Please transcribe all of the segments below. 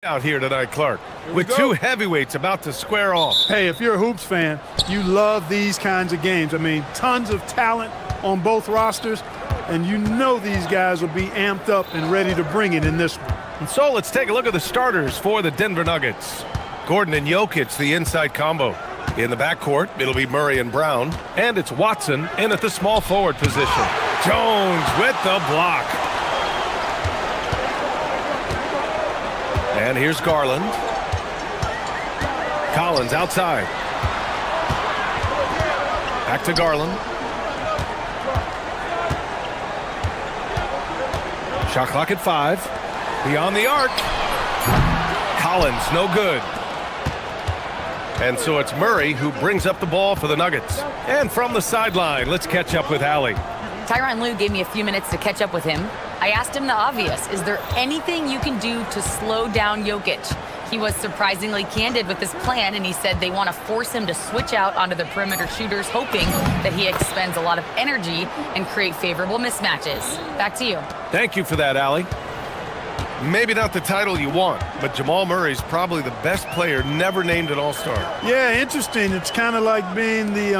out here tonight, Clark, with two heavyweights about to square off. Hey, if you're a hoops fan, you love these kinds of games. I mean, tons of talent on both rosters, and you know these guys will be amped up and ready to bring it in this one. And so let's take a look at the starters for the Denver Nuggets. Gordon and Jokic, the inside combo. In the backcourt, it'll be Murray and Brown, and it's Watson in at the small forward position. Jones with the block. And here's Garland. Collins outside. Back to Garland. Shot clock at 5. Beyond the arc. Collins, no good. And so it's Murray who brings up the ball for the Nuggets. And from the sideline, let's catch up with Allie. Tyronn Lue gave me a few minutes to catch up with him. I asked him the obvious. Is there anything you can do to slow down Jokic? He was surprisingly candid with his plan, and he said they want to force him to switch out onto the perimeter shooters, hoping that he expends a lot of energy and create favorable mismatches. Back to you. Thank you for that, Allie. Maybe not the title you want, but Jamal Murray's probably the best player never named an All-Star. Yeah, interesting. It's kind of like being the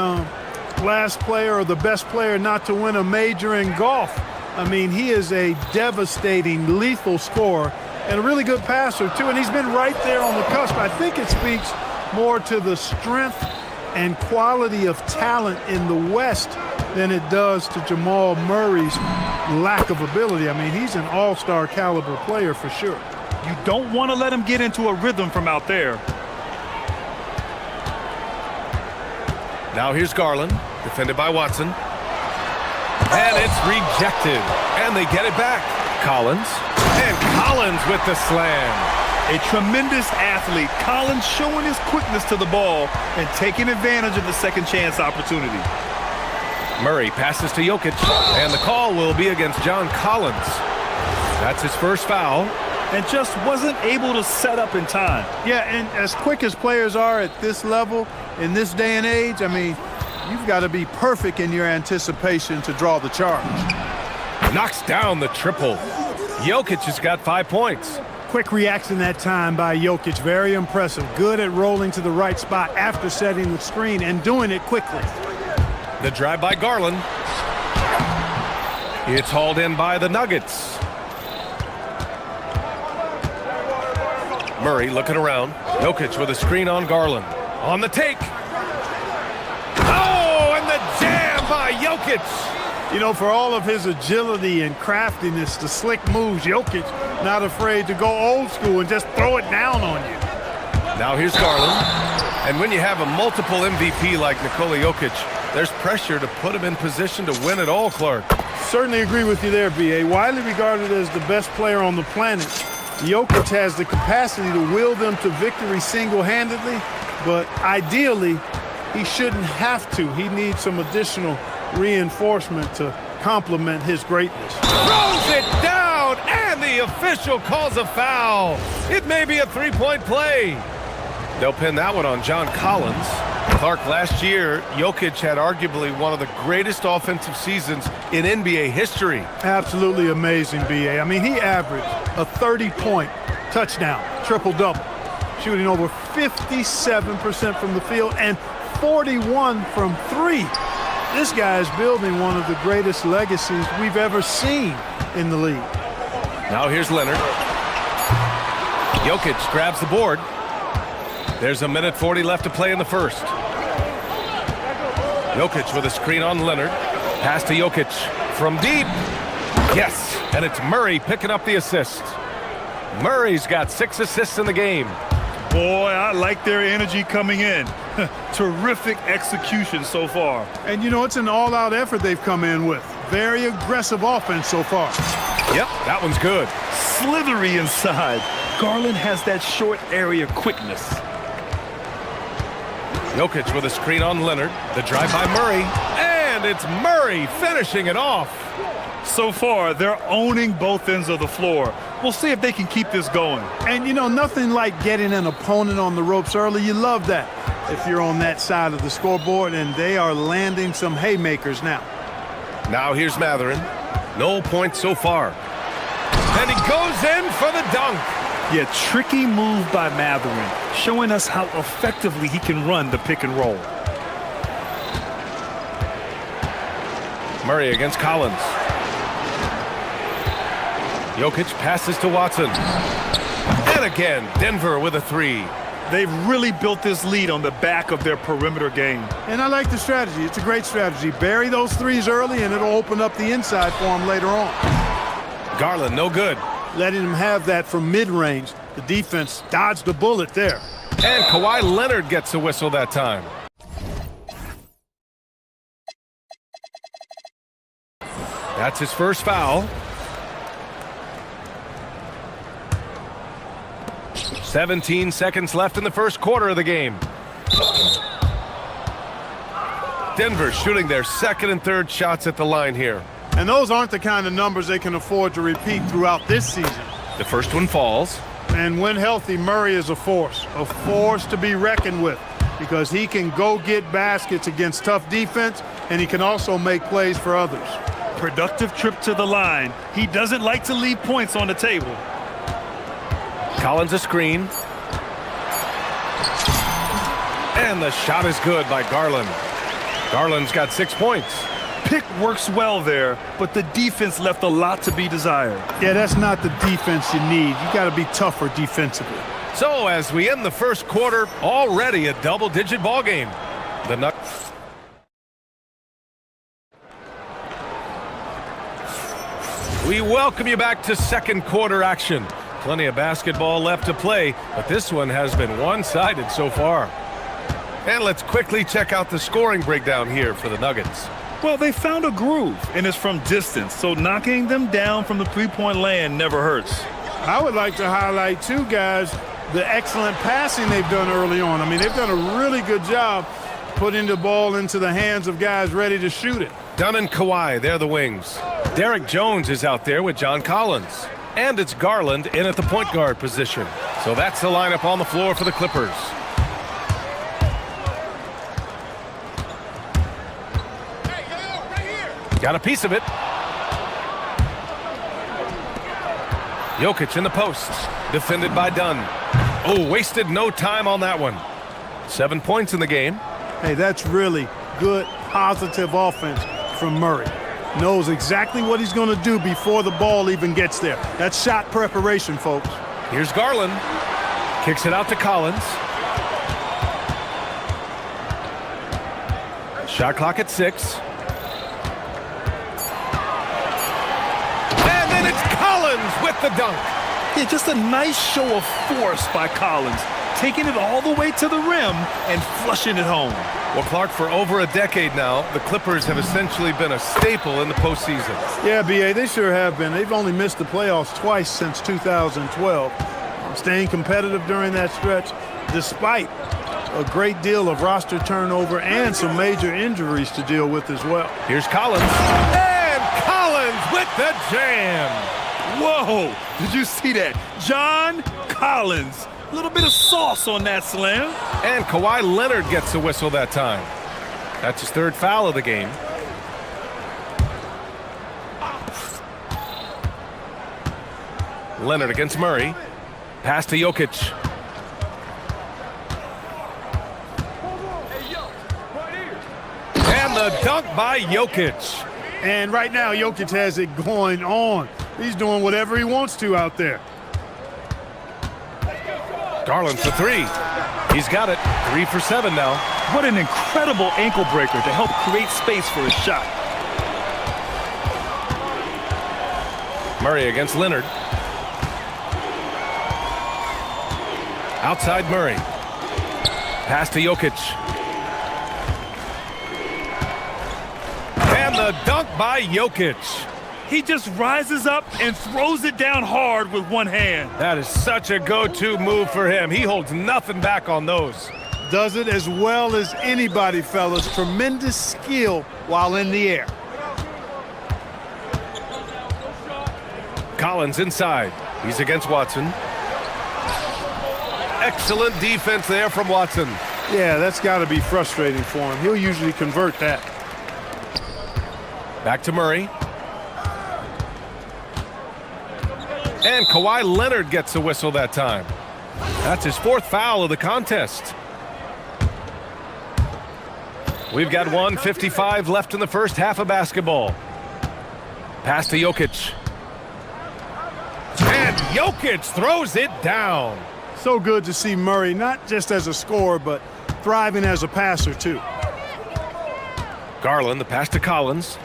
last player or the best player not to win a major in golf. I mean, he is a devastating, lethal scorer and a really good passer, too. And he's been right there on the cusp. I think it speaks more to the strength and quality of talent in the West than it does to Jamal Murray's lack of ability. I mean, he's an all-star caliber player for sure. You don't want to let him get into a rhythm from out there. Now here's Garland, defended by Watson. And it's rejected. And they get it back. Collins. And Collins with the slam. A tremendous athlete. Collins showing his quickness to the ball and taking advantage of the second chance opportunity. Murray passes to Jokic. And the call will be against John Collins. That's his first foul. And just wasn't able to set up in time. Yeah, and as quick as players are at this level, in this day and age, I mean, you've got to be perfect in your anticipation to draw the charge. Knocks down the triple. Jokic has got 5 points. Quick reaction that time by Jokic. Very impressive. Good at rolling to the right spot after setting the screen and doing it quickly. The drive by Garland. It's hauled in by the Nuggets. Murray looking around. Jokic with a screen on Garland. On the take. Oh, and the jam by Jokic. You know, for all of his agility and craftiness, the slick moves, Jokic not afraid to go old school and just throw it down on you. Now here's Garland. And when you have a multiple MVP like Nikola Jokic, there's pressure to put him in position to win it all, Clark. Certainly agree with you there, B.A. Widely regarded as the best player on the planet, Jokic has the capacity to will them to victory single-handedly, but ideally, he shouldn't have to. He needs some additional reinforcement to complement his greatness. Throws it down, and the official calls a foul. It may be a three-point play. They'll pin that one on John Collins. Clark, last year, Jokic had arguably one of the greatest offensive seasons in NBA history. Absolutely amazing, B.A. I mean, he averaged a 30-point touchdown, triple-double, shooting over 57% from the field and 41 from three. This guy is building one of the greatest legacies we've ever seen in the league. Now here's Leonard. Jokic grabs the board. There's a minute 40 left to play in the first. Jokic with a screen on Leonard. Pass to Jokic from deep. Yes, and it's Murray picking up the assist. Murray's got 6 assists in the game. Boy, I like their energy coming in. Terrific execution so far. And, you know, it's an all-out effort they've come in with. Very aggressive offense so far. Yep, that one's good. Slithery inside. Garland has that short area quickness. Jokic with a screen on Leonard. The drive by Murray. And it's Murray finishing it off. So far, they're owning both ends of the floor. We'll see if they can keep this going. And, you know, nothing like getting an opponent on the ropes early. You love that if you're on that side of the scoreboard, and they are landing some haymakers now. Now here's Matherin. No points so far. And he goes in for the dunk. Yeah, tricky move by Matherin, showing us how effectively he can run the pick and roll. Murray against Collins. Jokic passes to Watson. And again, Denver with a three. They've really built this lead on the back of their perimeter game. And I like the strategy. It's a great strategy. Bury those threes early, and it'll open up the inside for him later on. Garland, no good. Letting him have that from mid-range. The defense dodged a bullet there. And Kawhi Leonard gets a whistle that time. That's his first foul. 17 seconds left in the first quarter of the game. Denver shooting their second and third shots at the line here. And those aren't the kind of numbers they can afford to repeat throughout this season. The first one falls. And when healthy, Murray is a force to be reckoned with, because he can go get baskets against tough defense, and he can also make plays for others. Productive trip to the line. He doesn't like to leave points on the table. Collins a screen. And the shot is good by Garland. Garland's got 6 points. Pick works well there, but the defense left a lot to be desired. Yeah, that's not the defense you need. You got to be tougher defensively. So as we end the first quarter, already a double-digit ball game. The Knicks. We welcome you back to second quarter action. Plenty of basketball left to play, but this one has been one-sided so far. And let's quickly check out the scoring breakdown here for the Nuggets. Well, they found a groove, and it's from distance, so knocking them down from the three-point land never hurts. I would like to highlight, too, guys, the excellent passing they've done early on. I mean, they've done a really good job putting the ball into the hands of guys ready to shoot it. Dunn and Kawhi, they're the wings. Derek Jones is out there with John Collins. And it's Garland in at the point guard position. So that's the lineup on the floor for the Clippers. Got a piece of it. Jokic in the post. Defended by Dunn. Oh, wasted no time on that one. 7 points in the game. Hey, that's really good, positive offense from Murray. Knows exactly what he's going to do before the ball even gets there. That's shot preparation, folks. Here's Garland. Kicks it out to Collins. Shot clock at 6. And then it's Collins with the dunk. Yeah, just a nice show of force by Collins, taking it all the way to the rim and flushing it home. Well, Clark, for over a decade now, the Clippers have essentially been a staple in the postseason. Yeah, B.A., they sure have been. They've only missed the playoffs twice since 2012. Staying competitive during that stretch, despite a great deal of roster turnover and some major injuries to deal with as well. Here's Collins. And Collins with the jam. Whoa, did you see that? John Collins. A little bit of sauce on that slam. And Kawhi Leonard gets a whistle that time. That's his third foul of the game. Leonard against Murray. Pass to Jokic. And the dunk by Jokic. And right now, Jokic has it going on. He's doing whatever he wants to out there. Garland for three. He's got it. 3 for 7 now. What an incredible ankle breaker to help create space for his shot. Murray against Leonard. Outside Murray. Pass to Jokic. And the dunk by Jokic. He just rises up and throws it down hard with one hand. That is such a go-to move for him. He holds nothing back on those. Does it as well as anybody, fellas. Tremendous skill while in the air. Collins inside. He's against Watson. Excellent defense there from Watson. Yeah, that's got to be frustrating for him. He'll usually convert that. Back to Murray. And Kawhi Leonard gets a whistle that time. That's his 4th foul of the contest. We've got 1:55 left in the first half of basketball. Pass to Jokic. And Jokic throws it down. So good to see Murray, not just as a scorer, but thriving as a passer, too. Garland, the pass to Collins.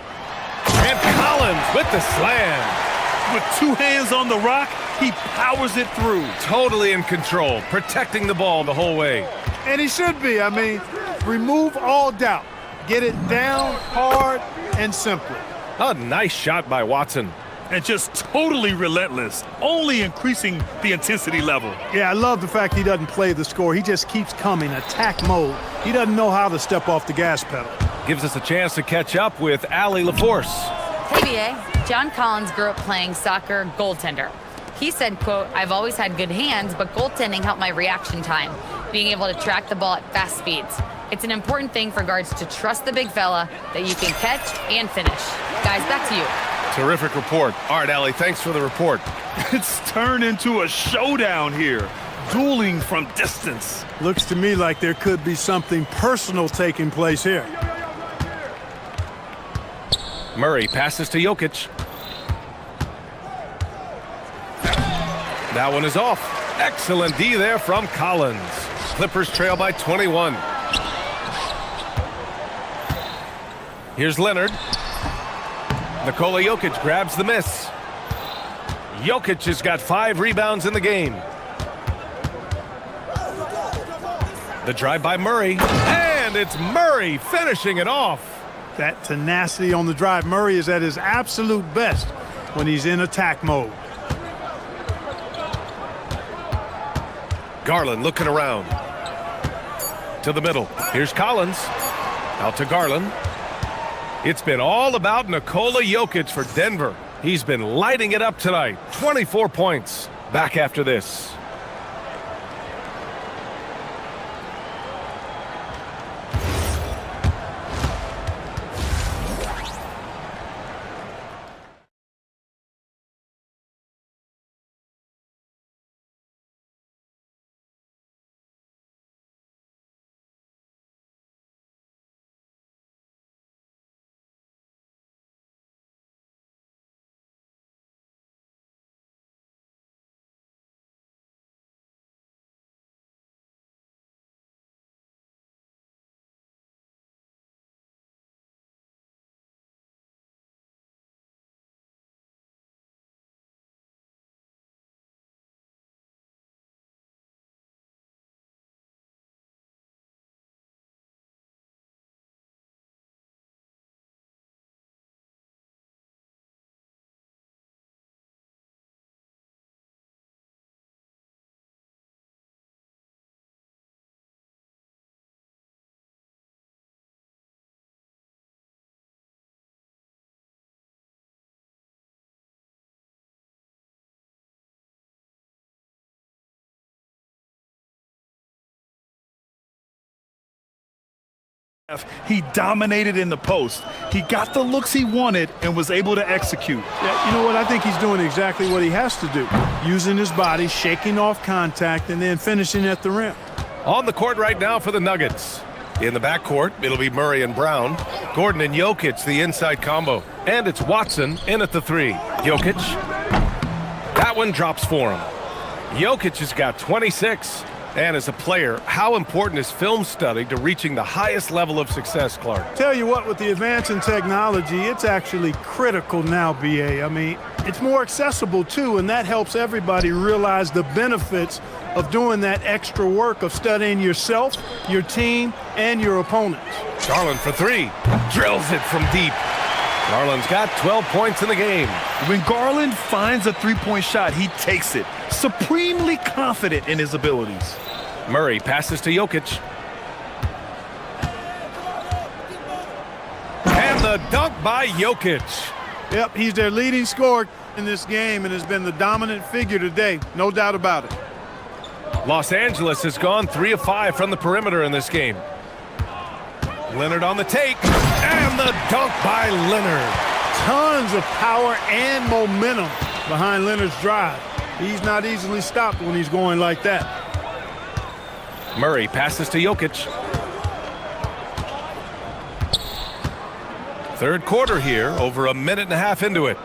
And Collins with the slam. With 2 hands on the rock, he powers it through. Totally in control, protecting the ball the whole way. And he should be. I mean, remove all doubt. Get it down hard and simply. A nice shot by Watson. And just totally relentless, only increasing the intensity level. Yeah, I love the fact he doesn't play the score. He just keeps coming, attack mode. He doesn't know how to step off the gas pedal. Gives us a chance to catch up with Allie LaForce. Hey, BA. John Collins grew up playing soccer goaltender. He said, quote, "I've always had good hands, but goaltending helped my reaction time, being able to track the ball at fast speeds. It's an important thing for guards to trust the big fella that you can catch and finish." Guys, back to you. Terrific report. All right, Allie, thanks for the report. It's turned into a showdown here, dueling from distance. Looks to me like there could be something personal taking place here. Murray passes to Jokic. That one is off. Excellent D there from Collins. Clippers trail by 21. Here's Leonard. Nikola Jokic grabs the miss. Jokic has got 5 rebounds in the game. The drive by Murray. And it's Murray finishing it off. That tenacity on the drive. Murray is at his absolute best when he's in attack mode. Garland looking around. To the middle. Here's Collins. Out to Garland. It's been all about Nikola Jokic for Denver. He's been lighting it up tonight. 24 points. Back after this. He dominated in the post. He got the looks he wanted and was able to execute. Yeah, you know what? I think he's doing exactly what he has to do. Using his body, shaking off contact, and then finishing at the rim. On the court right now for the Nuggets. In the backcourt, it'll be Murray and Brown. Gordon and Jokic, the inside combo. And it's Watson in at the 3. Jokic. That one drops for him. Jokic has got 26. And as a player, how important is film study to reaching the highest level of success, Clark? Tell you what, with the advance in technology, it's actually critical now, BA. I mean, it's more accessible too, and that helps everybody realize the benefits of doing that extra work of studying yourself, your team, and your opponents. Garland for 3. Drills it from deep. Garland's got 12 points in the game. When Garland finds a three-point shot, he takes it, supremely confident in his abilities. Murray passes to Jokic. And the dunk by Jokic. Yep, he's their leading scorer in this game and has been the dominant figure today, no doubt about it. Los Angeles has gone 3 of 5 from the perimeter in this game. Leonard on the take, and the dunk by Leonard. Tons of power and momentum behind Leonard's drive. He's not easily stopped when he's going like that. Murray passes to Jokic. Third quarter here, over a minute and a half into it.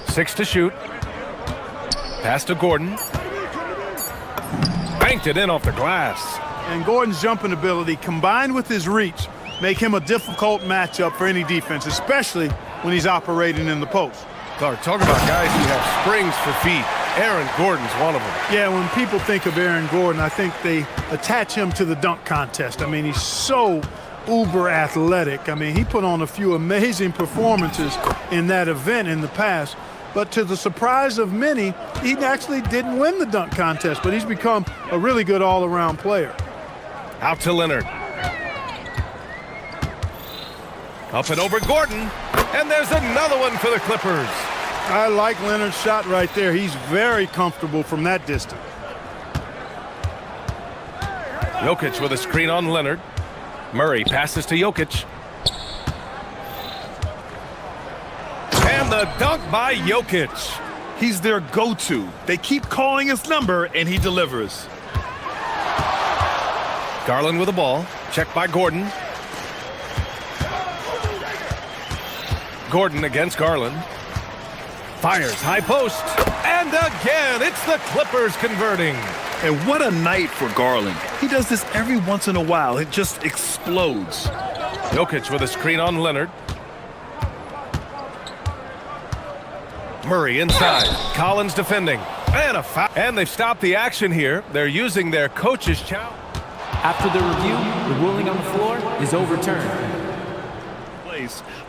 6 to shoot. Pass to Gordon. Banked it in off the glass. And Gordon's jumping ability combined with his reach make him a difficult matchup for any defense, especially when he's operating in the post. Clark, talk about guys who have springs for feet. Aaron Gordon's one of them. Yeah, when people think of Aaron Gordon, I think they attach him to the dunk contest. I mean, he's so uber athletic. I mean, he put on a few amazing performances in that event in the past. But to the surprise of many, he actually didn't win the dunk contest, but he's become a really good all-around player. Out to Leonard. Up and over Gordon. And there's another one for the Clippers. I like Leonard's shot right there. He's very comfortable from that distance. Jokic with a screen on Leonard. Murray passes to Jokic. And the dunk by Jokic. He's their go-to. They keep calling his number, and he delivers. Garland with the ball. Checked by Gordon. Gordon against Garland. Fires high post. And again, it's the Clippers converting. And what a night for Garland. He does this every once in a while. It just explodes. Jokic with a screen on Leonard. Murray inside. Collins defending. And a foul. And they've stopped the action here. They're using their coach's challenge. After the review, the ruling on the floor is overturned.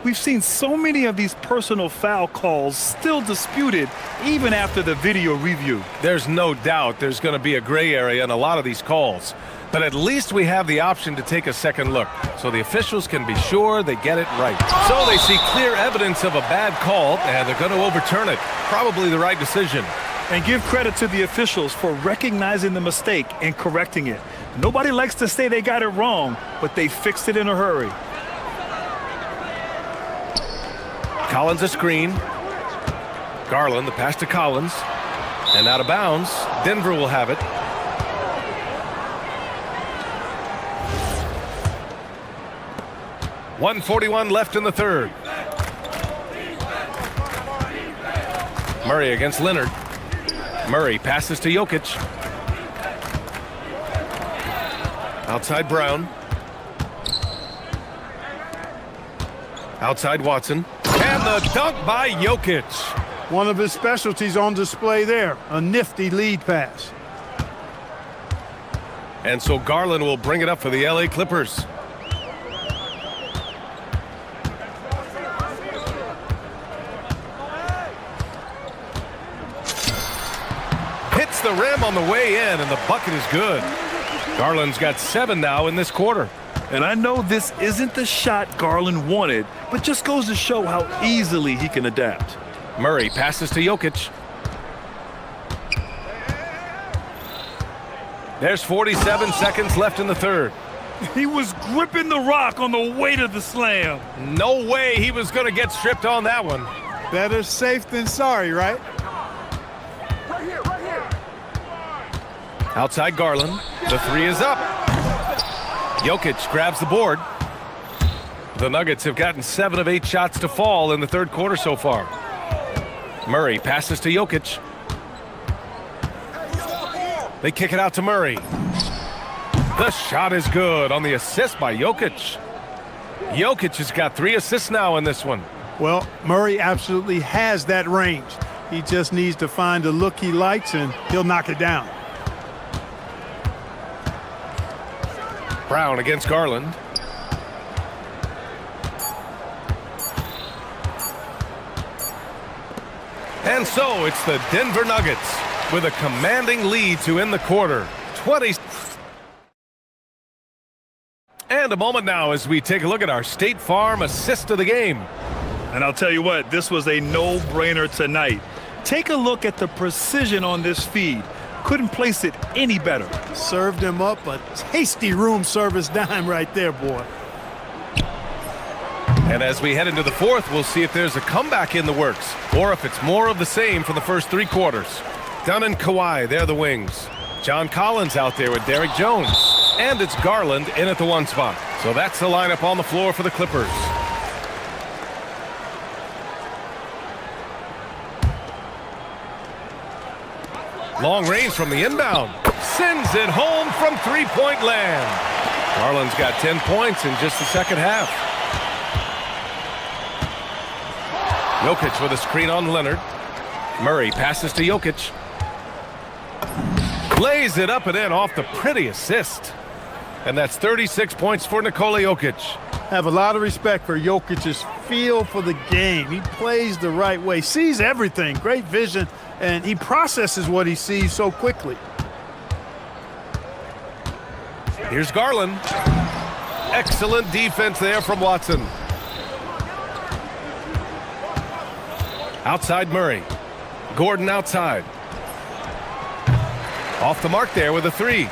We've seen so many of these personal foul calls still disputed even after the video review. There's no doubt there's going to be a gray area in a lot of these calls. But at least we have the option to take a second look, so the officials can be sure they get it right. So they see clear evidence of a bad call, and they're going to overturn it. Probably the right decision. And give credit to the officials for recognizing the mistake and correcting it. Nobody likes to say they got it wrong, but they fixed it in a hurry. Collins a screen. Garland, the pass to Collins. And out of bounds. Denver will have it. .141 left in the third. Murray against Leonard. Murray passes to Jokic. Outside Brown. Outside Watson. And the dunk by Jokic. One of his specialties on display there, a nifty lead pass. And so Garland will bring it up for the LA Clippers. Hits the rim on the way in, and the bucket is good. Garland's got 7 now in this quarter. And I know this isn't the shot Garland wanted, but just goes to show how easily he can adapt. Murray passes to Jokic. There's 47 seconds left in the third. He was gripping the rock on the way to the slam. No way he was going to get stripped on that one. Better safe than sorry, right? Right here, right here. Outside Garland. The three is up. Jokic grabs the board. The Nuggets have gotten 7 of 8 shots to fall in the third quarter so far. Murray passes to Jokic. They kick it out to Murray. The shot is good on the assist by Jokic. Jokic has got 3 assists now in this one. Well, Murray absolutely has that range. He just needs to find a look he likes, and he'll knock it down. Brown against Garland. And so it's the Denver Nuggets with a commanding lead to end the quarter. 20. And a moment now as we take a look at our State Farm assist of the game. And I'll tell you what, this was a no-brainer tonight. Take a look at the precision on this feed. Couldn't place it any better. Served him up a tasty room service dime right there, boy. And as we head into the fourth, we'll see if there's a comeback in the works or if it's more of the same from the first three quarters. Dunn and Kawhi, they're the wings. John Collins out there with Derrick Jones. And it's Garland in at the one spot. So that's the lineup on the floor for the Clippers. Long range from the inbound. Sends it home from three-point land. Garland's got 10 points in just the second half. Jokic with a screen on Leonard. Murray passes to Jokic. Lays it up and in off the pretty assist. And that's 36 points for Nikola Jokic. Have a lot of respect for Jokic's feel for the game. He plays the right way, sees everything, great vision, and he processes what he sees so quickly. Here's Garland. Excellent defense there from Watson. Outside Murray. Gordon outside. Off the mark there with a three.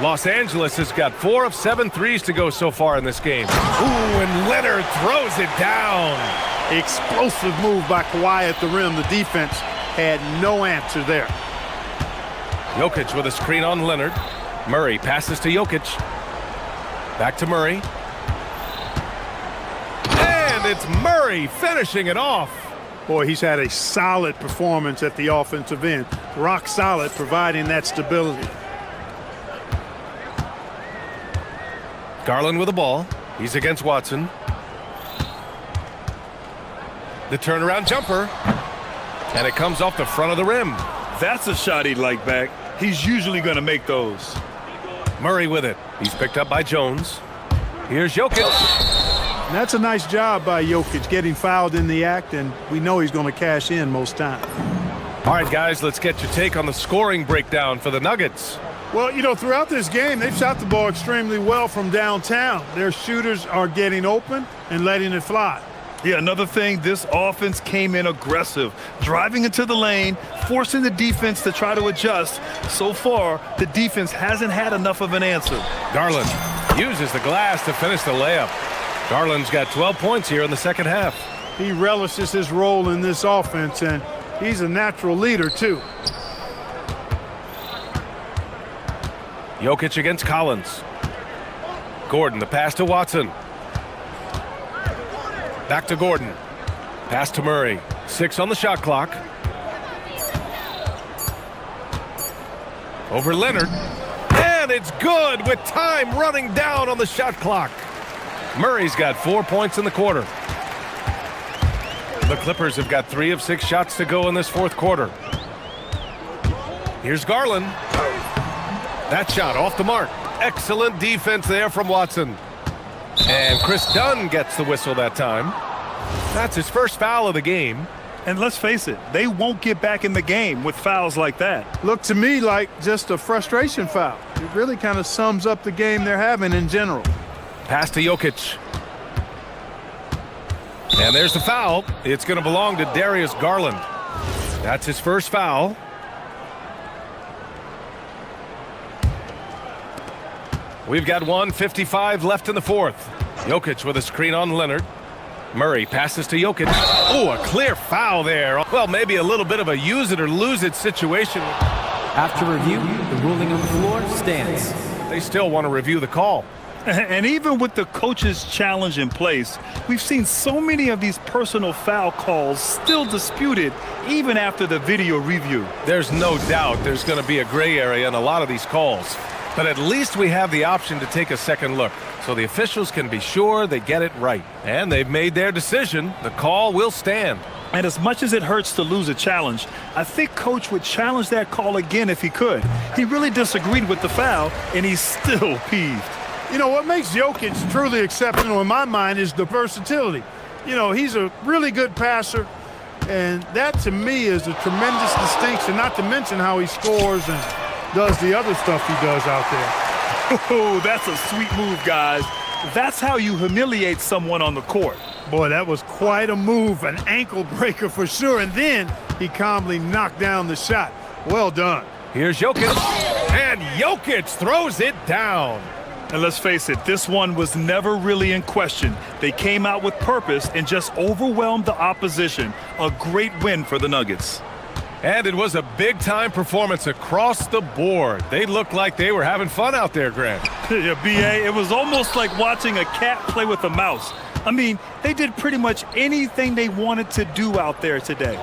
Los Angeles has got 4 of 7 threes to go so far in this game. Ooh, and Leonard throws it down. Explosive move by Kawhi at the rim. The defense had no answer there. Jokic with a screen on Leonard. Murray passes to Jokic. Back to Murray. And it's Murray finishing it off. Boy, he's had a solid performance at the offensive end. Rock solid, providing that stability. Garland with the ball. He's against Watson. The turnaround jumper. And it comes off the front of the rim. That's a shot he'd like back. He's usually going to make those. Murray with it. He's picked up by Jones. Here's Jokic. And that's a nice job by Jokic, getting fouled in the act, and we know he's going to cash in most times. All right, guys, let's get your take on the scoring breakdown for the Nuggets. Well, you know, throughout this game, they've shot the ball extremely well from downtown. Their shooters are getting open and letting it fly. Yeah, another thing, this offense came in aggressive, driving into the lane, forcing the defense to try to adjust. So far, the defense hasn't had enough of an answer. Garland uses the glass to finish the layup. Garland's got 12 points here in the second half. He relishes his role in this offense, and he's a natural leader, too. Jokic against Collins. Gordon, the pass to Watson. Back to Gordon. Pass to Murray. 6 on the shot clock. Over Leonard. And it's good with time running down on the shot clock. Murray's got 4 points in the quarter. The Clippers have got 3 of 6 shots to go in this fourth quarter. Here's Garland. That shot off the mark. Excellent defense there from Watson. And Chris Dunn gets the whistle that time. That's his first foul of the game. And let's face it, they won't get back in the game with fouls like that. Looked to me like just a frustration foul. It really kind of sums up the game they're having in general. Pass to Jokic. And there's the foul. It's going to belong to Darius Garland. That's his first foul. We've got 1:55 left in the fourth. Jokic with a screen on Leonard. Murray passes to Jokic. Oh, a clear foul there. Well, maybe a little bit of a use it or lose it situation. After review, the ruling on the floor stands. They still want to review the call. And even with the coach's challenge in place, we've seen so many of these personal foul calls still disputed even after the video review. There's no doubt there's going to be a gray area in a lot of these calls. But at least we have the option to take a second look, so the officials can be sure they get it right. And they've made their decision. The call will stand. And as much as it hurts to lose a challenge, I think Coach would challenge that call again if he could. He really disagreed with the foul, and he's still peeved. You know, what makes Jokic truly exceptional in my mind is the versatility. You know, he's a really good passer, and that to me is a tremendous distinction, not to mention how he scores and does the other stuff he does out there. Oh, that's a sweet move, guys. That's how you humiliate someone on the court. Boy, that was quite a move, an ankle breaker for sure, and then he calmly knocked down the shot. Well done. Here's Jokic, and Jokic throws it down. And let's face it, this one was never really in question. They came out with purpose and just overwhelmed the opposition. A great win for the Nuggets. And it was a big-time performance across the board. They looked like they were having fun out there, Grant. Yeah, B.A., it was almost like watching a cat play with a mouse. I mean, they did pretty much anything they wanted to do out there today.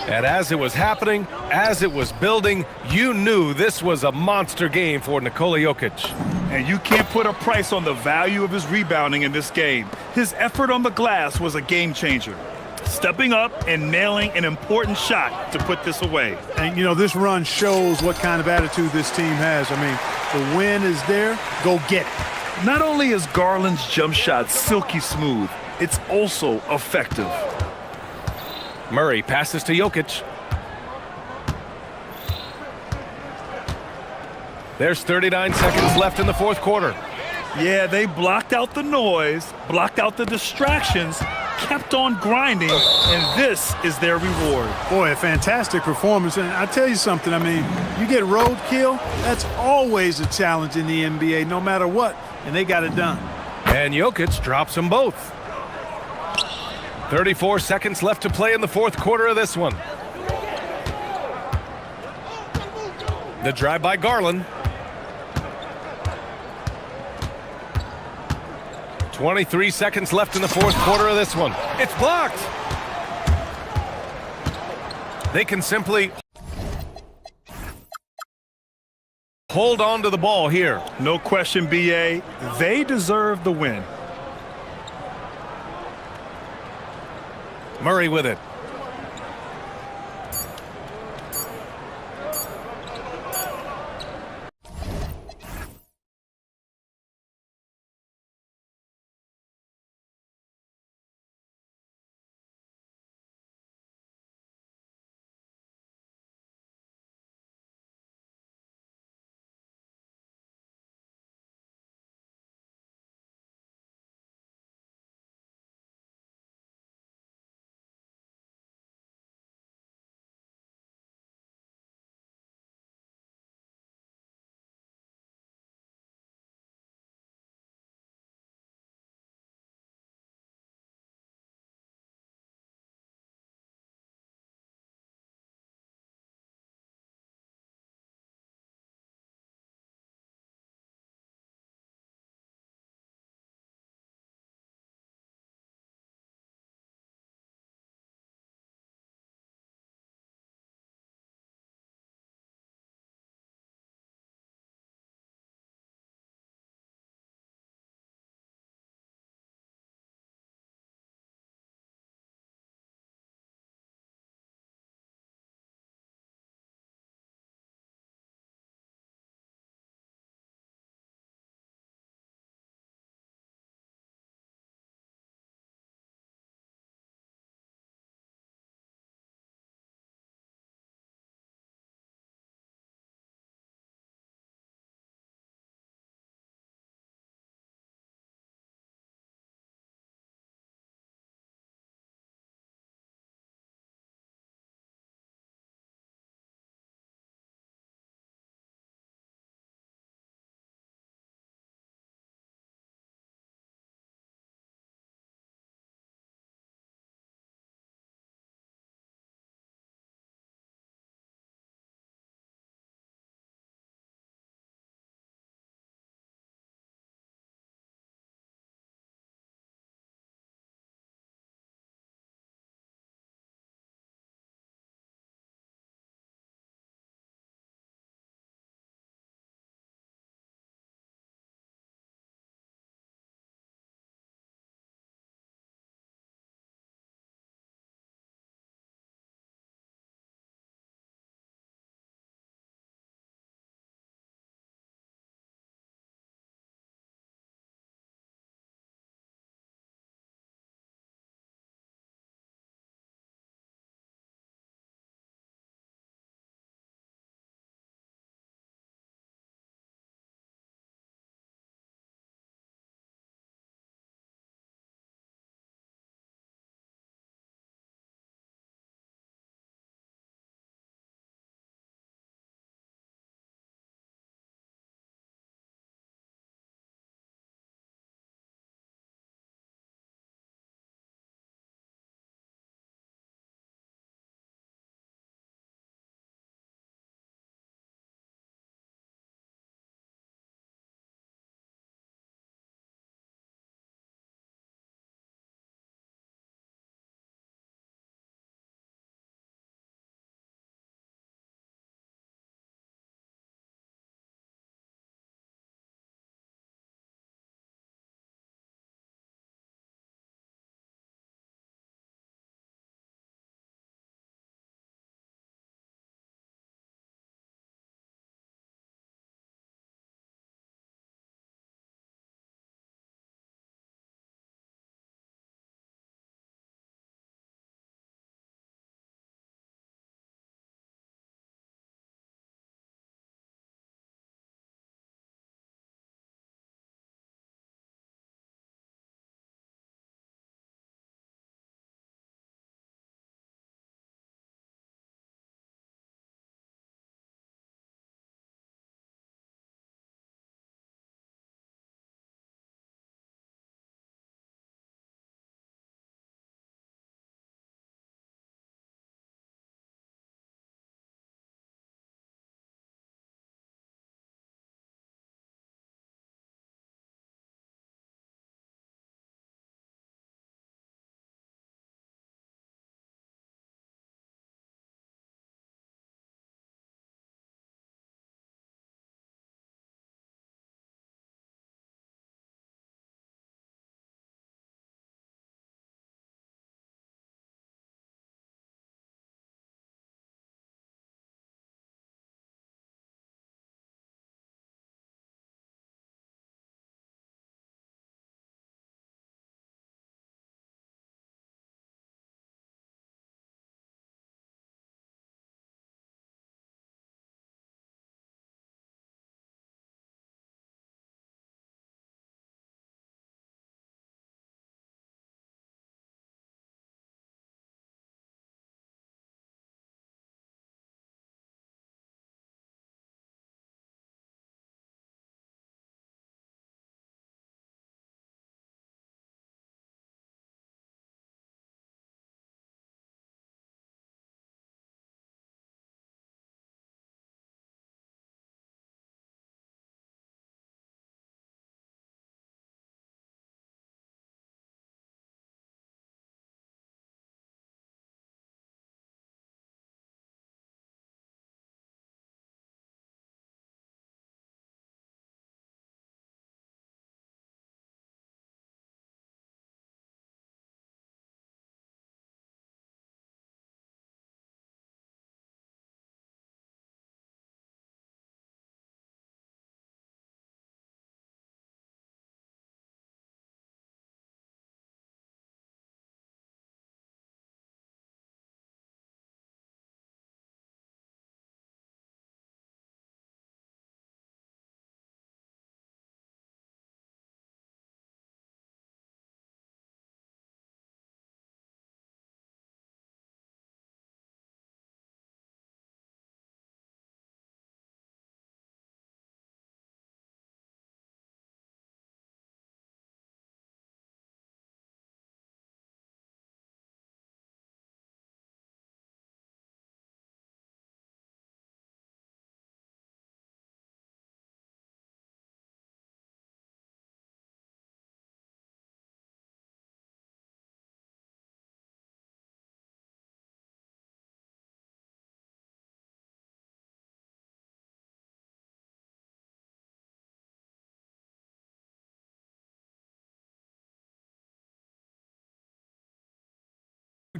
And as it was happening, as it was building, you knew this was a monster game for Nikola Jokic. And you can't put a price on the value of his rebounding in this game. His effort on the glass was a game changer, stepping up and nailing an important shot to put this away. And, you know, this run shows what kind of attitude this team has. I mean, the win is there, go get it. Not only is Garland's jump shot silky smooth, it's also effective. Murray passes to Jokic. There's 39 seconds left in the fourth quarter. Yeah, they blocked out the noise, blocked out the distractions, kept on grinding, and this is their reward. Boy, a fantastic performance. And I tell you something, I mean, you get roadkill, that's always a challenge in the NBA, no matter what, and they got it done. And Jokic drops them both. 34 seconds left to play in the fourth quarter of this one. The drive by Garland. 23 seconds left in the fourth quarter of this one. It's blocked. They can simply hold on to the ball here. No question, B.A., they deserve the win. Murray with it.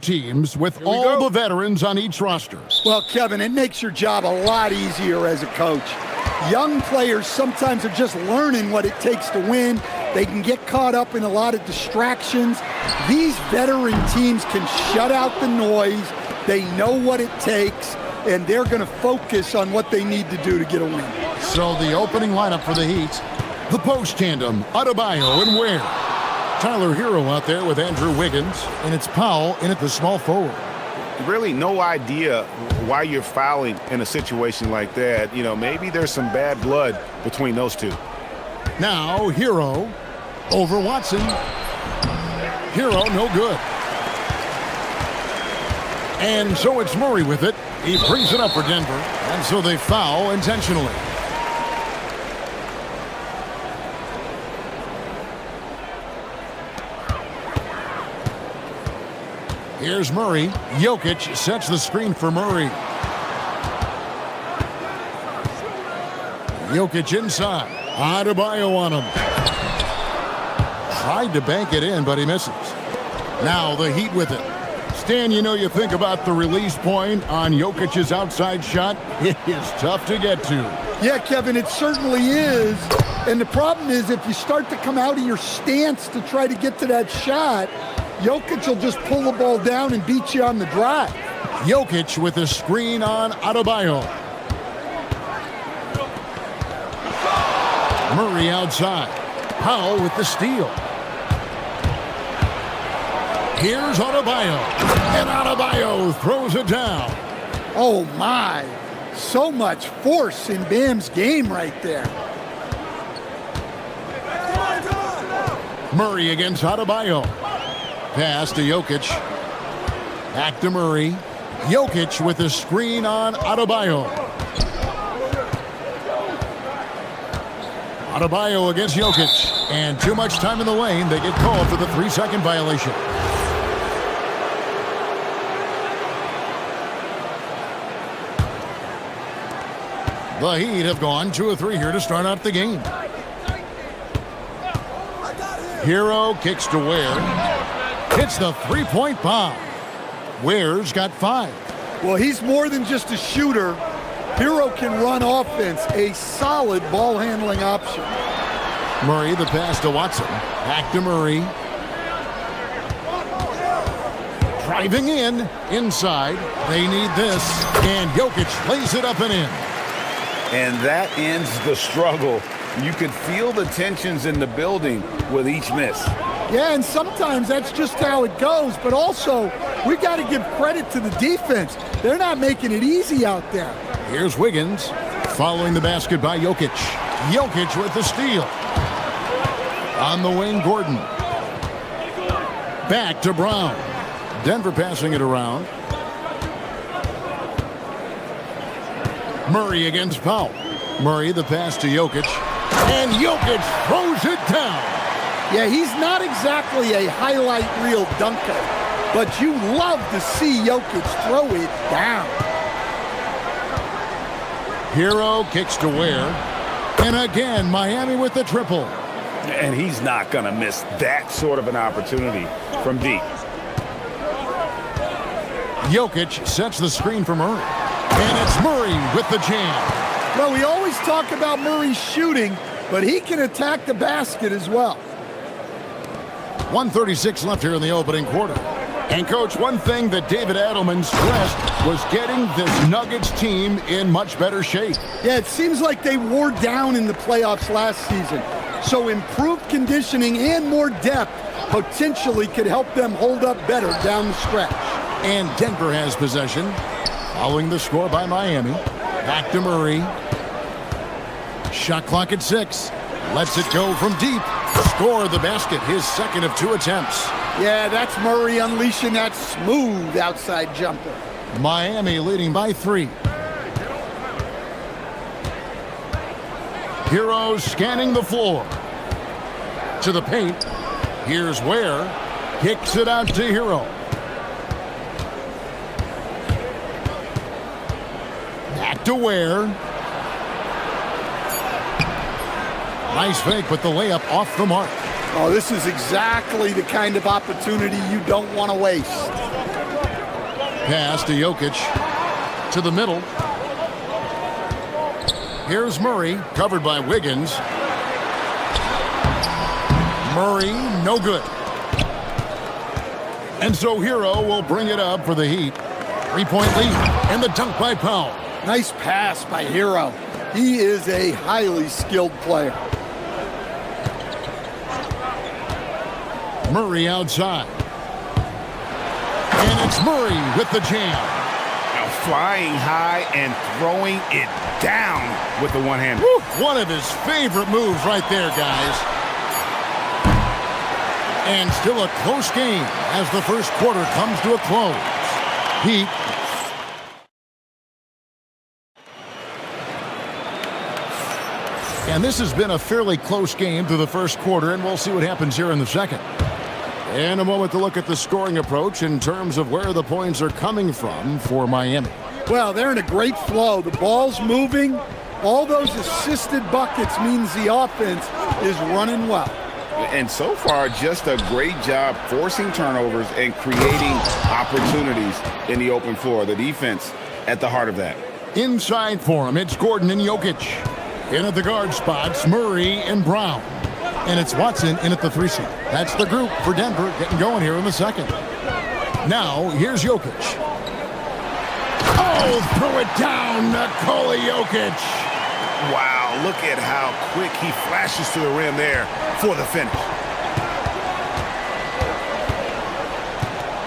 teams with all the veterans on each roster. Well, Kevin, it makes your job a lot easier as a coach. Young players sometimes are just learning what it takes to win. They can get caught up in a lot of distractions. These veteran teams can shut out the noise. They know what it takes, and they're going to focus on what they need to do to get a win. So the opening lineup for the Heat, the post tandem, Adebayo and Ware. Tyler Hero out there with Andrew Wiggins, and it's Powell in at the small forward. Really no idea why you're fouling in a situation like that. You know, maybe there's some bad blood between those two. Now Hero over Watson. Hero no good. And so it's Murray with it. He brings it up for Denver, and so they foul intentionally. Here's Murray. Jokic sets the screen for Murray. Jokic inside. Adebayo on him. Tried to bank it in, but he misses. Now the Heat with it. Stan, you know, you think about the release point on Jokic's outside shot. It is tough to get to. Yeah, Kevin, it certainly is. And the problem is if you start to come out of your stance to try to get to that shot, Jokic will just pull the ball down and beat you on the drive. Jokic with a screen on Adebayo. Murray outside. Powell with the steal. Here's Adebayo. And Adebayo throws it down. Oh, my. So much force in Bam's game right there. Murray against Adebayo. Pass to Jokic. Back to Murray. Jokic with a screen on Adebayo. Adebayo against Jokic. And too much time in the lane. They get called for the 3-second violation. The Heat have gone 2 of 3 here to start out the game. Hero kicks to Ware. Hits the three-point bomb. Ware's got 5. Well, he's more than just a shooter. Hero can run offense, a solid ball-handling option. Murray, the pass to Watson. Back to Murray. Driving in, inside. They need this. And Jokic lays it up and in. And that ends the struggle. You could feel the tensions in the building with each miss. Yeah, and sometimes that's just how it goes. But also, we got to give credit to the defense. They're not making it easy out there. Here's Wiggins following the basket by Jokic. Jokic with the steal. On the wing, Gordon. Back to Brown. Denver passing it around. Murray against Powell. Murray, the pass to Jokic. And Jokic throws it down. Yeah, he's not exactly a highlight reel dunker, but you love to see Jokic throw it down. Hero kicks to Ware. And again, Miami with the triple. And he's not going to miss that sort of an opportunity from deep. Jokic sets the screen for Murray. And it's Murray with the jam. Well, we always talk about Murray's shooting, but he can attack the basket as well. 1:36 left here in the opening quarter. And, Coach, one thing that David Adelman stressed was getting this Nuggets team in much better shape. Yeah, it seems like they wore down in the playoffs last season. So improved conditioning and more depth potentially could help them hold up better down the stretch. And Denver has possession, following the score by Miami. Back to Murray. Shot clock at 6. Lets it go from deep. Score the basket, his second of 2 attempts. Yeah, that's Murray unleashing that smooth outside jumper. Miami leading by 3. Hero scanning the floor. To the paint. Here's Ware. Kicks it out to Hero. Back to Ware. Nice fake, but the layup off the mark. Oh, this is exactly the kind of opportunity you don't want to waste. Pass to Jokic. To the middle. Here's Murray, covered by Wiggins. Murray, no good. And so Hero will bring it up for the Heat. 3-point lead, and the dunk by Powell. Nice pass by Hero. He is a highly skilled player. Murray outside. And it's Murray with the jam. Now flying high and throwing it down with the one-hander. One of his favorite moves right there, guys. And still a close game as the first quarter comes to a close. Heat. And this has been a fairly close game through the first quarter, and we'll see what happens here in the second. In a moment to look at the scoring approach in terms of where the points are coming from for Miami. Well, they're in a great flow. The ball's moving. All those assisted buckets means the offense is running well. And so far, just a great job forcing turnovers and creating opportunities in the open floor. The defense at the heart of that. Inside for him, it's Gordon and Jokic. In at the guard spots, Murray and Brown. And it's Watson in at the 3 seat. That's the group for Denver getting going here in the second. Now, here's Jokic. Oh, throw it down, Nikola Jokic. Wow, look at how quick he flashes to the rim there for the finish.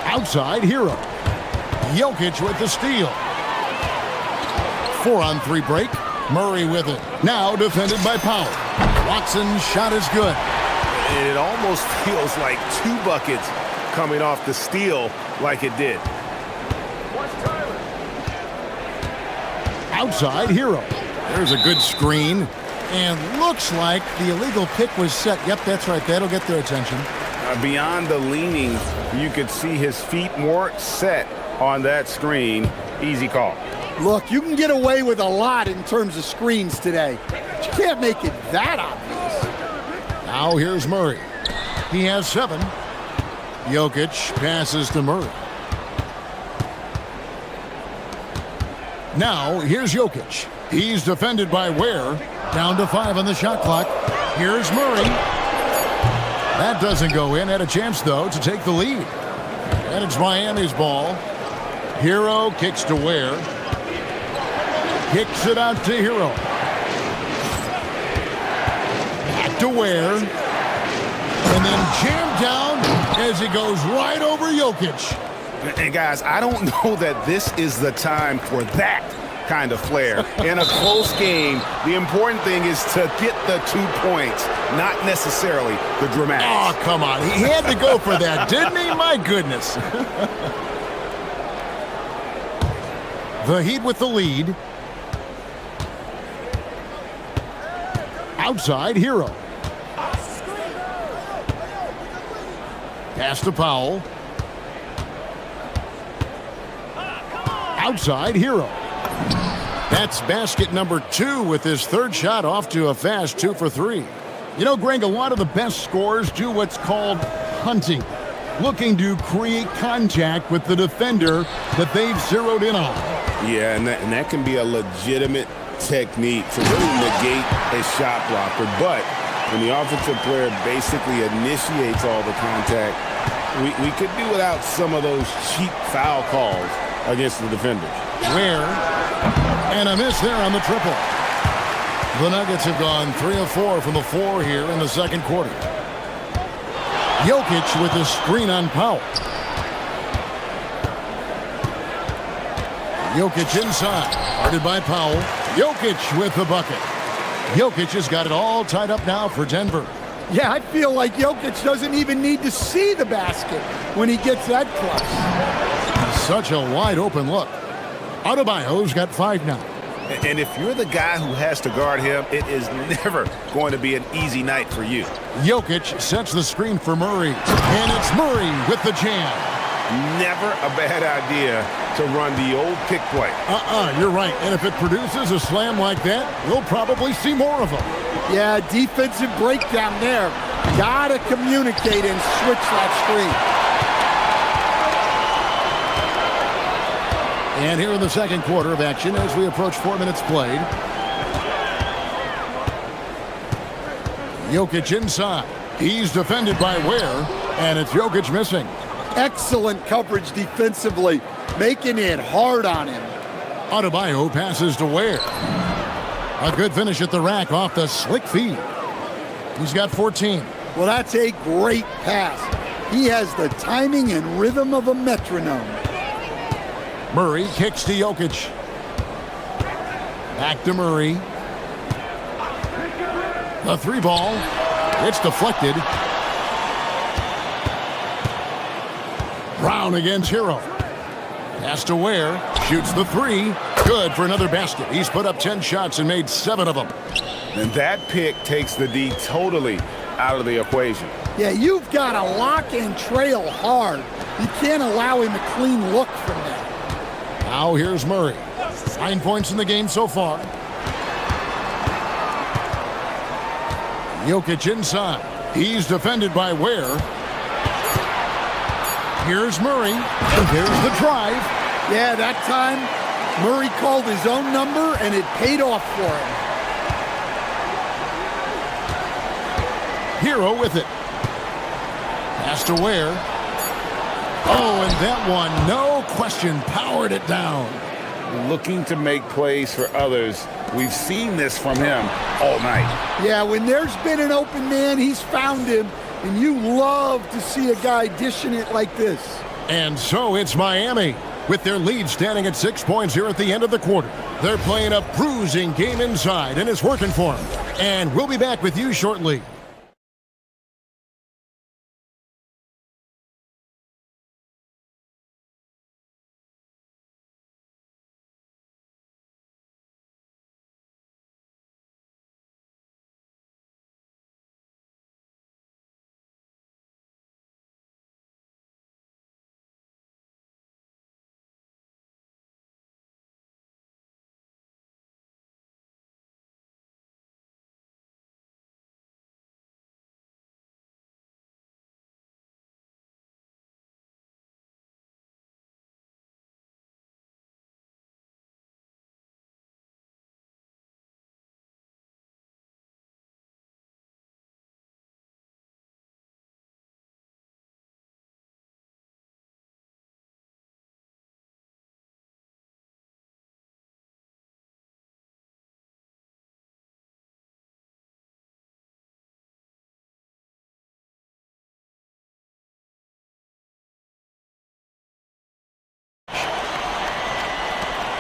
Outside, Hero. Jokic with the steal. 4-on-3 break. Murray with it. Now defended by Powell. Watson's shot is good. And it almost feels like 2 buckets coming off the steal like it did. Outside, Hero. There's a good screen. And looks like the illegal pick was set. Yep, that's right. That'll get their attention. Beyond the leaning, you could see his feet more set on that screen. Easy call. Look, you can get away with a lot in terms of screens today. But you can't make it that obvious. Now here's Murray. He has 7. Jokic passes to Murray. Now here's Jokic. He's defended by Ware. Down to 5 on the shot clock. Here's Murray. That doesn't go in. Had a chance, though, to take the lead. And it's Miami's ball. Hero kicks to Ware. Kicks it out to Hero. Back to Ware. And then jammed down as he goes right over Jokic. And guys, I don't know that this is the time for that kind of flair. In a close game, the important thing is to get the 2 points, not necessarily the dramatics. Oh, come on. He had to go for that, didn't he? My goodness. The Heat with the lead. Outside, Hero. Pass to Powell. Outside, Hero. That's basket number 2 with his 3rd shot off to a fast 2 for 3. You know, Greg, a lot of the best scorers do what's called hunting, looking to create contact with the defender that they've zeroed in on. Yeah, and that can be a legitimate technique to really negate a shot blocker. But when the offensive player basically initiates all the contact, we could do without some of those cheap foul calls against the defenders. Ware, and a miss there on the triple. The Nuggets have gone 3 of 4 from the floor here in the second quarter. Jokic with the screen on Powell. Jokic inside, guarded by Powell. Jokic with the bucket. Jokic has got it all tied up now for Denver. Yeah, I feel like Jokic doesn't even need to see the basket when he gets that close. Such a wide open look. Adebayo's got 5 now. And if you're the guy who has to guard him, it is never going to be an easy night for you. Jokic sets the screen for Murray. And it's Murray with the jam. Never a bad idea to run the old pick play. You're right. And if it produces a slam like that, we'll probably see more of them. Yeah, defensive breakdown there. Gotta communicate and switch that screen. And here in the second quarter of action as we approach 4 minutes played. Jokic inside. He's defended by Ware, and it's Jokic missing. Excellent coverage defensively, making it hard on him. Adebayo passes to Ware. A good finish at the rack off the slick feed. He's got 14. Well, that's a great pass. He has the timing and rhythm of a metronome. Murray kicks to Jokic. Back to Murray. The three ball. It's deflected. Brown against Hero. Pass to Ware. Shoots the three. Good for another basket. He's put up 10 shots and made 7 of them. And that pick takes the D totally out of the equation. Yeah, you've got to lock and trail hard. You can't allow him a clean look from that. Now here's Murray. 9 points in the game so far. Jokic inside. He's defended by Ware. Here's Murray. And there's the drive. Yeah, that time Murray called his own number and it paid off for him. Hero with it. Pass to Ware. Oh, and that one, no question, powered it down. Looking to make plays for others. We've seen this from him all night. Yeah, when there's been an open man, he's found him, and you love to see a guy dishing it like this. And so it's Miami, with their lead standing at 6 points here at the end of the quarter. They're playing a bruising game inside, and it's working for them. And we'll be back with you shortly.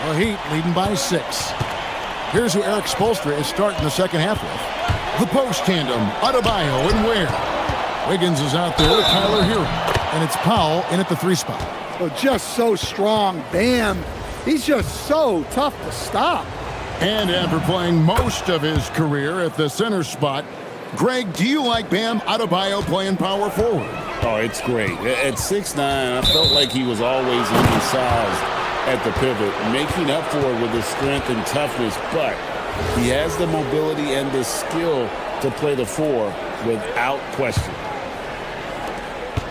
The Heat leading by 6. Here's who Eric Spoelstra is starting the second half with. The post tandem, Adebayo and Ware. Wiggins is out there with Tyler Hero. And it's Powell in at the 3 spot. Well, just so strong. Bam. He's just so tough to stop. And after playing most of his career at the center spot, Greg, do you like Bam Adebayo playing power forward? Oh, it's great. At 6'9", I felt like he was always undersized at the pivot, making up for it with his strength and toughness, but he has the mobility and the skill to play the 4 without question.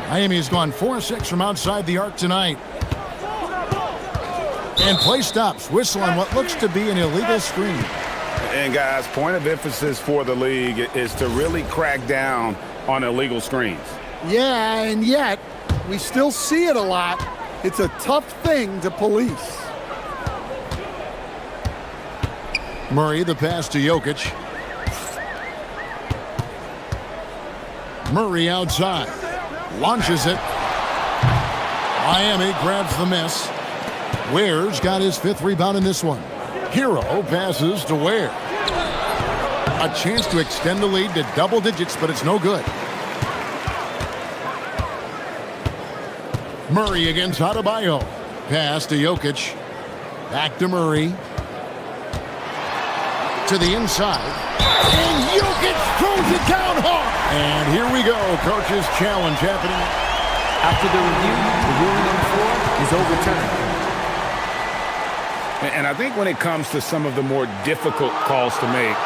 Miami's gone 4-6 from outside the arc tonight. And play stops. Whistle on what looks to be an illegal screen. And guys, point of emphasis for the league is to really crack down on illegal screens. Yeah, and yet we still see it a lot. It's a tough thing to police. Murray, the pass to Jokic. Murray outside. Launches it. Miami grabs the miss. Ware's got his 5th rebound in this one. Hero passes to Ware. A chance to extend the lead to double digits, but it's no good. Murray against Adebayo. Pass to Jokic. Back to Murray. To the inside. And Jokic throws it down hard. And here we go. Coach's challenge happening. After the review, the ruling on the floor is overturned. And I think when it comes to some of the more difficult calls to make,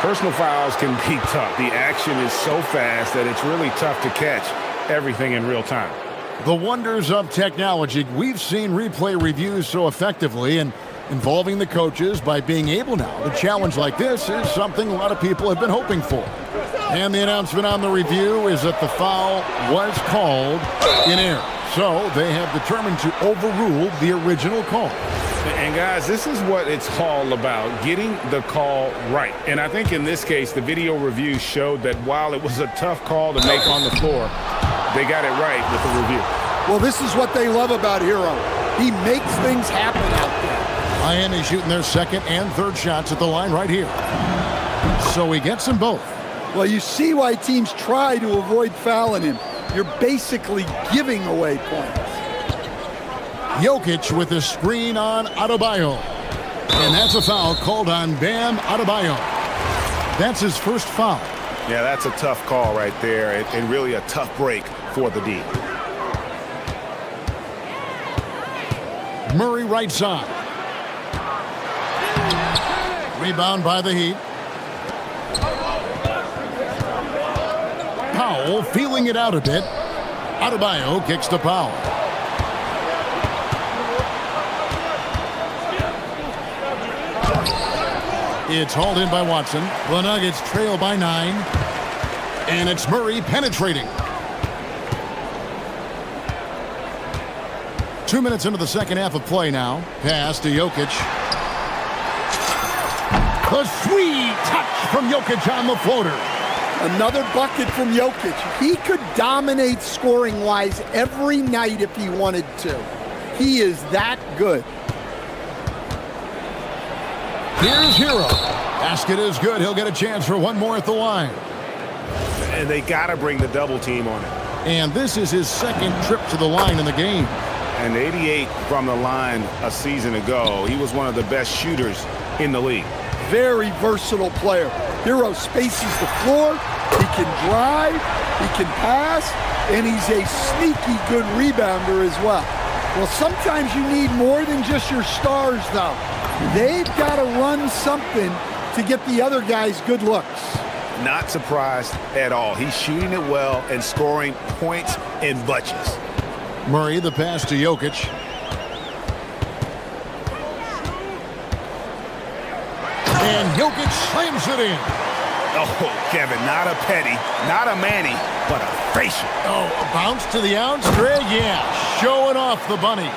personal fouls can be tough. The action is so fast that it's really tough to catch everything in real time. The wonders of technology. We've seen replay reviews so effectively, and involving the coaches by being able now to challenge like this is something a lot of people have been hoping for. And the announcement on the review is that the foul was called in error. So they have determined to overrule the original call. And guys, this is what it's all about, getting the call right. And I think in this case, the video review showed that while it was a tough call to make on the floor, they got it right with the review. Well, this is what they love about Hero. He makes things happen out there. Miami shooting their second and third shots at the line right here. So he gets them both. Well, you see why teams try to avoid fouling him. You're basically giving away points. Jokic with a screen on Adebayo. And that's a foul called on Bam Adebayo. That's his first foul. Yeah, that's a tough call right there, and really a tough break for the D. Murray right side. Rebound by the Heat. Powell feeling it out a bit. Adebayo kicks to Powell. It's hauled in by Watson. The Nuggets trail by 9. And it's Murray penetrating. 2 minutes into the second half of play now. Pass to Jokic. The sweet touch from Jokic on the floater. Another bucket from Jokic. He could dominate scoring-wise every night if he wanted to. He is that good. Here's Hero. Basket is good. He'll get a chance for one more at the line. And they got to bring the double team on it. And this is his second trip to the line in the game. And 88 from the line a season ago. He was one of the best shooters in the league. Very versatile player. Hero spaces the floor. He can drive. He can pass. And he's a sneaky good rebounder as well. Well, sometimes you need more than just your stars, though. They've got to run something to get the other guys good looks. Not surprised at all. He's shooting it well and scoring points in bunches. Murray, the pass to Jokic. And Jokic slams it in. Oh, Kevin, not a petty, not a Manny, but a facial. Oh, a bounce to the ounce, Greg? Yeah, showing off the bunnies.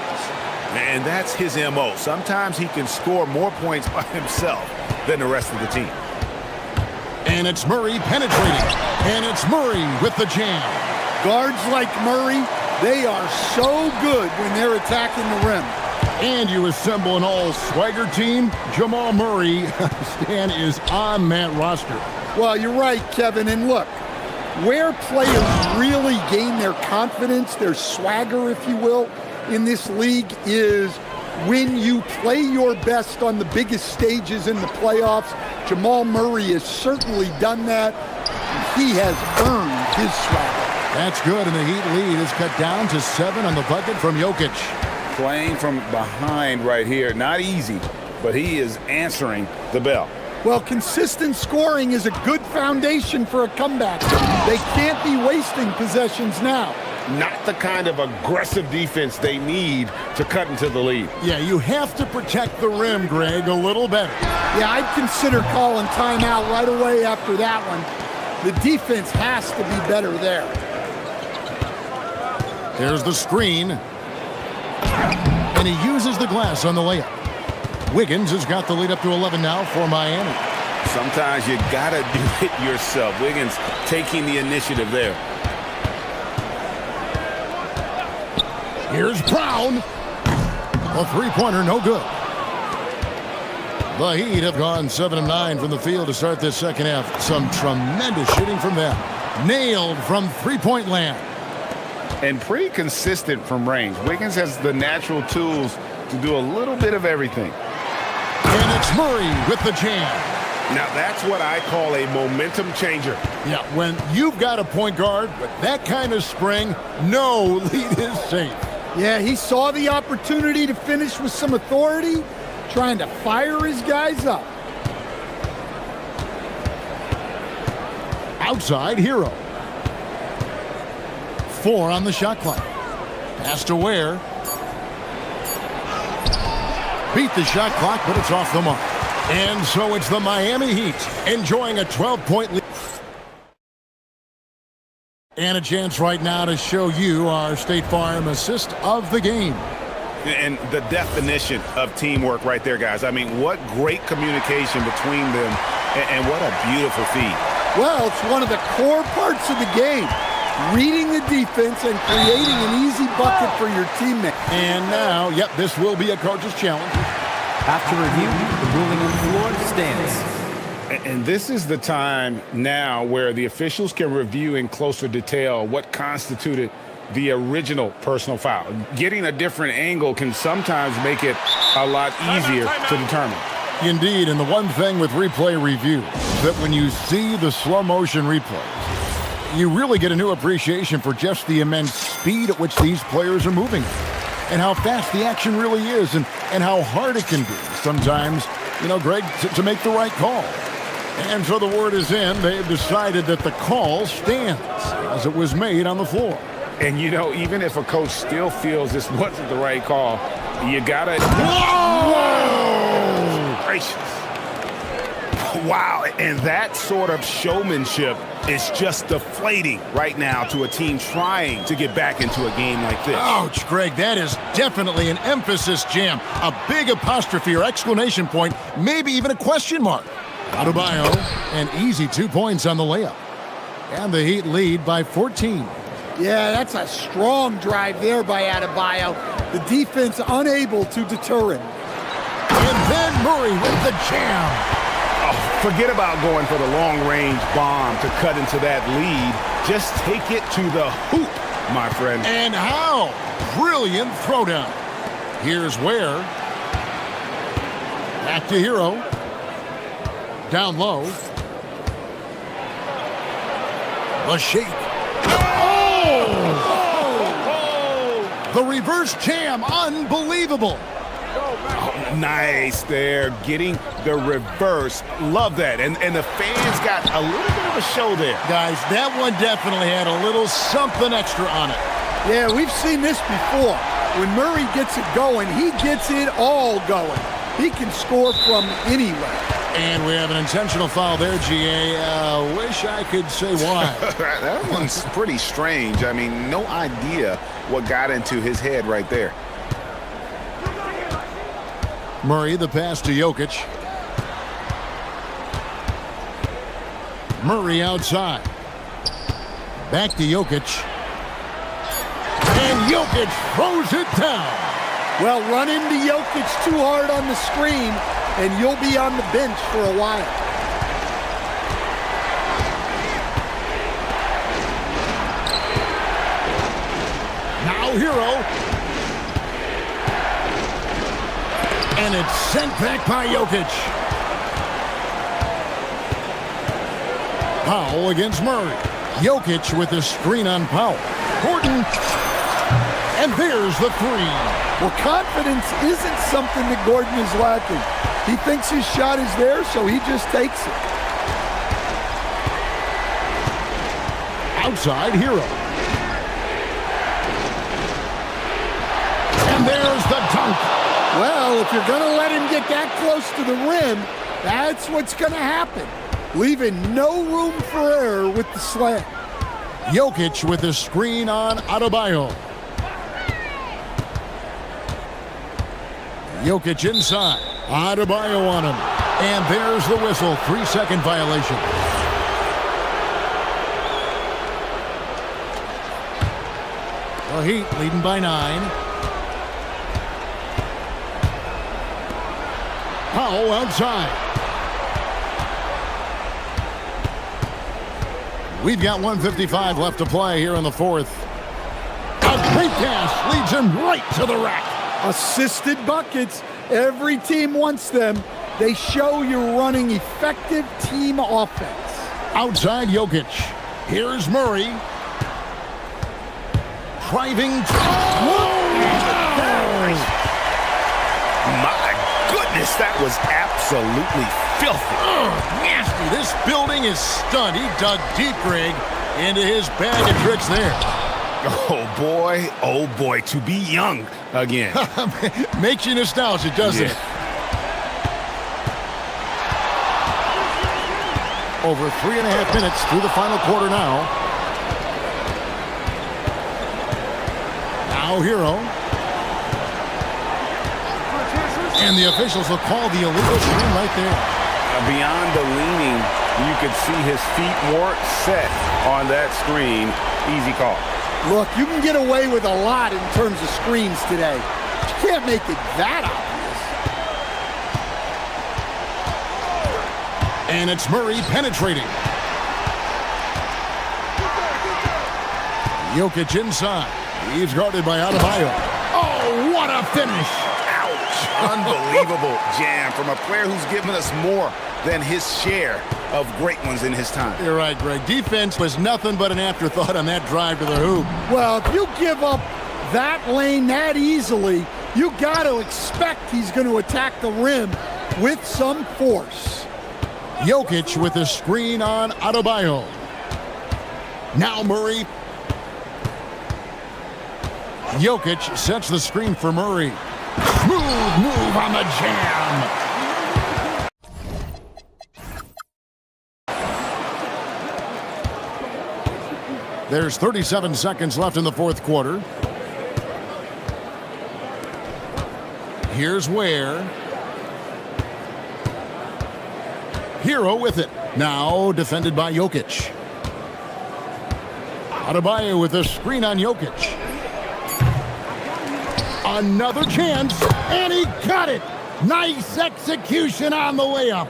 And that's his MO. Sometimes he can score more points by himself than the rest of the team. And it's Murray penetrating. And it's Murray with the jam. Guards like Murray, they are so good when they're attacking the rim. And you assemble an all-swagger team. Jamal Murray, Stan, is on that roster. Well, you're right, Kevin. And look, where players really gain their confidence, their swagger, if you will, in this league is when you play your best on the biggest stages in the playoffs. Jamal Murray has certainly done that. He has earned his swagger. That's good, and the Heat lead is cut down to 7 on the bucket from Jokic. Playing from behind right here, not easy, but he is answering the bell. Well, consistent scoring is a good foundation for a comeback. They can't be wasting possessions now. Not the kind of aggressive defense they need to cut into the lead. Yeah, you have to protect the rim, Greg, a little better. Yeah, I'd consider calling timeout right away after that one. The defense has to be better there. There's the screen. And he uses the glass on the layup. Wiggins has got the lead up to 11 now for Miami. Sometimes you got to do it yourself. Wiggins taking the initiative there. Here's Brown. A three-pointer, no good. The Heat have gone 7 of 9 from the field to start this second half. Some tremendous shooting from them. Nailed from three-point land. And pretty consistent from range. Wiggins has the natural tools to do a little bit of everything. And it's Murray with the jam. Now that's what I call a momentum changer. Yeah, when you've got a point guard with that kind of spring, no lead is safe. Yeah, he saw the opportunity to finish with some authority, trying to fire his guys up. Outside, Hero. 4 on the shot clock. Pass to Ware. Beat the shot clock, but it's off the mark. And so it's the Miami Heat enjoying a 12-point lead. And a chance right now to show you our State Farm assist of the game. And the definition of teamwork right there, guys. I mean, what great communication between them, and what a beautiful feed. Well, it's one of the core parts of the game. Reading the defense and creating an easy bucket for your teammate. And now, yep, this will be a coach's challenge. After review, the ruling on the floor stands. And this is the time now where the officials can review in closer detail what constituted the original personal foul. Getting a different angle can sometimes make it a lot easier to determine. Indeed, and the one thing with replay review is that when you see the slow motion replays, you really get a new appreciation for just the immense speed at which these players are moving and how fast the action really is and how hard it can be sometimes, Greg, to make the right call. And so the word is in. They've decided that the call stands as it was made on the floor. And, even if a coach still feels this wasn't the right call, you got to... Whoa! Gracious. Wow, and that sort of showmanship is just deflating right now to a team trying to get back into a game like this. Ouch, Greg, that is definitely an emphasis jam. A big apostrophe or exclamation point, maybe even a question mark. Adebayo, an easy 2 points on the layup. And the Heat lead by 14. Yeah, that's a strong drive there by Adebayo. The defense unable to deter him. And then Murray with the jam. Oh, forget about going for the long-range bomb to cut into that lead. Just take it to the hoop, my friend. And how? Brilliant throwdown. Here's Ware. Back to Hero. Down low. The shake. Oh! The reverse jam. Unbelievable. Oh, nice there. Getting the reverse. Love that. And the fans got a little bit of a show there. Guys, that one definitely had a little something extra on it. Yeah, we've seen this before. When Murray gets it going, he gets it all going. He can score from anywhere. And we have an intentional foul there, GA. Wish I could say why. That one's pretty strange. I mean, no idea what got into his head right there. Murray, the pass to Jokic. Murray outside. Back to Jokic. And Jokic throws it down. Well, run into Jokic too hard on the screen, and you'll be on the bench for a while. Now Hero. And it's sent back by Jokic. Powell against Murray. Jokic with a screen on Powell. Gordon. And there's the three. Well, confidence isn't something that Gordon is lacking. He thinks his shot is there, so he just takes it. Outside Hero. And there's the dunk. Well, if you're going to let him get that close to the rim, that's what's going to happen. Leaving no room for error with the slam. Jokic with a screen on Adebayo. Jokic inside. Adebayo on him. And there's the whistle. 3-second violation. The Heat leading by 9. Powell outside. We've got 1:55 left to play here in the fourth. A great pass leads him right to the rack. Assisted buckets. Every team wants them. They show you're running effective team offense. Outside Jokic. Here's Murray. Driving. My goodness, that was absolutely filthy. Nasty. This building is stunned. He dug deep, Greg, into his bag of tricks there. Oh boy, to be young again. Makes you nostalgic, doesn't it? Over 3.5 minutes through the final quarter now. Now Hero. And the officials will call the illegal screen right there. Beyond the leaning, you could see his feet weren't set on that screen. Easy call. Look, you can get away with a lot in terms of screens today. You can't make it that obvious. And it's Murray penetrating. Jokic inside. He's guarded by Adebayo. Oh, what a finish. Unbelievable jam from a player who's given us more than his share of great ones in his time. You're right, Greg. Defense was nothing but an afterthought on that drive to the hoop. Well, if you give up that lane that easily, you got to expect he's going to attack the rim with some force. Jokic with a screen on Adebayo. Now Murray. Jokic sets the screen for Murray. Smooth move on the jam. There's 37 seconds left in the fourth quarter. Here's Ware. Hero with it. Now defended by Jokic. Adebayo with a screen on Jokic. Another chance, and he got it. Nice execution on the layup.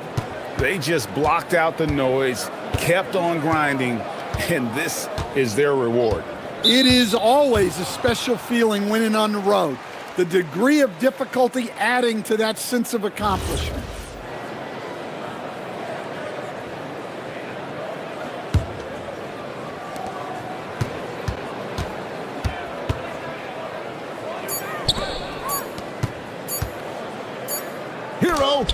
They just blocked out the noise, kept on grinding, and this is their reward. It is always a special feeling winning on the road. The degree of difficulty adding to that sense of accomplishment. Hero.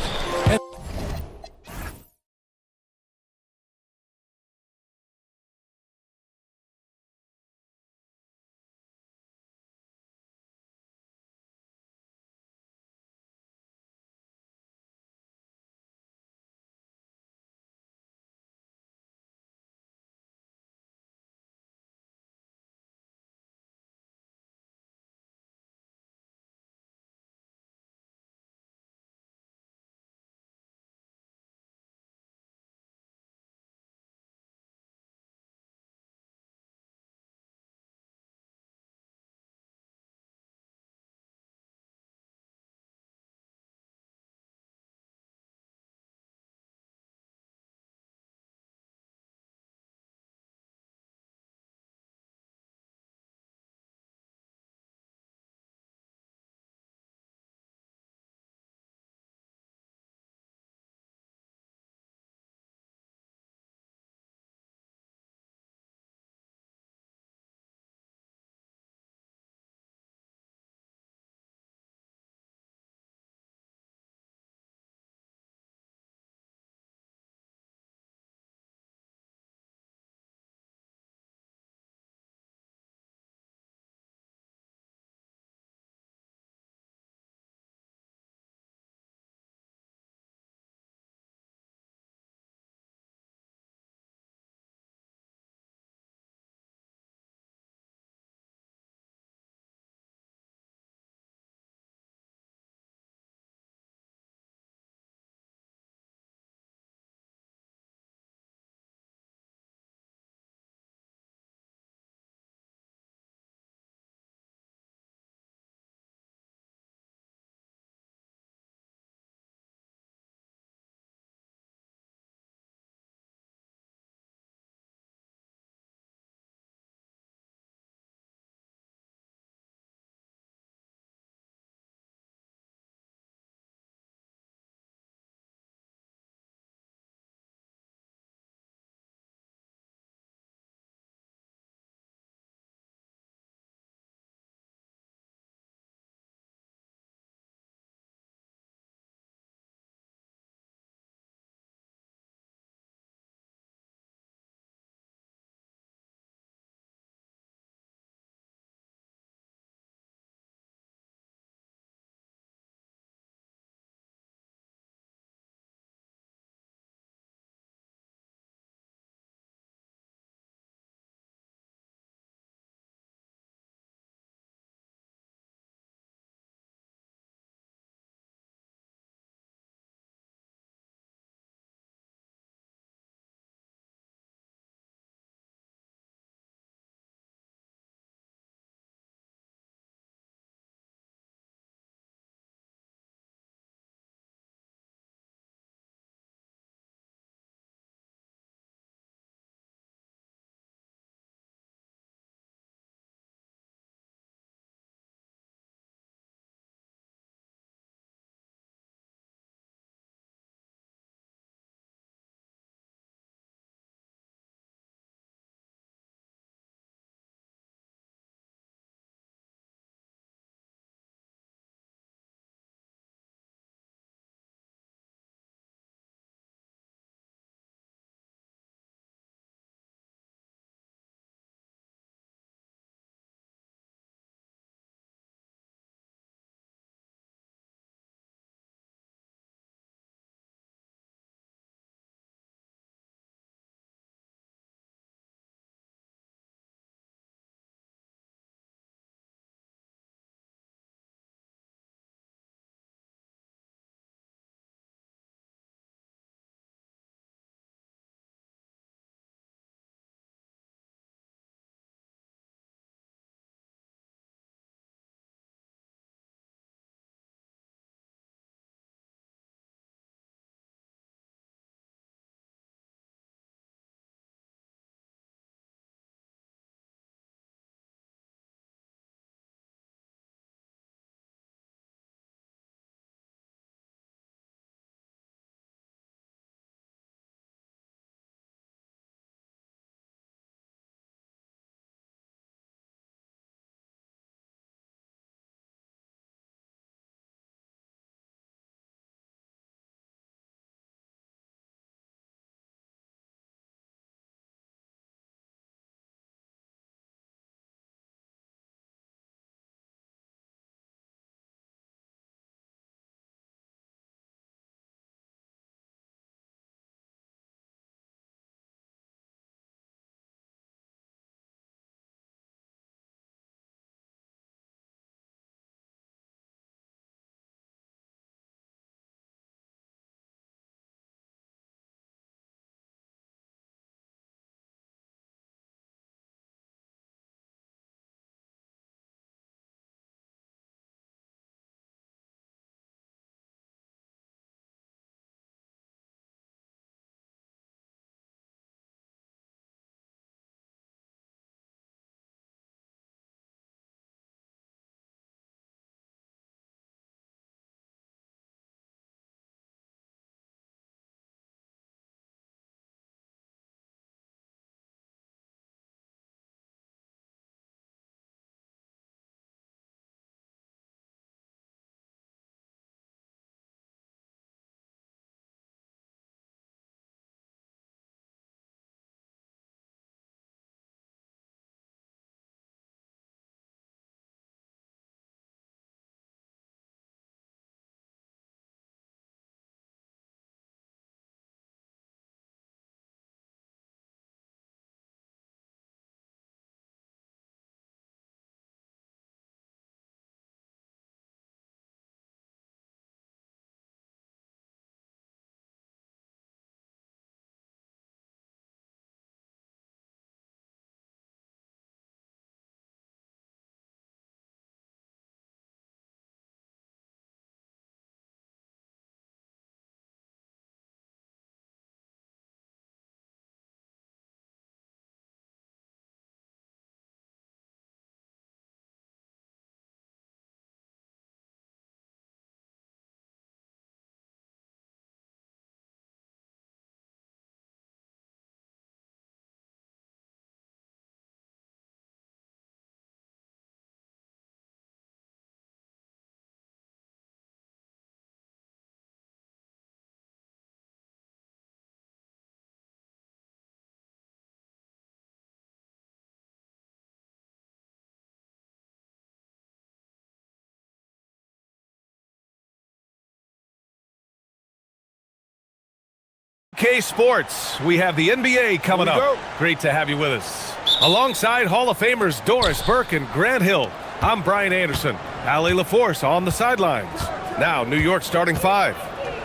K Sports, we have the NBA coming up. Go. Great to have you with us. Alongside Hall of Famers Doris Burke and Grant Hill, I'm Brian Anderson. Allie LaForce on the sidelines. Now, New York starting five.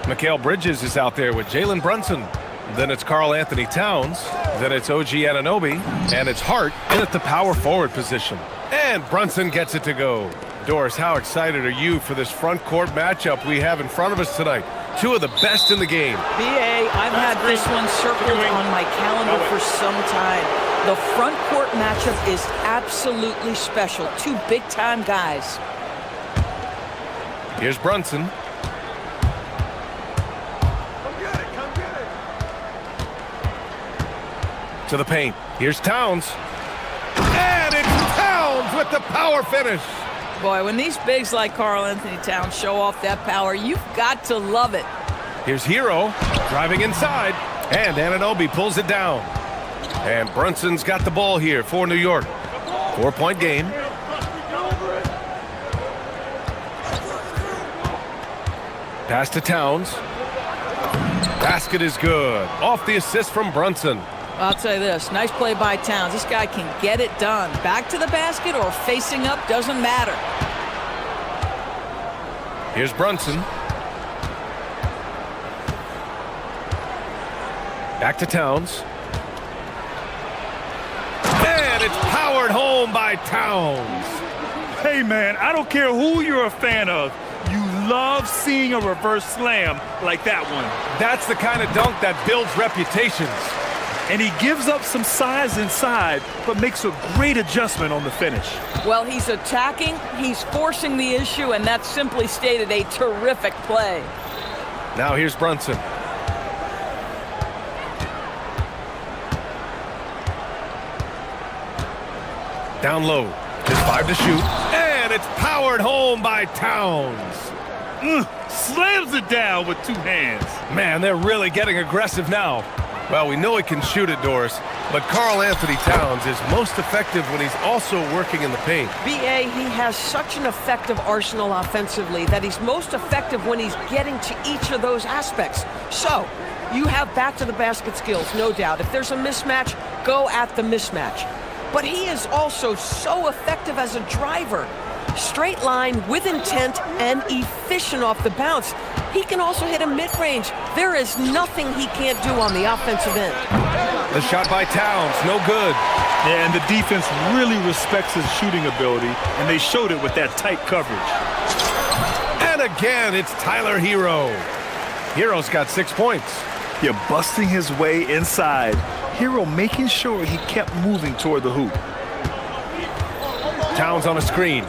Mikal Bridges is out there with Jalen Brunson. Then it's Karl Anthony Towns. Then it's OG Anunoby. And it's Hart in at the power forward position. And Brunson gets it to go. Doris, how excited are you for this front court matchup we have in front of us tonight? Two of the best in the game. BA, I've had this one circled on my calendar for some time. The front court matchup is absolutely special. Two big-time guys. Here's Brunson. To the paint. Here's Towns. And it's Towns with the power finish. Boy, when these bigs like Karl Anthony Towns show off that power, you've got to love it. Here's Hero driving inside. And Anunoby pulls it down. And Brunson's got the ball here for New York. 4-point game. Pass to Towns. Basket is good. Off the assist from Brunson. I'll tell you this, nice play by Towns. This guy can get it done. Back to the basket or facing up, doesn't matter. Here's Brunson. Back to Towns. And it's powered home by Towns. Hey, man, I don't care who you're a fan of. You love seeing a reverse slam like that one. That's the kind of dunk that builds reputations. And he gives up some size inside, but makes a great adjustment on the finish. Well, he's attacking, he's forcing the issue, and that's simply stated a terrific play. Now here's Brunson. Down low. Just 5 to shoot. And it's powered home by Towns. Slams it down with two hands. Man, they're really getting aggressive now. Well, we know he can shoot it, Doris, but Karl Anthony Towns is most effective when he's also working in the paint. BA, he has such an effective arsenal offensively that he's most effective when he's getting to each of those aspects. So, you have back-to-the-basket skills, no doubt. If there's a mismatch, go at the mismatch. But he is also so effective as a driver. Straight line, with intent, and efficient off the bounce. He can also hit a mid-range. There is nothing he can't do on the offensive end. The shot by Towns, no good. Yeah, and the defense really respects his shooting ability, and they showed it with that tight coverage. And again, it's Tyler Hero. Hero's got 6 points. Yeah, busting his way inside. Hero making sure he kept moving toward the hoop. Towns on a screen.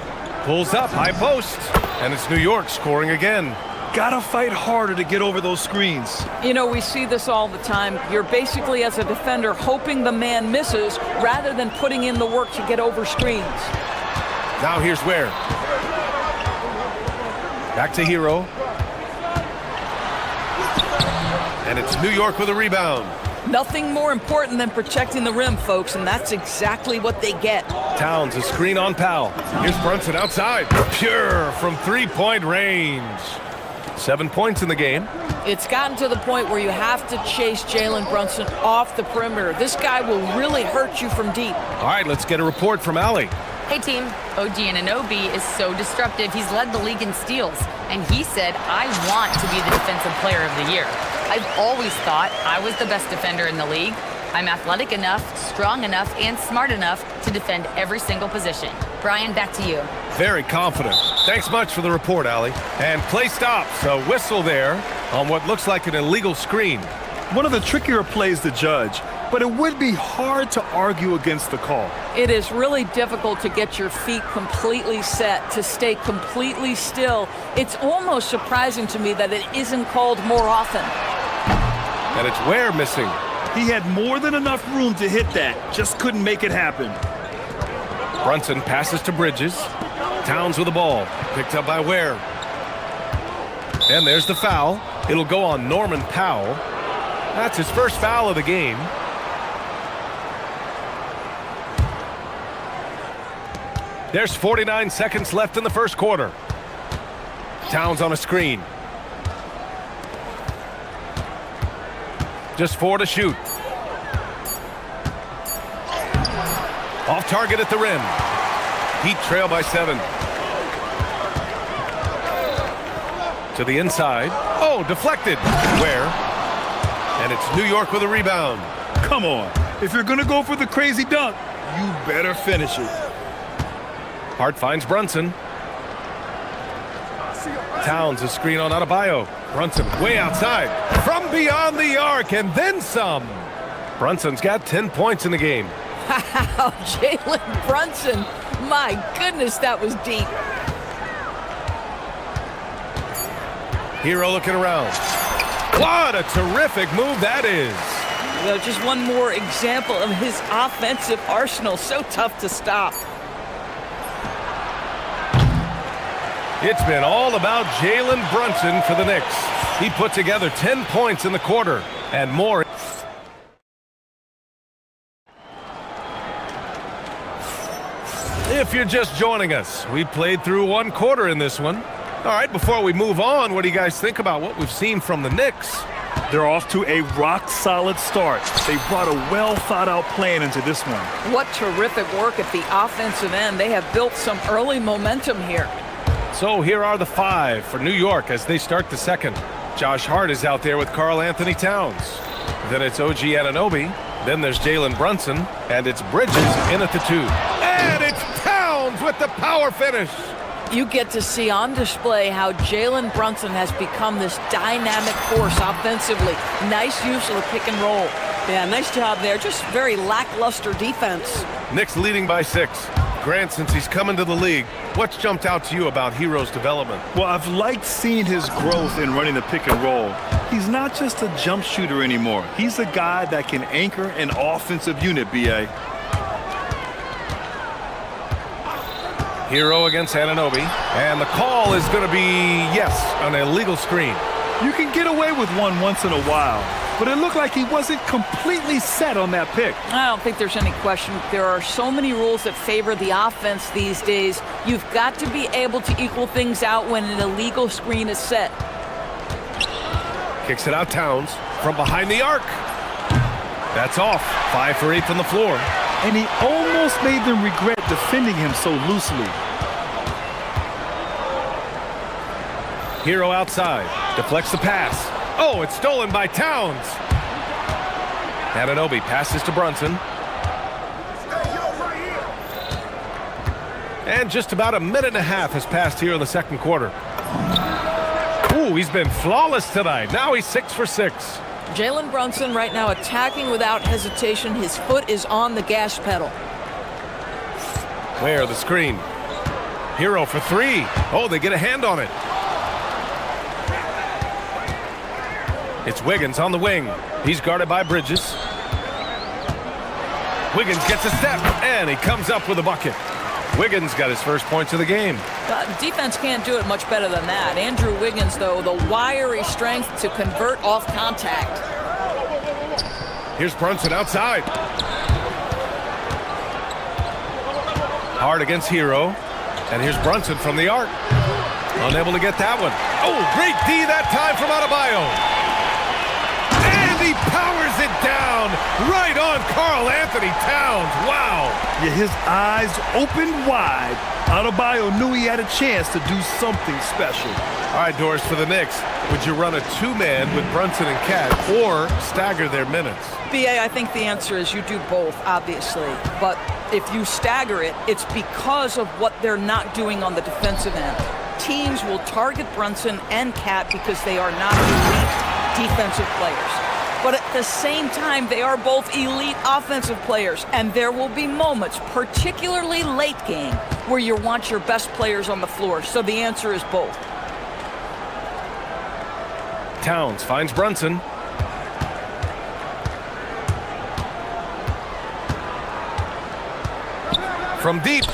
Pulls up, high post. And it's New York scoring again. Gotta fight harder to get over those screens. You know, we see this all the time. You're basically, as a defender, hoping the man misses rather than putting in the work to get over screens. Now here's Ware. Back to Hero. And it's New York with a rebound. Nothing more important than protecting the rim, folks, and that's exactly what they get. Towns, a screen on Powell. Here's Brunson outside. Pure from three-point range. 7 points in the game. It's gotten to the point where you have to chase Jalen Brunson off the perimeter. This guy will really hurt you from deep. All right, let's get a report from Allie. Hey team, OG Anunoby is so disruptive. He's led the league in steals, and he said, I want to be the defensive player of the year. I've always thought I was the best defender in the league. I'm athletic enough, strong enough, and smart enough to defend every single position. Brian, back to you. Very confident. Thanks much for the report, Allie. And play stops. A whistle there on what looks like an illegal screen. One of the trickier plays to judge, but it would be hard to argue against the call. It is really difficult to get your feet completely set, to stay completely still. It's almost surprising to me that it isn't called more often. And it's Ware missing. He had more than enough room to hit that, just couldn't make it happen. Brunson passes to Bridges. Towns with the ball, picked up by Ware. And there's the foul. It'll go on Norman Powell. That's his first foul of the game. There's 49 seconds left in the first quarter. Towns on a screen. Just 4 to shoot. Off target at the rim. Heat trail by 7. To the inside. Oh, deflected. Where? And it's New York with a rebound. Come on. If you're going to go for the crazy dunk, you better finish it. Hart finds Brunson. Towns, a screen on Adebayo. Brunson way outside. From beyond the arc and then some. Brunson's got 10 points in the game. Wow, Jalen Brunson. My goodness, that was deep. Hero looking around. What a terrific move that is. Well, just one more example of his offensive arsenal. So tough to stop. It's been all about Jalen Brunson for the Knicks. He put together 10 points in the quarter and more. If you're just joining us, we played through 1 quarter in this one. All right, before we move on, what do you guys think about what we've seen from the Knicks? They're off to a rock-solid start. They brought a well-thought-out plan into this one. What terrific work at the offensive end. They have built some early momentum here. So here are the 5 for New York as they start the second. Josh Hart is out there with Karl Anthony Towns. Then it's OG Anunoby. Then there's Jalen Brunson. And it's Bridges in at the 2. And it's Towns with the power finish. You get to see on display how Jalen Brunson has become this dynamic force offensively. Nice use of the pick and roll. Yeah, nice job there. Just very lackluster defense. Knicks leading by 6. Grant, since he's come into the league, what's jumped out to you about Hero's development? Well, I've liked seeing his growth in running the pick and roll. He's not just a jump shooter anymore. He's a guy that can anchor an offensive unit, B.A. Hero against Anunoby. And the call is going to be, yes, an illegal screen. You can get away with one once in a while, but it looked like he wasn't completely set on that pick. I don't think there's any question. There are so many rules that favor the offense these days. You've got to be able to equal things out when an illegal screen is set. Kicks it out Towns from behind the arc. That's off. 5 for 8 on the floor. And he almost made them regret defending him so loosely. Hero outside. Deflects the pass. Oh, it's stolen by Towns. Anunoby passes to Brunson. And just about a minute and a half has passed here in the second quarter. Ooh, he's been flawless tonight. Now he's 6 for 6. Jalen Brunson right now attacking without hesitation. His foot is on the gas pedal. Where the screen? Hero for 3. Oh, they get a hand on it. It's Wiggins on the wing. He's guarded by Bridges. Wiggins gets a step, and he comes up with a bucket. Wiggins got his first points of the game. Defense can't do it much better than that. Andrew Wiggins, though, the wiry strength to convert off contact. Here's Brunson outside. Hard against Hero. And here's Brunson from the arc. Unable to get that one. Oh, great D that time from Adebayo. And he powers it down right on Karl Anthony Towns. Wow. Yeah, his eyes opened wide. Adebayo knew he had a chance to do something special. All right, Doris, for the Knicks, would you run a 2-man with Brunson and Cat or stagger their minutes? BA, I think the answer is you do both, obviously. But if you stagger it, it's because of what they're not doing on the defensive end. Teams will target Brunson and Cat because they are not elite defensive players. But at the same time, they are both elite offensive players. And there will be moments, particularly late game, where you want your best players on the floor. So the answer is both. Towns finds Brunson. From deep.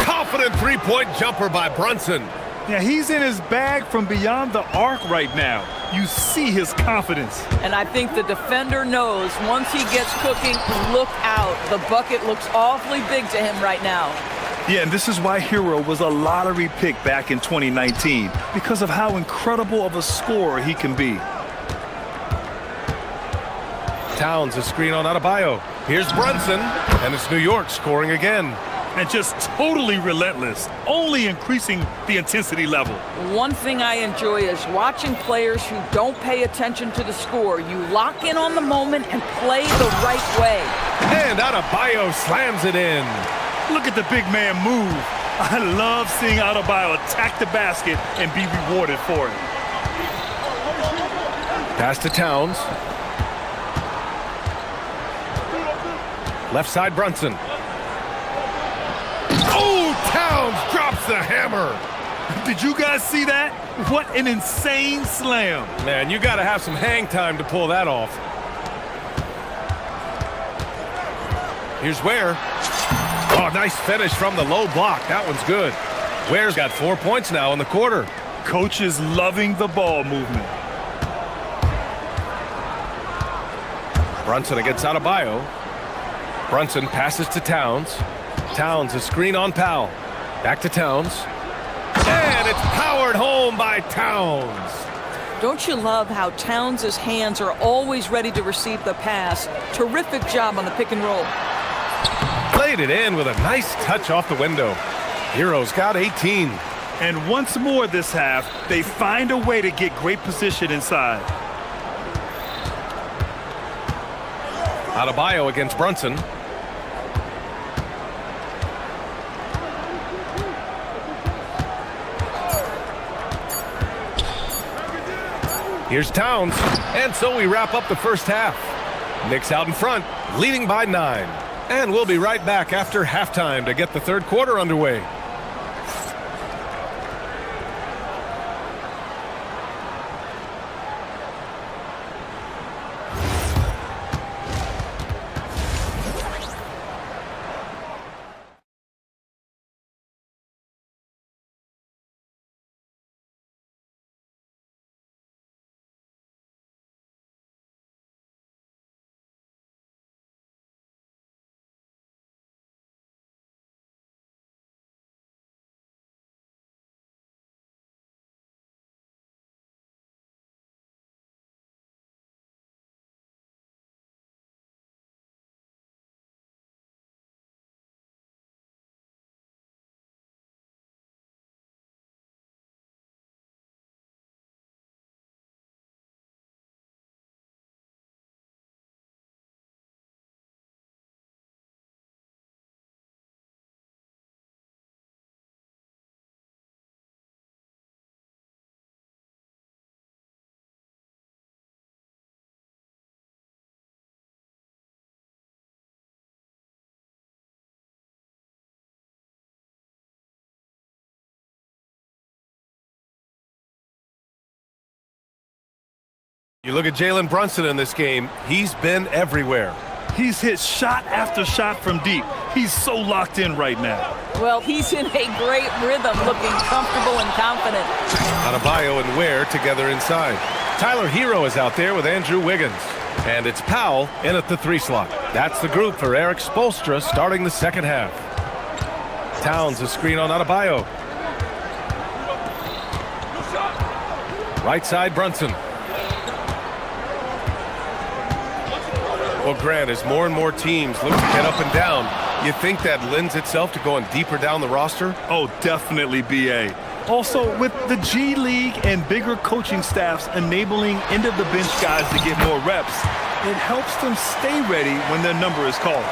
Confident three-point jumper by Brunson. Yeah, he's in his bag from beyond the arc right now. You see his confidence. And I think the defender knows once he gets cooking, look out. The bucket looks awfully big to him right now. Yeah, and this is why Hero was a lottery pick back in 2019, because of how incredible of a scorer he can be. Towns, a screen on Adebayo. Here's Brunson, and it's New York scoring again. And just totally relentless, only increasing the intensity level. One thing I enjoy is watching players who don't pay attention to the score. You lock in on the moment and play the right way. And Adebayo slams it in. Look at the big man move. I love seeing Adebayo attack the basket and be rewarded for it. Pass to Towns. Left side, Brunson. Oh, Towns drops the hammer. Did you guys see that? What an insane slam. Man, you got to have some hang time to pull that off. Here's Ware. Oh, nice finish from the low block. That one's good. Ware's got 4 points now in the quarter. Coach is loving the ball movement. Brunson against Adebayo. Brunson passes to Towns. Towns, a screen on Powell. Back to Towns. And it's powered home by Towns. Don't you love how Towns' hands are always ready to receive the pass? Terrific job on the pick and roll. Played it in with a nice touch off the window. Heroes got 18. And once more this half, they find a way to get great position inside. Adebayo against Brunson. Here's Towns. And so we wrap up the first half. Knicks out in front, leading by 9. And we'll be right back after halftime to get the third quarter underway. You look at Jalen Brunson in this game, he's been everywhere. He's hit shot after shot from deep. He's so locked in right now. Well, he's in a great rhythm, looking comfortable and confident. Adebayo and Ware together inside. Tyler Hero is out there with Andrew Wiggins. And it's Powell in at the 3 slot. That's the group for Eric Spoelstra starting the second half. Towns, a screen on Adebayo. Right side, Brunson. Well, Grant, as more and more teams look to get up and down, you think that lends itself to going deeper down the roster? Oh, definitely, B.A. Also, with the G League and bigger coaching staffs enabling end-of-the-bench guys to get more reps, it helps them stay ready when their number is called.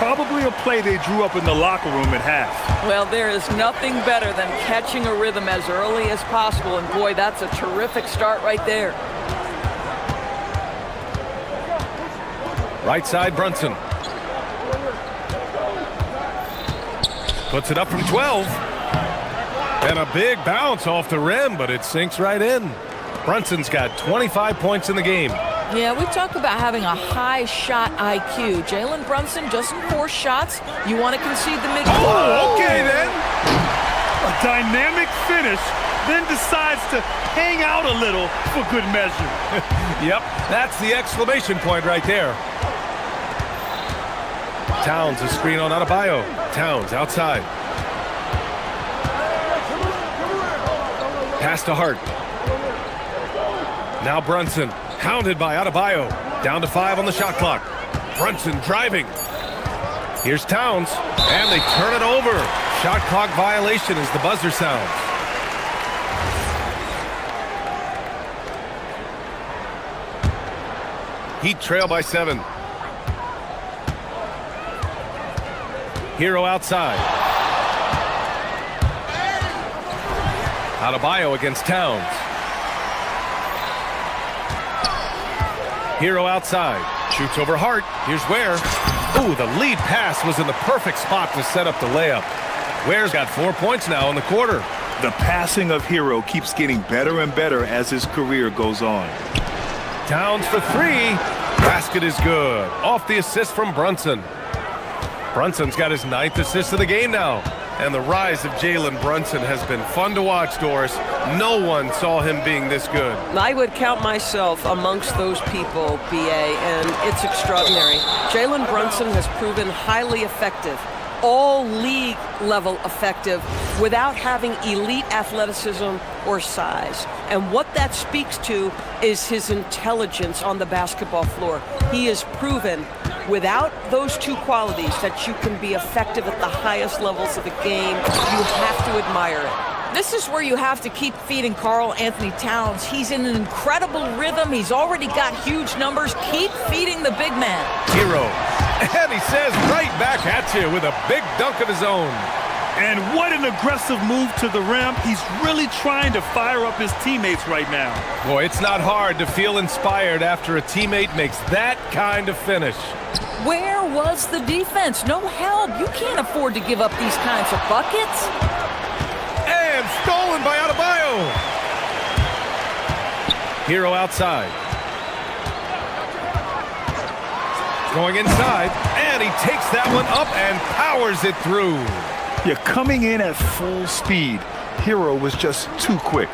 Probably a play they drew up in the locker room at half. Well, there is nothing better than catching a rhythm as early as possible, and boy, that's a terrific start right there. Right side, Brunson. Puts it up from 12. And a big bounce off the rim, but it sinks right in. Brunson's got 25 points in the game. Yeah, we talk about having a high shot IQ. Jalen Brunson doesn't force shots. You want to concede the mid. Oh, okay then. A dynamic finish, then decides to hang out a little for good measure. Yep, that's the exclamation point right there. Towns, a screen on Adebayo. Towns outside. Pass to Hart. Now Brunson, hounded by Adebayo. Down to 5 on the shot clock. Brunson driving. Here's Towns, and they turn it over. Shot clock violation as the buzzer sounds. Heat trail by 7. Hero outside. Adebayo against Towns. Hero outside. Shoots over Hart. Here's Ware. Ooh, the lead pass was in the perfect spot to set up the layup. Ware's got 4 points now in the quarter. The passing of Hero keeps getting better and better as his career goes on. Towns for 3. Basket is good. Off the assist from Brunson. Brunson's got his 9th assist of the game now. And the rise of Jalen Brunson has been fun to watch, Doris. No one saw him being this good. I would count myself amongst those people, BA, and it's extraordinary. Jalen Brunson has proven highly effective, all league level effective, without having elite athleticism or size. And what that speaks to is his intelligence on the basketball floor. He has proven without those two qualities that you can be effective at the highest levels of the game. You have to admire it. This is where you have to keep feeding Karl Anthony Towns. He's in an incredible rhythm. He's already got huge numbers. Keep feeding the big man. Hero. And he says right back at you with a big dunk of his own. And what an aggressive move to the rim. He's really trying to fire up his teammates right now. Boy, it's not hard to feel inspired after a teammate makes that kind of finish. Where was the defense? No help. You can't afford to give up these kinds of buckets. And stolen by Adebayo. Hero outside. Going inside, and he takes that one up and powers it through. You're coming in at full speed. Hero was just too quick.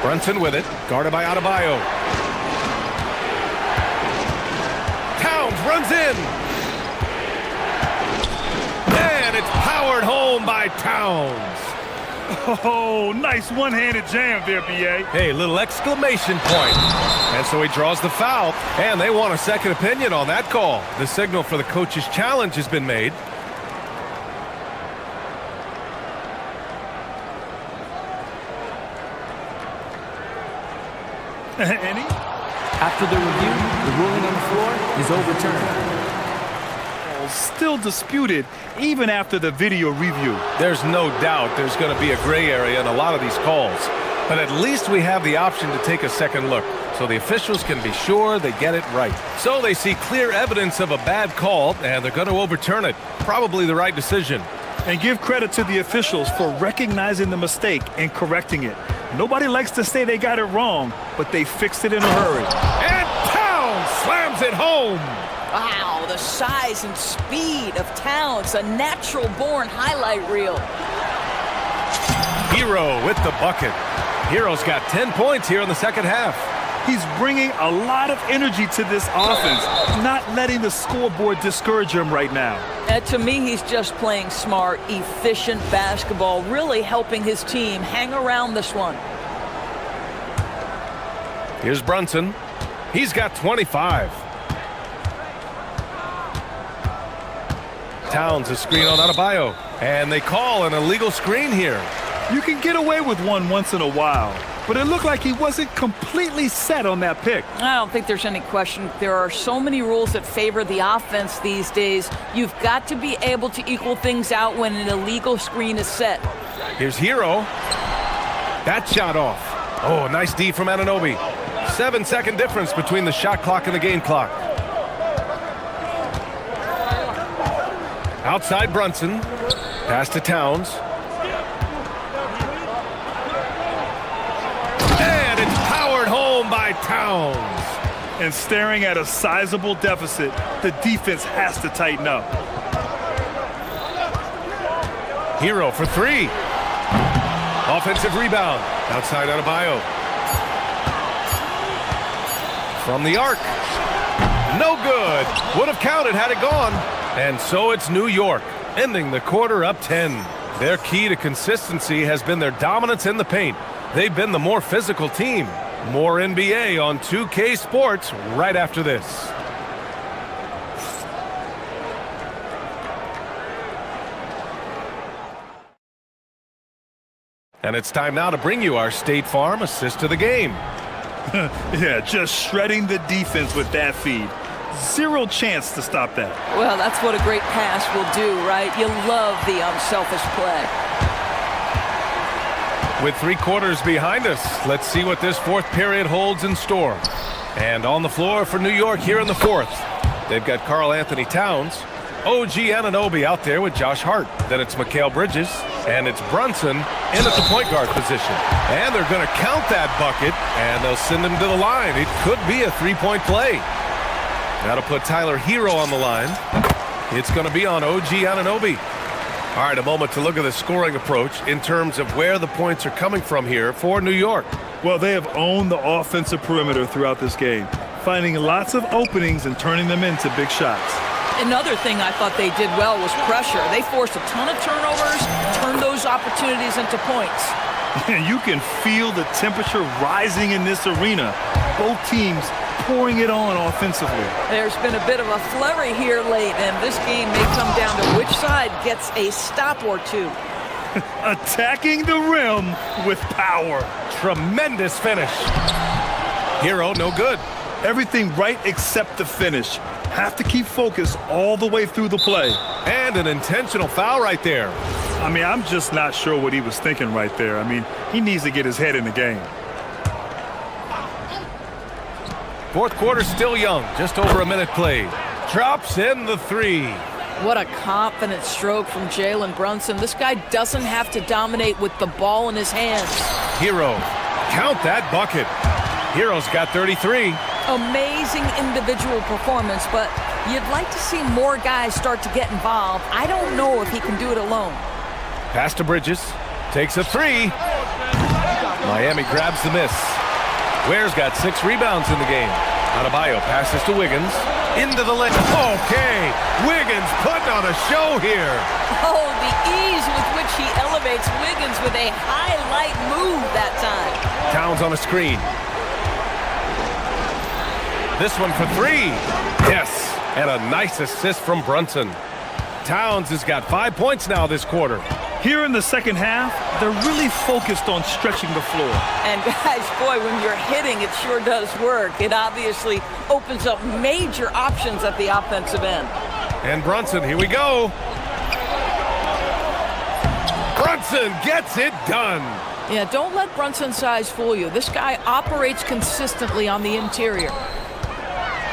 Brunson with it, guarded by Adebayo. Towns runs in. And it's powered home by Towns. Oh, nice one-handed jam there, BA. Hey, little exclamation point. And so he draws the foul, and they want a second opinion on that call. The signal for the coach's challenge has been made. Any? After the review, the ruling on the floor is overturned. Still disputed even after the video review. There's no doubt there's going to be a gray area in a lot of these calls. But at least we have the option to take a second look, so the officials can be sure they get it right. So they see clear evidence of a bad call, and they're going to overturn it. Probably the right decision. And give credit to the officials for recognizing the mistake and correcting it. Nobody likes to say they got it wrong, but they fixed it in a hurry. And Towns slams it home. Wow, the size and speed of Towns, a natural-born highlight reel. Hero with the bucket. Hero's got 10 points here in the second half. He's bringing a lot of energy to this offense, not letting the scoreboard discourage him right now. To me, he's just playing smart, efficient basketball, really helping his team hang around this one. Here's Brunson. He's got 25. Towns a screen on Adebayo, and they call an illegal screen here. You can get away with one once in a while, but it looked like he wasn't completely set on that pick. I don't think there's any question. There are so many rules that favor the offense these days. You've got to be able to equal things out when an illegal screen is set. Here's Hero. That shot off. Oh, nice D from Anunoby. 7-second difference between the shot clock and the game clock. Outside Brunson. Pass to Towns. And it's powered home by Towns. And staring at a sizable deficit, the defense has to tighten up. Hero for 3. Offensive rebound. Outside Adebayo. From the arc. No good. Would have counted had it gone. And so it's New York, ending the quarter up 10. Their key to consistency has been their dominance in the paint. They've been the more physical team. More NBA on 2K Sports right after this. And it's time now to bring you our State Farm assist to the game. Yeah, just shredding the defense with that feed. Zero chance to stop that. Well, that's what a great pass will do, right? You love the unselfish play. With 3 quarters behind us, let's see what this fourth period holds in store. And on the floor for New York here in the fourth, they've got Karl Anthony Towns, OG Anunoby out there with Josh Hart. Then it's Mikal Bridges, and it's Brunson in at the point guard position. And they're going to count that bucket, and they'll send him to the line. It could be a three-point play. Now to put Tyler Hero on the line, it's going to be on OG Anunoby. All right, a moment to look at the scoring approach in terms of where the points are coming from here for New York. Well, they have owned the offensive perimeter throughout this game, finding lots of openings and turning them into big shots. Another thing I thought they did well was pressure. They forced a ton of turnovers, turned those opportunities into points. You can feel the temperature rising in this arena. Both teams pouring it on offensively. There's been a bit of a flurry here late, and this game may come down to which side gets a stop or two. Attacking the rim with power. Tremendous finish. Hero, no good. Everything right except the finish. Have to keep focus all the way through the play. And an intentional foul right there. I mean, I'm just not sure what he was thinking right there. I mean, he needs to get his head in the game. Fourth quarter still young, just over a minute played. Drops in the 3. What a confident stroke from Jalen Brunson. This guy doesn't have to dominate with the ball in his hands. Hero, count that bucket. Hero's got 33. Amazing individual performance, but you'd like to see more guys start to get involved. I don't know if he can do it alone. Pass to Bridges, takes a 3. Miami grabs the miss. Ware's got 6 rebounds in the game. Adebayo passes to Wiggins. Into the lane. Okay, Wiggins putting on a show here. Oh, the ease with which he elevates Wiggins with a highlight move that time. Towns on a screen. This one for 3. Yes, and a nice assist from Brunson. Towns has got 5 points now this quarter. Here in the second half, they're really focused on stretching the floor. And guys, boy, when you're hitting, it sure does work. It obviously opens up major options at the offensive end. And Brunson, here we go. Brunson gets it done. Yeah, don't let Brunson's size fool you. This guy operates consistently on the interior.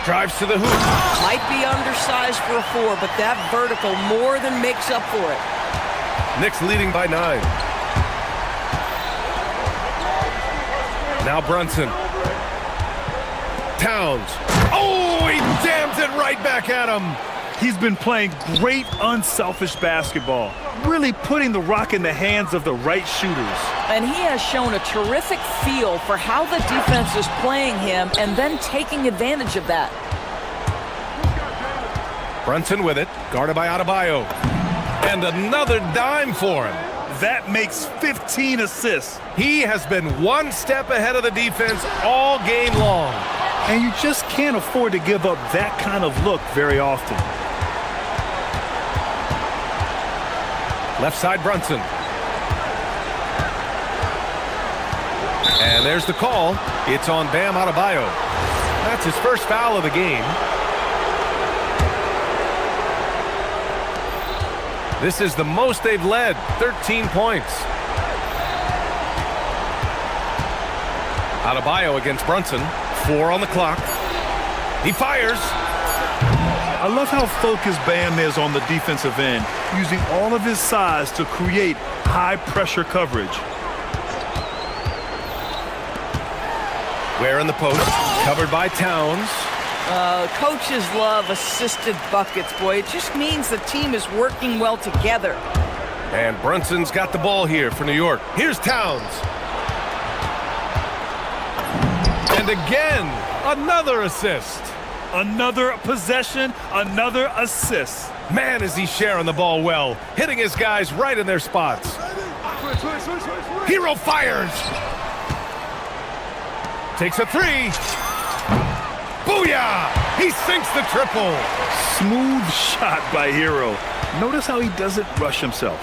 Drives to the hoop. Might be undersized for a 4, but that vertical more than makes up for it. Knicks leading by 9. Now Brunson. Towns. Oh, he jams it right back at him. He's been playing great unselfish basketball, really putting the rock in the hands of the right shooters. And he has shown a terrific feel for how the defense is playing him and then taking advantage of that. Brunson with it, guarded by Adebayo. And another dime for him. That makes 15 assists. He has been one step ahead of the defense all game long. And you just can't afford to give up that kind of look very often. Left side Brunson. And there's the call. It's on Bam Adebayo. That's his first foul of the game. This is the most they've led, 13 points. Adebayo against Brunson, 4 on the clock. He fires. I love how focused Bam is on the defensive end, using all of his size to create high-pressure coverage. Ware in the post, covered by Towns. Coaches love assisted buckets, boy. It just means the team is working well together. And Brunson's got the ball here for New York. Here's Towns. And again, another assist. Another possession, another assist. Man, is he sharing the ball well, hitting his guys right in their spots. Hero fires. Takes a three. Booyah! He sinks the triple. Smooth shot by Hero. Notice how he doesn't rush himself.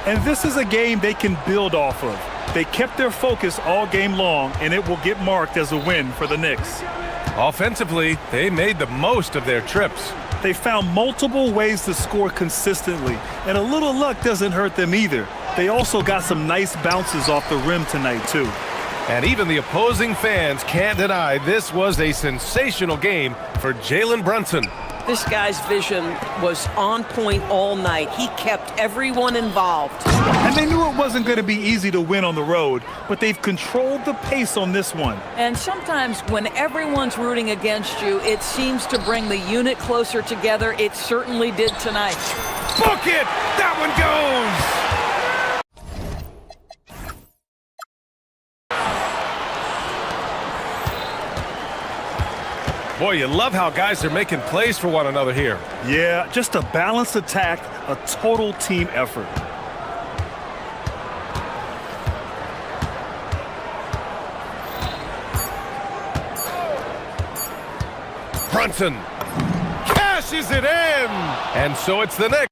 And this is a game they can build off of. They kept their focus all game long, and it will get marked as a win for the Knicks. Offensively, they made the most of their trips. They found multiple ways to score consistently, and a little luck doesn't hurt them either. They also got some nice bounces off the rim tonight, too. And even the opposing fans can't deny this was a sensational game for Jalen Brunson. This guy's vision was on point all night. He kept everyone involved. And they knew it wasn't going to be easy to win on the road, but they've controlled the pace on this one. And sometimes when everyone's rooting against you, it seems to bring the unit closer together. It certainly did tonight. Book it! That one goes! Boy, you love how guys are making plays for one another here. Yeah, just a balanced attack, a total team effort. Brunson cashes it in! And so it's the Knicks.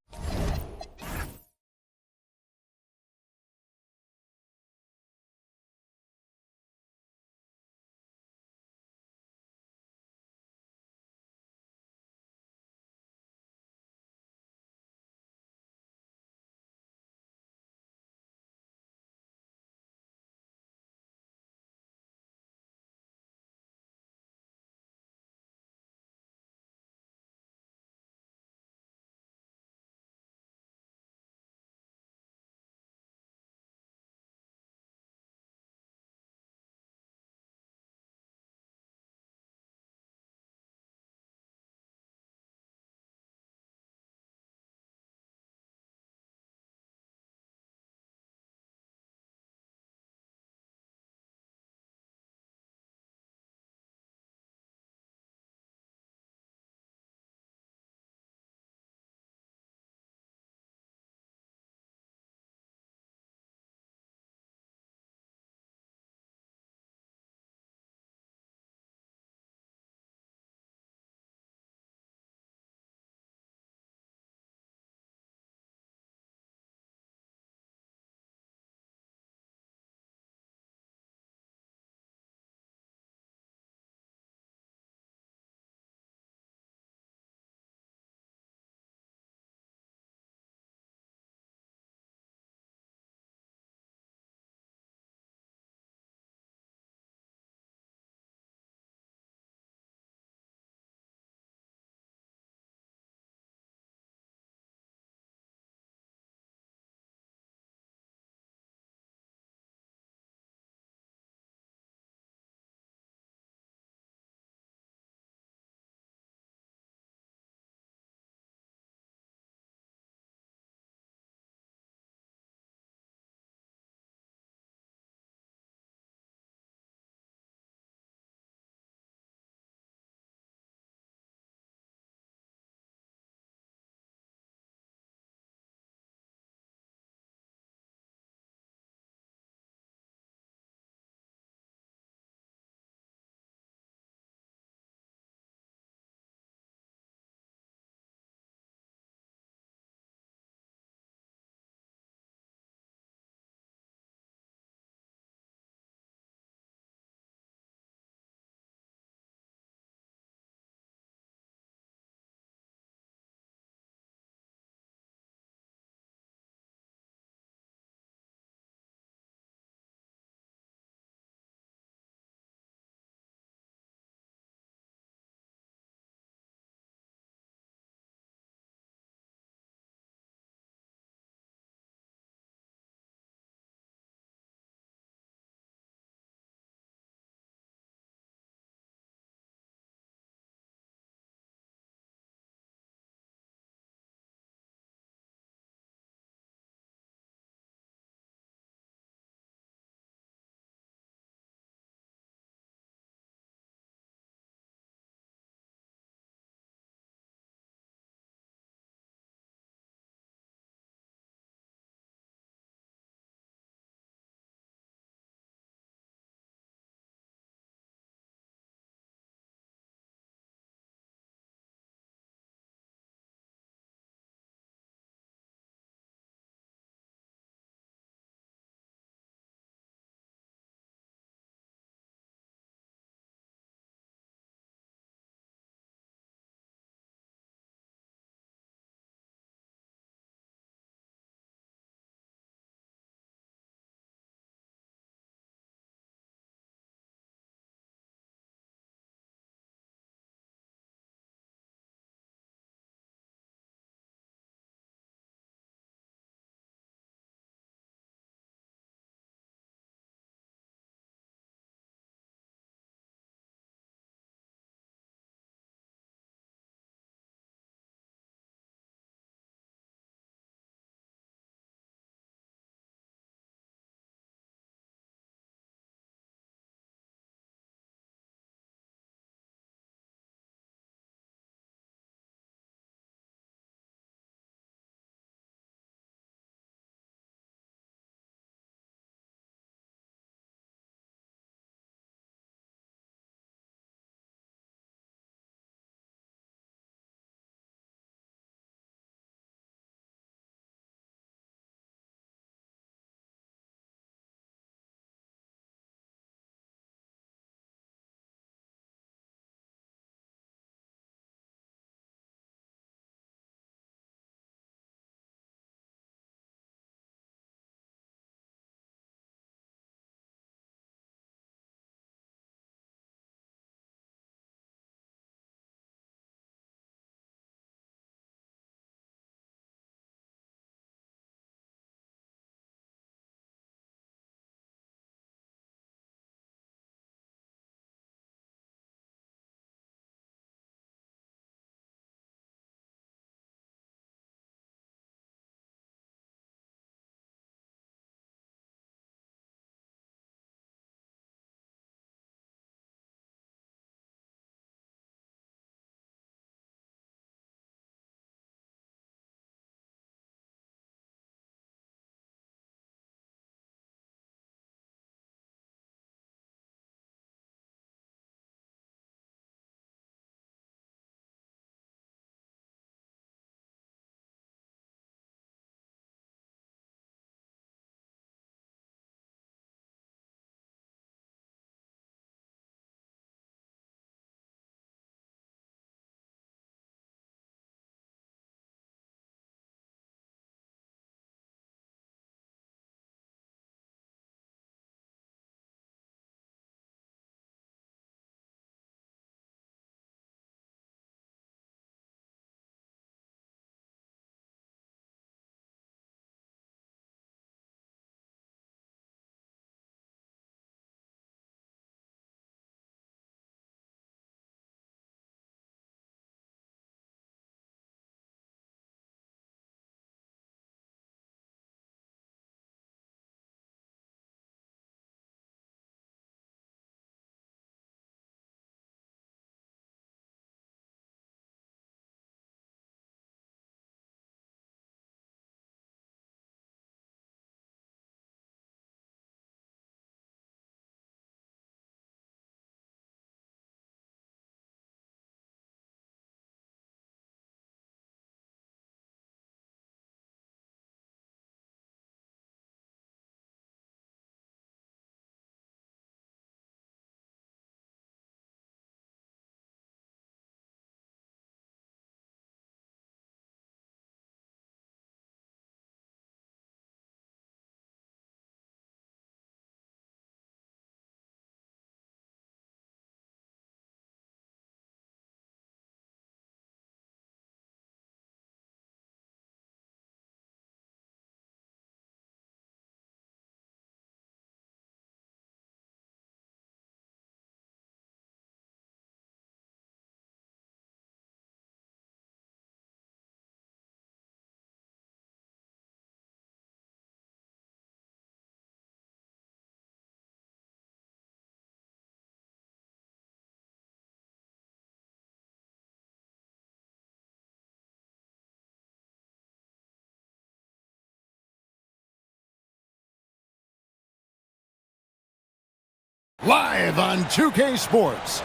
Live on 2K Sports.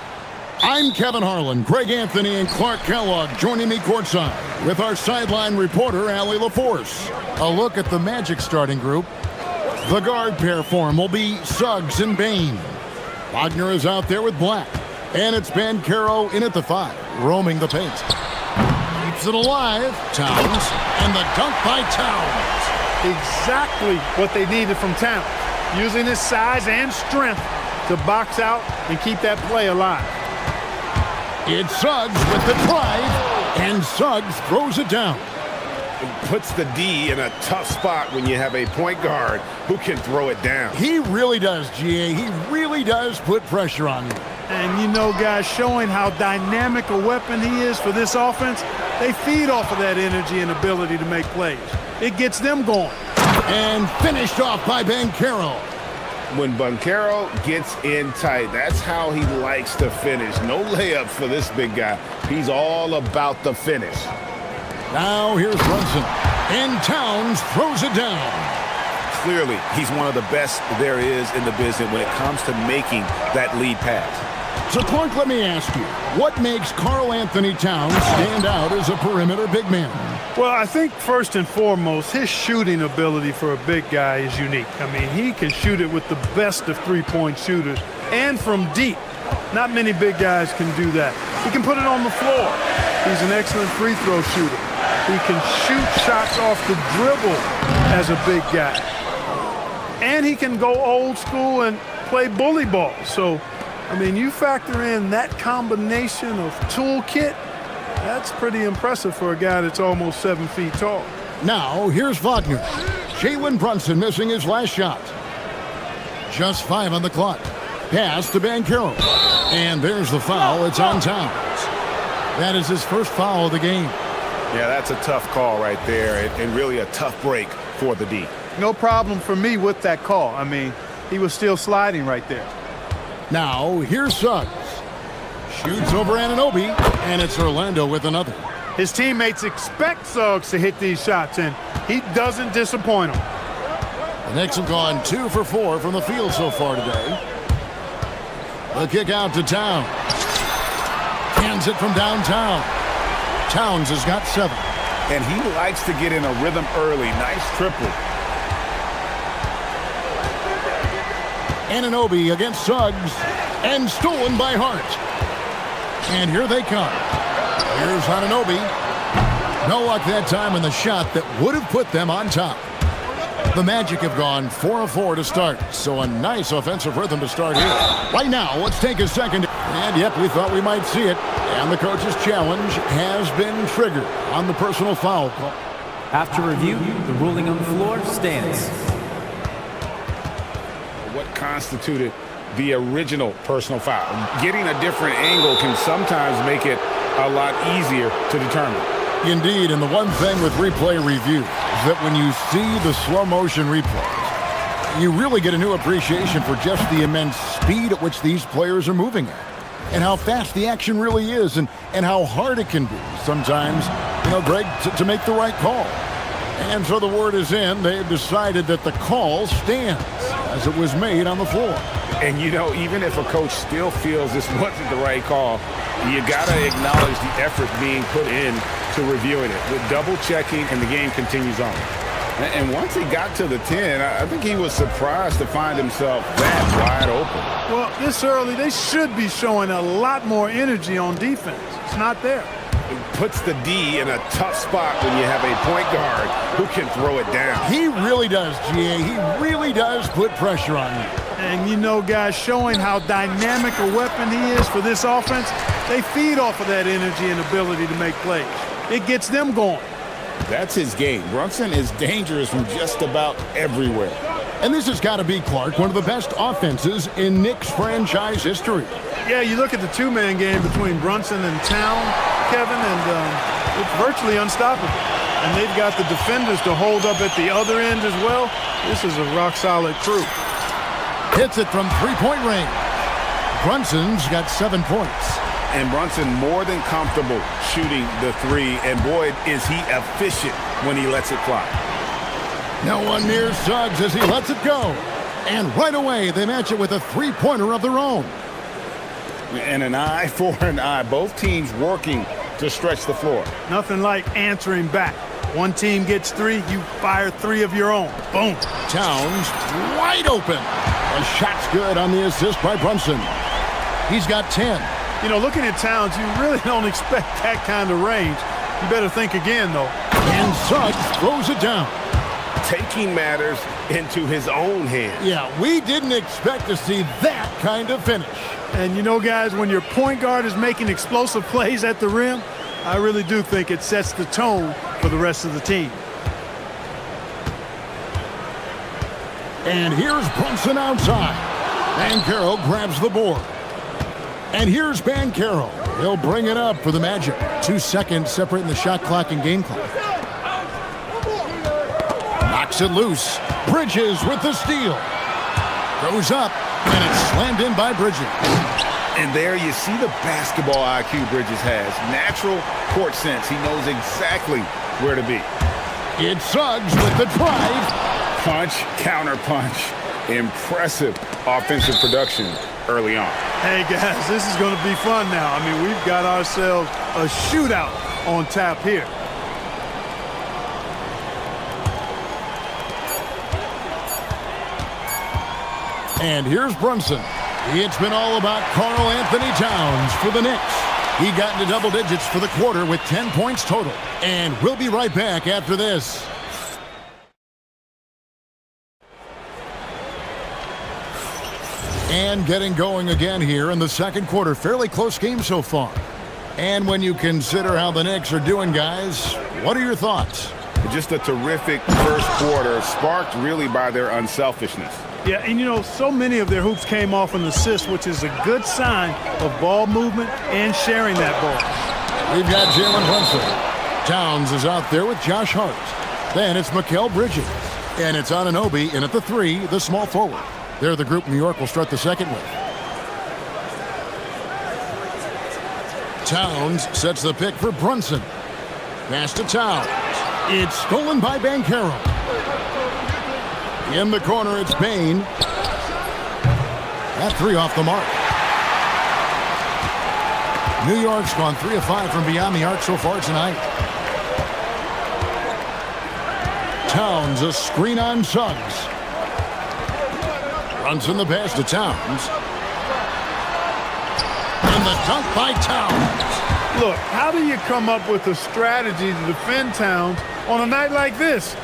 I'm Kevin Harlan, Greg Anthony, and Clark Kellogg joining me courtside with our sideline reporter, Allie LaForce. A look at the Magic starting group. The guard pair form will be Suggs and Bain. Wagner is out there with Black. And it's Banchero in at the 5, roaming the paint. Keeps it alive. Towns. And the dunk by Towns. Exactly what they needed from Towns. Using his size and strength to box out and keep that play alive. It's Suggs with the drive, and Suggs throws it down. It puts the D in a tough spot when you have a point guard who can throw it down. He really does, GA. He really does put pressure on you. And you know, guys, showing how dynamic a weapon he is for this offense, they feed off of that energy and ability to make plays. It gets them going. And finished off by Banchero. When Banchero gets in tight, that's how he likes to finish. No layups for this big guy. He's all about the finish. Now here's Brunson. And Towns throws it down. Clearly, he's one of the best there is in the business when it comes to making that lead pass. So, Clark, let me ask you, what makes Karl Anthony Towns stand out as a perimeter big man? Well, I think first and foremost, his shooting ability for a big guy is unique. I mean, he can shoot it with the best of three-point shooters and from deep. Not many big guys can do that. He can put it on the floor. He's an excellent free throw shooter. He can shoot shots off the dribble as a big guy. And he can go old school and play bully ball. So, I mean, you factor in that combination of toolkit, that's pretty impressive for a guy that's almost 7 feet tall. Now, here's Wagner. Jalen Brunson missing his last shot. Just 5 on the clock. Pass to Banchero. And there's the foul. It's on Towns. That is his first foul of the game. Yeah, that's a tough call right there, and really a tough break for the D. No problem for me with that call. I mean, he was still sliding right there. Now, here's Suggs. Shoots over Anunoby, and it's Orlando with another. His teammates expect Suggs to hit these shots, and he doesn't disappoint them. The Knicks have gone 2 for 4 from the field so far today. The kick out to Towns. Hands it from downtown. Towns has got 7. And he likes to get in a rhythm early. Nice triple. Anunoby against Suggs, and stolen by Hart. And here they come. Here's Anunoby. No luck that time in the shot that would have put them on top. The Magic have gone 4 of 4 to start, so a nice offensive rhythm to start here. Right now, let's take a second. And yep, we thought we might see it. And the coach's challenge has been triggered on the personal foul call. After review, the ruling on the floor stands. What constituted the original personal foul? Getting a different angle can sometimes make it a lot easier to determine. Indeed, and the one thing with replay review is that when you see the slow motion replays, you really get a new appreciation for just the immense speed at which these players are moving at, and how fast the action really is, and how hard it can be sometimes, Greg, to make the right call. And so the word is in. They've decided that the call stands as it was made on the floor. And, even if a coach still feels this wasn't the right call, you got to acknowledge the effort being put in to reviewing it, with double checking, and the game continues on. And once he got to the 10, I think he was surprised to find himself that wide open. Well, this early, they should be showing a lot more energy on defense. It's not there. It puts the D in a tough spot when you have a point guard who can throw it down. He really does, GA. He really does put pressure on you. And, guys, showing how dynamic a weapon he is for this offense, they feed off of that energy and ability to make plays. It gets them going. That's his game. Brunson is dangerous from just about everywhere. And this has got to be, Clark, one of the best offenses in Knicks franchise history. Yeah, you look at the two-man game between Brunson and Town, Kevin, and it's virtually unstoppable. And they've got the defenders to hold up at the other end as well. This is a rock-solid crew. Hits it from three-point range. Brunson's got 7 points. And Brunson more than comfortable shooting the 3, and boy, is he efficient when he lets it fly. No one near Suggs as he lets it go. And right away, they match it with a three-pointer of their own. And an eye for an eye. Both teams working to stretch the floor. Nothing like answering back. One team gets three, you fire three of your own. Boom. Towns wide open. A shot's good on the assist by Brunson. He's got 10. You know, looking at Towns, you really don't expect that kind of range. You better think again, though. And Suggs throws it down. Taking matters into his own hands. Yeah, we didn't expect to see that kind of finish. And you know, guys, when your point guard is making explosive plays at the rim, I really do think it sets the tone for the rest of the team. And here's Brunson outside. Banchero grabs the board. And here's Banchero. He'll bring it up for the Magic. 2 seconds separating the shot clock and game clock. Knocks it loose. Bridges with the steal. Goes up, and it's slammed in by Bridges. And there you see the basketball IQ Bridges has. Natural court sense. He knows exactly where to be. It's Suggs with the drive. Punch, counter punch. Impressive offensive production early on. Hey, guys, this is going to be fun now. I mean, we've got ourselves a shootout on tap here. And here's Brunson. It's been all about Karl Anthony Towns for the Knicks. He got into double digits for the quarter with 10 points total. And we'll be right back after this. And getting going again here in the second quarter. Fairly close game so far. And when you consider how the Knicks are doing, guys, what are your thoughts? Just a terrific first quarter, sparked really by their unselfishness. Yeah, and you know, so many of their hoops came off an assist, which is a good sign of ball movement and sharing that ball. We've got Jalen Brunson. Towns is out there with Josh Hart. Then it's Mikal Bridges. And it's Anunoby in at the 3, the small forward. They're the group New York will start the second with. Towns sets the pick for Brunson. Pass to Towns. It's stolen by Banchero. In the corner, it's Bain. That 3 off the mark. New York's gone 3 of 5 from beyond the arc so far tonight. Towns, a screen on Suggs. Brunson the pass to Towns. And the dunk by Towns. Look, how do you come up with a strategy to defend Towns on a night like this?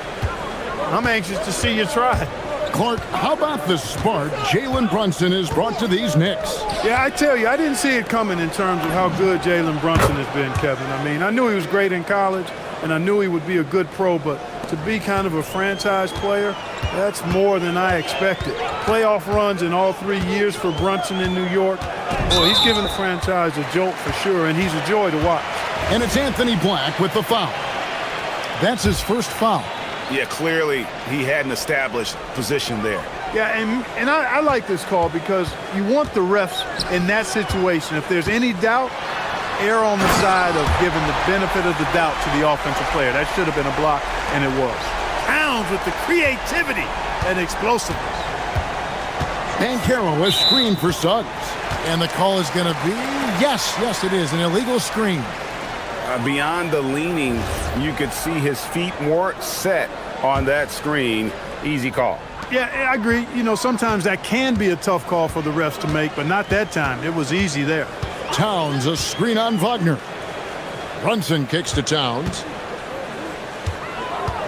I'm anxious to see you try. Clark, how about the spark Jalen Brunson has brought to these Knicks? Yeah, I tell you, I didn't see it coming in terms of how good Jalen Brunson has been, Kevin. I mean, I knew he was great in college, and I knew he would be a good pro, but to be kind of a franchise player, that's more than I expected. Playoff runs in all 3 years for Brunson in New York. Well, he's given the franchise a jolt for sure, and he's a joy to watch. And it's Anthony Black with the foul. That's his first foul. Yeah, clearly he had an established position there. Yeah, and I like this call because you want the refs in that situation. If there's any doubt, err on the side of giving the benefit of the doubt to the offensive player. That should have been a block, and it was. Towns with the creativity and explosiveness. Banchero was screened for Suggs. And the call is going to be, yes, it is, an illegal screen. Beyond the leaning, you could see his feet more set on that screen. Easy call. Yeah, I agree. You know, sometimes that can be a tough call for the refs to make, but not that time. It was easy there. Towns, a screen on Wagner. Brunson kicks to Towns.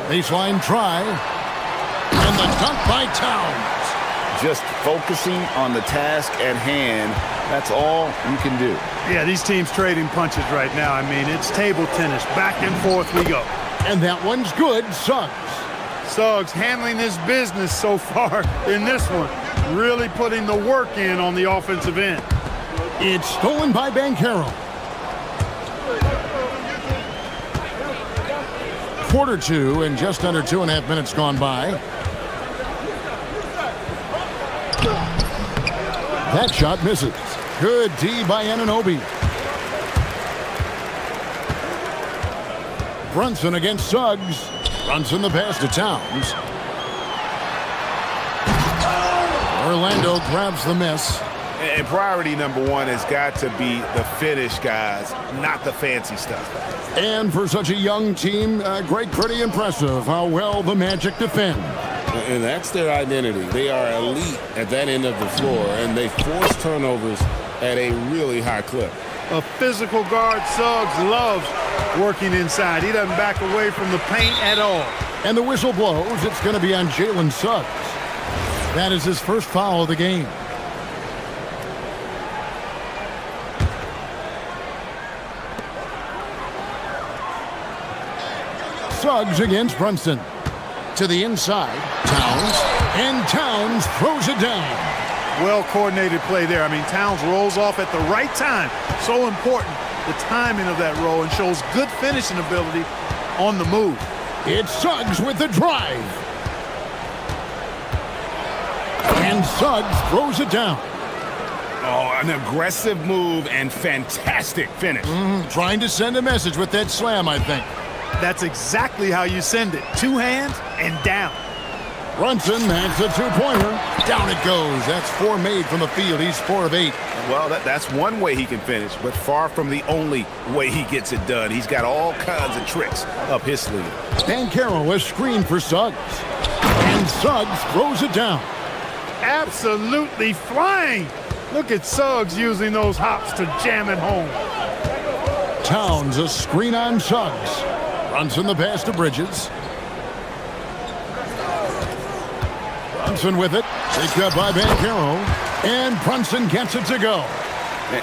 Baseline try. And the dunk by Towns. Just focusing on the task at hand. That's all you can do. Yeah, these teams trading punches right now. I mean, it's table tennis. Back and forth we go. And that one's good. Suggs. Suggs handling his business so far in this one. Really putting the work in on the offensive end. It's stolen by Banchero. Quarter 2 and just under 2.5 minutes gone by. That shot misses. Good D by Anunoby. Brunson against Suggs. Brunson the pass to Towns. Orlando grabs the miss. And priority number one has got to be the finish, guys, not the fancy stuff. And for such a young team, Greg, pretty impressive how well the Magic defend. And that's their identity. They are elite at that end of the floor, and they force turnovers at a really high clip. A physical guard, Suggs, loves working inside. He doesn't back away from the paint at all. And the whistle blows. It's going to be on Jalen Suggs. That is his first foul of the game. Suggs against Brunson. To the inside. Towns. And Towns throws it down. Well-coordinated play there. I mean, Towns rolls off at the right time. So important, the timing of that roll, and shows good finishing ability on the move. It's Suggs with the drive. And Suggs throws it down. Oh, an aggressive move and fantastic finish. Trying to send a message with that slam, I think. That's exactly how you send it. Two hands and down. Brunson makes a two-pointer. Down it goes. That's 4 made from the field. He's 4 of 8. Well, that's one way he can finish, but far from the only way he gets it done. He's got all kinds of tricks up his sleeve. Banchero a screen for Suggs. And Suggs throws it down. Absolutely flying. Look at Suggs using those hops to jam it home. Towns a screen on Suggs. Brunson the pass to Bridges. Brunson with it. Picked up by Banchero. And Brunson gets it to go.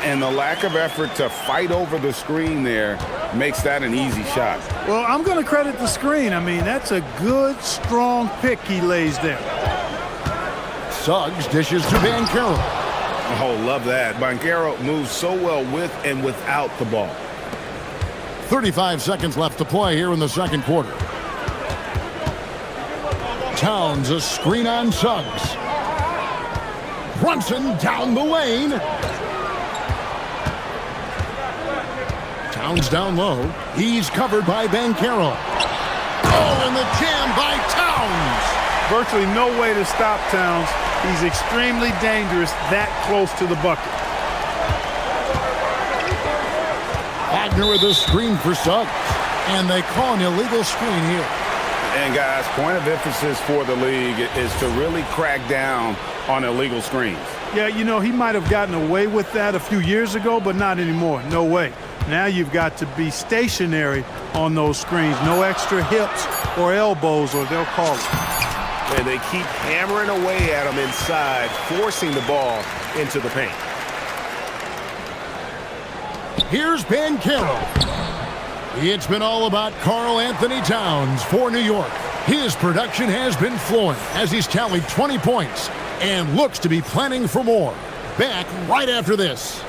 And the lack of effort to fight over the screen there makes that an easy shot. Well, I'm going to credit the screen. I mean, that's a good, strong pick he lays there. Suggs dishes to Banchero. Oh, love that. Banchero moves so well with and without the ball. 35 seconds left to play here in the second quarter. Towns a screen on Suggs. Brunson down the lane. Towns down low. He's covered by Banchero. Oh, and the jam by Towns. Virtually no way to stop Towns. He's extremely dangerous that close to the bucket. Wagner with a screen for Suggs. And they call an illegal screen here. And guys, point of emphasis for the league is to really crack down on illegal screens. Yeah, you know, he might have gotten away with that a few years ago, but not anymore. No way. Now you've got to be stationary on those screens. No extra hips or elbows, or they'll call it. And they keep hammering away at him inside, forcing the ball into the paint. Here's Banchero. It's been all about Karl Anthony Towns for New York. His production has been flowing as he's tallied 20 points and looks to be planning for more. Back right after this.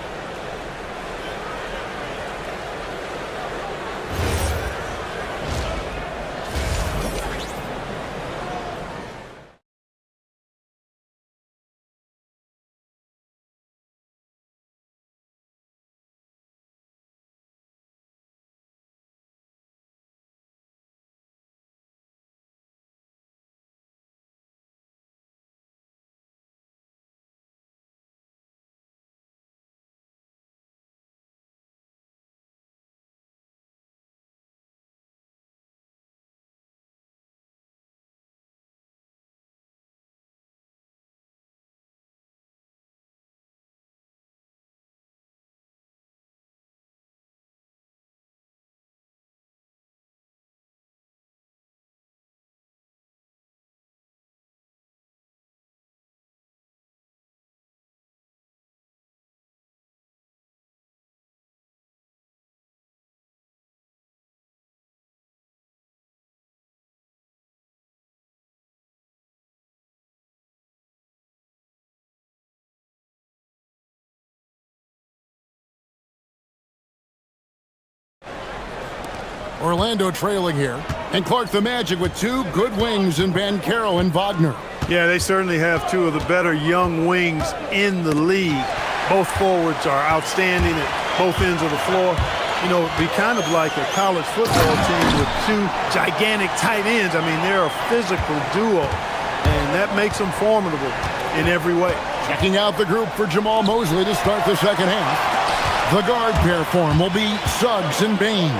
Orlando trailing here. And Clark the Magic with 2 good wings in Banchero and Wagner. Yeah, they certainly have 2 of the better young wings in the league. Both forwards are outstanding at both ends of the floor. You know, it'd be kind of like a college football team with 2 gigantic tight ends. I mean, they're a physical duo, and that makes them formidable. in every way. Checking out the group for Jamal Mosley to start the second half. The guard pair form will be Suggs and Bain.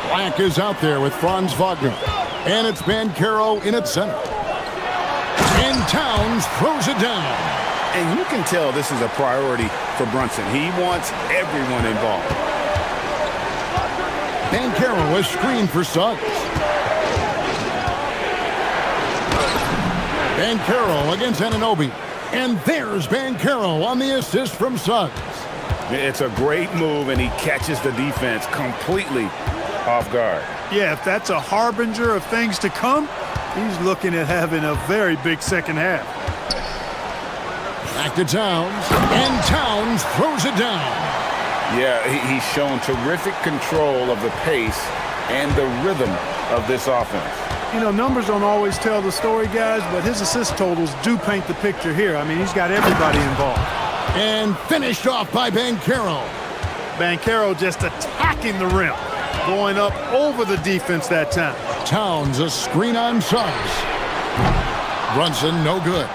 Black is out there with Franz Wagner. And it's Banchero in its center. And Towns throws it down. And you can tell this is a priority for Brunson. He wants everyone involved. Banchero is screened for Suggs. Banchero against Anunoby. And there's Banchero on the assist from Suggs. It's a great move, and he catches the defense completely off guard. Yeah, if that's a harbinger of things to come, he's looking at having a very big second half. Back to Towns, and Towns throws it down. Yeah, he's shown terrific control of the pace and the rhythm of this offense. You know, numbers don't always tell the story, guys, but his assist totals do paint the picture here. I mean, he's got everybody involved. And finished off by Banchero. Banchero just attacking the rim, going up over the defense that time. Towns a screen on Suggs. Brunson no good.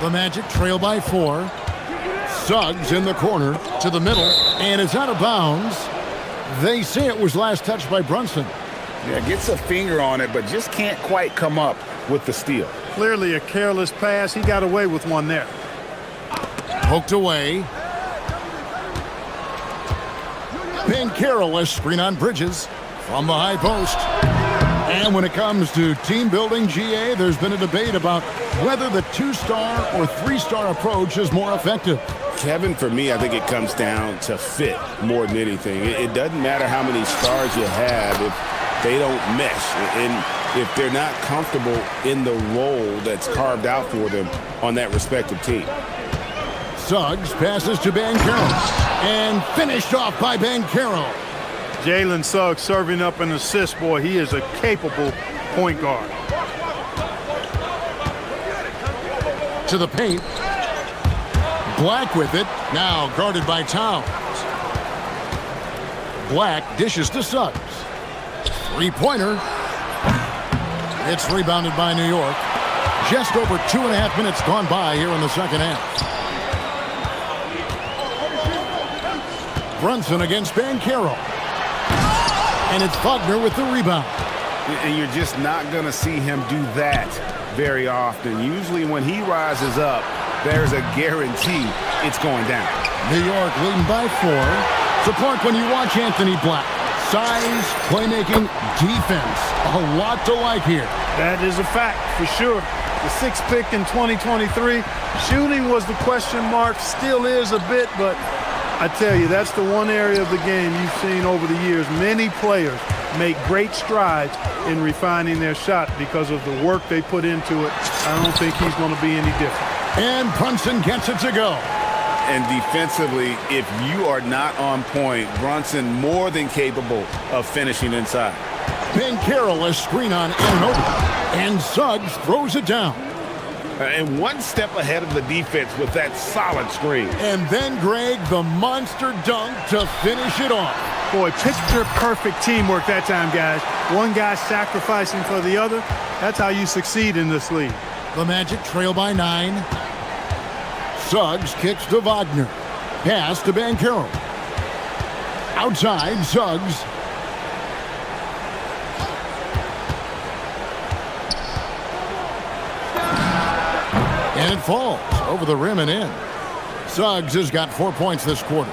The Magic trail by 4. Suggs in the corner to the middle, and it's out of bounds. They say it was last touched by Brunson. Yeah, gets a finger on it, but just can't quite come up with the steal. Clearly a careless pass. He got away with one there. Poked away. Banchero a screen on Bridges from the high post. And when it comes to team building, GA, there's been a debate about whether the 2-star or 3-star approach is more effective. Kevin, for me, I think it comes down to fit more than anything. It doesn't matter how many stars you have if they don't mesh, and if they're not comfortable in the role that's carved out for them on that respective team. Suggs passes to Banchero, and finished off by Banchero. Jalen Suggs serving up an assist. Boy, he is a capable point guard. To the paint. Black with it, now guarded by Towns. Black dishes to Suggs. Three-pointer. It's rebounded by New York. Just over 2.5 minutes gone by here in the second half. Brunson against Banchero. And it's Wagner with the rebound. And you're just not going to see him do that very often. Usually when he rises up, there's a guarantee it's going down. New York leading by 4. So, Clark, when you watch Anthony Black, size, playmaking, defense, a lot to like here. That is a fact, for sure. The 6th pick in 2023. Shooting was the question mark, still is a bit, but I tell you, that's the one area of the game you've seen over the years. Many players make great strides in refining their shot because of the work they put into it. I don't think he's going to be any different. And Brunson gets it to go. And defensively, if you are not on point, Brunson more than capable of finishing inside. Banchero a screen on Anunoby, and Suggs throws it down. And one step ahead of the defense with that solid screen. And then, Greg, the monster dunk to finish it off. Boy, picture-perfect teamwork that time, guys. One guy sacrificing for the other. That's how you succeed in this league. The Magic trail by 9. Suggs kicks to Wagner. Pass to Banchero. Outside, Suggs. And it falls over the rim and in. Suggs has got 4 points this quarter.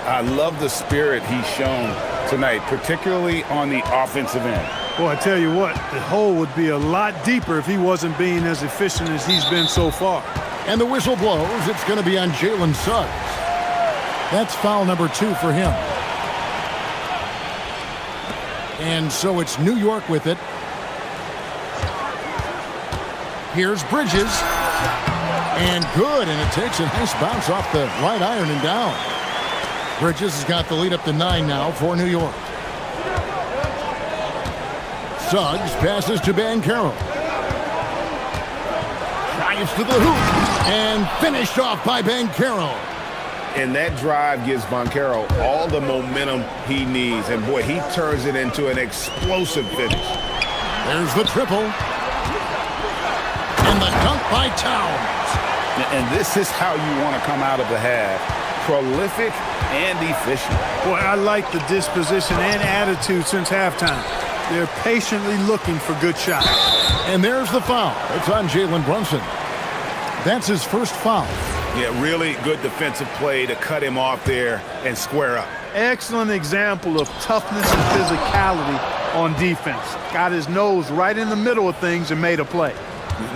I love the spirit he's shown tonight, particularly on the offensive end. Boy, I tell you what, the hole would be a lot deeper if he wasn't being as efficient as he's been so far. And the whistle blows. It's going to be on Jalen Suggs. That's foul number 2 for him. And so it's New York with it. Here's Bridges. And good, and it takes a nice bounce off the right iron and down. Bridges has got the lead up to 9 now for New York. Suggs passes to Banchero. Drives to the hoop, and finished off by Banchero. And that drive gives Banchero all the momentum he needs. And boy, he turns it into an explosive finish. There's the triple. And the dunk by Towns. And this is how you want to come out of the half. Prolific and efficient. Boy, I like the disposition and attitude since halftime. They're patiently looking for good shots. And there's the foul. It's on Jalen Brunson. That's his first foul. Yeah, really good defensive play to cut him off there and square up. Excellent example of toughness and physicality on defense. Got his nose right in the middle of things and made a play.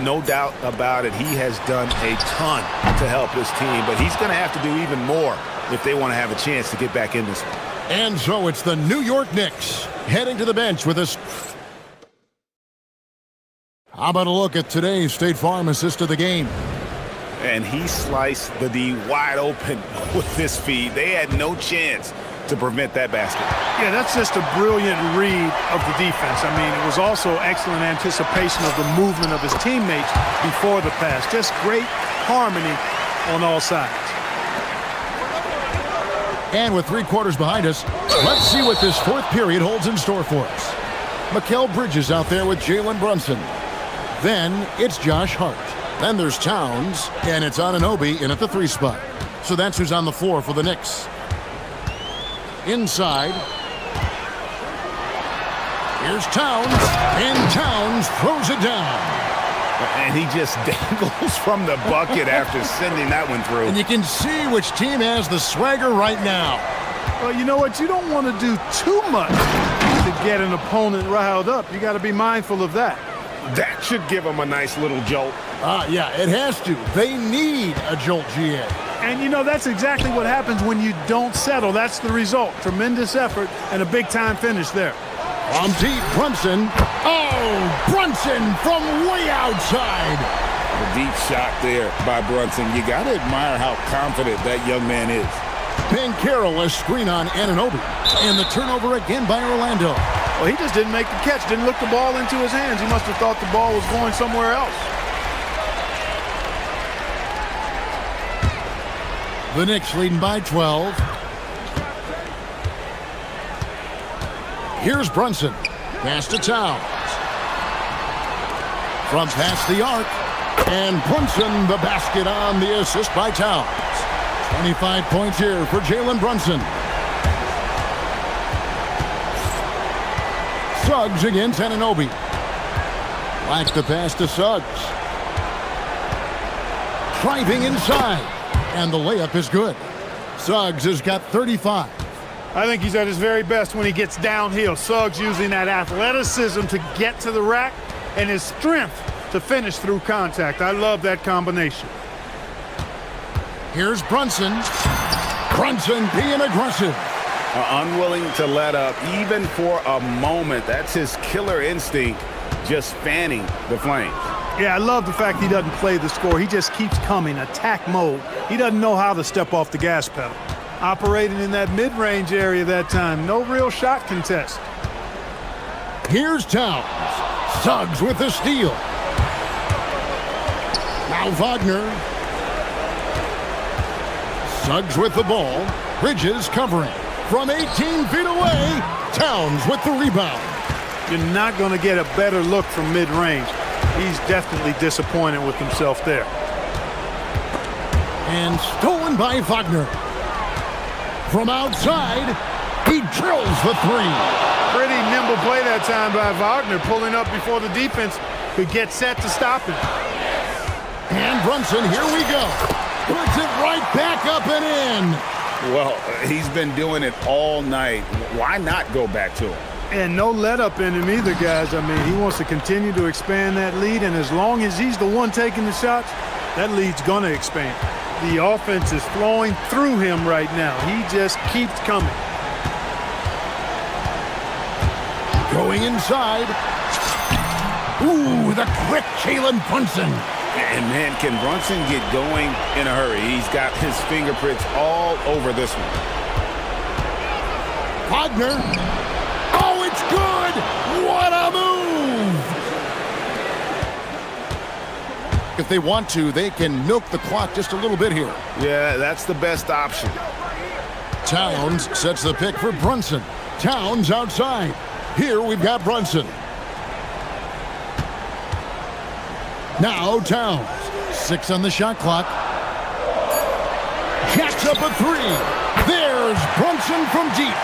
No doubt about it. He has done a ton to help his team, but he's going to have to do even more if they want to have a chance to get back in this one. And so it's the New York Knicks heading to the bench with us. How about a look at today's State Farm assist of the game? And he sliced the D wide open with this feed. They had no chance to prevent that basket. Yeah, that's just a brilliant read of the defense. I mean, it was also excellent anticipation of the movement of his teammates before the pass. Just great harmony on all sides. And with 3 quarters behind us, let's see what this fourth period holds in store for us. Mikal Bridges out there with Jalen Brunson. Then it's Josh Hart. Then there's Towns, and it's Anunoby in at the 3 spot. So that's who's on the floor for the Knicks. Inside. Here's Towns, and Towns throws it down. And he just dangles from the bucket after sending that one through. And you can see which team has the swagger right now. Well, you know what? You don't want to do too much to get an opponent riled up. You got to be mindful of that. That should give him a nice little jolt. Yeah, it has to. They need a jolt, GA. And, you know, that's exactly what happens when you don't settle. That's the result. Tremendous effort and a big-time finish there. From deep, Brunson. Oh, Brunson from way outside. A deep shot there by Brunson. You got to admire how confident that young man is. Carroll, a screen on Anunoby. And the turnover again by Orlando. Well, he just didn't make the catch, didn't look the ball into his hands. He must have thought the ball was going somewhere else. The Knicks leading by 12. Here's Brunson. Pass to Towns. From past the arc. And Brunson, the basket on the assist by Towns. 25 points here for Jalen Brunson. Suggs against Anunoby. Like the pass to Suggs. Driving inside. And the layup is good. Suggs has got 35. I think he's at his very best when he gets downhill. Suggs using that athleticism to get to the rack and his strength to finish through contact. I love that combination. Here's Brunson. Brunson being aggressive. Unwilling to let up even for a moment. That's his killer instinct, just fanning the flames. Yeah, I love the fact he doesn't play the score. He just keeps coming, attack mode. He doesn't know how to step off the gas pedal. Operating in that mid-range area that time. No real shot contest. Here's Towns. Suggs with the steal. Now Wagner. Suggs with the ball. Bridges covering. From 18 feet away, Towns with the rebound. You're not going to get a better look from mid-range. He's definitely disappointed with himself there. And stolen by Wagner. From outside, he drills the 3. Pretty nimble play that time by Wagner, pulling up before the defense could get set to stop him. And Brunson, here we go. Puts it right back up and in. Well, he's been doing it all night. Why not go back to him? And no let up in him either, guys. I mean, he wants to continue to expand that lead, and as long as he's the one taking the shots, that lead's going to expand. The offense is flowing through him right now. He just keeps coming. Going inside. Ooh, the quick Jalen Brunson. And man, can Brunson get going in a hurry? He's got his fingerprints all over this one. Wagner. Oh, it's good! What a move! If they want to, they can milk the clock just a little bit here. Yeah, that's the best option. Towns sets the pick for Brunson. Towns outside. Here we've got Brunson. Now Towns. 6 on the shot clock. Jacks up a 3. There's Brunson from deep.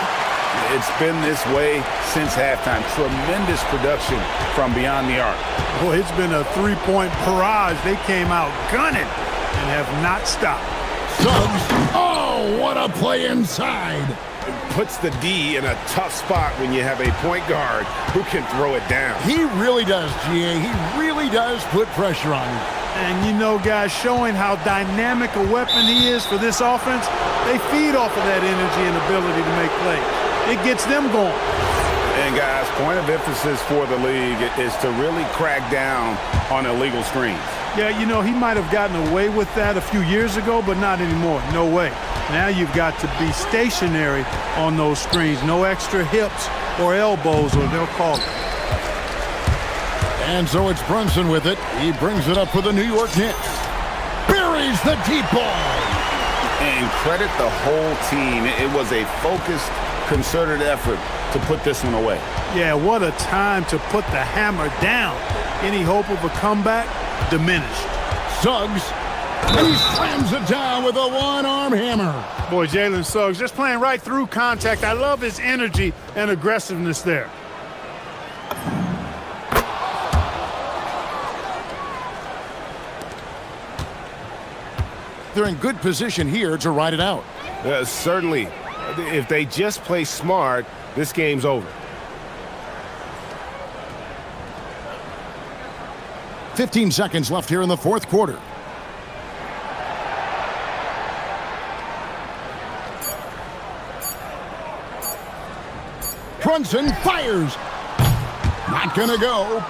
It's been this way since halftime. Tremendous production from beyond the arc. Boy, it's been a three-point barrage. They came out gunning and have not stopped. Suggs. Oh, what a play inside. It puts the D in a tough spot when you have a point guard who can throw it down. He really does, GA. He really does put pressure on you. And you know, guys, showing how dynamic a weapon he is for this offense, they feed off of that energy and ability to make plays. It gets them going. And guys, point of emphasis for the league is to really crack down on illegal screens. Yeah, you know, he might have gotten away with that a few years ago, but not anymore. No way. Now you've got to be stationary on those screens. No extra hips or elbows, or they'll call it. And so it's Brunson with it. He brings it up for the New York Knicks. Buries the deep ball. And credit the whole team. It was a focused, concerted effort to put this one away. Yeah, what a time to put the hammer down. Any hope of a comeback? Diminished. Suggs. He slams it down with a one-arm hammer. Boy, Jalen Suggs just playing right through contact. I love his energy and aggressiveness there. They're in good position here to ride it out. Certainly. If they just play smart, this game's over. 15 seconds left here in the fourth quarter. Brunson fires. Not gonna go.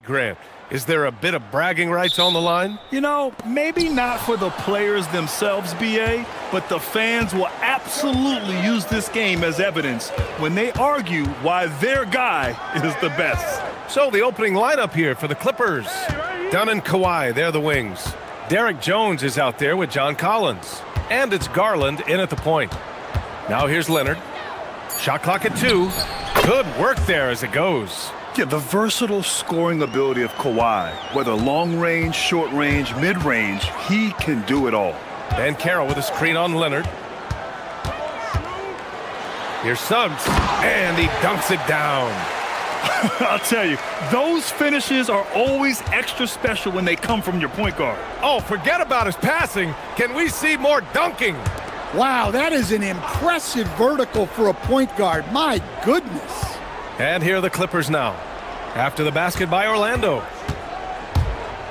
Grant, is there a bit of bragging rights on the line? You know, maybe not for the players themselves, BA, but the fans will absolutely use this game as evidence when they argue why their guy is the best. So the opening lineup here for the Clippers. Dunn and Kawhi, they're the wings. Derek Jones is out there with John Collins. And it's Garland in at the point. Now here's Leonard. Shot clock at 2. Good work there as it goes. Yeah, the versatile scoring ability of Kawhi, whether long range, short range, mid range, he can do it all. Banchero with a screen on Leonard. Here's Suggs, and he dunks it down. I'll tell you, those finishes are always extra special when they come from your point guard. Oh, forget about his passing. Can we see more dunking? Wow, that is an impressive vertical for a point guard. My goodness. And here are the Clippers now, after the basket by Orlando.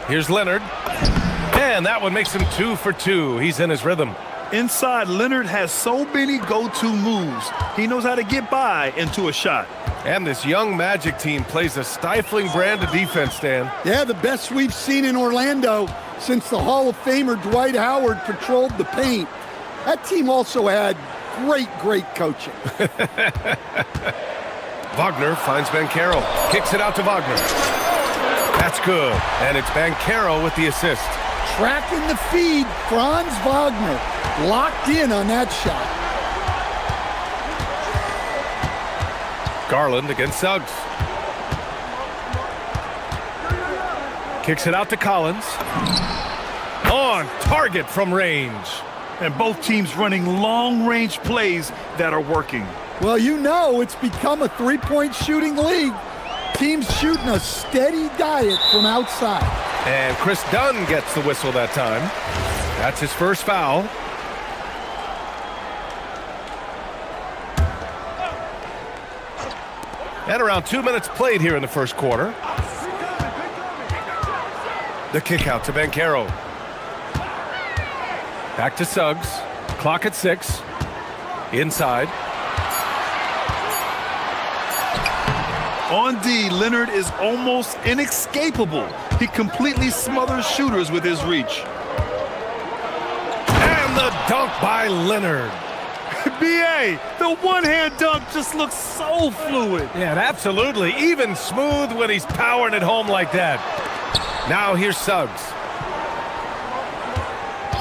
Here's Leonard, and that one makes him 2 for 2. He's in his rhythm. Inside, Leonard has so many go-to moves. He knows how to get by into a shot. And this young Magic team plays a stifling brand of defense, Stan. Yeah, the best we've seen in Orlando since the Hall of Famer Dwight Howard patrolled the paint. That team also had great coaching. Wagner finds Banchero, kicks it out to Wagner. That's good, and it's Banchero with the assist. Tracking the feed, Franz Wagner locked in on that shot. Garland against Suggs. Kicks it out to Collins. On target from range. And both teams running long-range plays that are working. Well, you know it's become a three-point shooting league. Teams shooting a steady diet from outside. And Chris Dunn gets the whistle that time. That's his first foul. And around 2 minutes played here in the first quarter. The kick out to Banchero. Back to Suggs. Clock at 6. Inside. On D, Leonard is almost inescapable. He completely smothers shooters with his reach. And the dunk by Leonard. BA, the one-hand dunk just looks so fluid. Yeah, absolutely. Even smooth when he's powering it home like that. Now here's Suggs.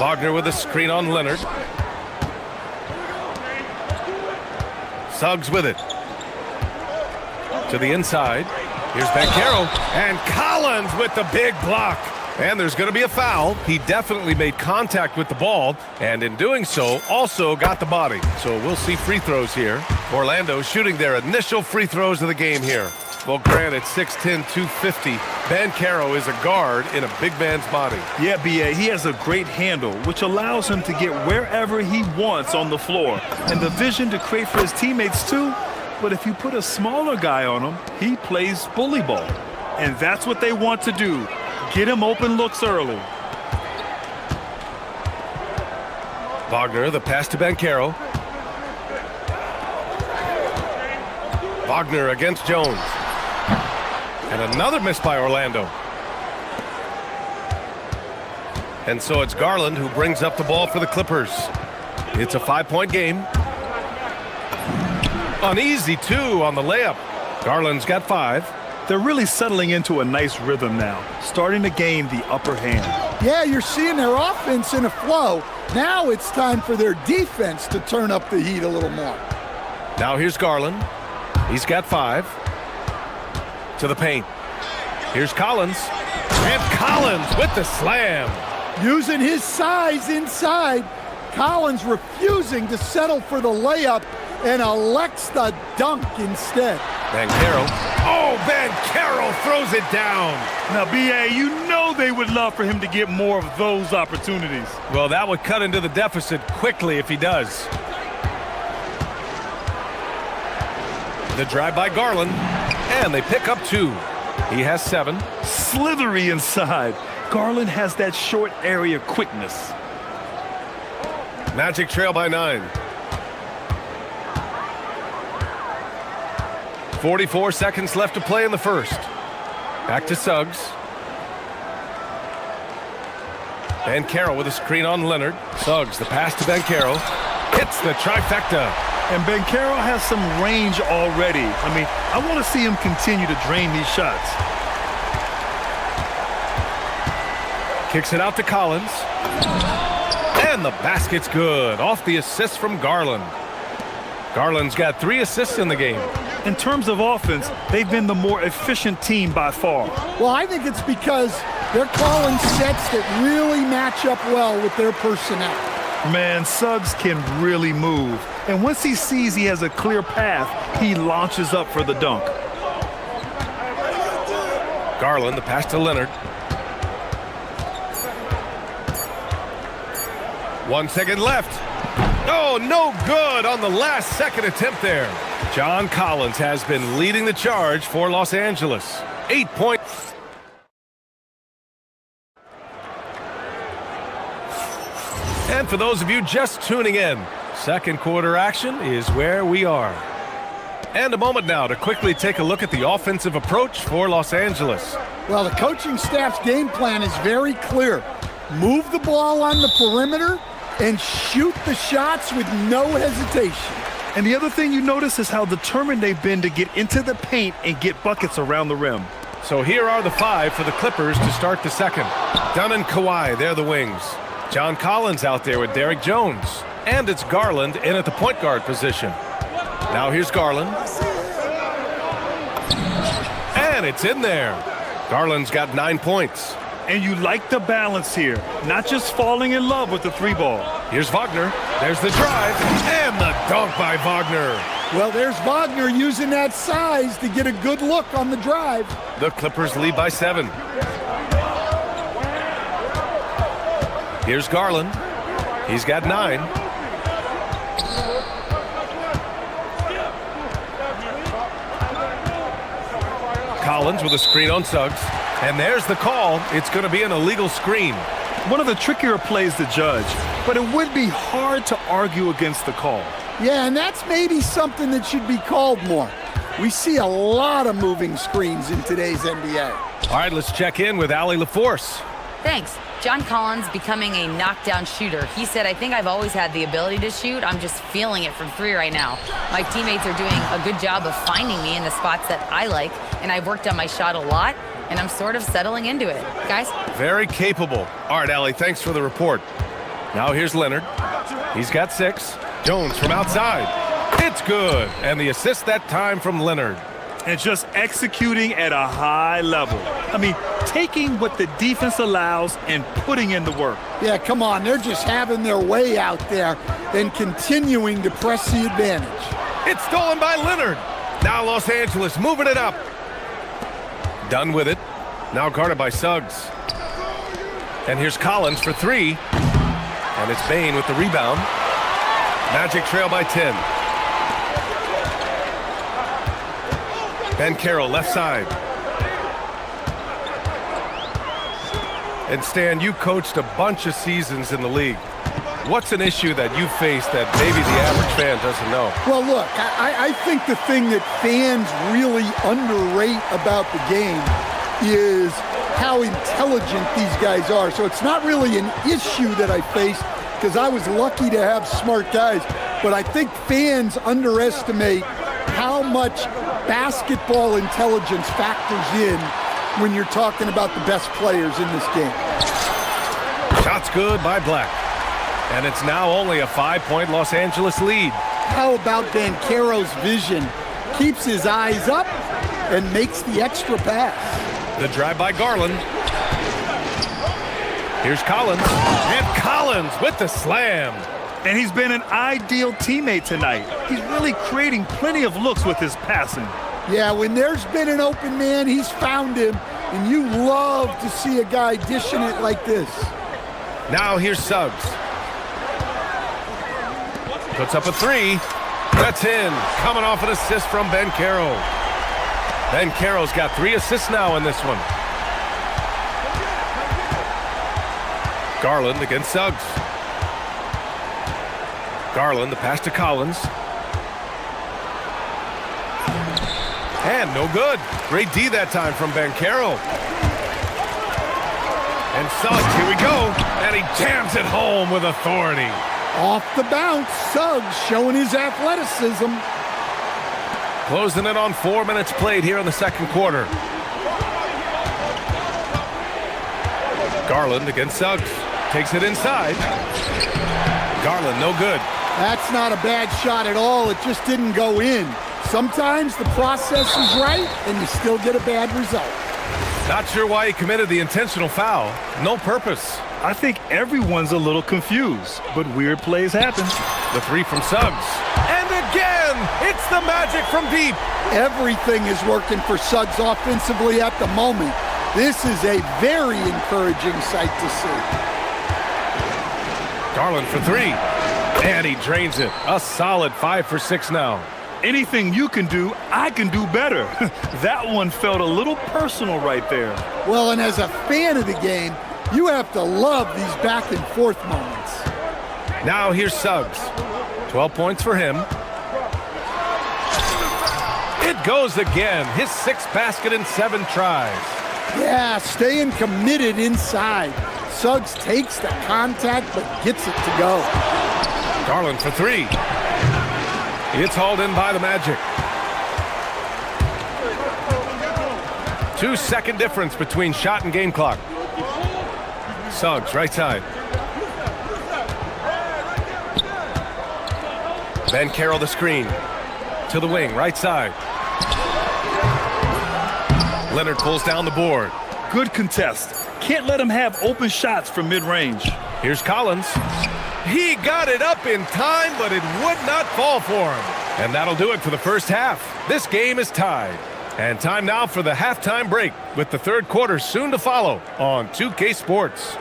Wagner with a screen on Leonard. Suggs with it. To the inside. Here's Banchero. And Collins with the big block. And there's going to be a foul. He definitely made contact with the ball, and in doing so, also got the body. So we'll see free throws here. Orlando shooting their initial free throws of the game here. Well, granted, 6'10", 250. Banchero is a guard in a big man's body. Yeah, BA, he has a great handle, which allows him to get wherever he wants on the floor. And the vision to create for his teammates, too. But if you put a smaller guy on him, he plays bully ball. And that's what they want to do. Get him open looks early. Wagner, the pass to Banchero. Wagner against Jones. And another miss by Orlando. And so it's Garland who brings up the ball for the Clippers. It's a 5-point game. Uneasy, too, on the layup. Garland's got 5. They're really settling into a nice rhythm now, starting to gain the upper hand. Yeah, you're seeing their offense in a flow. Now it's time for their defense to turn up the heat a little more. Now here's Garland. He's got 5. To the paint. Here's Collins. And Collins with the slam. Using his size inside. Collins refusing to settle for the layup and elects the dunk instead. Banchero. Oh, Banchero throws it down. Now, BA, you know they would love for him to get more of those opportunities. Well, that would cut into the deficit quickly if he does. The drive by Garland, and they pick up 2. He has 7. Slithery inside. Garland has that short area quickness. Magic trail by 9. 44 seconds left to play in the first. Back to Suggs. Bankero with a screen on Leonard. Suggs, the pass to Bankero. Hits the trifecta. And Bankero has some range already. I mean, I want to see him continue to drain these shots. Kicks it out to Collins. And the basket's good. Off the assist from Garland. Garland's got 3 assists in the game. In terms of offense, they've been the more efficient team by far. Well, I think it's because they're calling sets that really match up well with their personnel. Man, Suggs can really move. And once he sees he has a clear path, he launches up for the dunk. Garland, the pass to Leonard. 1 second left. Oh, no good on the last second attempt there. John Collins has been leading the charge for Los Angeles. 8 points. And for those of you just tuning in, second quarter action is where we are. And a moment now to quickly take a look at the offensive approach for Los Angeles. Well, the coaching staff's game plan is very clear. Move the ball on the perimeter and shoot the shots with no hesitation. And the other thing you notice is how determined they've been to get into the paint and get buckets around the rim. So here are the 5 for the Clippers to start the second. Dunn and Kawhi, they're the wings. John Collins out there with Derrick Jones. And it's Garland in at the point guard position. Now here's Garland. And it's in there. Garland's got 9 points. And you like the balance here, not just falling in love with the 3-ball. Here's Wagner. There's the drive. And the dunk by Wagner. Well, there's Wagner using that size to get a good look on the drive. The Clippers lead by 7. Here's Garland. He's got 9. Collins with a screen on Suggs. And there's the call. It's going to be an illegal screen. One of the trickier plays to judge, but it would be hard to argue against the call. Yeah, and that's maybe something that should be called more. We see a lot of moving screens in today's NBA. All right, let's check in with Allie LaForce. Thanks. John Collins becoming a knockdown shooter. He said, I think I've always had the ability to shoot. I'm just feeling it from 3 right now. My teammates are doing a good job of finding me in the spots that I like, and I've worked on my shot a lot, and I'm sort of settling into it. Guys? Very capable. All right, Allie, thanks for the report. Now here's Leonard. He's got 6. Jones from outside. It's good. And the assist that time from Leonard. And just executing at a high level. I mean, taking what the defense allows and putting in the work. Yeah, come on. They're just having their way out there and continuing to press the advantage. It's stolen by Leonard. Now Los Angeles moving it up. Done with it. Now guarded by Suggs. And here's Collins for 3. And it's Bane with the rebound. Magic trail by 10. Bankero left side. And Stan, you coached a bunch of seasons in the league. What's an issue that you face that maybe the average fan doesn't know? Well, look, I think the thing that fans really underrate about the game is how intelligent these guys are. So it's not really an issue that I face because I was lucky to have smart guys. But I think fans underestimate how much basketball intelligence factors in when you're talking about the best players in this game. Shots good by Black. And it's now only a 5-point Los Angeles lead. How about Bankero's vision? Keeps his eyes up and makes the extra pass. The drive by Garland. Here's Collins. And Collins with the slam. And he's been an ideal teammate tonight. He's really creating plenty of looks with his passing. Yeah, when there's been an open man, he's found him. And you love to see a guy dishing it like this. Now here's Suggs. Puts up a 3. That's in. Coming off an assist from Bankero. Bankero's got 3 assists now in this one. Garland against Suggs. Garland, the pass to Collins. And no good. Great D that time from Banchero. And Suggs, here we go. And he jams it home with authority. Off the bounce, Suggs showing his athleticism. Closing it on 4 minutes played here in the second quarter. Garland against Suggs. Takes it inside. Garland, no good. That's not a bad shot at all. It just didn't go in. Sometimes the process is right, and you still get a bad result. Not sure why he committed the intentional foul. No purpose. I think everyone's a little confused, but weird plays happen. The three from Suggs. And again, it's the magic from deep. Everything is working for Suggs offensively at the moment. This is a very encouraging sight to see. Garland for three. And he drains it. A solid 5 for 6 now. Anything you can do, I can do better. That one felt a little personal right there. Well, and as a fan of the game, you have to love these back and forth moments. Now here's Suggs. 12 points for him. It goes again. His 6th basket in 7 tries. Yeah, staying committed inside. Suggs takes the contact but gets it to go. Garland for three. It's hauled in by the Magic. 2-second difference between shot and game clock. Suggs, right side. Banchero the screen. To the wing, right side. Leonard pulls down the board. Good contest. Can't let him have open shots from mid-range. Here's Collins. He got it up in time, but it would not fall for him. And that'll do it for the first half. This game is tied. And time now for the halftime break, with the third quarter soon to follow on 2K Sports.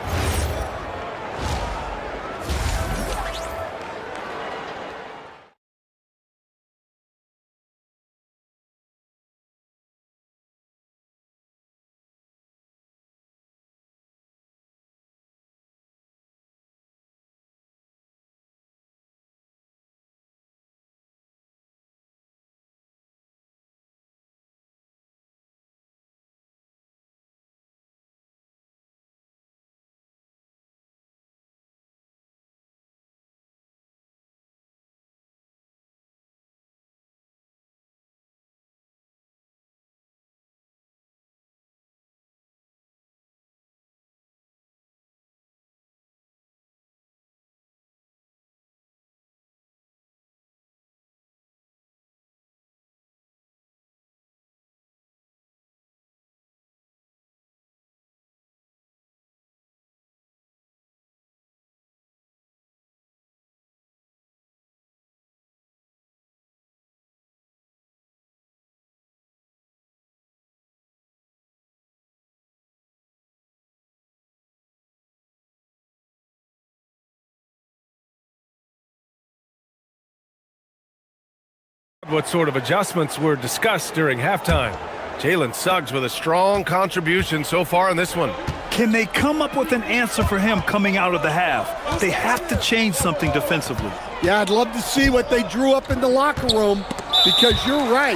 What sort of adjustments were discussed during halftime? Jalen Suggs with a strong contribution so far in this one. Can they come up with an answer for him coming out of the half? They have to change something defensively. Yeah, I'd love to see what they drew up in the locker room, because you're right.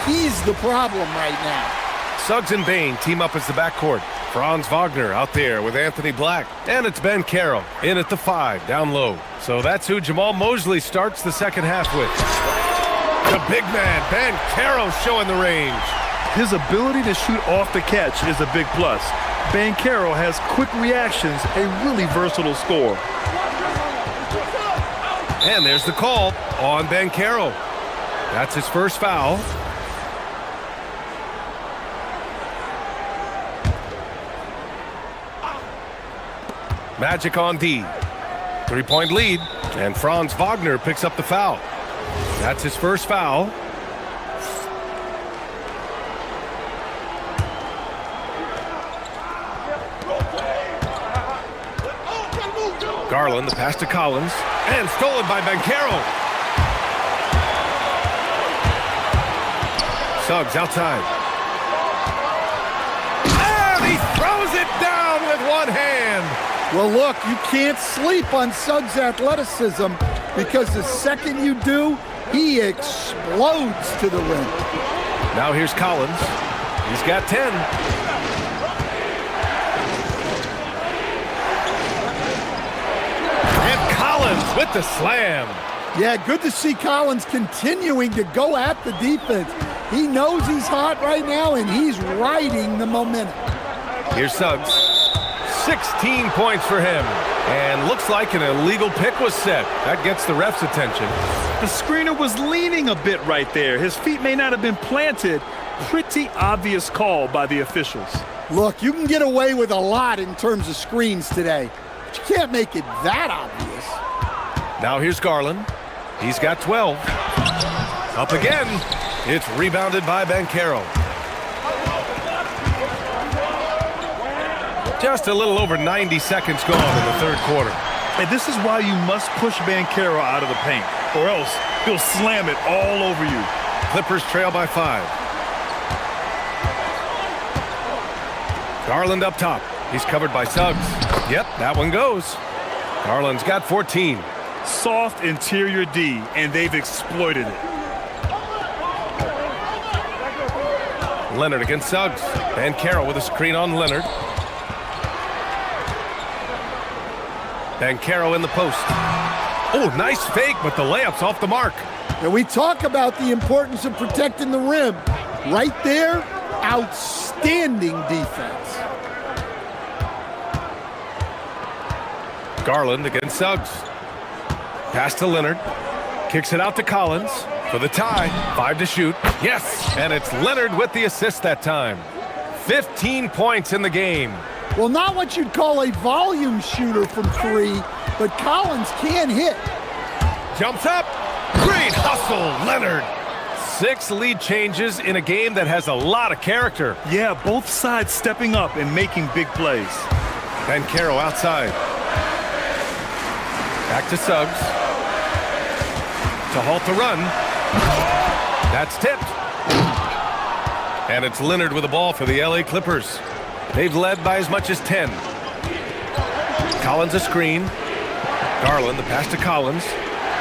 He's the problem right now. Suggs and Bain team up as the backcourt. Franz Wagner out there with Anthony Black. And it's Banchero in at the 5, down low. So that's who Jamal Mosley starts the second half with. The big man, Banchero, showing the range. His ability to shoot off the catch is a big plus. Banchero has quick reactions, a really versatile scorer. And there's the call on Banchero. That's his first foul. Magic on D. 3-point lead, and Franz Wagner picks up the foul. That's his first foul. Garland, the pass to Collins, and stolen by Banchero. Suggs outside. And he throws it down with one hand. Well, look, you can't sleep on Suggs' athleticism, because the second you do, he explodes to the rim. Now here's Collins. He's got 10. And Collins with the slam. Yeah, good to see Collins continuing to go at the defense. He knows he's hot right now, and he's riding the momentum. Here's Suggs. 16 points for him. And looks like an illegal pick was set. That gets the ref's attention. The screener was leaning a bit right there. His feet may not have been planted. Pretty obvious call by the officials. Look, you can get away with a lot in terms of screens today, but you can't make it that obvious. Now here's Garland. He's got 12. Up again. It's rebounded by Banchero. Just a little over 90 seconds gone in the third quarter. And this is why you must push Banchero out of the paint, or else he'll slam it all over you. Clippers trail by 5. Garland up top. He's covered by Suggs. Yep, that one goes. Garland's got 14. Soft interior D, and they've exploited it. Leonard against Suggs. Banchero with a screen on Leonard. Banchero in the post. Oh, nice fake, but the layup's off the mark. And we talk about the importance of protecting the rim. Right there, outstanding defense. Garland against Suggs. Pass to Leonard. Kicks it out to Collins for the tie. 5 to shoot. Yes, and it's Leonard with the assist that time. 15 points in the game. Well, not what you'd call a volume shooter from 3, but Collins can hit. Jumps up. Great hustle, Leonard. 6 lead changes in a game that has a lot of character. Yeah, both sides stepping up and making big plays. Banchero outside. Back to Suggs. To halt the run. That's tipped. And it's Leonard with the ball for the LA Clippers. They've led by as much as 10. Collins a screen. Garland, the pass to Collins.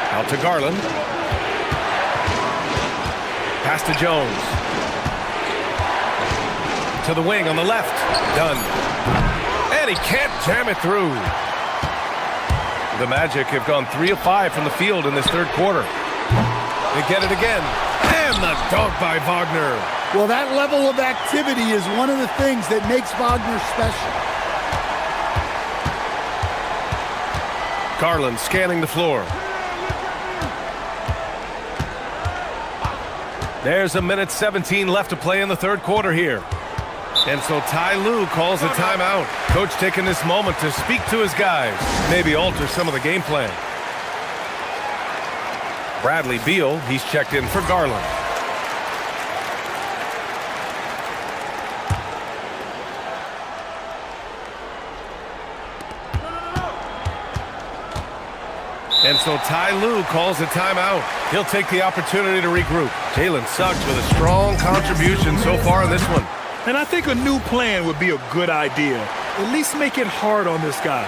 Out to Garland. Pass to Jones. To the wing on the left. Done. And he can't jam it through. The Magic have gone 3 of 5 from the field in this third quarter. They get it again. And the dunk by Wagner. Well, that level of activity is one of the things that makes Wagner special. Garland scanning the floor. There's a minute 17 left to play in the third quarter here. And so Ty Lue calls a timeout. Coach taking this moment to speak to his guys, maybe alter some of the game plan. Bradley Beal, he's checked in for Garland. And so Ty Lue calls a timeout. He'll take the opportunity to regroup. Jalen Suggs with a strong contribution so far in this one. And I think a new plan would be a good idea. At least make it hard on this guy.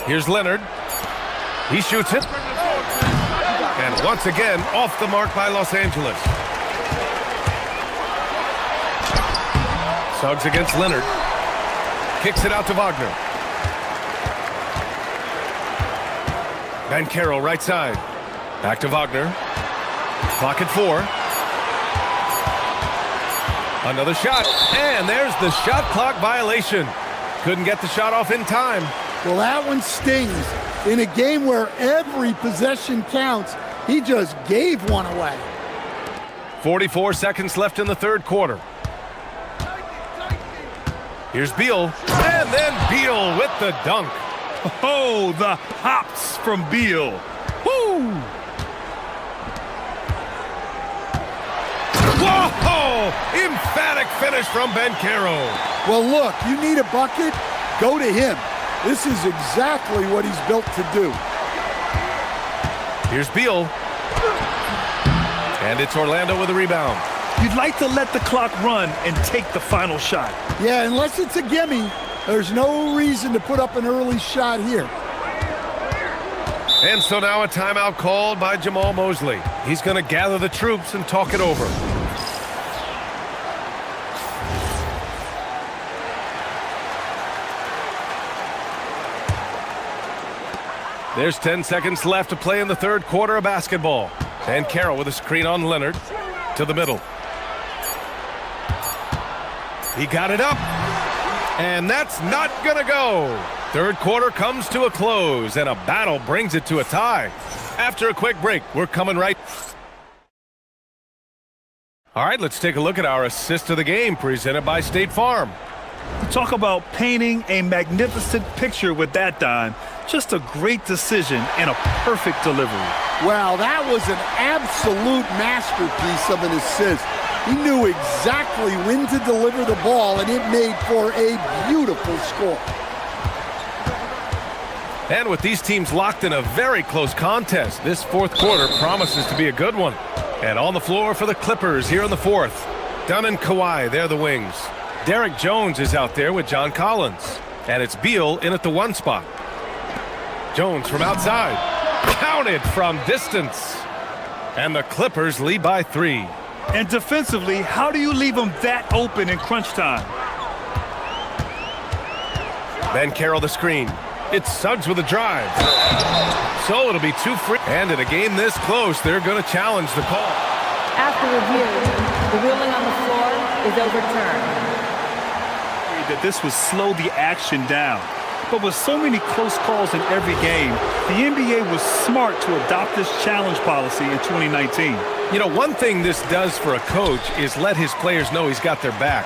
Here's Leonard. He shoots it. And once again, off the mark by Los Angeles. Suggs against Leonard. Kicks it out to Wagner. Banchero right side. Back to Wagner. Clock at 4. Another shot. And there's the shot clock violation. Couldn't get the shot off in time. Well, that one stings. In a game where every possession counts, he just gave one away. 44 seconds left in the third quarter. Here's Beal. And then Beal with the dunk. Oh, the hops from Beal. Woo! Whoa! Emphatic finish from Banchero. Well, look, you need a bucket, go to him. This is exactly what he's built to do. Here's Beal. And it's Orlando with a rebound. You'd like to let the clock run and take the final shot. Yeah, unless it's a gimme, there's no reason to put up an early shot here. And so now a timeout called by Jamal Mosley. He's going to gather the troops and talk it over. There's 10 seconds left to play in the third quarter of basketball. And Carroll with a screen on Leonard to the middle. He got it up. And that's not going to go. Third quarter comes to a close, and a battle brings it to a tie. After a quick break, we're coming right. All right, let's take a look at our assist of the game presented by State Farm. Talk about painting a magnificent picture with that dime. Just a great decision and a perfect delivery. Wow, that was an absolute masterpiece of an assist. He knew exactly when to deliver the ball, and it made for a beautiful score. And with these teams locked in a very close contest, this fourth quarter promises to be a good one. And on the floor for the Clippers here in the fourth. Dunn and Kawhi, they're the wings. Derek Jones is out there with John Collins. And it's Beal in at the 1 spot. Jones from outside. Counted from distance. And the Clippers lead by 3. And defensively, how do you leave them that open in crunch time? Ben Carroll the screen. It's Suggs with a drive. So it'll be 2 free. And in a game this close, they're going to challenge the call. After review, the ruling on the floor is overturned. That this would slow the action down. But with so many close calls in every game, the NBA was smart to adopt this challenge policy in 2019. You know, one thing this does for a coach is let his players know he's got their back.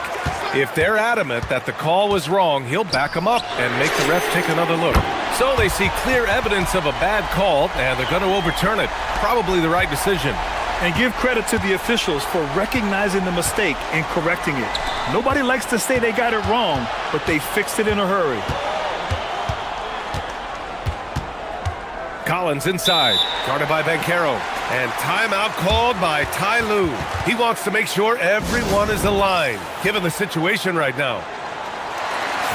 If they're adamant that the call was wrong, he'll back them up and make the ref take another look. So they see clear evidence of a bad call, and they're going to overturn it. Probably the right decision. And give credit to the officials for recognizing the mistake and correcting it. Nobody likes to say they got it wrong, but they fixed it in a hurry. Collins inside, guarded by Banchero. And timeout called by Ty Lue. He wants to make sure everyone is aligned, given the situation right now.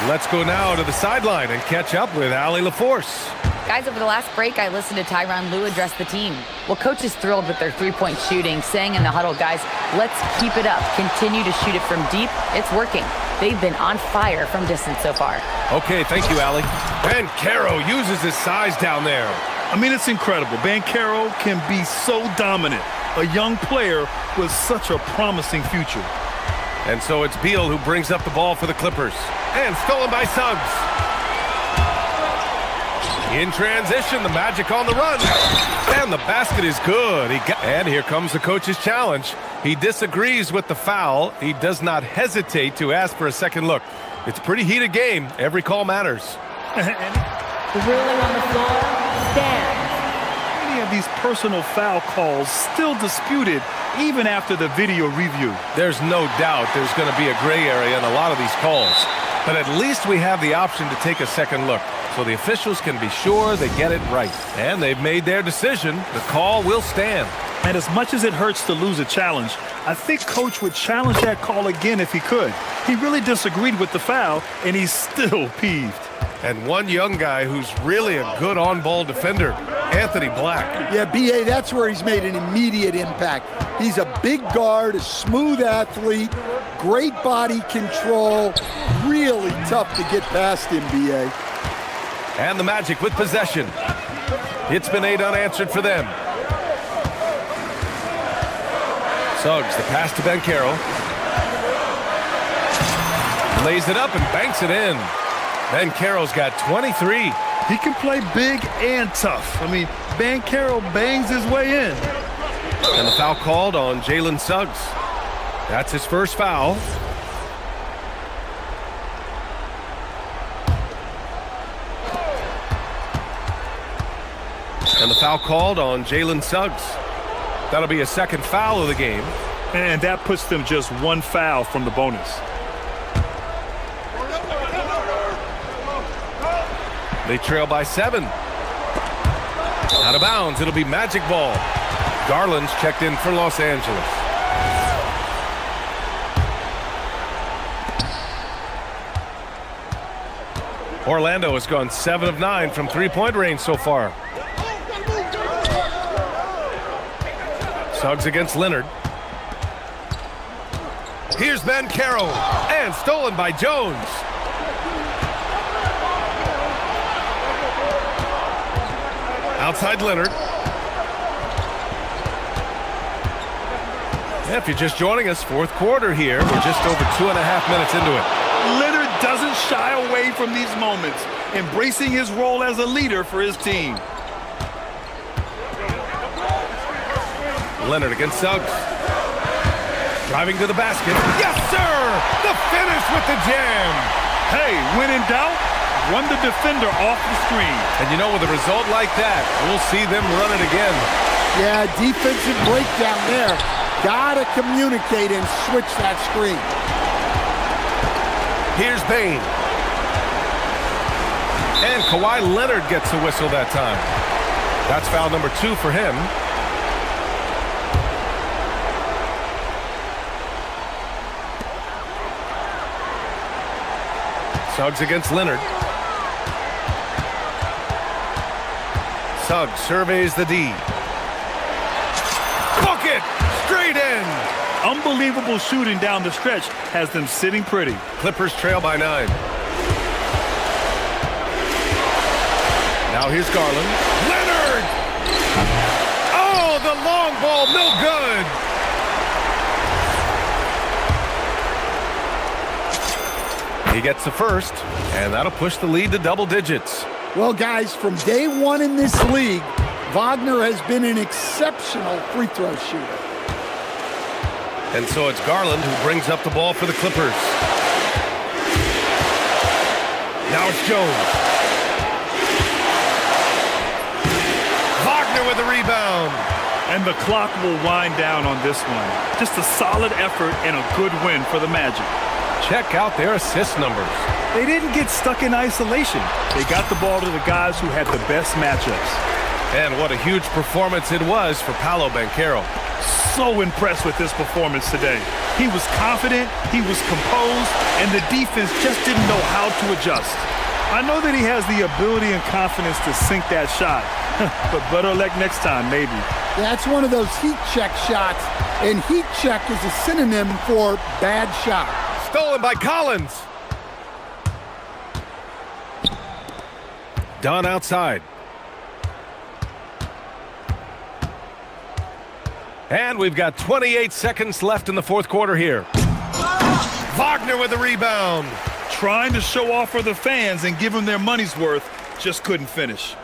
Let's go now to the sideline and catch up with Allie LaForce. Guys, over the last break, I listened to Tyronn Lue address the team. Well, coach is thrilled with their three-point shooting, saying in the huddle, guys, let's keep it up. Continue to shoot it from deep. It's working. They've been on fire from distance so far. Okay, thank you, Allie. Banchero uses his size down there. I mean, it's incredible. Banchero can be so dominant. A young player with such a promising future. And so it's Beal who brings up the ball for the Clippers. And stolen by Suggs. In transition, the Magic on the run. And the basket is good. And here comes the coach's challenge. He disagrees with the foul. He does not hesitate to ask for a second look. It's a pretty heated game. Every call matters. The ruling on the floor stands. Many of these personal foul calls still disputed even after the video review. There's no doubt there's going to be a gray area in a lot of these calls. But at least we have the option to take a second look, so the officials can be sure they get it right. And they've made their decision. The call will stand. And as much as it hurts to lose a challenge, I think Coach would challenge that call again if he could. He really disagreed with the foul, and he's still peeved. And one young guy who's really a good on-ball defender, Anthony Black. Yeah, B.A., that's where he's made an immediate impact. He's a big guard, a smooth athlete, great body control, really tough to get past him, B.A. And the Magic with possession. It's been 8 unanswered for them. Suggs, the pass to Banchero. Lays it up and banks it in. Banchero's got 23. He can play big and tough. I mean, Banchero bangs his way in. And the foul called on Jalen Suggs. That's his first foul. And the foul called on Jalen Suggs. That'll be a second foul of the game. And that puts them just one foul from the bonus. They trail by 7. Out of bounds, it'll be Magic ball. Garland's checked in for Los Angeles. Orlando has gone 7 of 9 from three-point range so far. Suggs against Leonard. Here's Bankero, and stolen by Jones. Outside Leonard. If you're just joining us, fourth quarter here. We're just over 2.5 minutes into it. Leonard doesn't shy away from these moments, embracing his role as a leader for his team. Leonard against Suggs. Driving to the basket. Yes, sir! The finish with the jam. Hey, when in doubt, run the defender off the screen. And you know, with a result like that, we'll see them run it again. Yeah, defensive breakdown there. Gotta communicate and switch that screen. Here's Bain. And Kawhi Leonard gets a whistle that time. That's foul number 2 for him. Suggs against Leonard. Suggs surveys the D. Bucket! Straight in! Unbelievable shooting down the stretch has them sitting pretty. Clippers trail by 9. Now here's Garland. Leonard! Oh, the long ball, no good! He gets the first, and that'll push the lead to double digits. Well, guys, from day one in this league, Wagner has been an exceptional free throw shooter. And so it's Garland who brings up the ball for the Clippers. Now it's Jones. Wagner with the rebound. And the clock will wind down on this one. Just a solid effort and a good win for the Magic. Check out their assist numbers. They didn't get stuck in isolation. They got the ball to the guys who had the best matchups. And what a huge performance it was for Paolo Banchero. So impressed with this performance today. He was confident, he was composed, and the defense just didn't know how to adjust. I know that he has the ability and confidence to sink that shot, but better luck next time, maybe. That's one of those heat check shots, and heat check is a synonym for bad shot. Stolen by Collins. Dunn outside. And we've got 28 seconds left in the fourth quarter here. Wagner with the rebound. Trying to show off for the fans and give them their money's worth, just couldn't finish.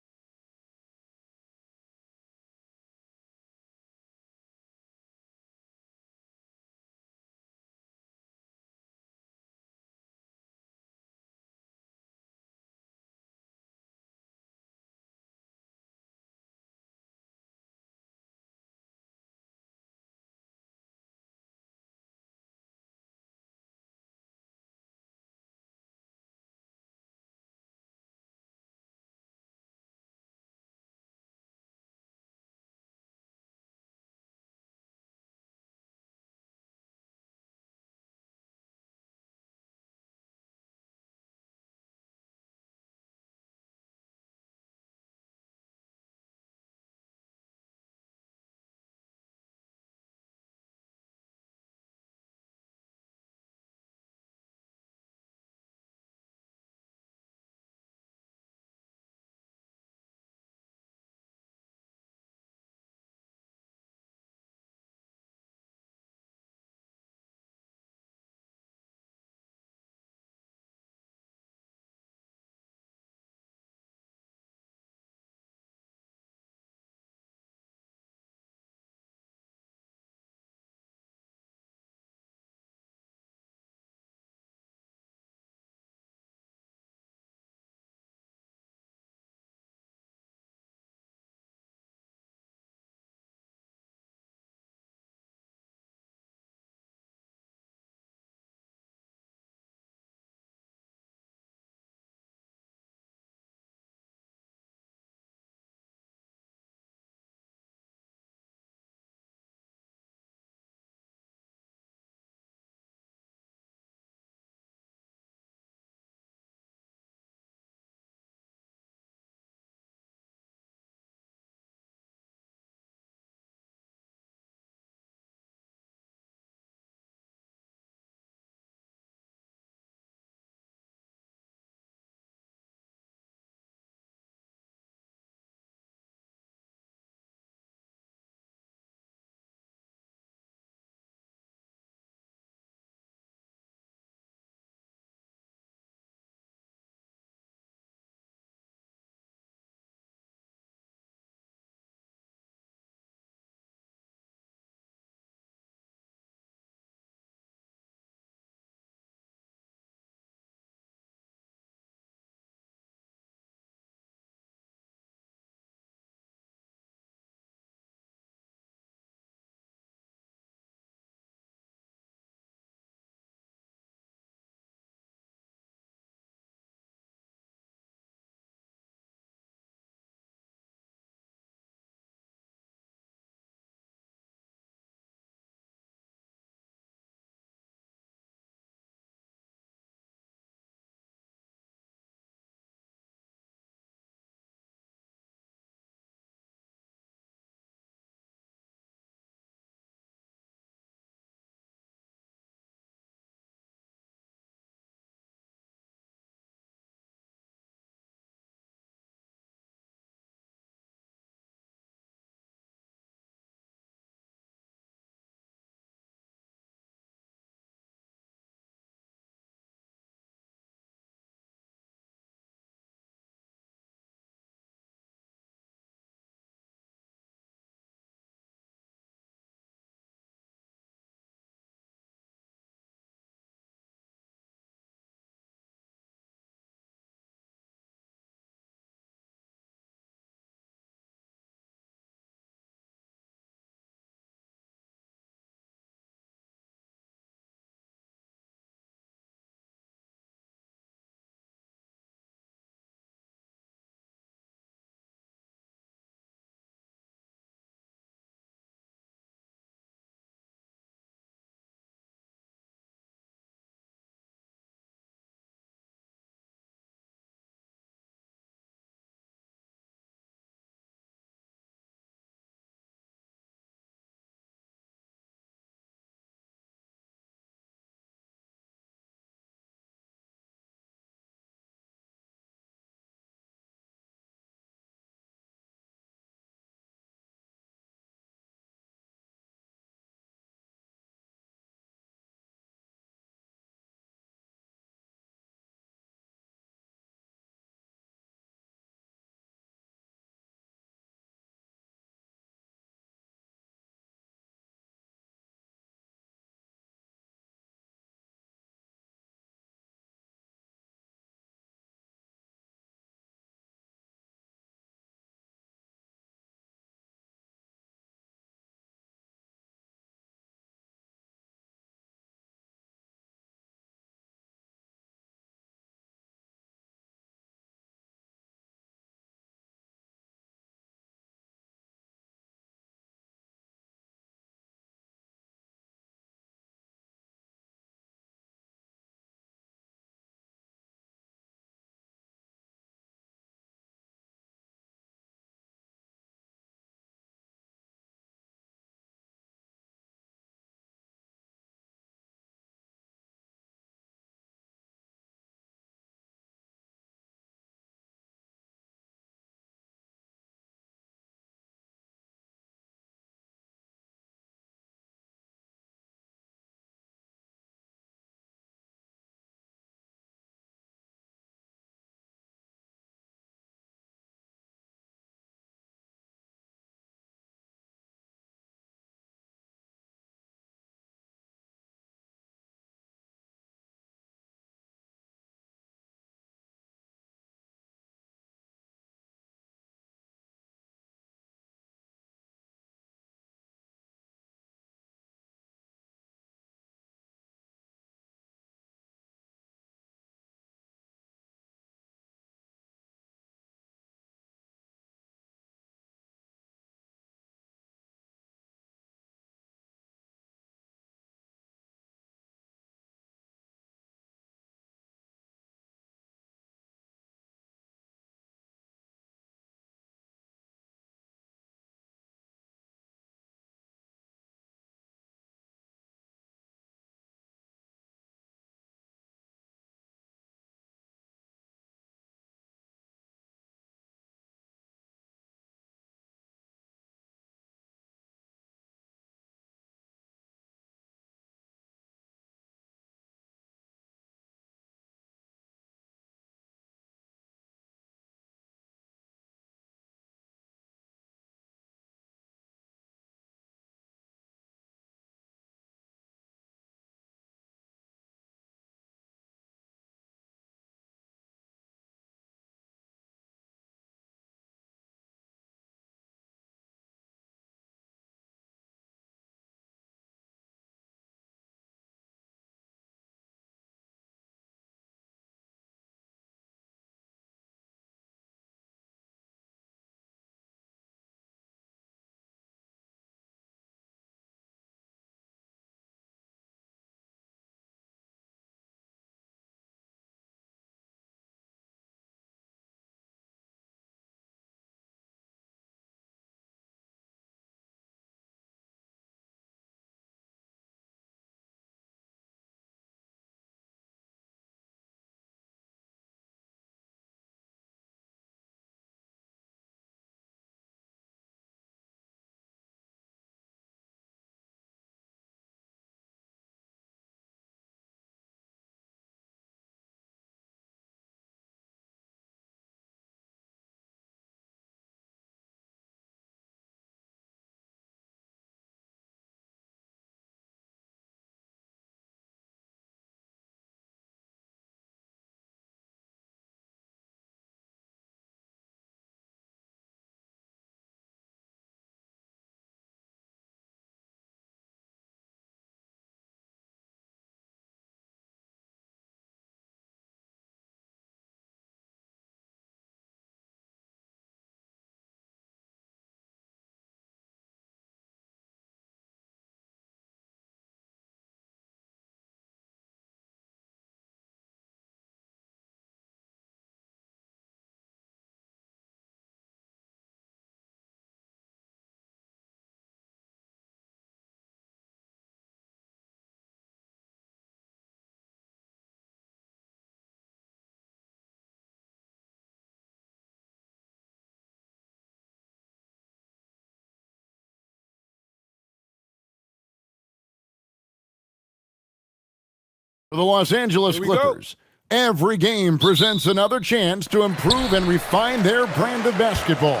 For the Los Angeles Clippers, every game presents another chance to improve and refine their brand of basketball.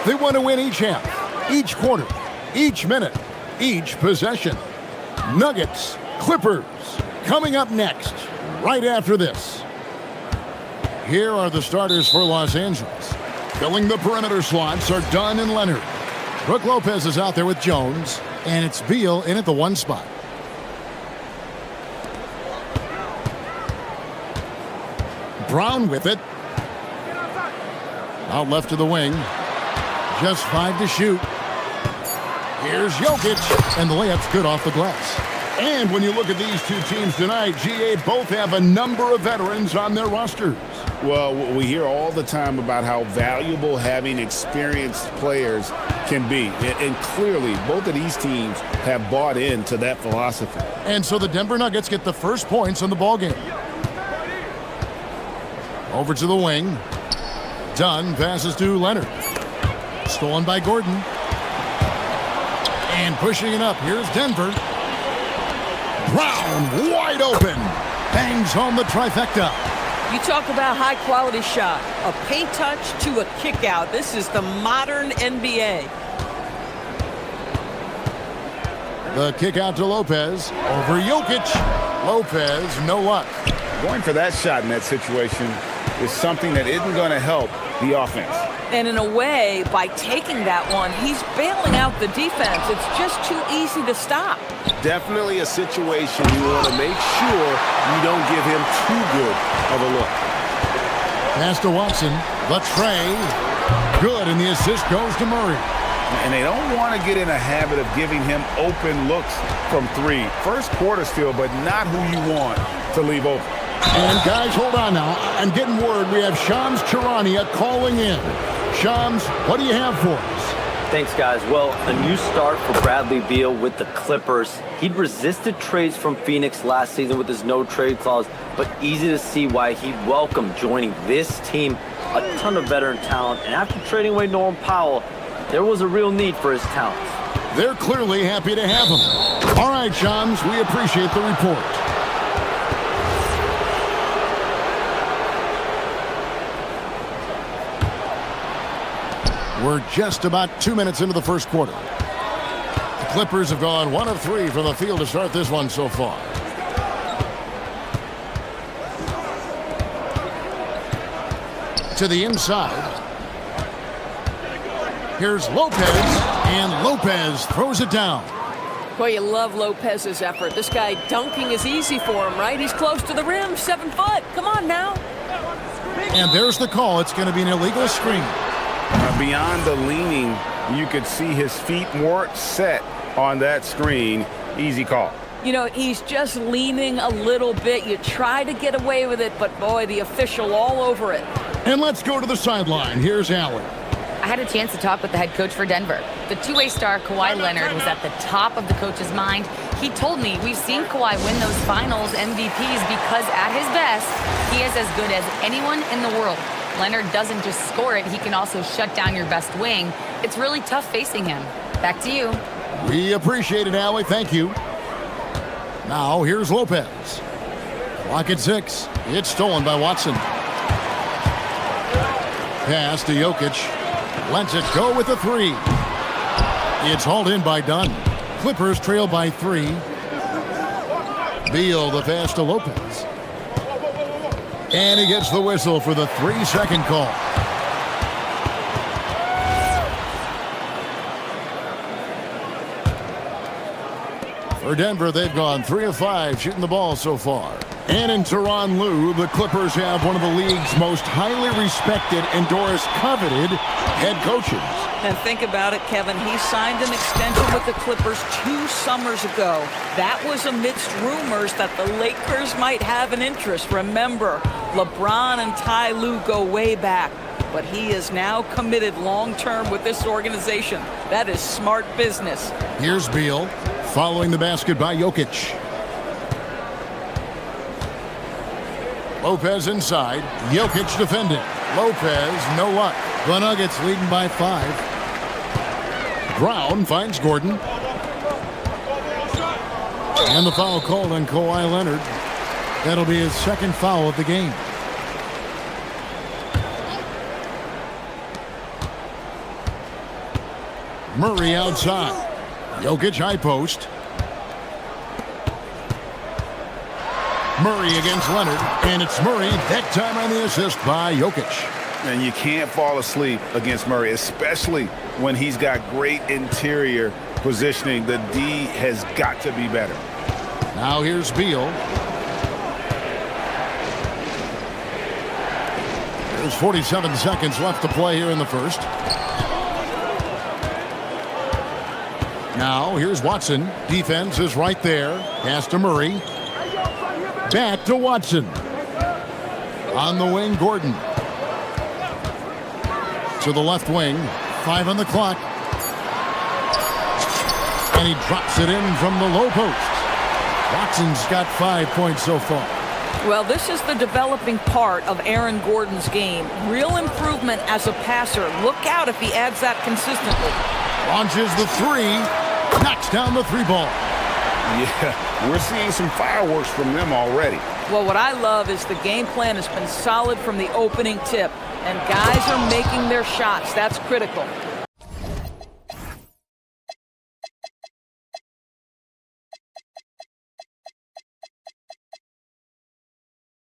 They want to win each half, each quarter, each minute, each possession. Nuggets, Clippers, coming up next, right after this. Here are the starters for Los Angeles. Filling the perimeter slots are Dunn and Leonard. Brook Lopez is out there with Jones, and it's Beal in at the 1 spot. Brown with it. Out left to the wing. Just 5 to shoot. Here's Jokic, and the layup's good off the glass. And when you look at these two teams tonight, GA both have a number of veterans on their rosters. Well, we hear all the time about how valuable having experienced players can be. And clearly, both of these teams have bought into that philosophy. And so the Denver Nuggets get the first points on the ballgame. Over to the wing. Dunn passes to Leonard. Stolen by Gordon. And pushing it up, here's Denver. Brown wide open. Bangs home the trifecta. You talk about high-quality shot. A paint touch to a kick-out. This is the modern NBA. The kick out to Lopez. Over Jokic. Lopez, no luck. Going for that shot in that situation is something that isn't going to help the offense. And in a way, by taking that one, he's bailing out the defense. It's just too easy to stop. Definitely a situation you want to make sure you don't give him too good of a look. Pass to Watson. The tray. Good, and the assist goes to Murray. And they don't want to get in a habit of giving him open looks from 3. First quarter still, but not who you want to leave open. And guys, hold on now. I'm getting word we have Shams Charania calling in. Shams, what do you have for us? Thanks, guys. Well, a new start for Bradley Beal with the Clippers. He'd resisted trades from Phoenix last season with his no-trade clause, but easy to see why he'd welcome joining this team. A ton of veteran talent, and after trading away Norman Powell, there was a real need for his talents. They're clearly happy to have him. All right, Shams, we appreciate the report. We're just about 2 minutes into the first quarter. The Clippers have gone 1 of 3 from the field to start this one so far. To the inside. Here's Lopez, and Lopez throws it down. Boy, you love Lopez's effort. This guy dunking is easy for him, right? He's close to the rim, 7 foot. Come on now. And there's the call. It's going to be an illegal screen. Beyond the leaning, you could see his feet more set on that screen. Easy call. You know, he's just leaning a little bit. You try to get away with it, but boy, the official all over it. And let's go to the sideline. Here's Allen. I had a chance to talk with the head coach for Denver. The two-way star Kawhi Leonard was at the top of the coach's mind. He told me we've seen Kawhi win those finals MVPs because at his best, he is as good as anyone in the world. Leonard doesn't just score it, he can also shut down your best wing. It's really tough facing him. Back to you. We appreciate it, Allie. Thank you. Now, here's Lopez. Clock at 6. It's stolen by Watson. Pass to Jokic. Lets it go with a 3. It's hauled in by Dunn. Clippers trail by 3. Beal the pass to Lopez. And he gets the whistle for the 3-second call. For Denver, they've gone 3 of 5 shooting the ball so far. And in Tyronn Lue, the Clippers have one of the league's most highly respected and Doris coveted head coaches. And think about it, Kevin. He signed an extension with the Clippers 2 summers ago. That was amidst rumors that the Lakers might have an interest. Remember, LeBron and Ty Lue go way back. But he is now committed long-term with this organization. That is smart business. Here's Beal, following the basket by Jokic. Lopez inside. Jokic defending. Lopez, no luck. The Nuggets leading by 5. Brown finds Gordon. And the foul called on Kawhi Leonard. That'll be his second foul of the game. Murray outside. Jokic high post. Murray against Leonard, and it's Murray. That time on the assist by Jokic. And you can't fall asleep against Murray, especially when he's got great interior positioning. The D has got to be better. Now here's Beal. There's 47 seconds left to play here in the first. Now here's Watson. Defense is right there. Pass to Murray. Back to Watson. On the wing, Gordon. To the left wing. 5 on the clock. And he drops it in from the low post. Watson's got 5 points so far. Well, this is the developing part of Aaron Gordon's game. Real improvement as a passer. Look out if he adds that consistently. Launches the three. Knocks down the 3 ball. Yeah, we're seeing some fireworks from them already. Well, what I love is the game plan has been solid from the opening tip. And guys are making their shots. That's critical.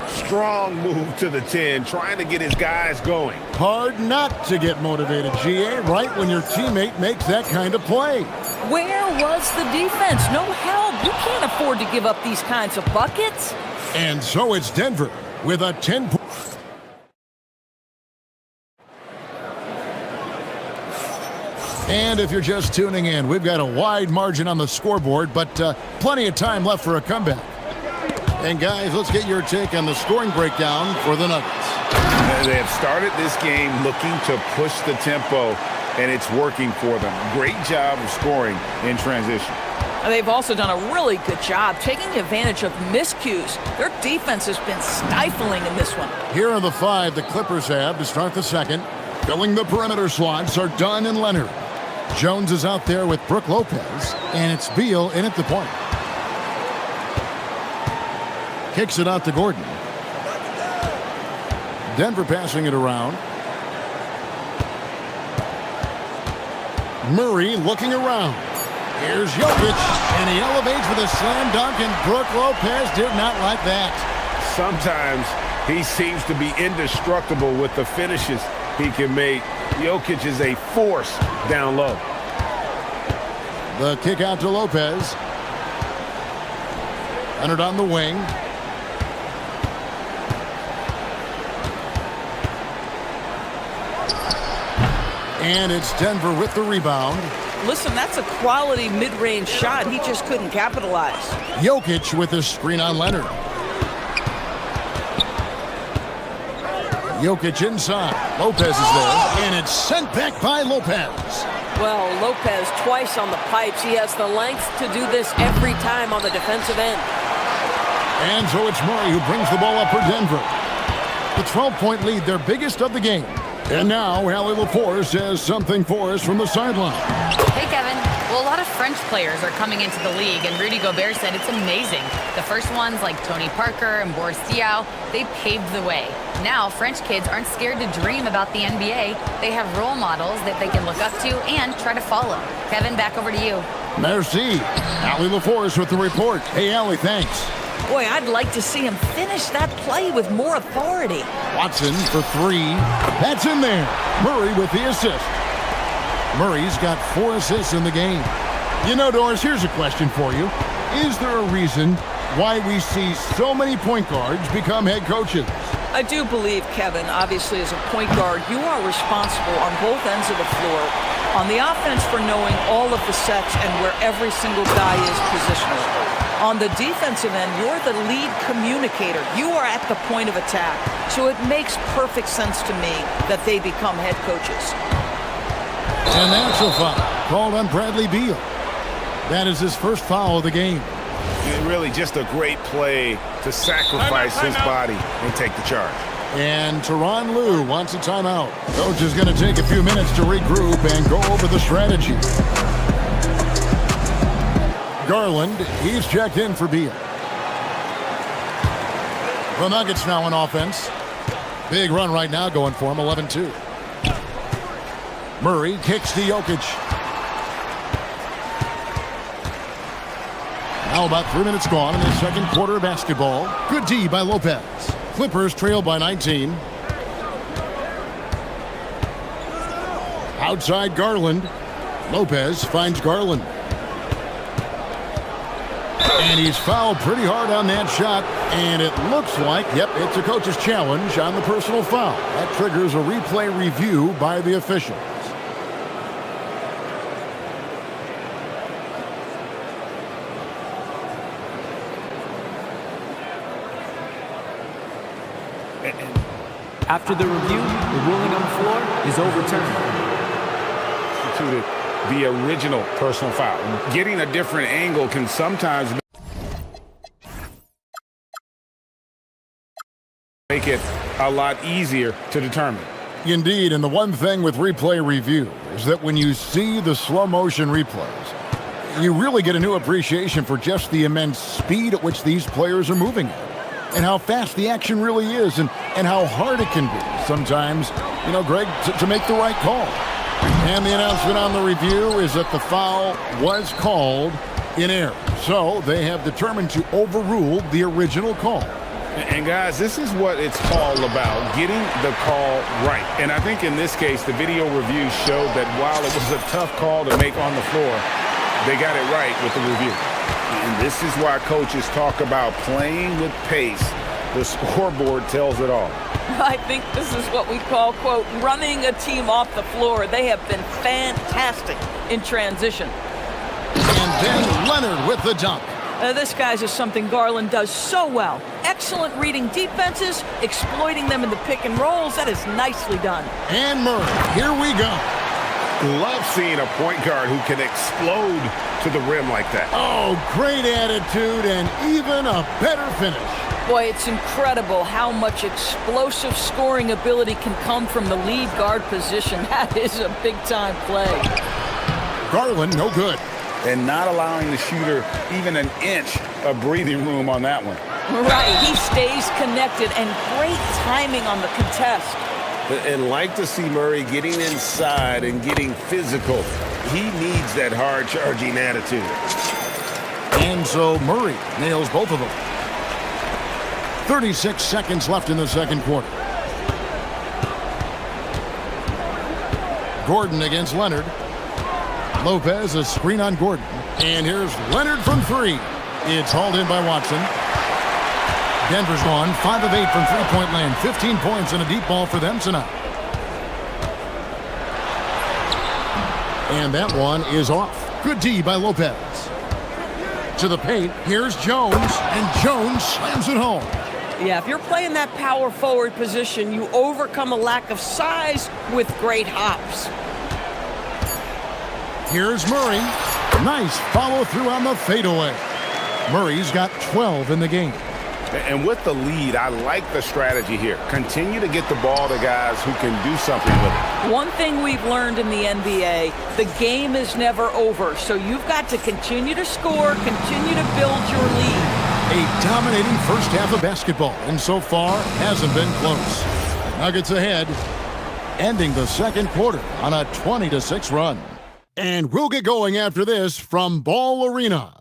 Strong move to the 10, trying to get his guys going. Hard not to get motivated, GA, right when your teammate makes that kind of play. Where was the defense? No help. You can't afford to give up these kinds of buckets. And so it's Denver with a 10-point. And if you're just tuning in, we've got a wide margin on the scoreboard, but plenty of time left for a comeback. And guys, let's get your take on the scoring breakdown for the Nuggets. They have started this game looking to push the tempo, and it's working for them. Great job of scoring in transition. They've also done a really good job taking advantage of miscues. Their defense has been stifling in this one. Here are the 5 the Clippers have to start the second. Filling the perimeter slots are Dunn and Leonard. Jones is out there with Brook Lopez, and it's Beal in at the point. Kicks it out to Gordon. Denver passing it around. Murray looking around. Here's Jokic, and he elevates with a slam dunk, and Brook Lopez did not like that. Sometimes he seems to be indestructible with the finishes he can make. Jokic is a force down low. The kick out to Lopez. Leonard on the wing. And it's Denver with the rebound. Listen, that's a quality mid-range shot. He just couldn't capitalize. Jokic with a screen on Leonard. Jokic inside. Lopez is there, and it's sent back by Lopez. Well, Lopez twice on the pipes. He has the length to do this every time on the defensive end. And so it's Murray who brings the ball up for Denver. The 12-point lead, their biggest of the game. And now, Allie LaForce has something for us from the sideline. Hey, Kevin. Well, a lot of French players are coming into the league, and Rudy Gobert said it's amazing. The first ones, like Tony Parker and Boris Diaw, they paved the way. Now, French kids aren't scared to dream about the NBA. They have role models that they can look up to and try to follow. Kevin, back over to you. Merci. Allie LaForce with the report. Hey, Allie, thanks. Boy, I'd like to see him finish that play with more authority. Watson for 3. That's in there. Murray with the assist. Murray's got 4 assists in the game. You know, Doris, here's a question for you. Is there a reason why we see so many point guards become head coaches? I do believe, Kevin, obviously as a point guard, you are responsible on both ends of the floor. On the offense for knowing all of the sets and where every single guy is positionally. On the defensive end, you're the lead communicator. You are at the point of attack. So it makes perfect sense to me that they become head coaches. And that's a foul called on Bradley Beal. That is his first foul of the game. And really just a great play to sacrifice his body and take the charge. And Tyronn Lue wants a timeout. Coach is going to take a few minutes to regroup and go over the strategy. Garland, he's checked in for Beal. The Nuggets now on offense. Big run right now going for him, 11-2. Murray kicks to Jokic. Now about 3 minutes gone in the second quarter of basketball. Good D by Lopez. Clippers trail by 19. Outside Garland. Lopez finds Garland. And he's fouled pretty hard on that shot. And it looks like, yep, it's a coach's challenge on the personal foul. That triggers a replay review by the officials. After the review, the ruling on the floor is overturned. Substituted the original personal foul. Getting a different angle can sometimes make it a lot easier to determine. Indeed, and the one thing with replay review is that when you see the slow motion replays, you really get a new appreciation for just the immense speed at which these players are moving at. And how fast the action really is, and how hard it can be sometimes, you know, Greg, to make the right call. And the announcement on the review is that the foul was called in error. So they have determined to overrule the original call. And guys, this is what it's all about, getting the call right. And I think in this case, the video review showed that while it was a tough call to make on the floor, they got it right with the review. And this is why coaches talk about playing with pace. The scoreboard tells it all. I think this is what we call, quote, running a team off the floor. They have been fantastic in transition. And then Leonard with the dunk. This, guys, is something Garland does so well. Excellent reading defenses, exploiting them in the pick and rolls. That is nicely done. And Murray, here we go. Love seeing a point guard who can explode to the rim like that. Oh, great attitude and even a better finish. Boy, it's incredible how much explosive scoring ability can come from the lead guard position. That is a big-time play. Garland, no good. And not allowing the shooter even an inch of breathing room on that one. Right, he stays connected, and great timing on the contest. And like to see Murray getting inside and getting physical. He needs that hard-charging attitude. And so Murray nails both of them. 36 seconds left in the second quarter. Gordon against Leonard. Lopez, a screen on Gordon. And here's Leonard from three. It's hauled in by Watson. Denver's gone 5 of 8 from three-point land. 15 points and a deep ball for them tonight. And that one is off. Good D by Lopez. To the paint, here's Jones, and Jones slams it home. Yeah, if you're playing that power forward position, you overcome a lack of size with great hops. Here's Murray. Nice follow through on the fadeaway. Murray's got 12 in the game. And with the lead, I like the strategy here. Continue to get the ball to guys who can do something with it. One thing we've learned in the NBA, the game is never over. So you've got to continue to score, continue to build your lead. A dominating first half of basketball, and so far hasn't been close. Nuggets ahead, ending the second quarter on a 20-6 run. And we'll get going after this from Ball Arena.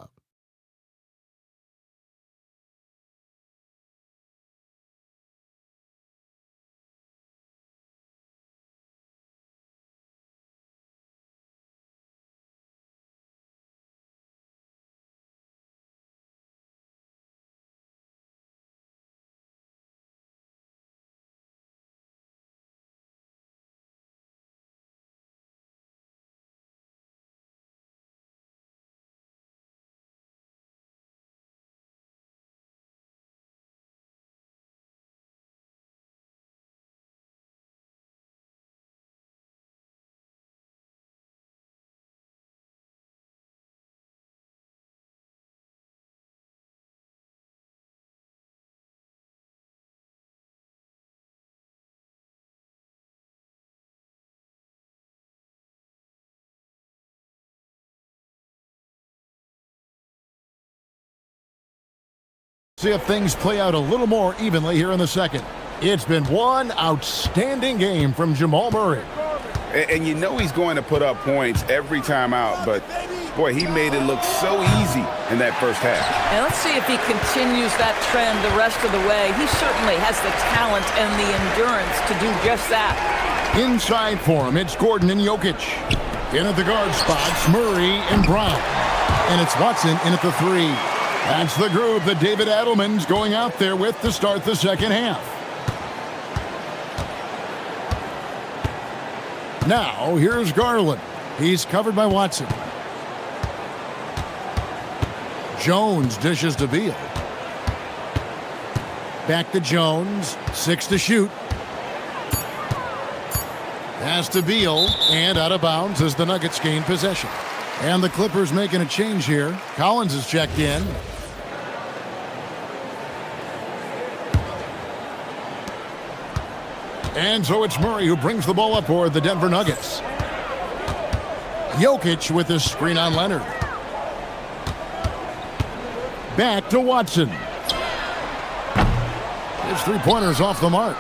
See if things play out a little more evenly here in the second. It's been one outstanding game from Jamal Murray. And you know he's going to put up points every time out, but boy, he made it look so easy in that first half. And let's see if he continues that trend the rest of the way. He certainly has the talent and the endurance to do just that. Inside for him, it's Gordon and Jokic. In at the guard spots, Murray and Brown. And it's Watson in at the 3. That's the group that David Adelman's going out there with to start the second half. Now, here's Garland. He's covered by Watson. Jones dishes to Beal. Back to Jones. 6 to shoot. Pass to Beal. And out of bounds as the Nuggets gain possession. And the Clippers making a change here. Collins is checked in. And so it's Murray who brings the ball up for the Denver Nuggets. Jokic with his screen on Leonard. Back to Watson. His three-pointer's off the mark.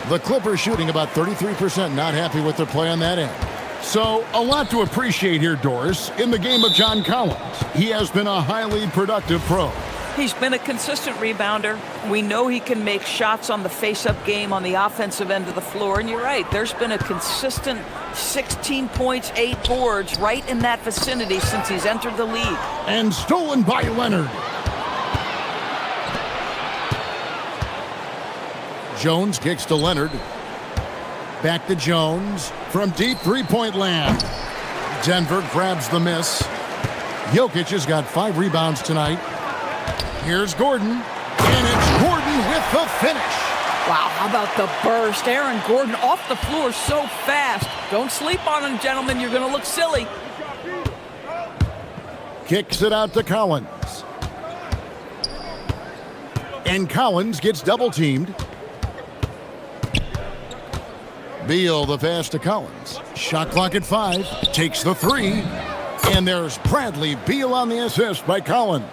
The Clippers shooting about 33%, not happy with their play on that end. So, a lot to appreciate here, Doris, in the game of John Collins. He has been a highly productive pro. He's been a consistent rebounder. We know he can make shots on the face-up game on the offensive end of the floor. And you're right, there's been a consistent 16 points, 8 boards right in that vicinity since he's entered the league. And stolen by Leonard. Jones kicks to Leonard. Back to Jones. From deep three-point land. Denver grabs the miss. Jokic has got 5 rebounds tonight. Here's Gordon, and it's Gordon with the finish. Wow, how about the burst? Aaron Gordon off the floor so fast. Don't sleep on him, gentlemen. You're going to look silly. Kicks it out to Collins. And Collins gets double-teamed. Beal the pass to Collins. Shot clock at 5. Takes the 3. And there's Bradley Beal on the assist by Collins.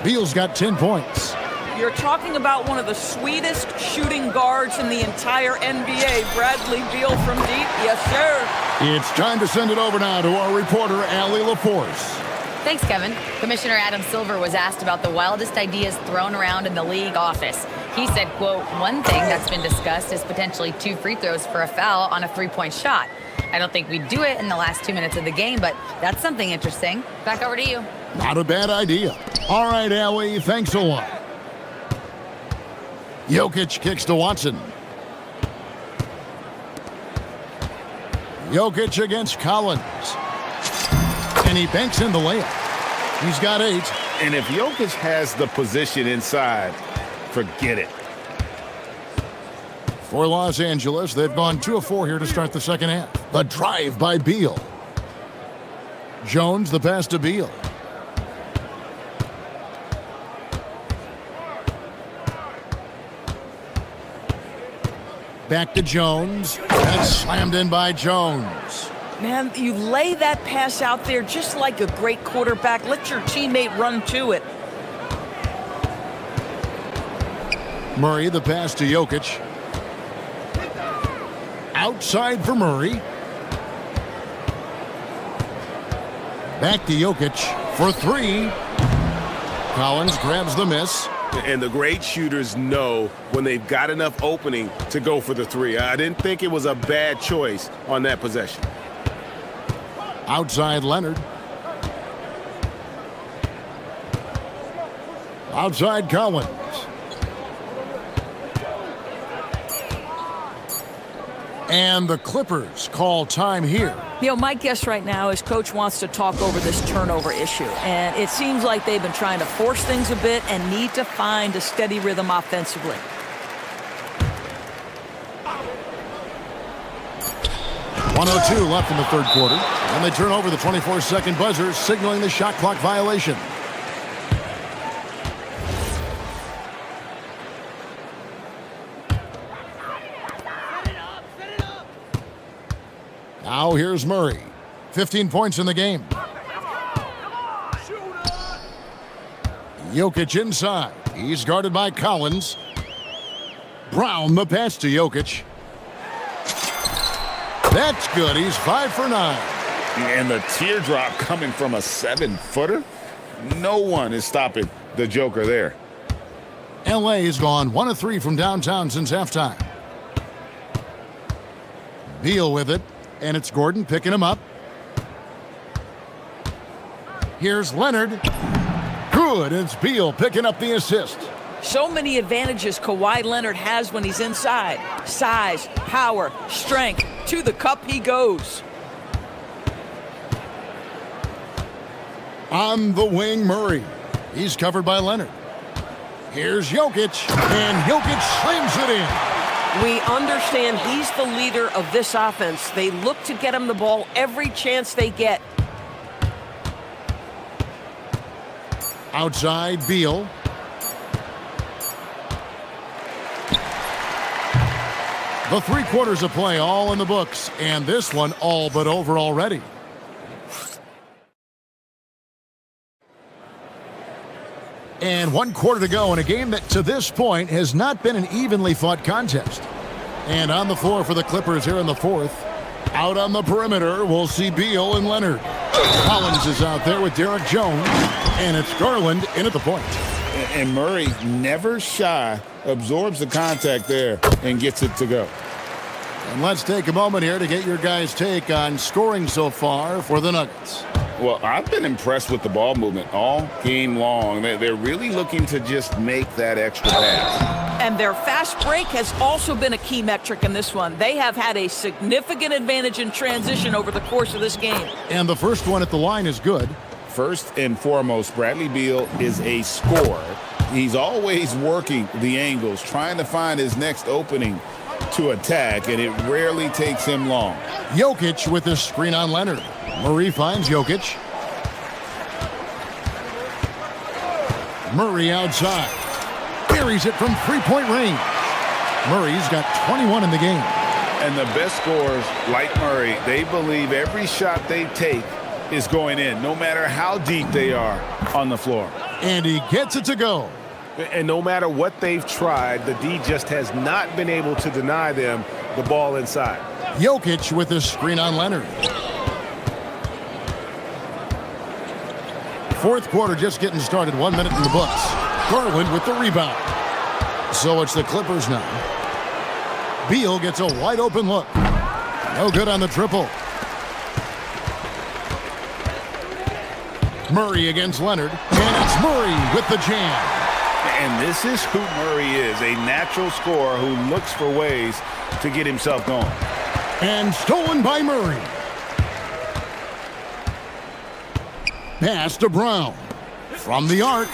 Beal's got 10 points. You're talking about one of the sweetest shooting guards in the entire NBA, Bradley Beal from deep. Yes, sir. It's time to send it over now to our reporter, Allie LaForce. Thanks, Kevin. Commissioner Adam Silver was asked about the wildest ideas thrown around in the league office. He said, quote, one thing that's been discussed is potentially 2 free throws for a foul on a 3-point shot. I don't think we'd do it in the last 2 minutes of the game, but that's something interesting. Back over to you. Not a bad idea. All right, Allie, thanks a lot. Jokic kicks to Watson. Jokic against Collins. And he banks in the layup. He's got 8. And if Jokic has the position inside, forget it. For Los Angeles, they've gone 2 of 4 here to start the second half. The drive by Beal. Jones, the pass to Beal. Back to Jones. And it's slammed in by Jones. Man, you lay that pass out there just like a great quarterback. Let your teammate run to it. Murray, the pass to Jokic. Outside for Murray. Back to Jokic for 3. Collins grabs the miss. And the great shooters know when they've got enough opening to go for the 3. I didn't think it was a bad choice on that possession. Outside Leonard. Outside Collins. And the Clippers call time here. You know, my guess right now is Coach wants to talk over this turnover issue. And it seems like they've been trying to force things a bit and need to find a steady rhythm offensively. .102 left in the third quarter. And they turn over the 24-second buzzer, signaling the shot clock violation. Now here's Murray. 15 points in the game. Jokic inside. He's guarded by Collins. Brown the pass to Jokic. That's good. He's 5 for 9. And the teardrop coming from a 7-footer. No one is stopping the Joker there. LA has gone 1 of 3 from downtown since halftime. Beal with it, and it's Gordon picking him up. Here's Leonard. Good, it's Beal picking up the assist. So many advantages Kawhi Leonard has when he's inside. Size, power, strength. To the cup he goes. On the wing, Murray. He's covered by Leonard. Here's Jokic, and Jokic slams it in. We understand he's the leader of this offense. They look to get him the ball every chance they get. Outside, Beal. The 3 quarters of play all in the books, and this one all but over already. And 1 quarter to go in a game that to this point has not been an evenly fought contest. And on the floor for the Clippers here in the 4th. Out on the perimeter, we'll see Beal and Leonard. Collins is out there with Derek Jones, and it's Garland in at the point. And Murray, never shy, absorbs the contact there and gets it to go. And let's take a moment here to get your guys' take on scoring so far for the Nuggets. Well, I've been impressed with the ball movement all game long. They're really looking to just make that extra pass. And their fast break has also been a key metric in this one. They have had a significant advantage in transition over the course of this game. And the first one at the line is good. First and foremost, Bradley Beal is a scorer. He's always working the angles, trying to find his next opening to attack, and it rarely takes him long. Jokic with the screen on Leonard. Murray finds Jokic. Murray outside. Buries it from three-point range. Murray's got 21 in the game. And the best scorers, like Murray, they believe every shot they take is going in, no matter how deep they are on the floor. And he gets it to go. And no matter what they've tried, the D just has not been able to deny them the ball inside. Jokic with the screen on Leonard. 4th quarter just getting started, 1 minute in the books. Garland with the rebound. So it's the Clippers now. Beal gets a wide open look. No good on the triple. Murray against Leonard. And it's Murray with the jam. And this is who Murray is, a natural scorer who looks for ways to get himself going. And stolen by Murray. Pass to Brown. From the arc.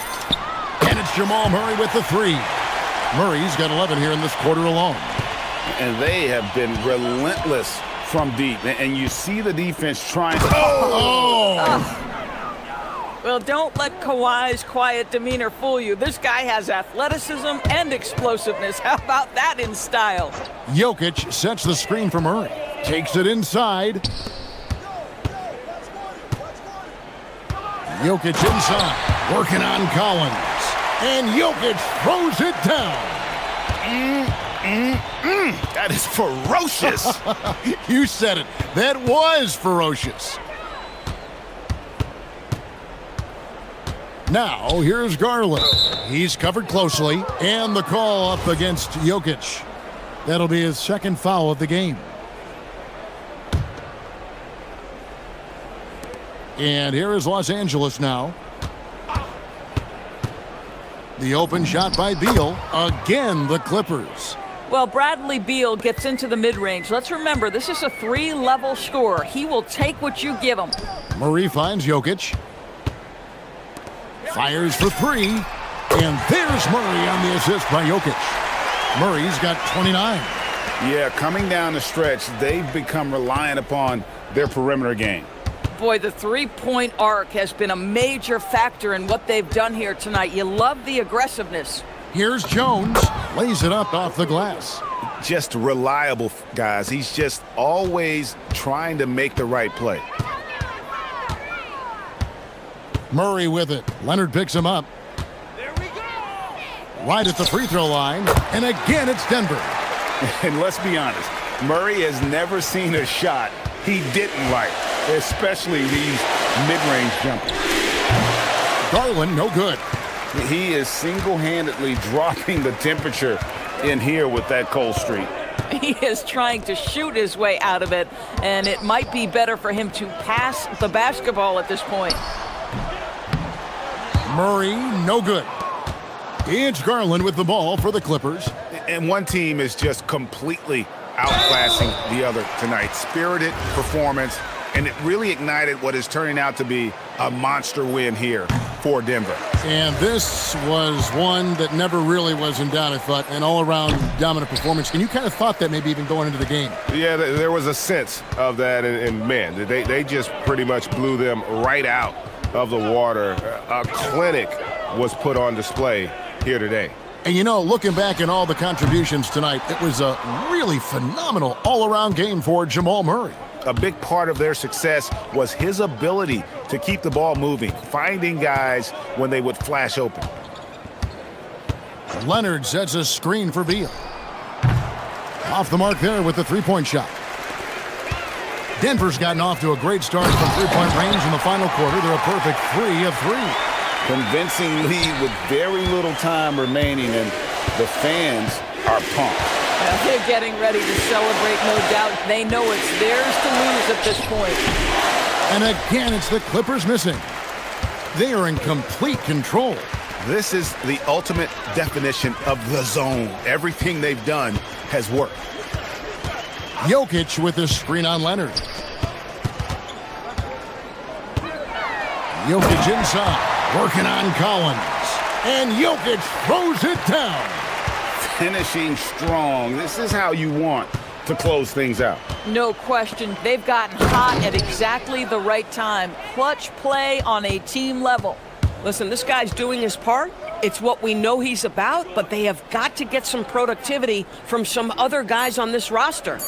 And it's Jamal Murray with the 3. Murray's got 11 here in this quarter alone. And they have been relentless from deep. And you see the defense trying to... Well, don't let Kawhi's quiet demeanor fool you. This guy has athleticism and explosiveness. How about that in style? Jokic sets the screen for Murray. Takes it inside. Jokic inside. Working on Collins. And Jokic throws it down. That is ferocious. You said it. That was ferocious. Now, here's Garland. He's covered closely, and the call up against Jokic. That'll be his 2nd foul of the game. And here is Los Angeles now. The open shot by Beal. Again, the Clippers. Well, Bradley Beal gets into the mid-range. Let's remember, this is a 3-level scorer. He will take what you give him. Murray finds Jokic. Fires for 3. And there's Murray on the assist by Jokic. Murray's got 29. Yeah, coming down the stretch, they've become reliant upon their perimeter game. Boy, the three-point arc has been a major factor in what they've done here tonight. You love the aggressiveness. Here's Jones. Lays it up off the glass. Just reliable, guys. He's just always trying to make the right play. Murray with it. Leonard picks him up. Right at the free throw line. And again, it's Denver. And let's be honest, Murray has never seen a shot he didn't like, especially these mid-range jumpers. Garland, no good. He is single-handedly dropping the temperature in here with that cold streak. He is trying to shoot his way out of it, and it might be better for him to pass the basketball at this point. Murray, no good. It's Garland with the ball for the Clippers. And one team is just completely outclassing the other tonight. Spirited performance, and it really ignited what is turning out to be a monster win here for Denver. And this was one that never really was in doubt, I thought, an all-around dominant performance. And you kind of thought that maybe even going into the game. Yeah, there was a sense of that, and man, they just pretty much blew them right out of the water. A clinic was put on display here today. And you know, looking back at all the contributions tonight, it was a really phenomenal all-around game for Jamal Murray. A big part of their success was his ability to keep the ball moving, finding guys when they would flash open. Leonard sets a screen for Beal. Off the mark there with the three-point shot. Denver's gotten off to a great start from three-point range in the final quarter. They're a perfect 3 of 3. Convincing lead with very little time remaining, and the fans are pumped. They're getting ready to celebrate, no doubt. They know it's theirs to lose at this point. And again, it's the Clippers missing. They are in complete control. This is the ultimate definition of the zone. Everything they've done has worked. Jokic with the screen on Leonard. Jokic inside, working on Collins. And Jokic throws it down. Finishing strong. This is how you want to close things out. No question. They've gotten hot at exactly the right time. Clutch play on a team level. Listen, this guy's doing his part. It's what we know he's about, but they have got to get some productivity from some other guys on this roster.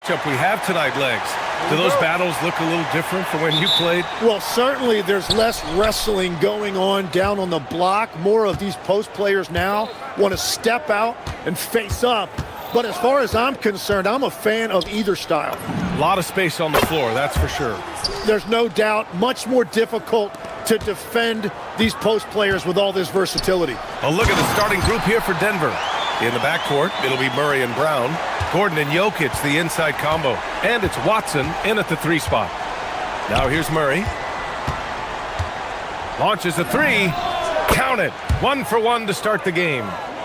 We have tonight, Legs. Do those battles look a little different from when you played? Well, certainly there's less wrestling going on down on the block. More of these post players now want to step out and face up. But as far as I'm concerned, I'm a fan of either style. A lot of space on the floor, that's for sure. There's no doubt much more difficult to defend these post players with all this versatility. A look at the starting group here for Denver. In the backcourt, it'll be Murray and Brown. Gordon and Jokic, the inside combo. And it's Watson in at the 3 spot. Now here's Murray. Launches a 3. Count it. 1 for 1 to start the game.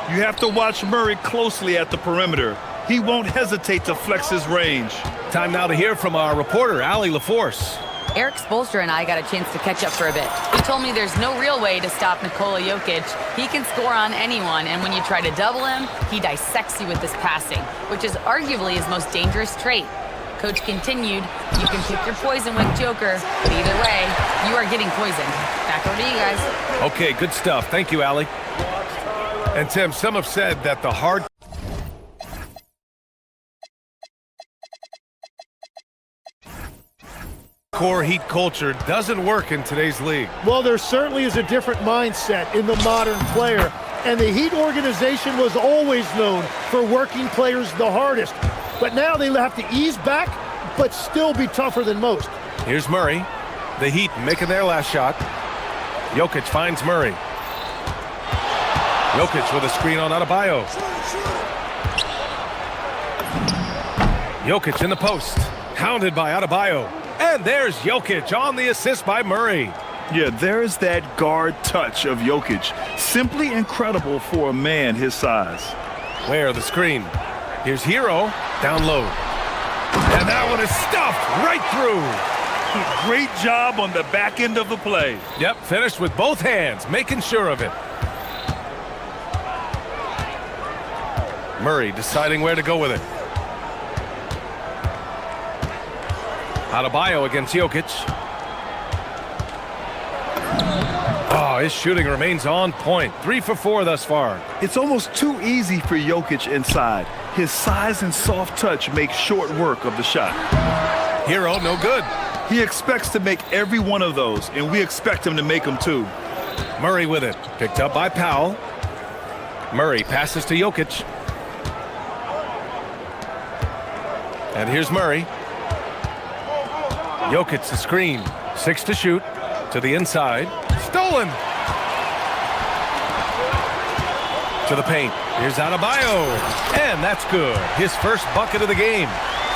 You have to watch Murray closely at the perimeter. He won't hesitate to flex his range. Time now to hear from our reporter, Allie LaForce. Eric Spoelstra and I got a chance to catch up for a bit. He told me there's no real way to stop Nikola Jokic. He can score on anyone, and when you try to double him, he dissects you with his passing, which is arguably his most dangerous trait. Coach continued, you can pick your poison with Joker, but either way, you are getting poisoned. Back over to you guys. Okay, good stuff. Thank you, Allie. And Tim, some have said that the hard core heat culture doesn't work in today's league. Well, there certainly is a different mindset in the modern player, and the Heat organization was always known for working players the hardest. But now they have to ease back, but still be tougher than most. Here's Murray. The Heat making their last shot. Jokic finds Murray. Jokic with a screen on Adebayo. Jokic in the post. Hounded by Adebayo. And there's Jokic on the assist by Murray. Yeah, there's that guard touch of Jokic. Simply incredible for a man his size. Where the screen? Here's Hero, down low. And that one is stuffed right through. Great job on the back end of the play. Yep, finished with both hands, making sure of it. Murray deciding where to go with it. Adebayo against Jokic. Oh, his shooting remains on point. 3 for 4 thus far. It's almost too easy for Jokic inside. His size and soft touch make short work of the shot. Hero, no good. He expects to make every one of those, and we expect him to make them too. Murray with it. Picked up by Powell. Murray passes to Jokic. And here's Murray. Jokic the screen. 6 to shoot. To the inside. Stolen. To the paint. Here's Adebayo. And that's good. His first bucket of the game.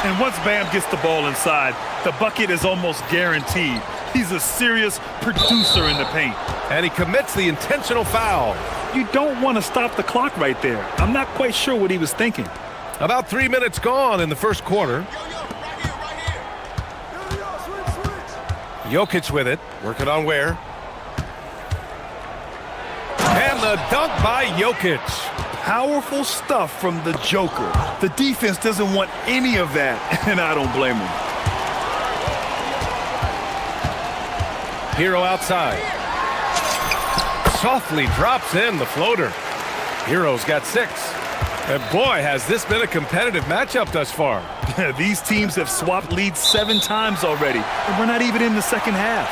And once Bam gets the ball inside, the bucket is almost guaranteed. He's a serious producer in the paint. And he commits the intentional foul. You don't want to stop the clock right there. I'm not quite sure what he was thinking. About 3 minutes gone in the first quarter. Jokic with it, working on Ware. And the dunk by Jokic. Powerful stuff from the Joker. The defense doesn't want any of that, and I don't blame them. Hero outside. Softly drops in the floater. Hero's got 6. And boy, has this been a competitive matchup thus far. These teams have swapped leads 7 times already, and we're not even in the second half.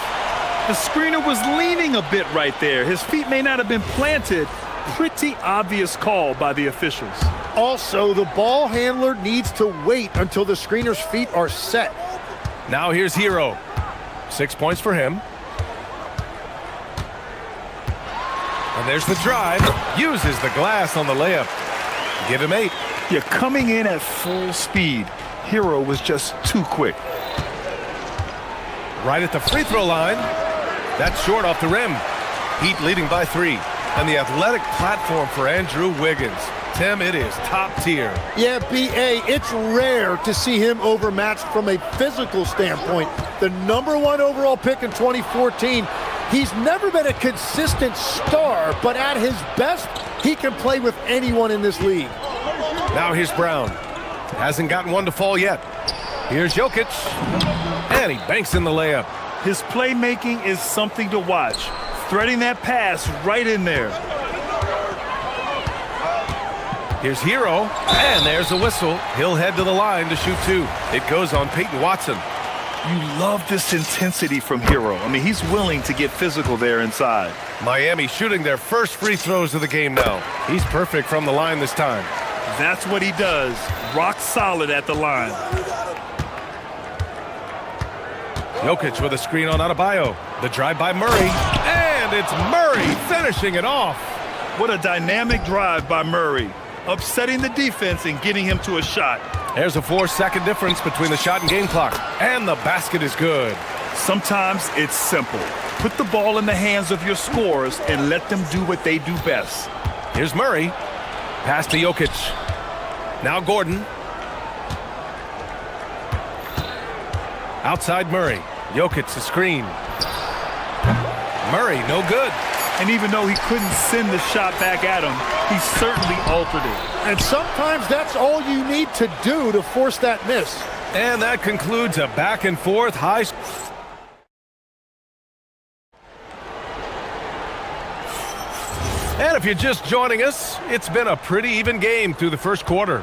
The screener was leaning a bit right there. His feet may not have been planted. Pretty obvious call by the officials. Also, the ball handler needs to wait until the screener's feet are set. Now here's Hero. 6 points for him. And there's the drive. Uses the glass on the layup. Give him 8. You're coming in at full speed. Hero was just too quick. Right at the free throw line. That's short off the rim. Heat leading by 3. And the athletic platform for Andrew Wiggins. Tim, it is top tier. Yeah, B.A., it's rare to see him overmatched from a physical standpoint. The #1 overall pick in 2014. He's never been a consistent star, but at his best, he can play with anyone in this league. Now here's Brown. Hasn't gotten one to fall yet. Here's Jokic. And he banks in the layup. His playmaking is something to watch. Threading that pass right in there. Here's Hero, and there's a whistle. He'll head to the line to shoot two. It goes on Peyton Watson. You love this intensity from Hero. I mean, he's willing to get physical there inside. Miami shooting their first free throws of the game now. He's perfect from the line this time. That's what he does. Rock solid at the line. Jokic with a screen on Adebayo. The drive by Murray. And it's Murray finishing it off. What a dynamic drive by Murray. Upsetting the defense and getting him to a shot. There's a 4-second difference between the shot and game clock. And the basket is good. Sometimes it's simple. Put the ball in the hands of your scorers and let them do what they do best. Here's Murray. Pass to Jokic. Now Gordon. Outside Murray. Jokic the screen. Murray, no good. And even though he couldn't send the shot back at him, he certainly altered it. And sometimes that's all you need to do to force that miss. And that concludes a back and forth high. And if you're just joining us, it's been a pretty even game through the first quarter.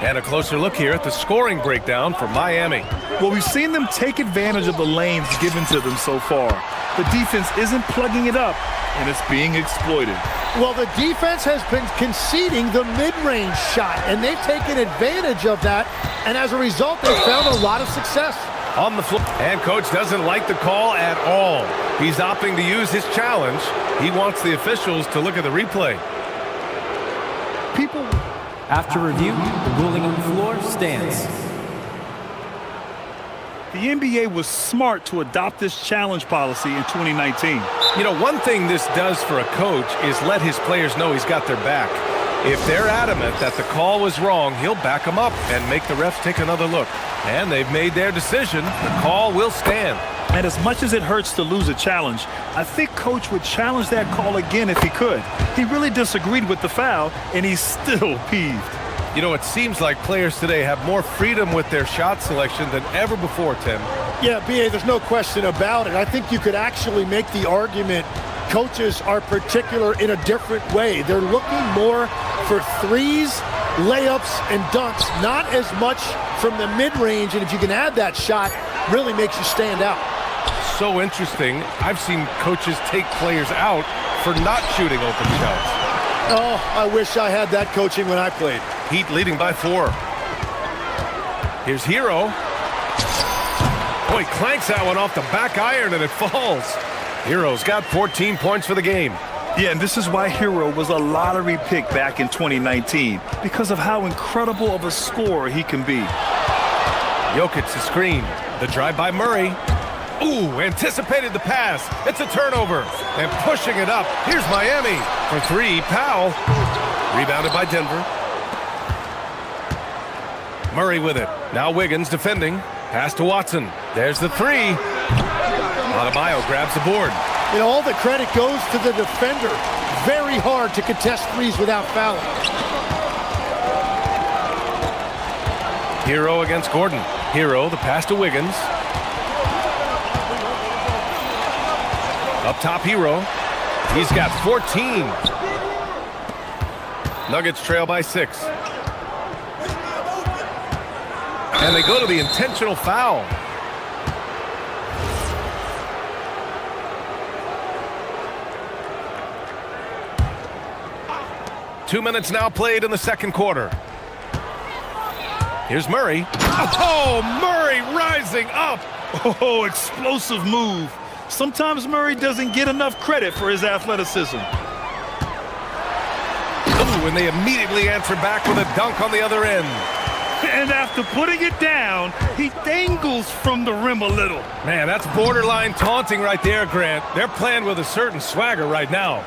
And a closer look here at the scoring breakdown for Miami. Well, we've seen them take advantage of the lanes given to them so far. The defense isn't plugging it up, and it's being exploited. Well, the defense has been conceding the mid-range shot, and they've taken advantage of that, and as a result, they've found a lot of success. On the floor, and coach doesn't like the call at all. He's opting to use his challenge. He wants the officials to look at the replay. After review, the ruling on the floor stands. The NBA was smart to adopt this challenge policy in 2019. You know, one thing this does for a coach is let his players know he's got their back. If they're adamant that the call was wrong, he'll back them up and make the refs take another look. And they've made their decision. The call will stand. And as much as it hurts to lose a challenge, I think Coach would challenge that call again if he could. He really disagreed with the foul, and he's still peeved. You know, it seems like players today have more freedom with their shot selection than ever before, Tim. Yeah, B.A., there's no question about it. I think you could actually make the argument coaches are particular in a different way. They're looking more for threes, layups, and dunks, not as much from the mid-range, and if you can add that shot, really makes you stand out. So interesting. I've seen coaches take players out for not shooting open shots. Oh, I wish I had that coaching when I played. Heat leading by 4. Here's Hero. Oh, he clanks that one off the back iron and it falls. Hero's got 14 points for the game. Yeah, and this is why Hero was a lottery pick back in 2019, because of how incredible of a scorer he can be. Jokic the screen. The drive by Murray. Ooh, anticipated the pass. It's a turnover. And pushing it up. Here's Miami for 3. Powell. Rebounded by Denver. Murray with it. Now Wiggins defending. Pass to Watson. There's the 3. Adebayo grabs the board. You know, all the credit goes to the defender. Very hard to contest threes without fouling. Hero against Gordon. Hero, the pass to Wiggins. Up top, Hero. He's got 14. Nuggets trail by 6. And they go to the intentional foul. Two minutes now played in the second quarter. Here's Murray. Oh, Murray rising up. Oh, explosive move. Sometimes Murray doesn't get enough credit for his athleticism. Ooh, and they immediately answer back with a dunk on the other end. And after putting it down, he dangles from the rim a little. Man, that's borderline taunting right there, Grant. They're playing with a certain swagger right now.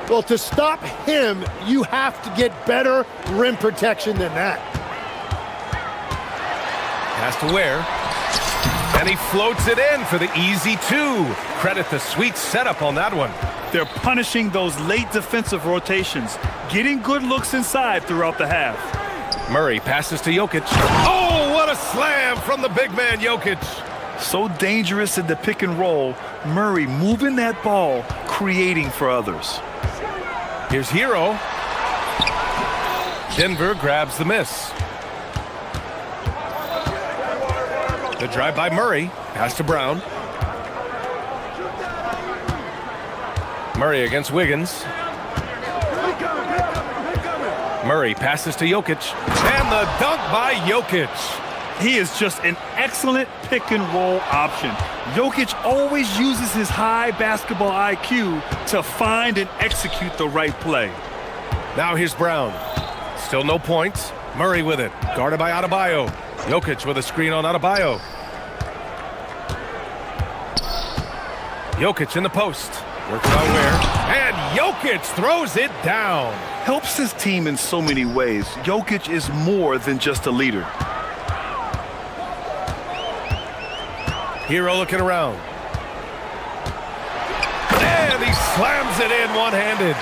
Well, to stop him, you have to get better rim protection than that. Pass to Ware. And he floats it in for the easy 2. Credit the sweet setup on that one. They're punishing those late defensive rotations, getting good looks inside throughout the half. Murray passes to Jokic. Oh, what a slam from the big man, Jokic. So dangerous in the pick and roll. Murray moving that ball, creating for others. Here's Hero. Denver grabs the miss. The drive by Murray. Pass to Brown. Murray against Wiggins. Murray passes to Jokic. And the dunk by Jokic. He is just an excellent pick-and-roll option. Jokic always uses his high basketball IQ to find and execute the right play. Now here's Brown. Still no points. Murray with it. Guarded by Adebayo. Jokic with a screen on Adebayo. Jokic in the post. Working on Ware. And Jokic throws it down. Helps his team in so many ways. Jokic is more than just a leader. Hero looking around. And he slams it in one-handed.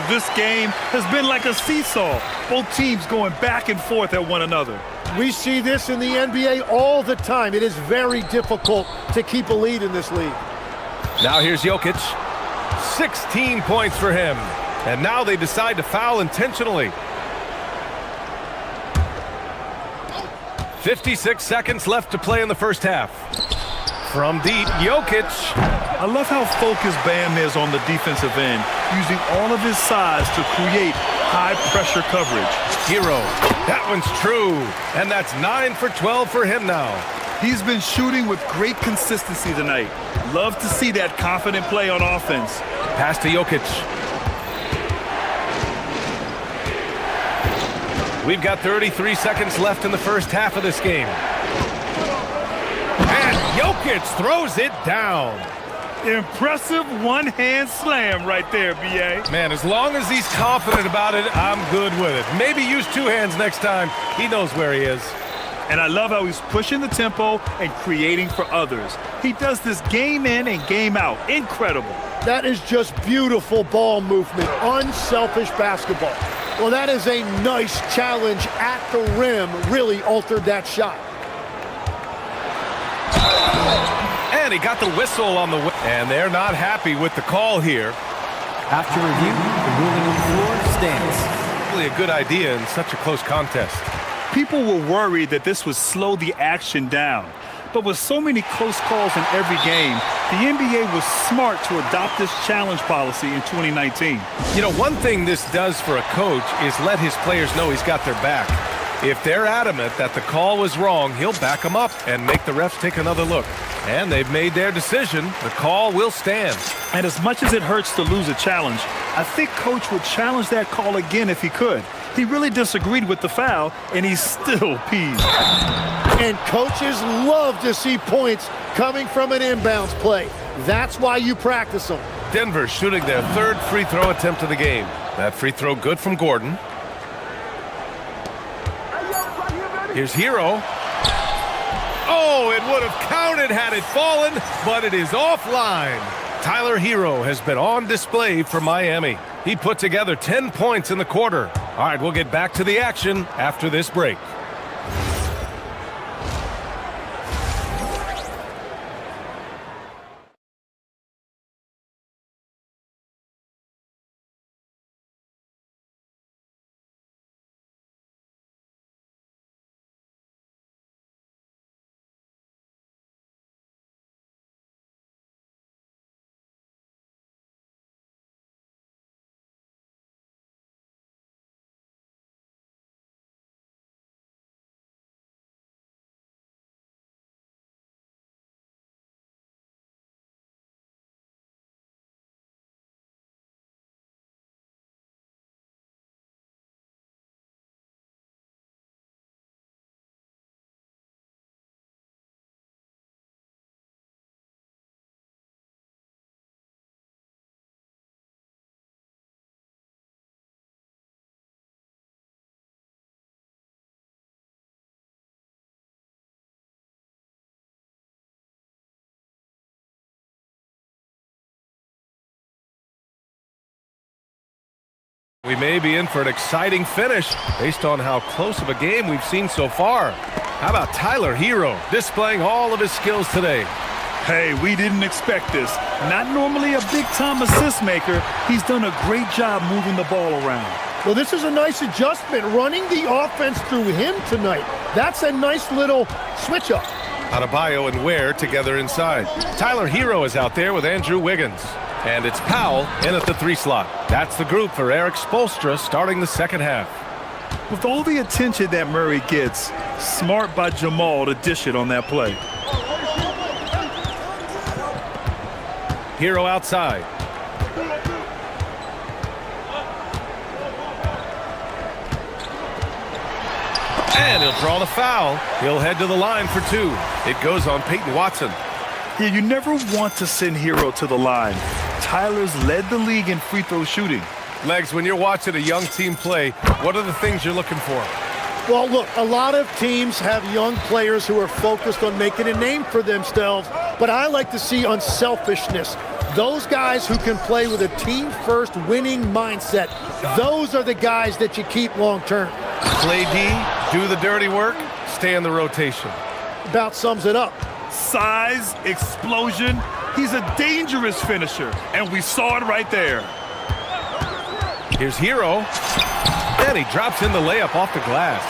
This game has been like a seesaw. Both teams going back and forth at one another. We see this in the NBA all the time. It is very difficult to keep a lead in this league. Now here's Jokic. 16 points for him. And now they decide to foul intentionally. 56 seconds left to play in the first half. From deep, Jokic. I love how focused Bam is on the defensive end, using all of his size to create high-pressure coverage. Hero. That one's true. And that's 9 for 12 for him now. He's been shooting with great consistency tonight. Love to see that confident play on offense. Pass to Jokic. We've got 33 seconds left in the first half of this game. And Jokic throws it down. Impressive one-hand slam right there, B.A. Man, as long as he's confident about it, I'm good with it. Maybe use two hands next time. He knows where he is. And I love how he's pushing the tempo and creating for others. He does this game in and game out. Incredible. That is just beautiful ball movement, unselfish basketball. Well, that is a nice challenge at the rim. Really altered that shot. And he got the whistle on the and they're not happy with the call here. After review, the ruling on the floor stands. Really a good idea in such a close contest. People were worried that this would slow the action down. But with so many close calls in every game, the NBA was smart to adopt this challenge policy in 2019. You know, one thing this does for a coach is let his players know he's got their back. If they're adamant that the call was wrong, he'll back them up and make the refs take another look. And they've made their decision. The call will stand. And as much as it hurts to lose a challenge, I think Coach would challenge that call again if he could. He really disagreed with the foul, and he's still peeved. And coaches love to see points coming from an inbounds play. That's why you practice them. Denver shooting their third free throw attempt of the game. That free throw good from Gordon. Here's Hero. Oh, it would have counted had it fallen, but it is offline. Tyler Hero has been on display for Miami. He put together 10 points in the quarter. All right, we'll get back to the action after this break. We may be in for an exciting finish based on how close of a game we've seen so far. How about Tyler Hero displaying all of his skills today? Hey, we didn't expect this. Not normally a big-time assist maker, he's done a great job moving the ball around. Well, this is a nice adjustment, running the offense through him tonight. That's a nice little switch up. Adebayo and Ware together inside. Tyler Hero is out there with Andrew Wiggins. And it's Powell in at the 3 slot. That's the group for Eric Spoelstra starting the second half. With all the attention that Murray gets, smart by Jamal to dish it on that play. Hero outside. And he'll draw the foul. He'll head to the line for 2. It goes on Peyton Watson. Yeah, you never want to send Hero to the line. Tyler's led the league in free throw shooting. Legs, when you're watching a young team play, what are the things you're looking for? Well, look, a lot of teams have young players who are focused on making a name for themselves, but I like to see unselfishness. Those guys who can play with a team-first winning mindset, those are the guys that you keep long-term. Play D, do the dirty work, stay in the rotation. About sums it up. Size, explosion. He's a dangerous finisher, and we saw it right there. Here's Hero, and he drops in the layup off the glass.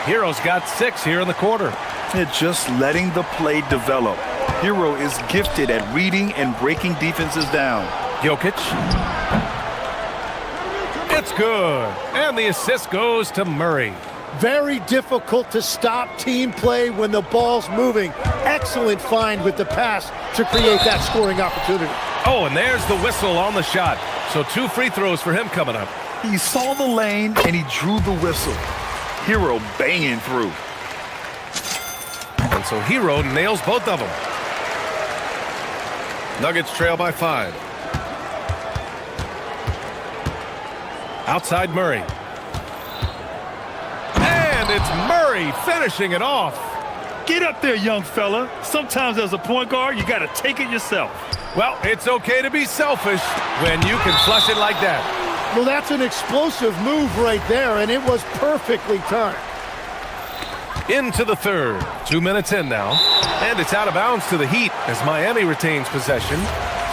Hero's got 6 here in the quarter. And just letting the play develop. Hero is gifted at reading and breaking defenses down. Jokic. It's good, and the assist goes to Murray. Very difficult to stop team play when the ball's moving. Excellent find with the pass to create that scoring opportunity. Oh, and there's the whistle on the shot. So 2 free throws for him coming up. He saw the lane and he drew the whistle. Hero banging through. And so Hero nails both of them. Nuggets trail by 5. Outside Murray. And it's Murray finishing it off. Get up there, young fella. Sometimes as a point guard, you got to take it yourself. Well, it's okay to be selfish when you can flush it like that. Well, that's an explosive move right there, and it was perfectly timed. Into the third. 2 minutes in now. And it's out of bounds to the Heat as Miami retains possession.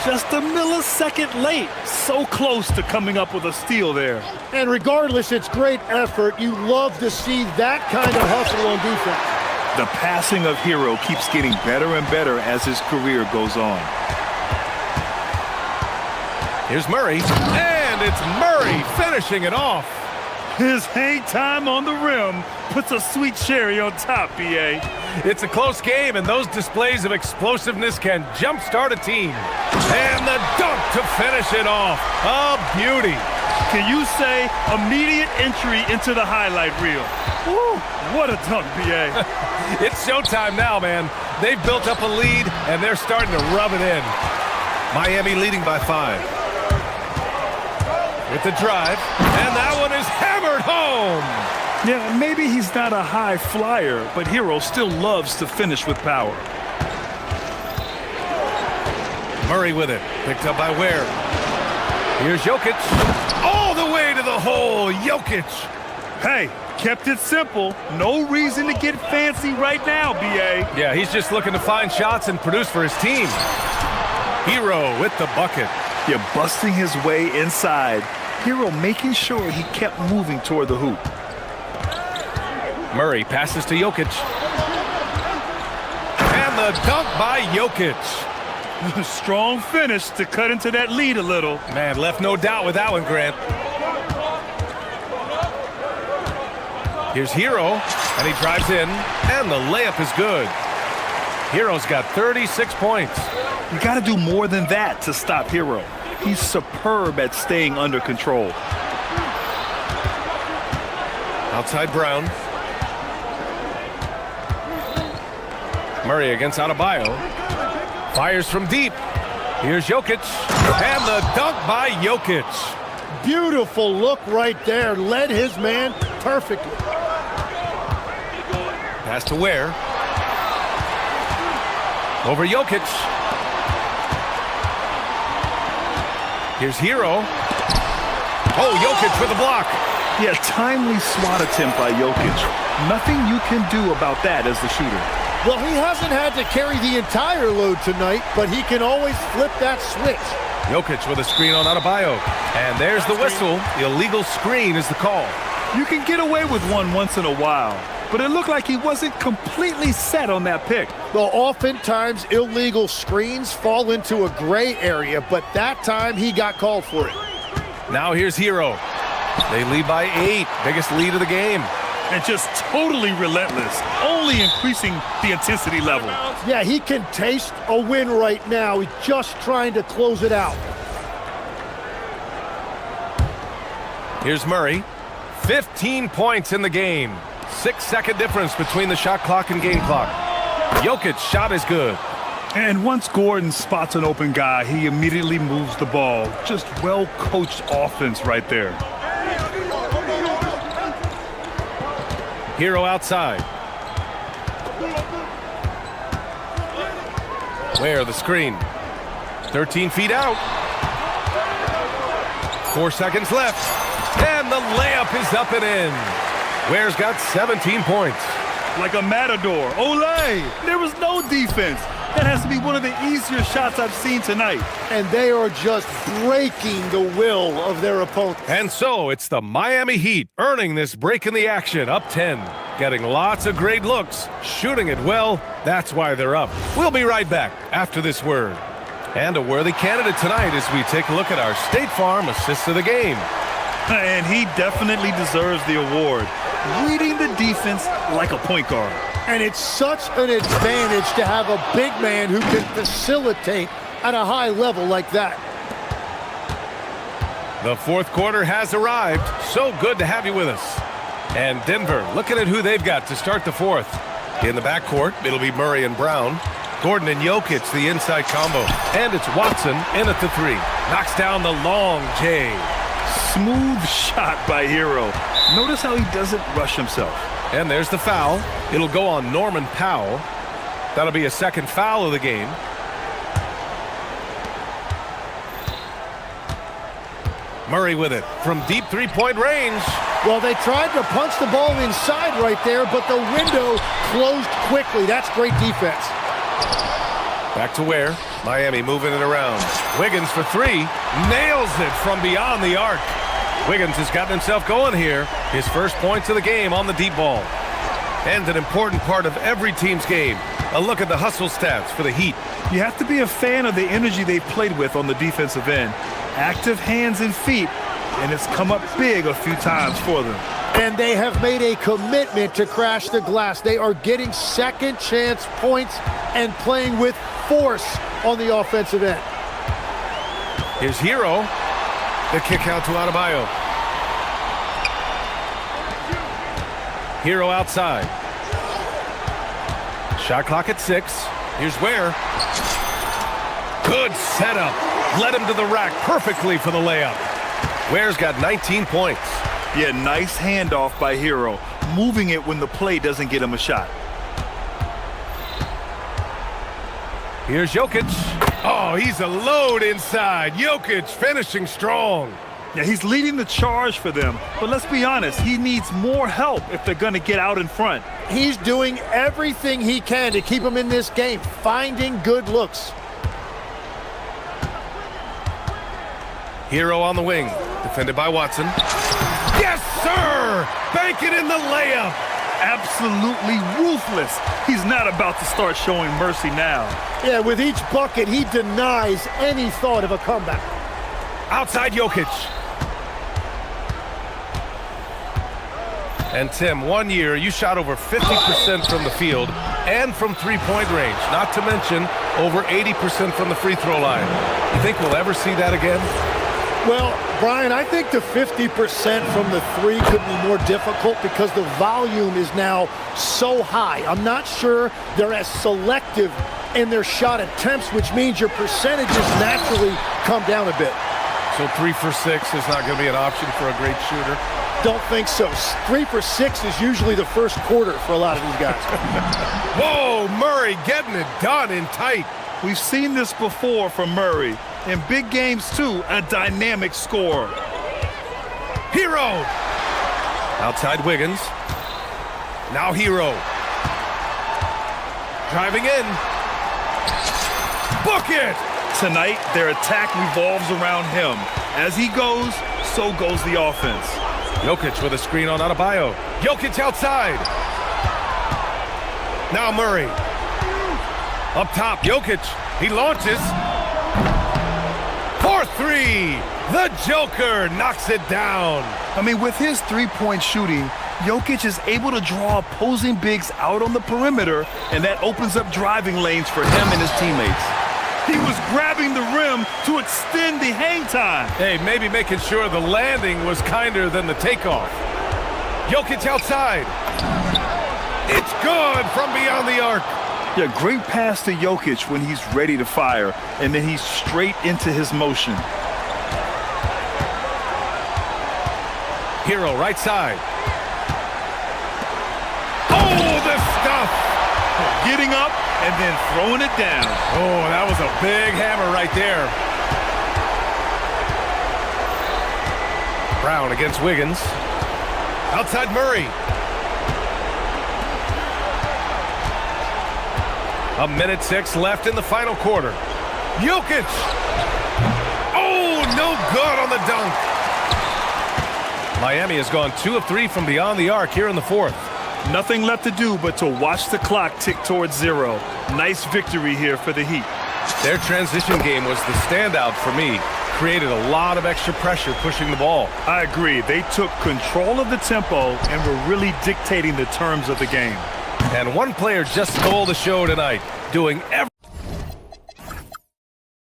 Just a millisecond late. So close to coming up with a steal there. And regardless, it's great effort. You love to see that kind of hustle on defense. The passing of Hero keeps getting better and better as his career goes on. Here's Murray, and it's Murray finishing it off. His hang time on the rim puts a sweet cherry on top, B.A. It's a close game, and those displays of explosiveness can jumpstart a team. And the dunk to finish it off. A beauty. Can you say immediate entry into the highlight reel? Woo, what a dunk, B.A. It's showtime now, man. They've built up a lead, and they're starting to rub it in. Miami leading by 5. With the drive, and that one is hammered home. Yeah, maybe he's not a high flyer, but Hero still loves to finish with power. Murray with it, picked up by Ware. Here's Jokic, all the way to the hole, Jokic. Hey, kept it simple. No reason to get fancy right now, B.A. Yeah, he's just looking to find shots and produce for his team. Hero with the bucket. Yeah, busting his way inside. Hero making sure he kept moving toward the hoop. Murray passes to Jokic. And the dunk by Jokic. Strong finish to cut into that lead a little. Man, left no doubt with that one, Grant. Here's Hero, and he drives in, and the layup is good. Hero's got 36 points. You got to do more than that to stop Hero. He's superb at staying under control. Outside Brown. Murray against Adebayo. Fires from deep. Here's Jokic. And the dunk by Jokic. Beautiful look right there. Led his man perfectly. Pass to Ware. Over Jokic. Here's Hero. Oh, Jokic with a block. Yeah, timely swat attempt by Jokic. Nothing you can do about that as the shooter. Well, he hasn't had to carry the entire load tonight, but he can always flip that switch. Jokic with a screen on Adebayo. And there's the whistle. Illegal screen is the call. You can get away with one once in a while, but it looked like he wasn't completely set on that pick. Well, oftentimes illegal screens fall into a gray area, but that time he got called for it. Now here's Hero. They lead by 8. Biggest lead of the game. And just totally relentless, only increasing the intensity level. Yeah, he can taste a win right now. He's just trying to close it out. Here's Murray. 15 points in the game. 6-second difference between the shot clock and game clock. Jokic's shot is good. And once Gordon spots an open guy, he immediately moves the ball. Just well-coached offense right there. Hero outside. Where the screen? 13 feet out. 4 seconds left. And the layup is up and in. Ware's got 17 points. Like a matador. Olay! There was no defense. That has to be one of the easier shots I've seen tonight. And they are just breaking the will of their opponent. And so it's the Miami Heat earning this break in the action, up 10. Getting lots of great looks, shooting it well. That's why they're up. We'll be right back after this word. And a worthy candidate tonight as we take a look at our State Farm Assist of the Game. And he definitely deserves the award. Reading the defense like a point guard. And it's such an advantage to have a big man who can facilitate at a high level like that. The fourth quarter has arrived. So good to have you with us. And Denver, looking at who they've got to start the fourth. In the backcourt, it'll be Murray and Brown. Gordon and Jokic, the inside combo. And it's Watson in at the 3. Knocks down the long J. Smooth shot by Hero. Notice how he doesn't rush himself. And there's the foul. It'll go on Norman Powell. That'll be a second foul of the game. Murray with it from deep three-point range. Well, they tried to punch the ball inside right there, but the window closed quickly. That's great defense. Back to Ware. Miami moving it around. Wiggins for 3. Nails it from beyond the arc. Wiggins has gotten himself going here. His first points of the game on the deep ball. And an important part of every team's game. A look at the hustle stats for the Heat. You have to be a fan of the energy they've played with on the defensive end. Active hands and feet, and it's come up big a few times for them. And they have made a commitment to crash the glass. They are getting second chance points and playing with force on the offensive end. Here's Hero. The kick out to Adebayo. Hero outside. Shot clock at 6. Here's Ware. Good setup. Led him to the rack perfectly for the layup. Ware's got 19 points. Yeah, nice handoff by Hero. Moving it when the play doesn't get him a shot. Here's Jokic. Oh, he's a load inside. Jokic finishing strong. Yeah, he's leading the charge for them. But let's be honest, he needs more help if they're going to get out in front. He's doing everything he can to keep them in this game, finding good looks. Hero on the wing, defended by Watson. Yes, sir! Bank it in the layup. Absolutely ruthless. He's not about to start showing mercy now. Yeah, with each bucket, he denies any thought of a comeback. Outside Jokic. And Tim, 1 year, you shot over 50% from the field and from three-point range, not to mention over 80% from the free throw line. You think we'll ever see that again? Well, Brian, I think the 50% from the 3 could be more difficult because the volume is now so high. I'm not sure they're as selective in their shot attempts, which means your percentages naturally come down a bit. So 3 for 6 is not going to be an option for a great shooter? Don't think so. 3 for 6 is usually the first quarter for a lot of these guys. Whoa, Murray getting it done in tight. We've seen this before from Murray. In big games, too, a dynamic scorer. Hero! Outside Wiggins. Now Hero. Driving in. Book it! Tonight, their attack revolves around him. As he goes, so goes the offense. Jokic with a screen on Adebayo. Jokic outside. Now Murray. Up top, Jokic. He launches. For three. The Joker knocks it down. I mean, with his three-point shooting, Jokic is able to draw opposing bigs out on the perimeter, and that opens up driving lanes for him and his teammates. He was grabbing the rim to extend the hang time. Hey, maybe making sure the landing was kinder than the takeoff. Jokic outside. It's good from beyond the arc. Yeah, great pass to Jokic when he's ready to fire, and then he's straight into his motion. Hero right side. Oh, the stuff! Getting up and then throwing it down. Oh, that was a big hammer right there. Brown against Wiggins. Outside Murray. A minute 6 left in the final quarter. Jokic! Oh, no good on the dunk. Miami has gone 2 of 3 from beyond the arc here in the fourth. Nothing left to do but to watch the clock tick towards 0. Nice victory here for the Heat. Their transition game was the standout for me. Created a lot of extra pressure pushing the ball. I agree. They took control of the tempo and were really dictating the terms of the game. And one player just stole the show tonight, doing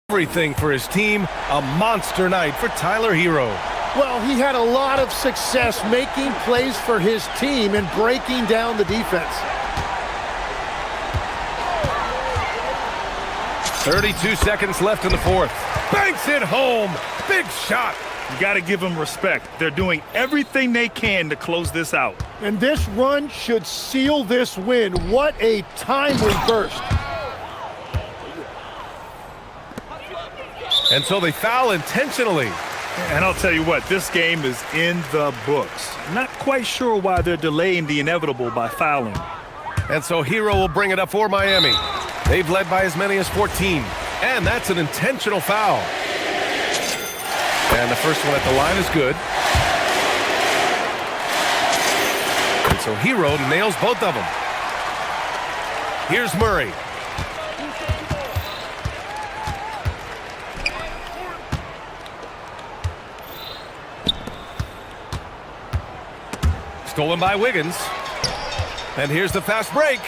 everything for his team. A monster night for Tyler Hero. Well, he had a lot of success making plays for his team and breaking down the defense. 32 seconds left in the fourth. Banks it home. Big shot. You got to give them respect. They're doing everything they can to close this out. And this run should seal this win. What a timely burst. And so they foul intentionally. And I'll tell you what, this game is in the books. Not quite sure why they're delaying the inevitable by fouling. And so Hero will bring it up for Miami. They've led by as many as 14. And that's an intentional foul. And the first one at the line is good. And so Hero nails both of them. Here's Murray. Stolen by Wiggins. And here's the fast break.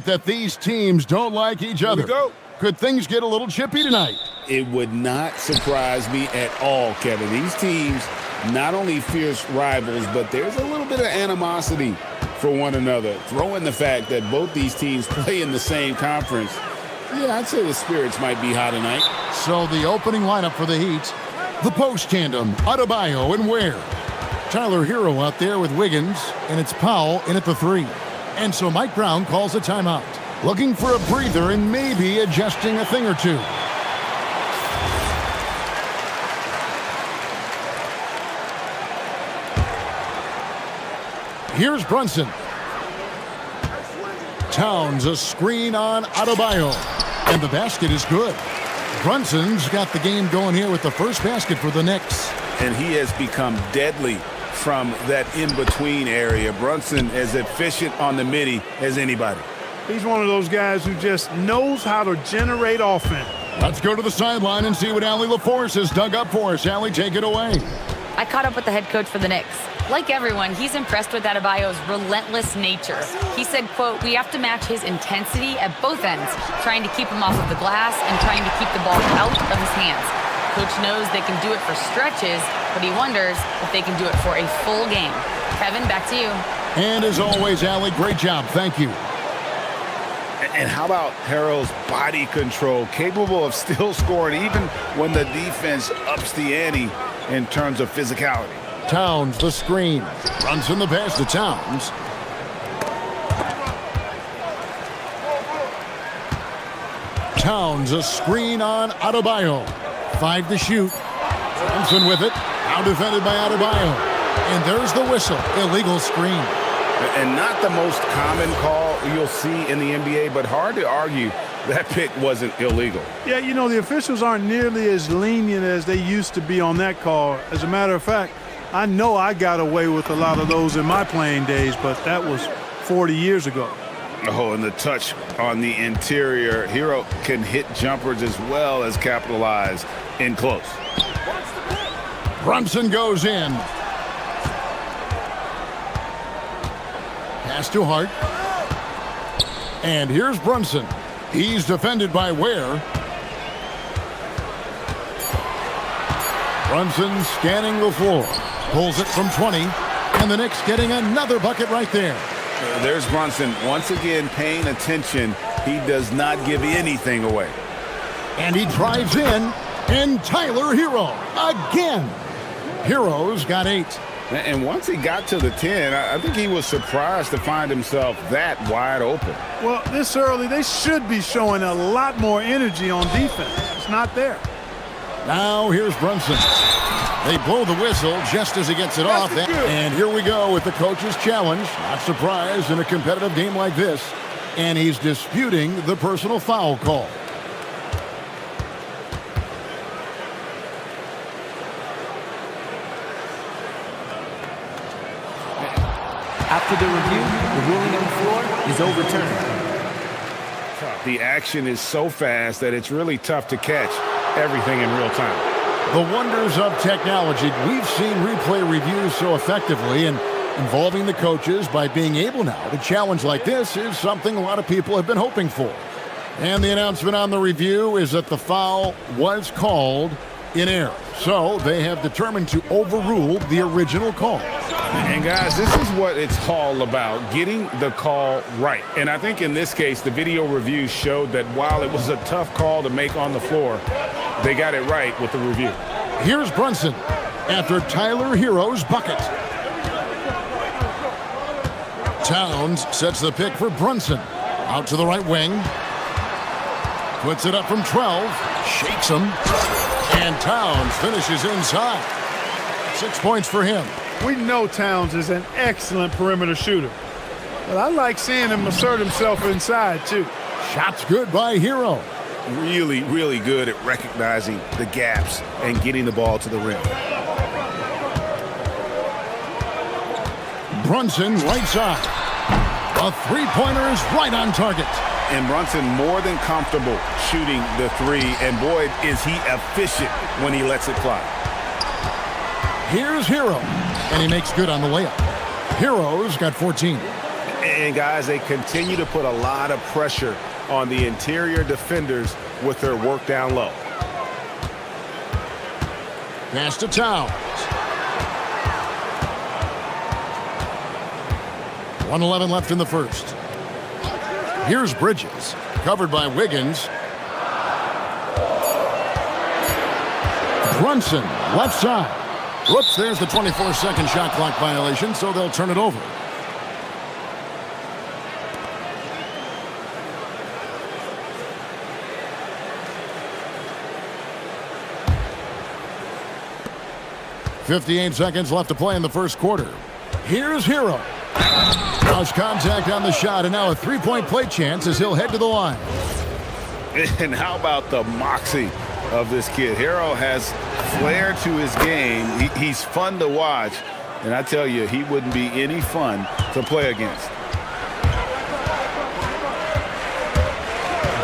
that these teams don't like each other. Could things get a little chippy tonight? It would not surprise me at all, Kevin. These teams, not only fierce rivals, but there's a little bit of animosity for one another. Throw in the fact that both these teams play in the same conference. Yeah, I'd say the spirits might be high tonight. So the opening lineup for the Heat, the post tandem, Adebayo and Ware. Tyler Hero out there with Wiggins, and it's Powell in at the 3. And so Mike Brown calls a timeout, looking for a breather and maybe adjusting a thing or two. Here's Brunson. Towns a screen on Adebayo, and the basket is good. Brunson's got the game going here with the first basket for the Knicks. And he has become deadly from that in-between area. Brunson as efficient on the midi as anybody. He's one of those guys who just knows how to generate offense. Let's go to the sideline and see what Allie LaForce has dug up for us. Allie, take it away. I caught up with the head coach for the Knicks. Like everyone, he's impressed with Adebayo's relentless nature. He said, quote, "We have to match his intensity at both ends, trying to keep him off of the glass and trying to keep the ball out of his hands. Coach knows they can do it for stretches, but he wonders if they can do it for a full game." Kevin, back to you. And as always, Allie, great job. Thank you. And how about Harrell's body control, capable of still scoring even when the defense ups the ante in terms of physicality. Towns the screen. Runs in the pass to Towns. Towns a screen on Adebayo. 5 to shoot. Brunson with it. Now defended by Adebayo. And there's the whistle. Illegal screen. And not the most common call you'll see in the NBA, but hard to argue that pick wasn't illegal. Yeah, you know, the officials aren't nearly as lenient as they used to be on that call. As a matter of fact, I know I got away with a lot of those in my playing days, but that was 40 years ago. Oh, and the touch on the interior. Hero can hit jumpers as well as capitalize in close. Brunson goes in. Pass to Hart. And here's Brunson. He's defended by Ware. Brunson scanning the floor. Pulls it from 20. And the Knicks getting another bucket right there. There's Brunson once again paying attention. He does not give anything away. And he drives in. And Tyler Hero again. Hero's got 8. And once he got to the 10, I think he was surprised to find himself that wide open. Well, this early, they should be showing a lot more energy on defense. It's not there. Now here's Brunson. They blow the whistle just as he gets it off. And here we go with the coach's challenge. Not surprised in a competitive game like this. And he's disputing the personal foul call. After the review, the ruling on the floor is overturned. The action is so fast that it's really tough to catch everything in real time. The wonders of technology. We've seen replay reviews so effectively, and involving the coaches by being able now to challenge like this is something a lot of people have been hoping for. And the announcement on the review is that the foul was called in error. So they have determined to overrule the original call. And guys, this is what it's all about, getting the call right. And I think in this case, the video review showed that while it was a tough call to make on the floor, they got it right with the review. Here's Brunson after Tyler Hero's bucket. Towns sets the pick for Brunson. Out to the right wing. Puts it up from 12. Shakes him. And Towns finishes inside. 6 points for him. We know Towns is an excellent perimeter shooter, but I like seeing him assert himself inside, too. Shots good by Hero. Really, really good at recognizing the gaps and getting the ball to the rim. Brunson right side. A three-pointer is right on target. And Brunson more than comfortable shooting the 3, and boy, is he efficient when he lets it fly. Here's Hero, and he makes good on the layup. Hero's got 14. And guys, they continue to put a lot of pressure on the interior defenders with their work down low. Pass to Towns. 1:11 left in the first. Here's Bridges, covered by Wiggins. Brunson, left side. Whoops, there's the 24-second shot clock violation, so they'll turn it over. .58 seconds left to play in the first quarter. Here's Hero. Lost contact on the shot, and now a three-point play chance as he'll head to the line. And how about the moxie of this kid? Hero has flair to his game. He's fun to watch, and I tell you, he wouldn't be any fun to play against.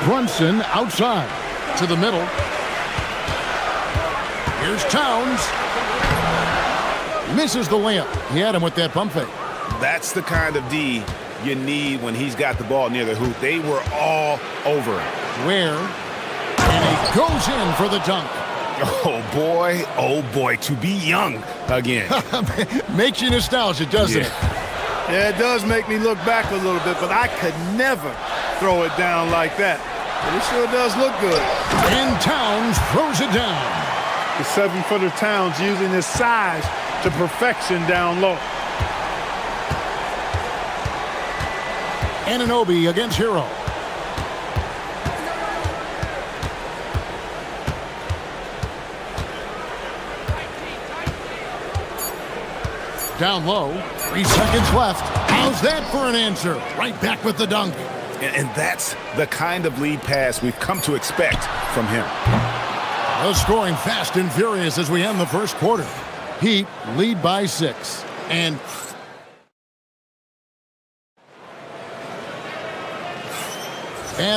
Brunson outside to the middle. Here's Towns. Misses the layup. He had him with that pump fake. That's the kind of D you need when he's got the ball near the hoop. They were all over him. Where? And he goes in for the dunk. Oh boy, to be young again. Makes you nostalgic, doesn't it? Yeah, it does make me look back a little bit, but I could never throw it down like that. But it sure does look good. And Towns throws it down. The 7-footer Towns using his size to perfection down low. Anunoby against Hero. Down low, 3 seconds left. How's that for an answer? Right back with the dunk. And that's the kind of lead pass we've come to expect from him. No scoring fast and furious as we end the first quarter. Heat lead by 6. And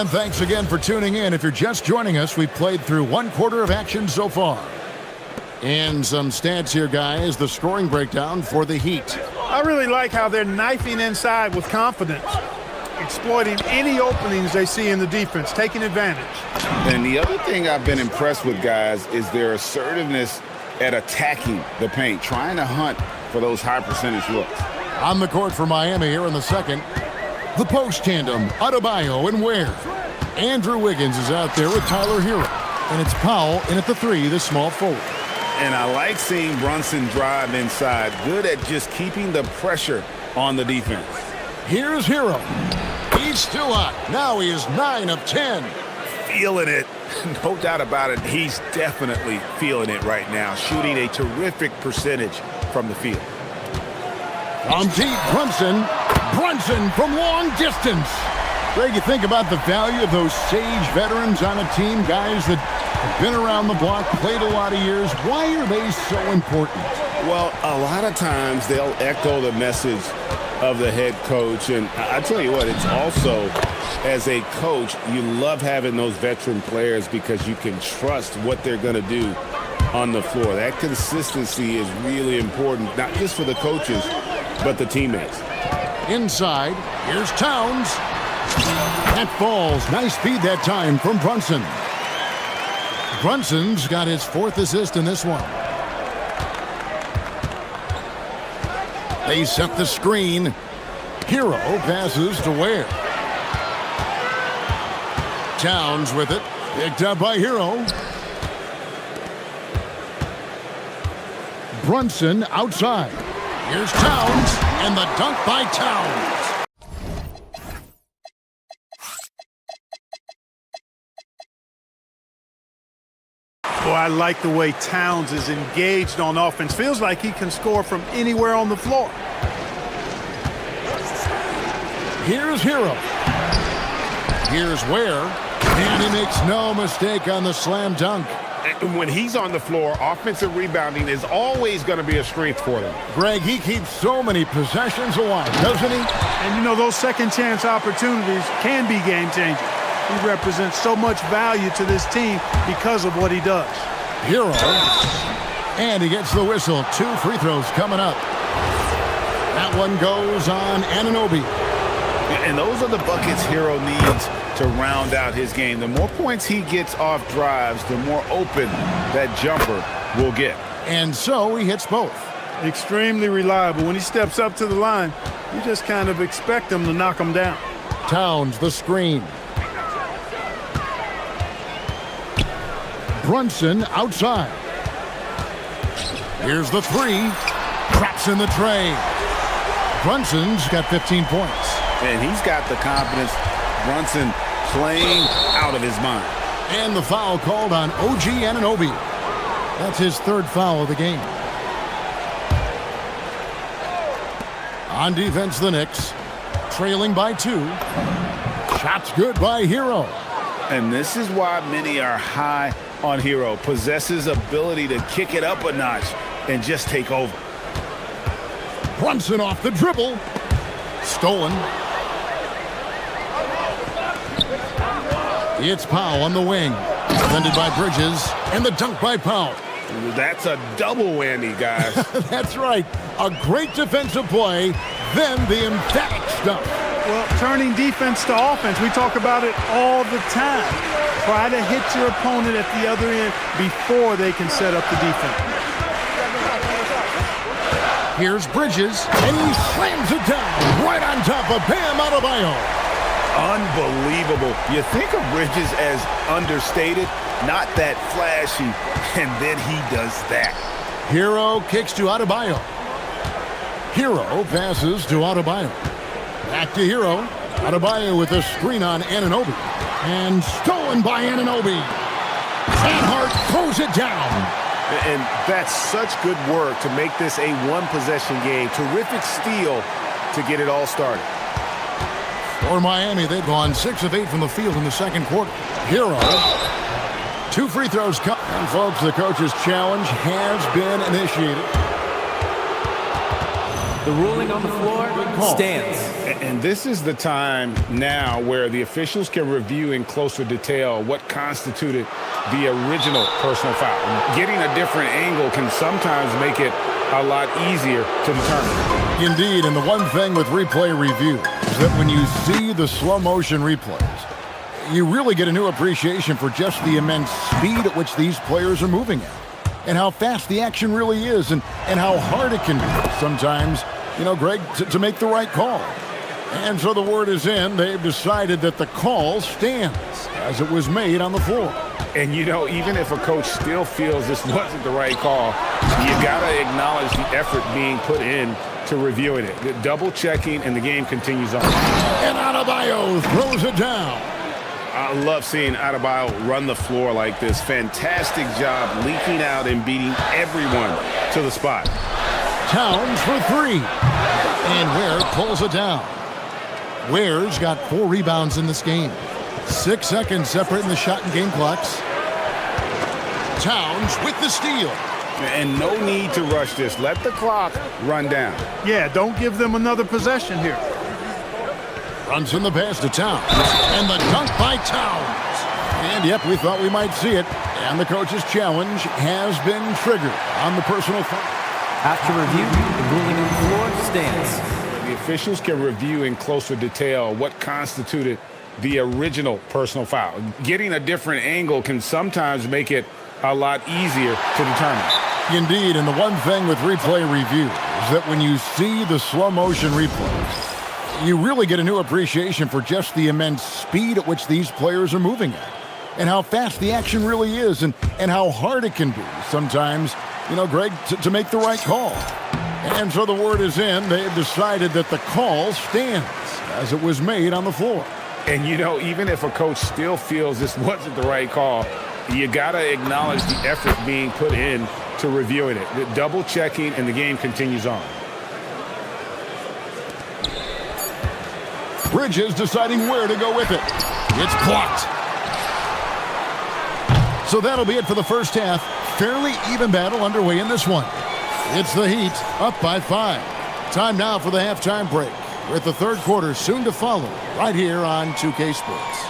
thanks again for tuning in. If you're just joining us, we've played through 1 quarter of action so far. And some stats here, guys. The scoring breakdown for the Heat. I really like how they're knifing inside with confidence, exploiting any openings they see in the defense, taking advantage. And the other thing I've been impressed with, guys, is their assertiveness at attacking the paint, trying to hunt for those high percentage looks. On the court for Miami here in the second. The post tandem, Adebayo and Ware. Andrew Wiggins is out there with Tyler Hero. And it's Powell in at the 3, the small forward. And I like seeing Brunson drive inside. Good at just keeping the pressure on the defense. Here's Hero. He's still hot. Now he is 9 of 10. Feeling it. No doubt about it. He's definitely feeling it right now. Shooting a terrific percentage from the field. From deep, Brunson. Brunson from long distance. Greg, you think about the value of those sage veterans on a team, guys that have been around the block, played a lot of years. Why are they so important? Well, a lot of times they'll echo the message of the head coach. And I tell you what, it's also, as a coach, you love having those veteran players because you can trust what they're going to do on the floor. That consistency is really important, not just for the coaches, but the teammates. Inside, here's Towns. That falls. Nice feed that time from Brunson. Brunson's got his 4th assist in this one. They set the screen. Hero passes to Ware. Towns with it. Picked up by Hero. Brunson outside. Here's Towns, and the dunk by Towns. Boy, I like the way Towns is engaged on offense. Feels like he can score from anywhere on the floor. Here's Hero. Here's Ware. And he makes no mistake on the slam dunk. When he's on the floor, offensive rebounding is always going to be a strength for them. Greg, he keeps so many possessions alive, doesn't he? And you know, those second chance opportunities can be game changers. He represents so much value to this team because of what he does. Hero. And he gets the whistle. 2 free throws coming up. That one goes on Anunoby. And those are the buckets Hero needs to round out his game. The more points he gets off drives, the more open that jumper will get. And so he hits both. Extremely reliable. When he steps up to the line, you just kind of expect him to knock him down. Towns the screen. Brunson outside. Here's the three. Traps in the tray. Brunson's got 15 points. And he's got the confidence. Brunson playing out of his mind. And the foul called on OG Anunoby. That's his third foul of the game. On defense, the Knicks trailing by 2. Shots good by Hero. And this is why many are high on Hero. Possesses ability to kick it up a notch and just take over. Brunson off the dribble. Stolen. It's Powell on the wing. Defended by Bridges. And the dunk by Powell. That's a double whammy, guys. That's right. A great defensive play, then the emphatic stuff. Well, turning defense to offense, we talk about it all the time. Try to hit your opponent at the other end before they can set up the defense. Here's Bridges, and he slams it down right on top of Bam Adebayo. Unbelievable. You think of Bridges as understated, not that flashy, and then he does that. Hero kicks to Adebayo. Hero passes to Adebayo. Back to Hero. Adebayo with a screen on Anunoby. And stolen by Anunoby. Sanhart throws it down. And that's such good work to make this a one-possession game. Terrific steal to get it all started. For Miami, they've gone 6 of 8 from the field in the second quarter. Hero. 2 free throws cut. And folks, the coach's challenge has been initiated. The ruling on the floor stands. And this is the time now where the officials can review in closer detail what constituted the original personal foul. Getting a different angle can sometimes make it a lot easier to determine. Indeed, and the one thing with replay review is that when you see the slow motion replays, you really get a new appreciation for just the immense speed at which these players are moving at, and how fast the action really is, and how hard it can be sometimes, you know, Greg, to make the right call. And so the word is in. They've decided that the call stands as it was made on the floor. And, you know, even if a coach still feels this wasn't the right call, you got to acknowledge the effort being put in to reviewing it. The double checking, and the game continues on. And Adebayo throws it down. I love seeing Adebayo run the floor like this. Fantastic job leaking out and beating everyone to the spot. Towns for 3. And Ware pulls it down. Ware's got 4 rebounds in this game. 6 seconds separating the shot and game clocks. Towns with the steal. And no need to rush this. Let the clock run down. Yeah, don't give them another possession here. Runs in the pass to Towns. And the dunk by Towns. And yep, we thought we might see it. And the coach's challenge has been triggered on the personal foul. After review, the ruling on the floor stands. The officials can review in closer detail what constituted the original personal foul. Getting a different angle can sometimes make it a lot easier to determine. Indeed, and the one thing with replay review is that when you see the slow motion replays, you really get a new appreciation for just the immense speed at which these players are moving at, and how fast the action really is, and how hard it can be sometimes, you know, Greg, to make the right call. And so the word is in. They've decided that the call stands as it was made on the floor. And, you know, even if a coach still feels this wasn't the right call, you got to acknowledge the effort being put in to reviewing it. The double checking, and the game continues on. Bridges deciding where to go with it. It's blocked. So that'll be it for the first half. Fairly even battle underway in this one. It's the Heat up by 5. Time now for the halftime break, with the third quarter soon to follow right here on 2K Sports.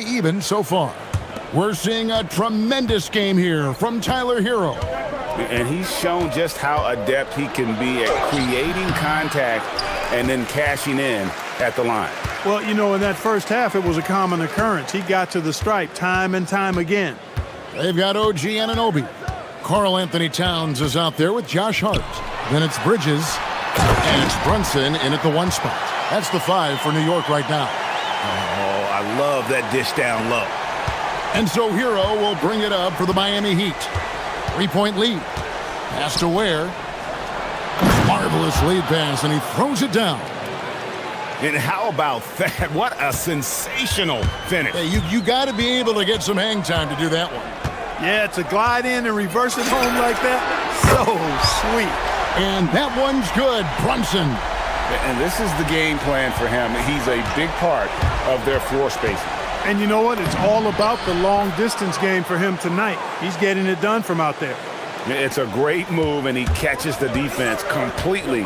even so far. We're seeing a tremendous game here from Tyler Hero. And he's shown just how adept he can be at creating contact and then cashing in at the line. Well, you know, in that first half, it was a common occurrence. He got to the stripe time and time again. They've got OG Anunoby. Karl Anthony Towns is out there with Josh Hart. Then it's Bridges, and it's Brunson in at the 1 spot. That's the 5 for New York right now. Oh, I love that dish down low. And so Hero will bring it up for the Miami Heat. 3-point lead. Pass to Ware. Marvelous lead pass, and he throws it down. And how about that? What a sensational finish. Hey, you got to be able to get some hang time to do that one. Yeah, to glide in and reverse it home like that, so sweet. And that one's good, Brunson. And this is the game plan for him. He's a big part of their floor spacing. And you know what? It's all about the long-distance game for him tonight. He's getting it done from out there. It's a great move, and he catches the defense completely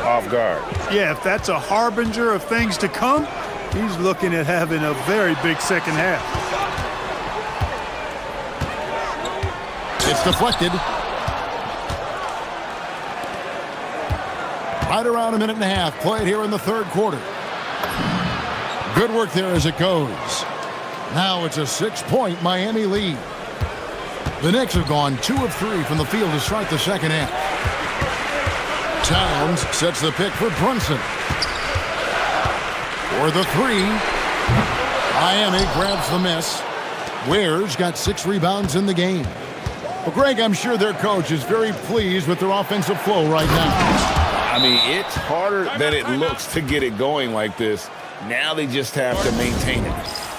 off guard. Yeah, if that's a harbinger of things to come, he's looking at having a very big second half. It's deflected. Right around a minute and a half played here in the third quarter. Good work there as it goes. Now it's a 6-point Miami lead. The Knicks have gone 2 of 3 from the field to start the second half. Towns sets the pick for Brunson. For the 3. Miami grabs the miss. Ware's got 6 rebounds in the game. Well, Greg, I'm sure their coach is very pleased with their offensive flow right now. I mean, it's harder than it looks to get it going like this. Now they just have to maintain it.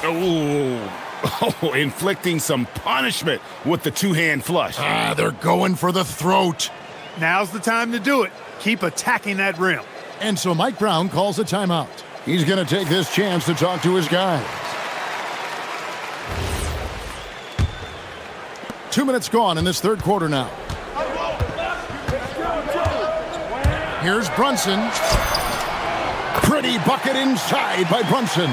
Oh, inflicting some punishment with the 2-hand flush. They're going for the throat. Now's the time to do it. Keep attacking that rim. And so Mike Brown calls a timeout. He's going to take this chance to talk to his guys. 2 minutes gone in this third quarter now. Here's Brunson. Pretty bucket inside by Brunson.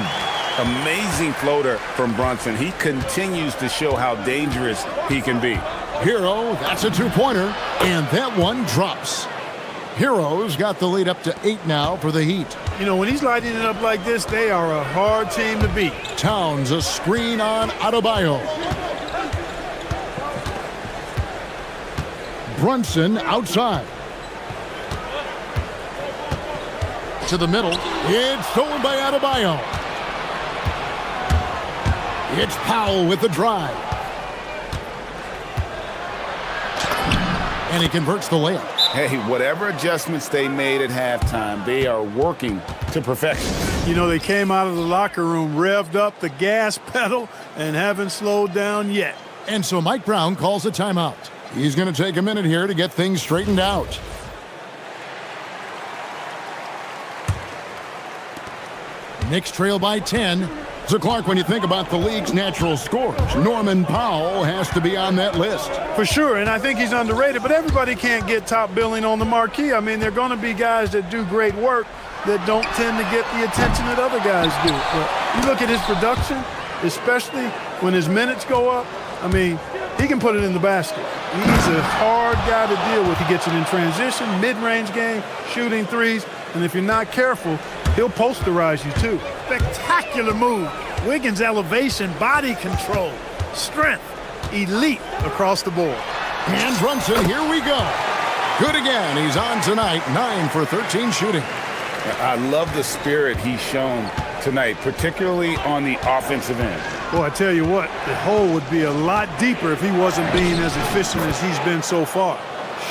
Amazing floater from Brunson. He continues to show how dangerous he can be. Hero, that's a 2-pointer, and that one drops. Hero's got the lead up to 8 now for the Heat. You know, when he's lighting it up like this, they are a hard team to beat. Towns, a screen on Adebayo. Brunson outside. To the middle. It's stolen by Adebayo. It's Powell with the drive. And he converts the layup. Hey, whatever adjustments they made at halftime, they are working to perfection. You know, they came out of the locker room, revved up the gas pedal, and haven't slowed down yet. And so Mike Brown calls a timeout. He's going to take a minute here to get things straightened out. Knicks trail by 10. So, Clark, when you think about the league's natural scorers, Norman Powell has to be on that list. For sure, and I think he's underrated, but everybody can't get top billing on the marquee. I mean, there are going to be guys that do great work that don't tend to get the attention that other guys do. But you look at his production, especially when his minutes go up, I mean, he can put it in the basket. He's a hard guy to deal with. He gets it in transition, mid-range game, shooting threes, and if you're not careful, he'll posterize you too. Spectacular move. Wiggins' elevation, body control, strength, elite across the board. And Brunson, here we go. Good again. He's on tonight, 9 for 13 shooting. I love the spirit he's shown tonight, particularly on the offensive end. Boy, I tell you what, the hole would be a lot deeper if he wasn't being as efficient as he's been so far.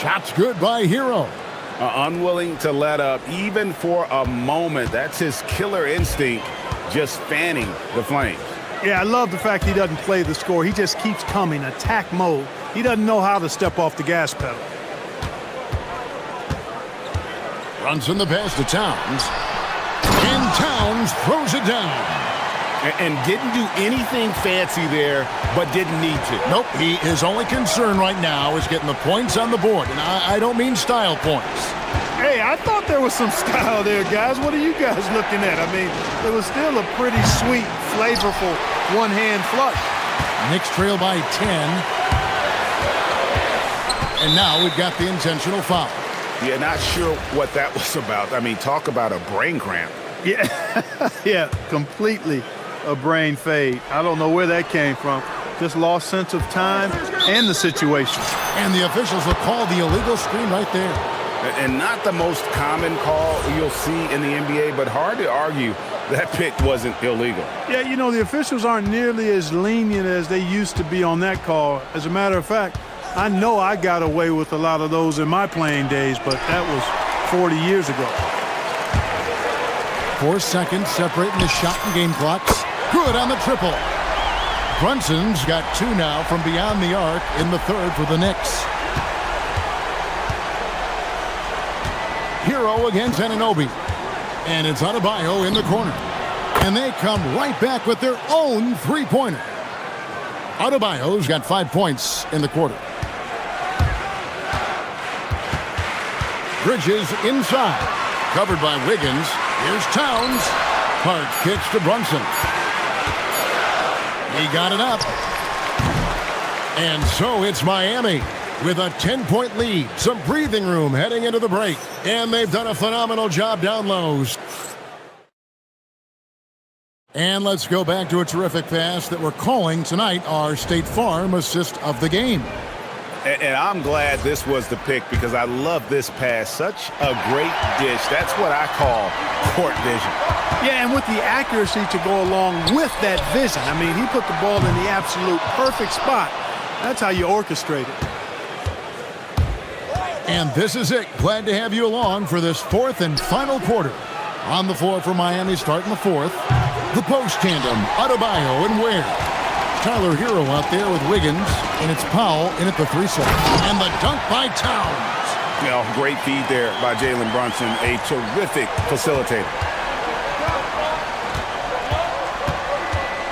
Shots good by Hero. Unwilling to let up even for a moment. That's his killer instinct, just fanning the flames. Yeah, I love the fact he doesn't play the score. He just keeps coming, attack mode. He doesn't know how to step off the gas pedal. Runs in the pass to Towns. And Towns throws it down. And didn't do anything fancy there, but didn't need to. Nope, his only concern right now is getting the points on the board. And I don't mean style points. Hey, I thought there was some style there, guys. What are you guys looking at? I mean, it was still a pretty sweet, flavorful one-hand flush. Knicks trail by 10. And now we've got the intentional foul. Yeah, not sure what that was about. I mean, talk about a brain cramp. Yeah, yeah, completely a brain fade. I don't know where that came from. Just lost sense of time and the situation. And the officials will call the illegal screen right there. And not the most common call you'll see in the NBA, but hard to argue that pick wasn't illegal. Yeah, you know, the officials aren't nearly as lenient as they used to be on that call. As a matter of fact, I know I got away with a lot of those in my playing days, but that was 40 years ago. 4 seconds separating the shot and game clocks. Good on the triple. Brunson's got 2 now from beyond the arc in the third for the Knicks. Hero against Anunoby. And it's Adebayo in the corner. And they come right back with their own three-pointer. Adebayo's got 5 points in the quarter. Bridges inside. Covered by Wiggins. Here's Towns. Hard kicks to Brunson. He got it up. And so it's Miami with a 10-point lead. Some breathing room heading into the break. And they've done a phenomenal job down lows. And let's go back to a terrific pass that we're calling tonight our State Farm assist of the game. And I'm glad this was the pick because I love this pass. Such a great dish. That's what I call court vision. Yeah, and with the accuracy to go along with that vision. I mean, he put the ball in the absolute perfect spot. That's how you orchestrate it. And this is it. Glad to have you along for this fourth and final quarter. On the floor for Miami starting the fourth. The post tandem, Adebayo and Ware. Tyler Hero out there with Wiggins, and it's Powell in at the 3-set. And the dunk by Towns. You know, great feed there by Jalen Brunson, a terrific facilitator.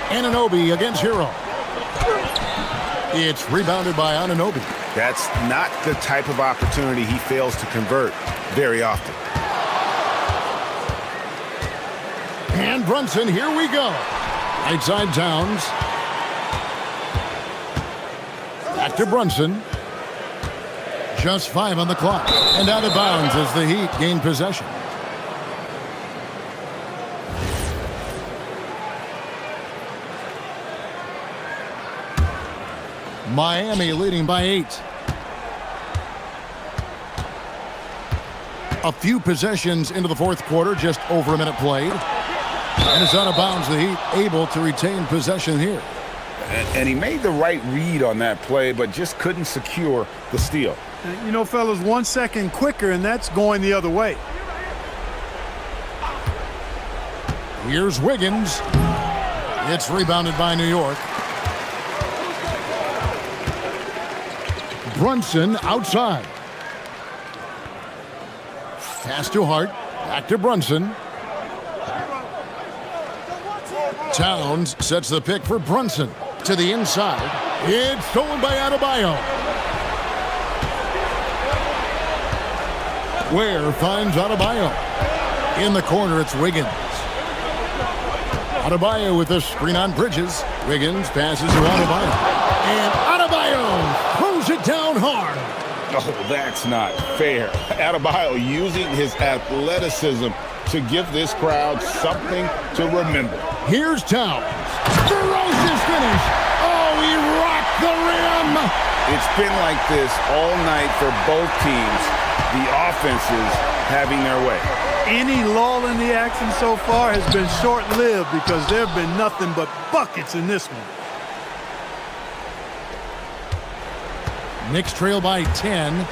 Anunoby against Hero. It's rebounded by Anunoby. That's not the type of opportunity he fails to convert very often. And Brunson, here we go. Right side Towns. Back to Brunson. Just 5 on the clock. And out of bounds as the Heat gain possession. Miami leading by 8. A few possessions into the fourth quarter, just over a minute played. And it's out of bounds. The Heat able to retain possession here. And he made the right read on that play, but just couldn't secure the steal. You know, fellas, 1 second quicker, and that's going the other way. Here's Wiggins. It's rebounded by New York. Brunson outside. Pass to Hart. Back to Brunson. Towns sets the pick for Brunson. To the inside. It's stolen by Adebayo. Ware finds Adebayo. In the corner, it's Wiggins. Adebayo with a screen on Bridges. Wiggins passes to Adebayo. And Adebayo throws it down hard. Oh, that's not fair. Adebayo using his athleticism to give this crowd something to remember. Here's Towns. Ferocious finish. Oh, he rocked the rim. It's been like this all night for both teams. The offenses having their way. Any lull in the action so far has been short-lived because there have been nothing but buckets in this one. Knicks trail by 10.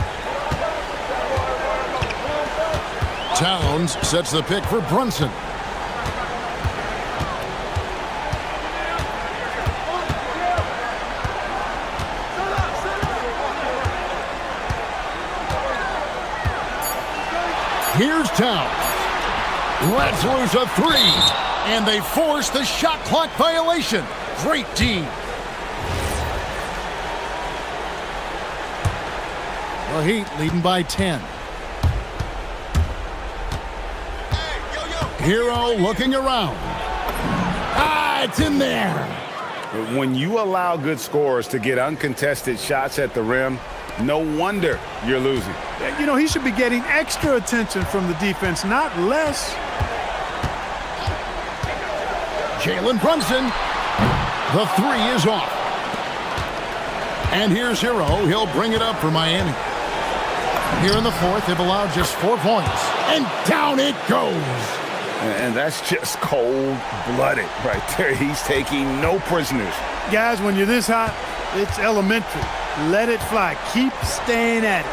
Towns sets the pick for Brunson. Here's Towns. Lets loose a 3. And they force the shot clock violation. Great D. The Heat leading by 10. Hero looking around. Ah, it's in there. When you allow good scorers to get uncontested shots at the rim, no wonder you're losing. You know, he should be getting extra attention from the defense, not less. Jalen Brunson. The three is off. And here's Hero. He'll bring it up for Miami. Here in the fourth, they've allowed just 4 points. And down it goes. And that's just cold-blooded right there. He's taking no prisoners. Guys, when you're this hot, it's elementary. Let it fly. Keep staying at it.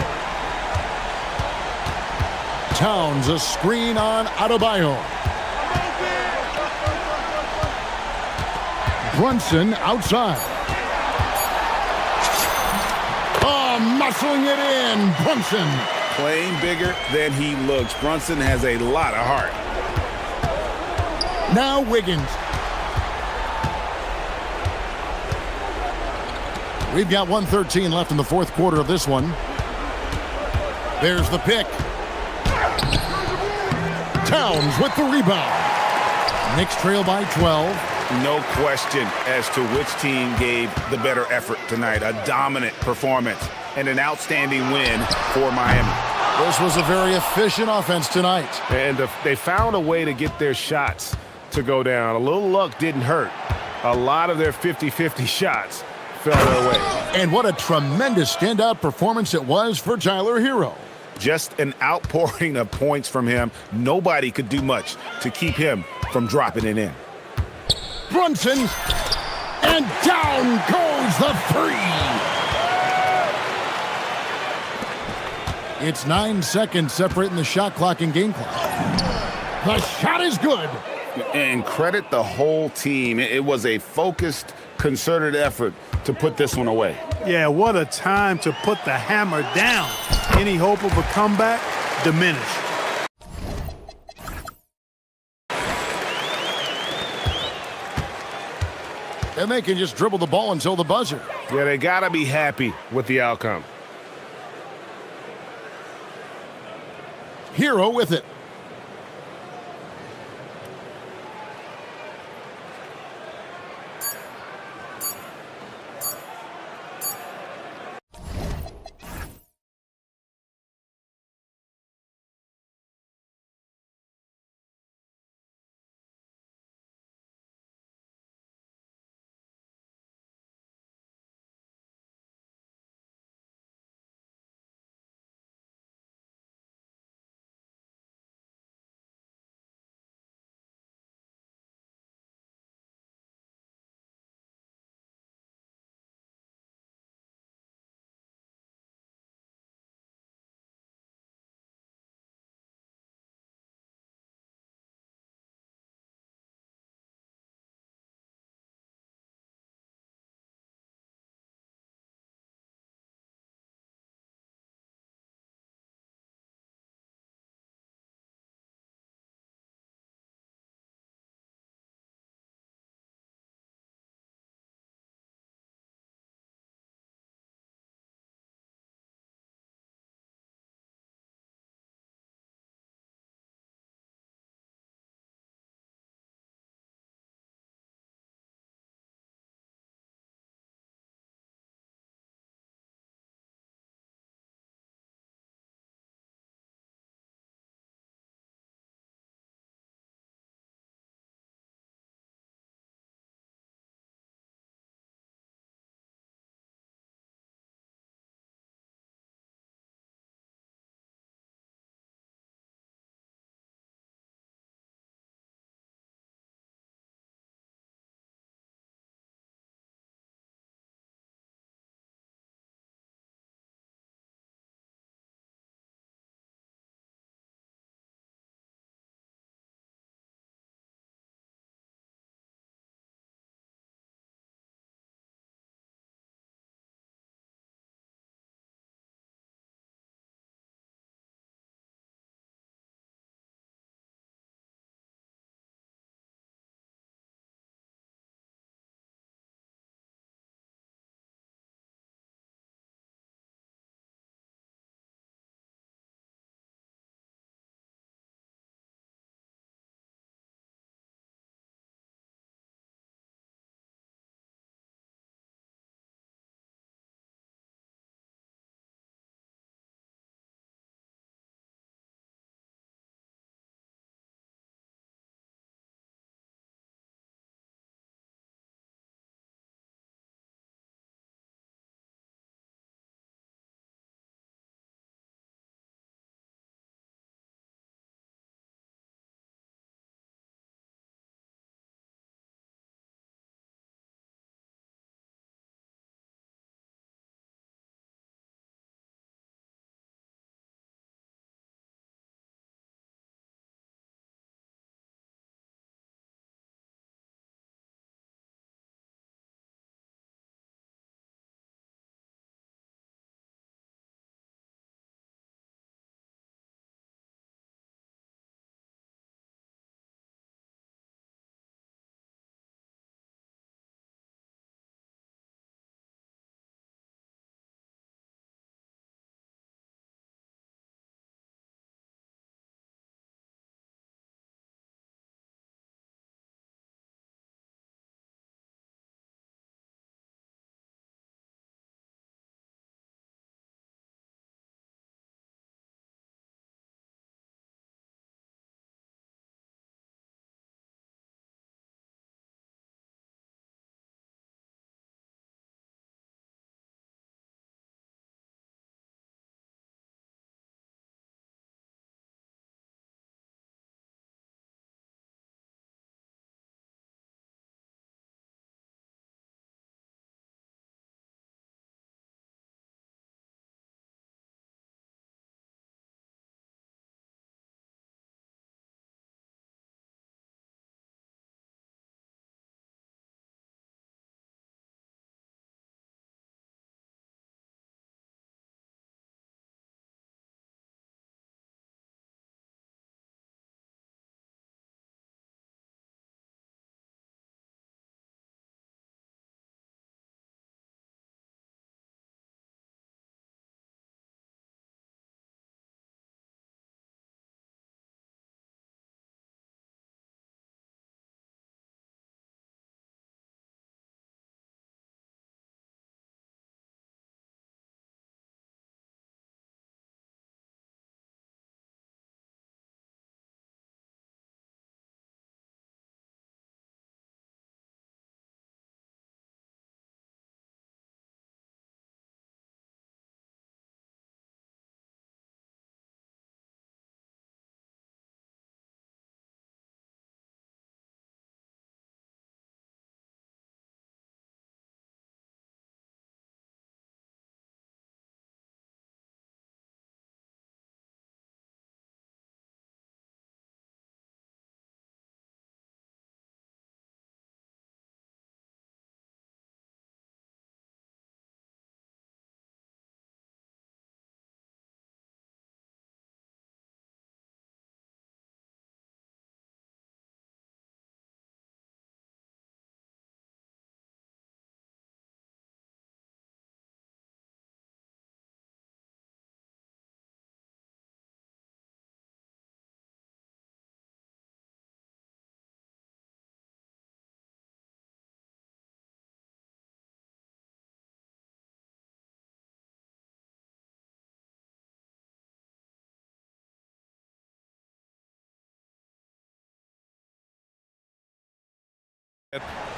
Towns, a screen on Adebayo. Brunson outside. Oh, muscling it in. Brunson. Playing bigger than he looks. Brunson has a lot of heart. Now Wiggins. We've got 1:13 left in the fourth quarter of this one. There's the pick. Towns with the rebound. Knicks trail by 12. No question as to which team gave the better effort tonight. A dominant performance and an outstanding win for Miami. This was a very efficient offense tonight. And they found a way to get their shots to go down. A little luck didn't hurt. A lot of their 50-50 shots fell their way. And what a tremendous standout performance it was for Tyler Hero. Just an outpouring of points from him. Nobody could do much to keep him from dropping it in. Brunson, and down goes the three. It's 9 seconds separating the shot clock and game clock. The shot is good. And credit the whole team. It was a focused, concerted effort to put this one away. Yeah, what a time to put the hammer down. Any hope of a comeback diminished. And they can just dribble the ball until the buzzer. Yeah, they got to be happy with the outcome. Hero with it.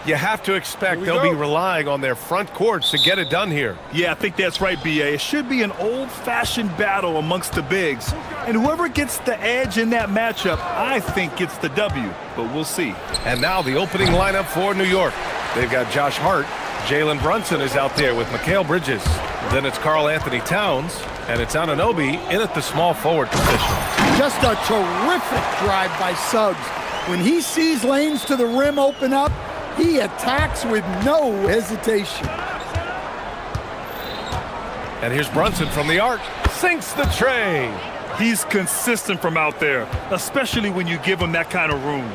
You have to expect they'll be relying on their front courts to get it done here. Yeah, I think that's right, B.A. It should be an old-fashioned battle amongst the bigs. And whoever gets the edge in that matchup, I think gets the W. But we'll see. And now the opening lineup for New York. They've got Josh Hart. Jalen Brunson is out there with Mikal Bridges. Then it's Karl Anthony Towns. And it's Anunoby in at the small forward position. Just a terrific drive by Suggs. When he sees lanes to the rim open up, he attacks with no hesitation. And here's Brunson from the arc. Sinks the tray. He's consistent from out there, especially when you give him that kind of room.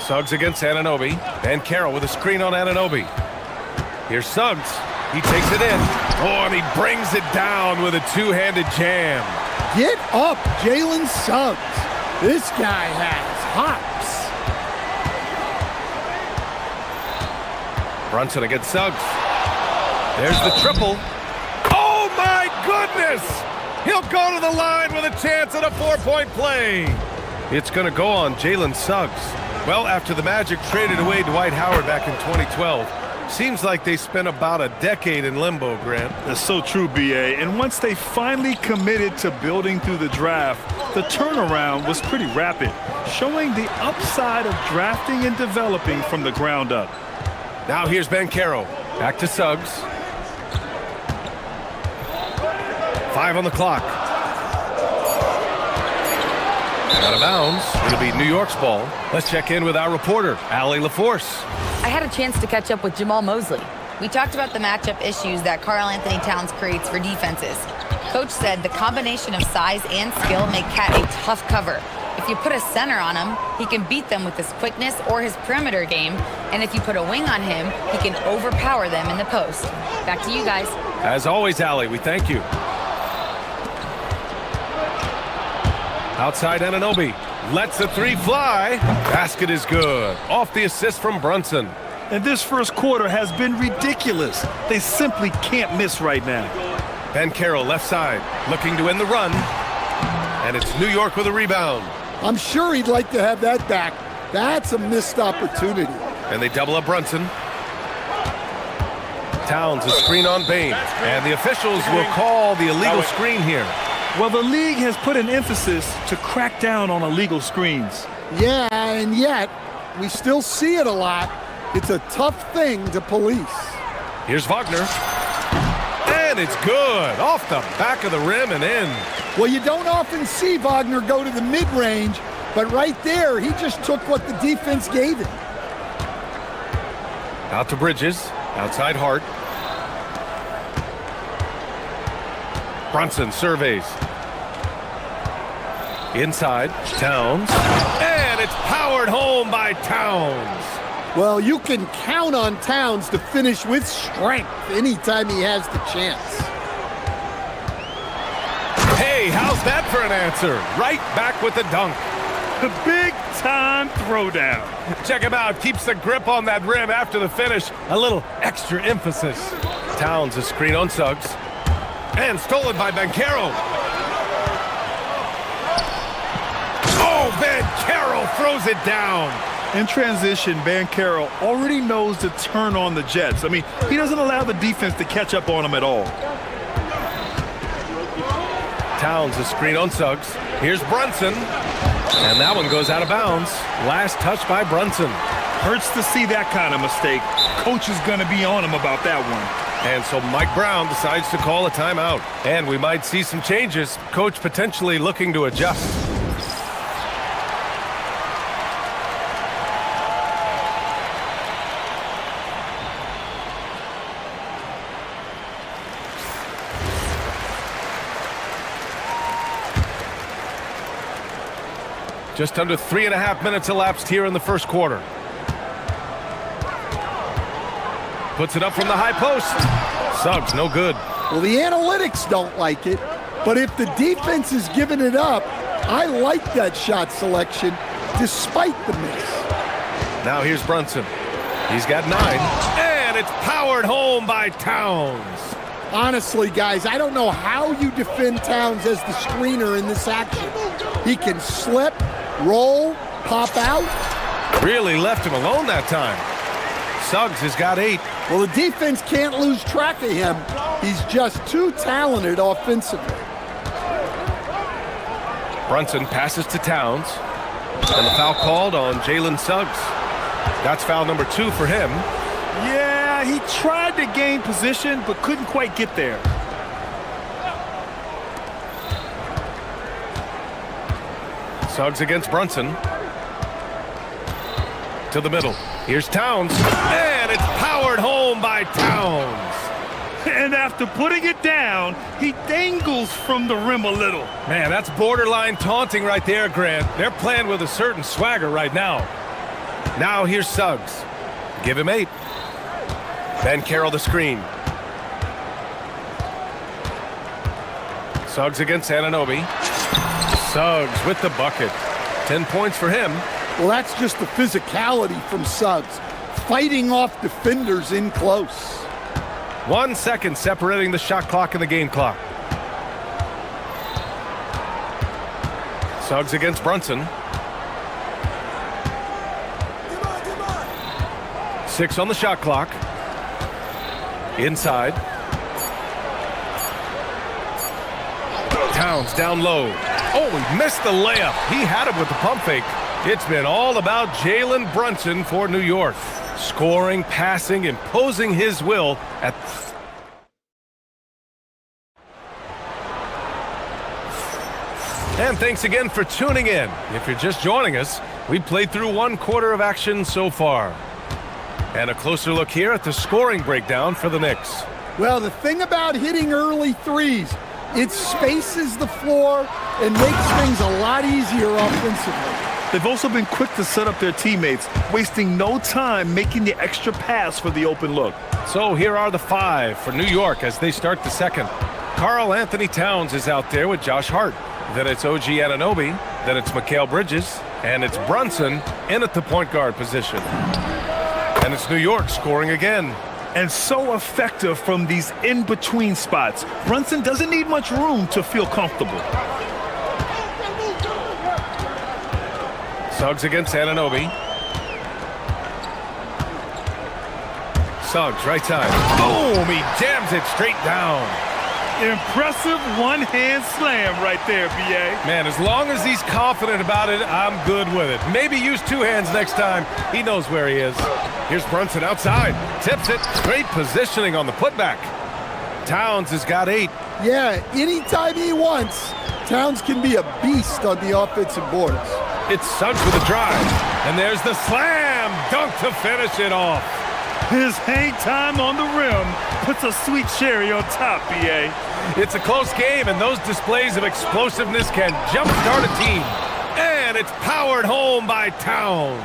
Suggs against Anunoby. And Carroll with a screen on Anunoby. Here's Suggs. He takes it in. Oh, and he brings it down with a two-handed jam. Get up, Jalen Suggs. This guy has hops. Brunson against Suggs. There's the triple. Oh, my goodness! He'll go to the line with a chance at a four-point play. It's going to go on Jalen Suggs. Well, after the Magic traded away Dwight Howard back in 2012, seems like they spent about a decade in limbo, Grant. That's so true, B.A. And once they finally committed to building through the draft, the turnaround was pretty rapid, showing the upside of drafting and developing from the ground up. Now here's Banchero. Back to Suggs. 5 on the clock. Out of bounds. It'll be New York's ball. Let's check in with our reporter, Allie LaForce. I had a chance to catch up with Jamal Mosley. We talked about the matchup issues that Karl Anthony Towns creates for defenses. Coach said the combination of size and skill make Cat a tough cover. If you put a center on him, he can beat them with his quickness or his perimeter game. And if you put a wing on him, he can overpower them in the post. Back to you guys. As always, Allie, we thank you. Outside Anunoby. Lets the three fly. Basket is good. Off the assist from Brunson. And this first quarter has been ridiculous. They simply can't miss right now. Banchero left side, looking to win the run. And it's New York with a rebound. I'm sure he'd like to have that back. That's a missed opportunity. And they double up Brunson. Towns a screen on Bain. And the officials will call the illegal screen here. Well, the league has put an emphasis to crack down on illegal screens. Yeah, and yet, we still see it a lot. It's a tough thing to police. Here's Wagner. And it's good. Off the back of the rim and in. Well, you don't often see Wagner go to the mid-range, but right there, he just took what the defense gave him. Out to Bridges. Outside Hart. Brunson surveys. Inside, Towns. And it's powered home by Towns. Well, you can count on Towns to finish with strength anytime he has the chance. Hey, how's that for an answer? Right back with the dunk. The big-time throwdown. Check him out. Keeps the grip on that rim after the finish. A little extra emphasis. Towns a screen on Suggs. And stolen by Banchero. Oh, Banchero throws it down. In transition, Banchero already knows to turn on the Jets. I mean, he doesn't allow the defense to catch up on him at all. Towns a screen on Suggs. Here's Brunson. And that one goes out of bounds. Last touch by Brunson. Hurts to see that kind of mistake. Coach is going to be on him about that one. And so Mike Brown decides to call a timeout. And we might see some changes. Coach potentially looking to adjust. Just under 3.5 minutes elapsed here in the first quarter. Puts it up from the high post. Suggs, no good. Well, the analytics don't like it, but if the defense is giving it up, I like that shot selection despite the miss. Now here's Brunson. He's got 9, and it's powered home by Towns. Honestly, guys, I don't know how you defend Towns as the screener in this action. He can slip, roll, pop out. Really left him alone that time. Suggs has got 8. Well, the defense can't lose track of him. He's just too talented offensively. Brunson passes to Towns. And the foul called on Jalen Suggs. That's foul number 2 for him. Yeah, he tried to gain position, but couldn't quite get there. Suggs against Brunson. To the middle. Here's Towns. And it's powered home by Towns. And after putting it down, he dangles from the rim a little. Man, that's borderline taunting right there, Grant. They're playing with a certain swagger right now. Now here's Suggs. Give him 8. Ben Carroll the screen. Suggs against Anunoby. Suggs with the bucket. 10 points for him. Well, that's just the physicality from Suggs, fighting off defenders in close. 1 second separating the shot clock and the game clock. Suggs against Brunson. 6 on the shot clock. Inside. Towns down low. Oh, he missed the layup. He had him with the pump fake. It's been all about Jalen Brunson for New York. Scoring, passing, imposing his will at... And thanks again for tuning in. If you're just joining us, we played through 1 quarter of action so far. And a closer look here at the scoring breakdown for the Knicks. Well, the thing about hitting early threes, it spaces the floor and makes things a lot easier offensively. They've also been quick to set up their teammates, wasting no time making the extra pass for the open look. So here are the 5 for New York as they start the second. Karl Anthony Towns is out there with Josh Hart. Then it's OG Anunoby. Then it's Mikal Bridges. And it's Brunson in at the point guard position. And it's New York scoring again. And so effective from these in-between spots. Brunson doesn't need much room to feel comfortable. Suggs against Anunoby. Suggs, right side. Boom! He jams it straight down. Impressive one-hand slam right there, B.A. Man, as long as he's confident about it, I'm good with it. Maybe use 2 hands next time. He knows where he is. Here's Brunson outside. Tips it. Great positioning on the putback. Towns has got 8. Yeah, anytime he wants, Towns can be a beast on the offensive boards. It's Suggs with a drive. And there's the slam dunk to finish it off. His hang time on the rim puts a sweet cherry on top, B.A. It's a close game, and those displays of explosiveness can jumpstart a team. And it's powered home by Towns.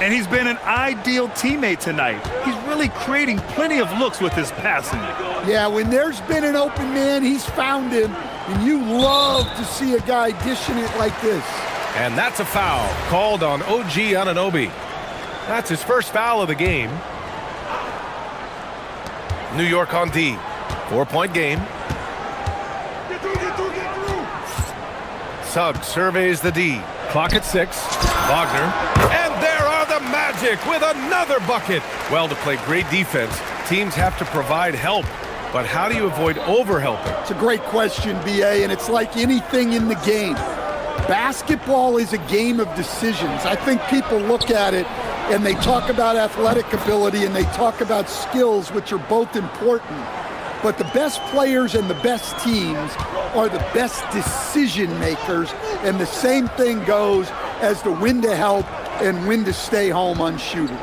And he's been an ideal teammate tonight. He's really creating plenty of looks with his passing. Yeah, when there's been an open man, he's found him. And you love to see a guy dishing it like this. And that's a foul called on OG Anunoby. That's his first foul of the game. New York on D. 4-point game. Suggs surveys the D. Clock at 6. Wagner. And there are the Magic with another bucket. Well, to play great defense, teams have to provide help. But how do you avoid overhelping? It's a great question, B.A., and it's like anything in the game. Basketball is a game of decisions. I think people look at it and they talk about athletic ability and they talk about skills, which are both important. But the best players and the best teams are the best decision makers, and the same thing goes as to when to help and when to stay home on shooters.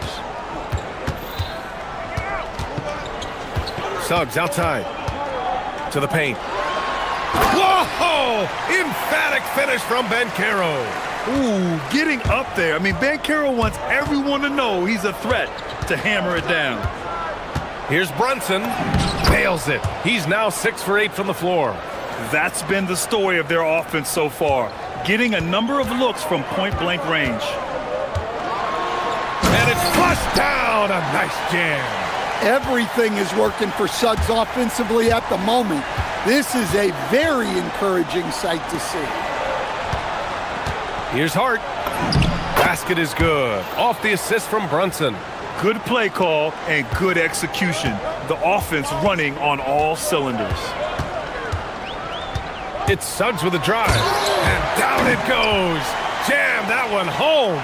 Suggs outside to the paint. Whoa! Emphatic finish from Ben Carroll. Ooh, getting up there. I mean, Ben Carroll wants everyone to know he's a threat to hammer it down. Here's Brunson. Nails it. He's now 6 for 8 from the floor. That's been the story of their offense so far, getting a number of looks from point-blank range. And it's flushed down. A nice jam. Everything is working for Suggs offensively at the moment. This is a very encouraging sight to see. Here's Hart. Basket is good. Off the assist from Brunson. Good play call and good execution. The offense running on all cylinders. It's Suggs with a drive. And down it goes. Jam that one home.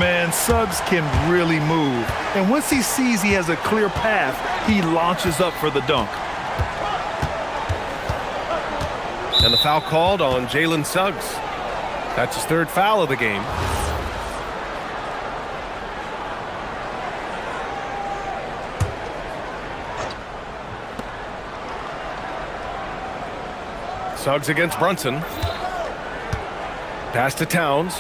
Man, Suggs can really move. And once he sees he has a clear path, he launches up for the dunk. And the foul called on Jalen Suggs. That's his third foul of the game. Suggs against Brunson. Pass to Towns.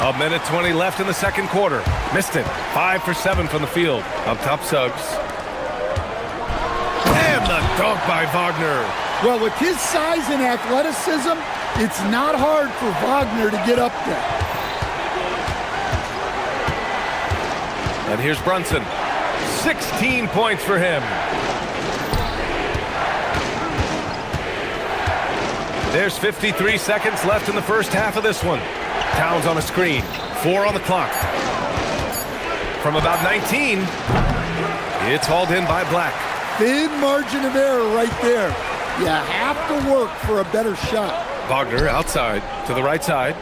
A minute 20 left in the second quarter. Missed it. 5 for 7 from the field. Up top, Suggs. And the dunk by Wagner. Well, with his size and athleticism, it's not hard for Wagner to get up there. And here's Brunson. 16 points for him. There's 53 seconds left in the first half of this one. Towns on a screen. 4 on the clock. From about 19, it's hauled in by Black. Thin margin of error right there. You have to work for a better shot. Wagner outside to the right side.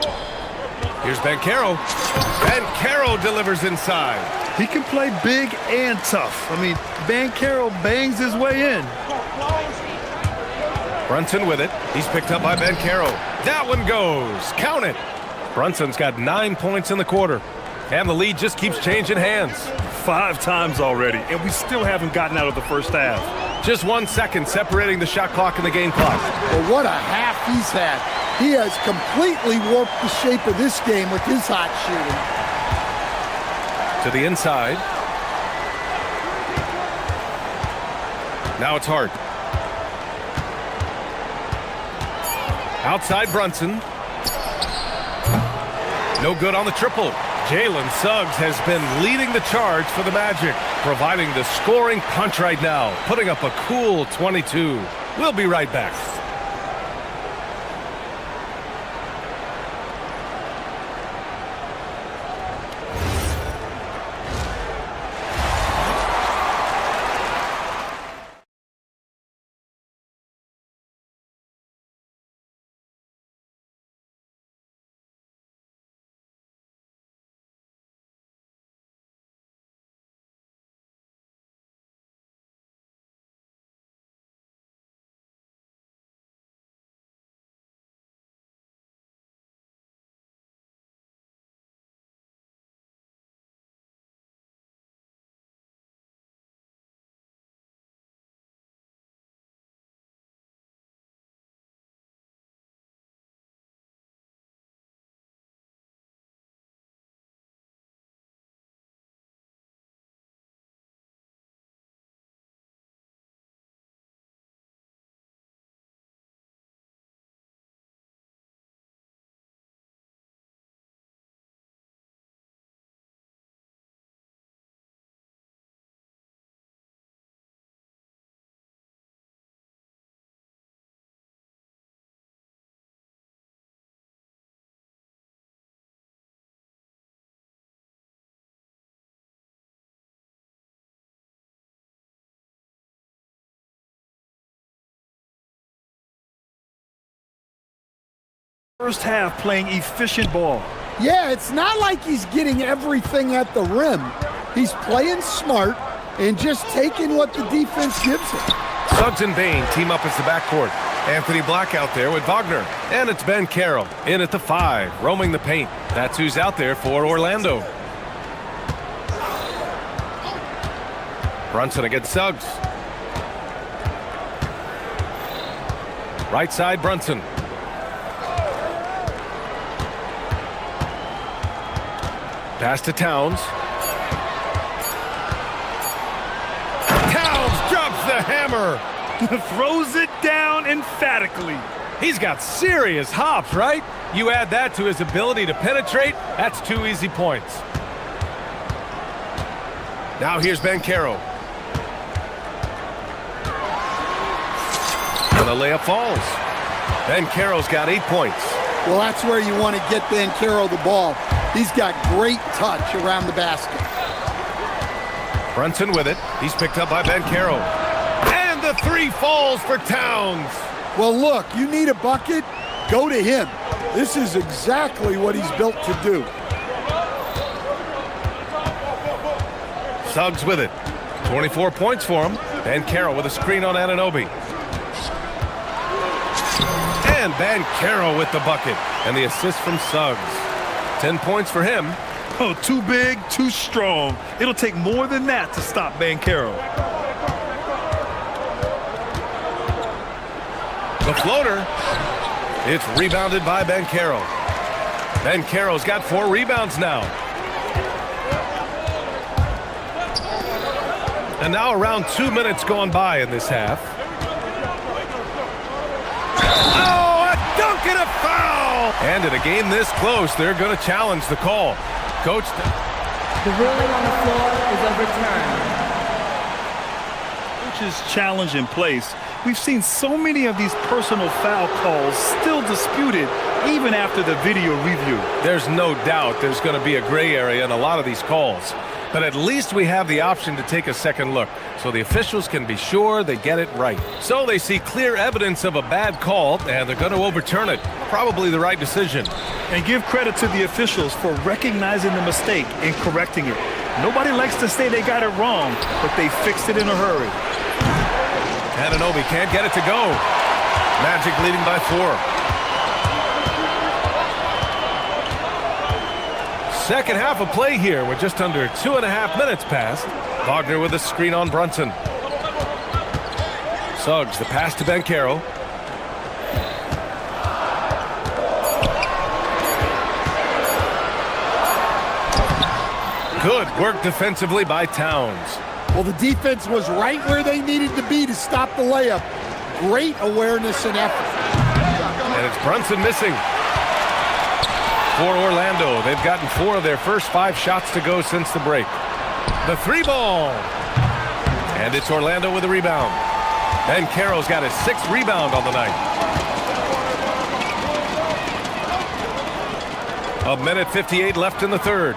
Here's Banchero. Banchero delivers inside. He can play big and tough. I mean, Banchero bangs his way in. Brunson with it. He's picked up by Banchero. That one goes. Count it. Brunson's got 9 points in the quarter. And the lead just keeps changing hands. 5 times already, and we still haven't gotten out of the first half. Just 1 second separating the shot clock and the game clock. Well, what a half he's had. He has completely warped the shape of this game with his hot shooting. To the inside. Now it's Hart. Outside Brunson. No good on the triple. Jalen Suggs has been leading the charge for the Magic, providing the scoring punch right now, putting up a cool 22. We'll be right back. First half playing efficient ball. Yeah, it's not like he's getting everything at the rim. He's playing smart and just taking what the defense gives him. Suggs and Bain team up as the backcourt. Anthony Black out there with Wagner. And it's Banchero in at the 5, roaming the paint. That's who's out there for Orlando. Brunson against Suggs. Right side, Brunson. Pass to Towns. Towns drops the hammer. Throws it down emphatically. He's got serious hops, right? You add that to his ability to penetrate, that's 2 easy points. Now here's Banchero. And the layup falls. Banchero's got 8 points. Well, that's where you want to get Banchero the ball. He's got great touch around the basket. Brunson with it. He's picked up by Banchero. And the three falls for Towns. Well, look, you need a bucket, go to him. This is exactly what he's built to do. Suggs with it. 24 points for him. Banchero with a screen on Anunoby. And Banchero with the bucket. And the assist from Suggs. 10 points for him. Oh, too big, too strong. It'll take more than that to stop Banchero. The floater. It's rebounded by Banchero. Banchero's got 4 rebounds now. And now around 2 minutes gone by in this half. Oh, a dunk and a foul! And in a game this close, they're going to challenge the call. Coach. The ruling on the floor is overturned. Coach's challenge in place. We've seen so many of these personal foul calls still disputed even after the video review. There's no doubt there's going to be a gray area in a lot of these calls. But at least we have the option to take a second look, so the officials can be sure they get it right. So they see clear evidence of a bad call, and they're going to overturn it. Probably the right decision. And give credit to the officials for recognizing the mistake and correcting it. Nobody likes to say they got it wrong, but they fixed it in a hurry. Anunoby can't get it to go. Magic leading by 4. Second half of play here with just under 2.5 minutes passed. Wagner with a screen on Brunson. Suggs, the pass to Banchero. Good work defensively by Towns. Well, the defense was right where they needed to be to stop the layup. Great awareness and effort. And it's Brunson missing. For Orlando, they've gotten 4 of their first 5 shots to go since the break. The 3 ball. And it's Orlando with a rebound. Banchero's got his 6th rebound on the night. 1:58 left in the third.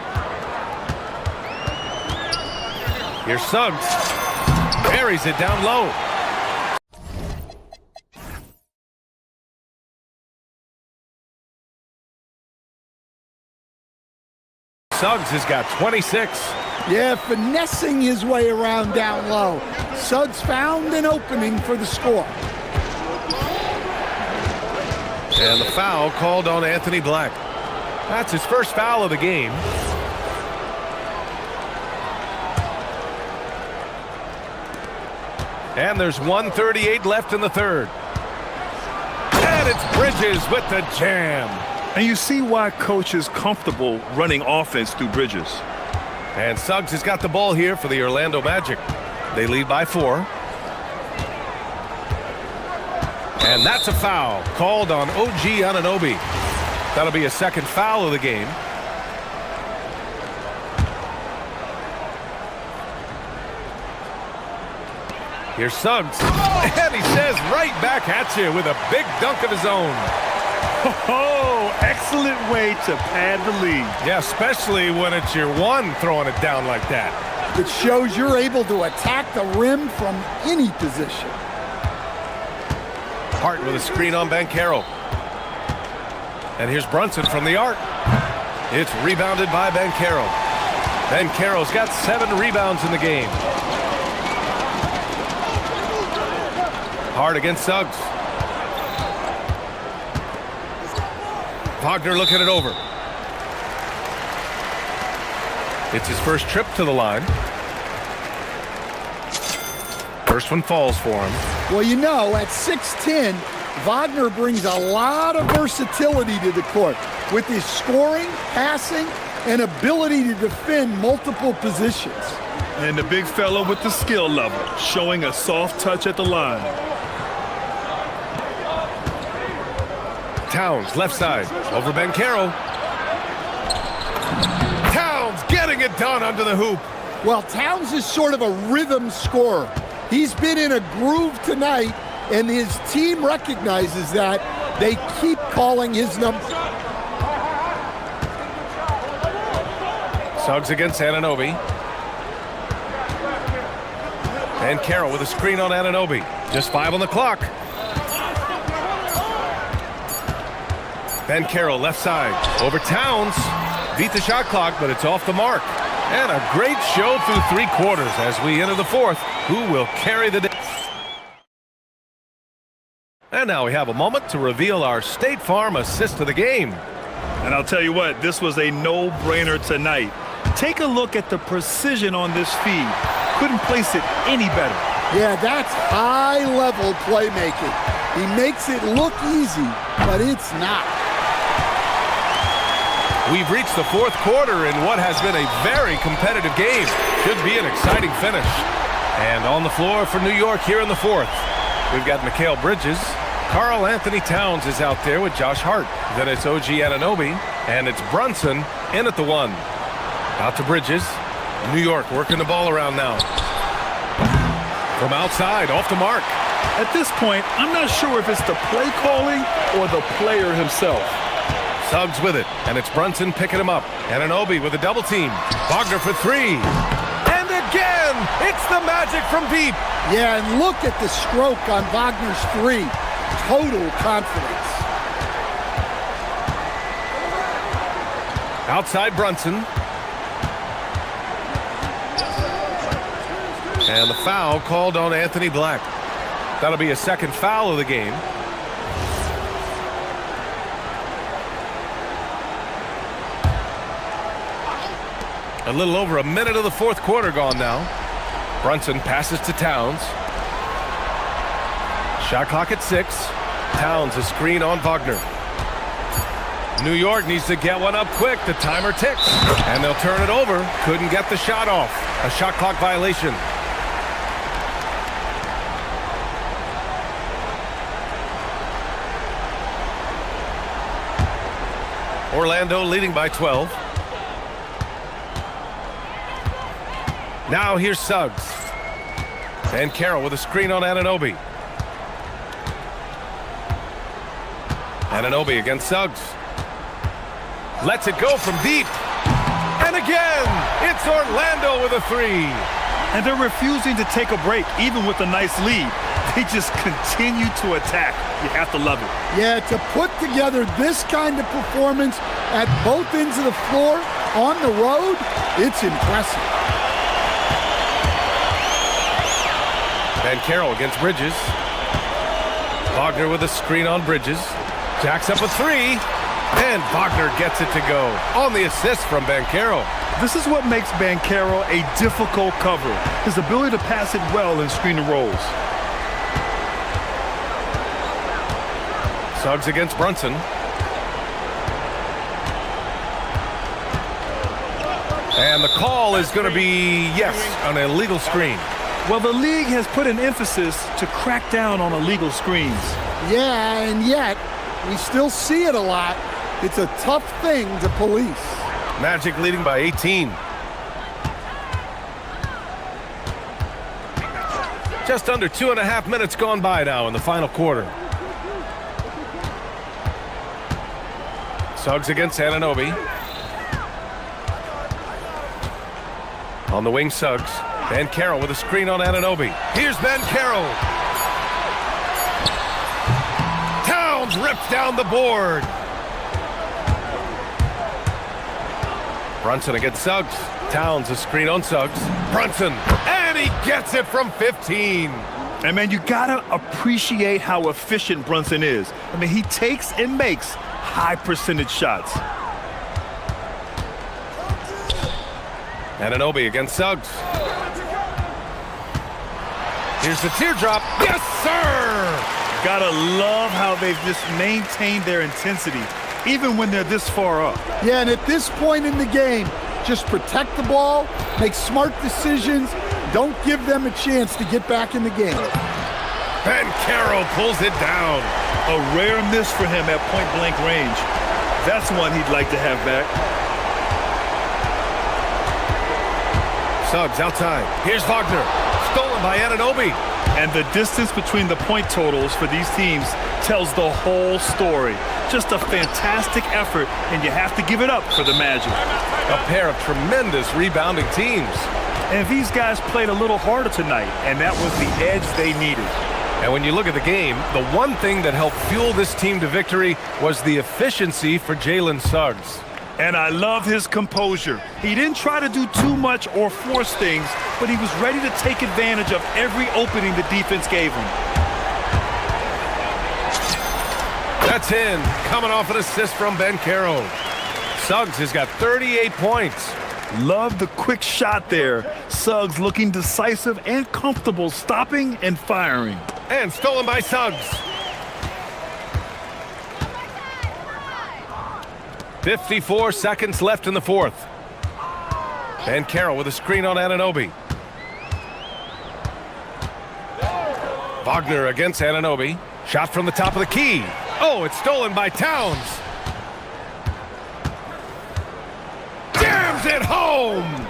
Here's Suggs. Buries it down low. Suggs has got 26. Yeah, finessing his way around down low. Suggs found an opening for the score. And the foul called on Anthony Black. That's his first foul of the game. And there's 1:38 left in the third. And it's Bridges with the jam. And you see why Coach is comfortable running offense through Bridges. And Suggs has got the ball here for the Orlando Magic. They lead by 4. And that's a foul called on OG Anunoby. That'll be a second foul of the game. Here's Suggs. And he says right back at you with a big dunk of his own. Oh, excellent way to pad the lead. Yeah, especially when it's your one throwing it down like that. It shows you're able to attack the rim from any position. Hart with a screen on Banchero. And here's Brunson from the arc. It's rebounded by Banchero. Banchero's got 7 rebounds in the game. Hart against Suggs. Wagner looking it over. It's his first trip to the line. First one falls for him. Well, you know, at 6'10", Wagner brings a lot of versatility to the court with his scoring, passing, and ability to defend multiple positions. And the big fella with the skill level, showing a soft touch at the line. Towns, left side, over Banchero. Towns getting it done under the hoop. Well, Towns is sort of a rhythm scorer. He's been in a groove tonight, and his team recognizes that, They keep calling his number. Suggs against Anunoby. And Carroll with a screen on Anunoby. Just 5 on the clock. Ben Carroll left side. Over Towns. Beat the shot clock, but it's off the mark. And a great show through 3 quarters as we enter the 4th. Who will carry the day? And now we have a moment to reveal our State Farm assist of the game. And I'll tell you what, this was a no-brainer tonight. Take a look at the precision on this feed. Couldn't place it any better. Yeah, that's high-level playmaking. He makes it look easy, but it's not. We've reached the 4th quarter in what has been a very competitive game. Should be an exciting finish. And on the floor for New York here in the 4th, we've got Mikal Bridges. Karl Anthony Towns is out there with Josh Hart. Then it's OG Anunoby, and it's Brunson in at the 1. Out to Bridges. New York working the ball around now. From outside, off the mark. At this point, I'm not sure if it's the play calling or the player himself. Suggs with it, and it's Brunson picking him up. Anunoby with a double team. Wagner for 3. And again, it's the Magic from deep. Yeah, and look at the stroke on Wagner's 3. Total confidence. Outside Brunson. And the foul called on Anthony Black. That'll be a second foul of the game. A little over a minute of the 4th quarter gone now. Brunson passes to Towns. Shot clock at 6. Towns a screen on Wagner. New York needs to get one up quick. The timer ticks. And they'll turn it over. Couldn't get the shot off. A shot clock violation. Orlando leading by 12. Now here's Suggs. And Carroll with a screen on Anunoby. Anunoby against Suggs. Lets it go from deep. And again, it's Orlando with a 3. And they're refusing to take a break, even with a nice lead. They just continue to attack. You have to love it. Yeah, to put together this kind of performance at both ends of the floor on the road, it's impressive. Ben Carroll against Bridges. Wagner with a screen on Bridges. Jacks up a 3. And Wagner gets it to go on the assist from Ben Carroll. This is what makes Ben Carroll a difficult cover. His ability to pass it well in screen and rolls. Suggs against Brunson. And the call is going to be, yes, an illegal screen. Well, the league has put an emphasis to crack down on illegal screens. Yeah, and yet we still see it a lot. It's a tough thing to police. Magic leading by 18. Just under 2.5 minutes gone by now in the final quarter. Suggs against Anunoby. On the wing, Suggs. Ben Carroll with a screen on Anunoby. Here's Ben Carroll. Towns rips down the board. Brunson against Suggs. Towns a screen on Suggs. Brunson, and he gets it from 15. And man, you gotta appreciate how efficient Brunson is. I mean, he takes and makes high percentage shots. Anunoby against Suggs. Here's the teardrop. Yes, sir! Gotta love how they've just maintained their intensity, even when they're this far up. Yeah, and at this point in the game, just protect the ball, make smart decisions, don't give them a chance to get back in the game. Ben Carroll pulls it down. A rare miss for him at point-blank range. That's one he'd like to have back. Suggs outside. Here's Wagner. Stolen by Anunoby. And the distance between the point totals for these teams tells the whole story. Just a fantastic effort, and you have to give it up for the Magic. A pair of tremendous rebounding teams. And these guys played a little harder tonight, and that was the edge they needed. And when you look at the game, the one thing that helped fuel this team to victory was the efficiency for Jalen Suggs. And I love his composure. He didn't try to do too much or force things, but he was ready to take advantage of every opening the defense gave him. That's in, coming off an assist from Ben Caro. Suggs has got 38 points. Love the quick shot there. Suggs looking decisive and comfortable, stopping and firing. And stolen by Suggs. 54 seconds left in the fourth. Ben Caro with a screen on Anunoby. Wagner against Anunoby. Shot from the top of the key. Oh, it's stolen by Towns. Jams it home.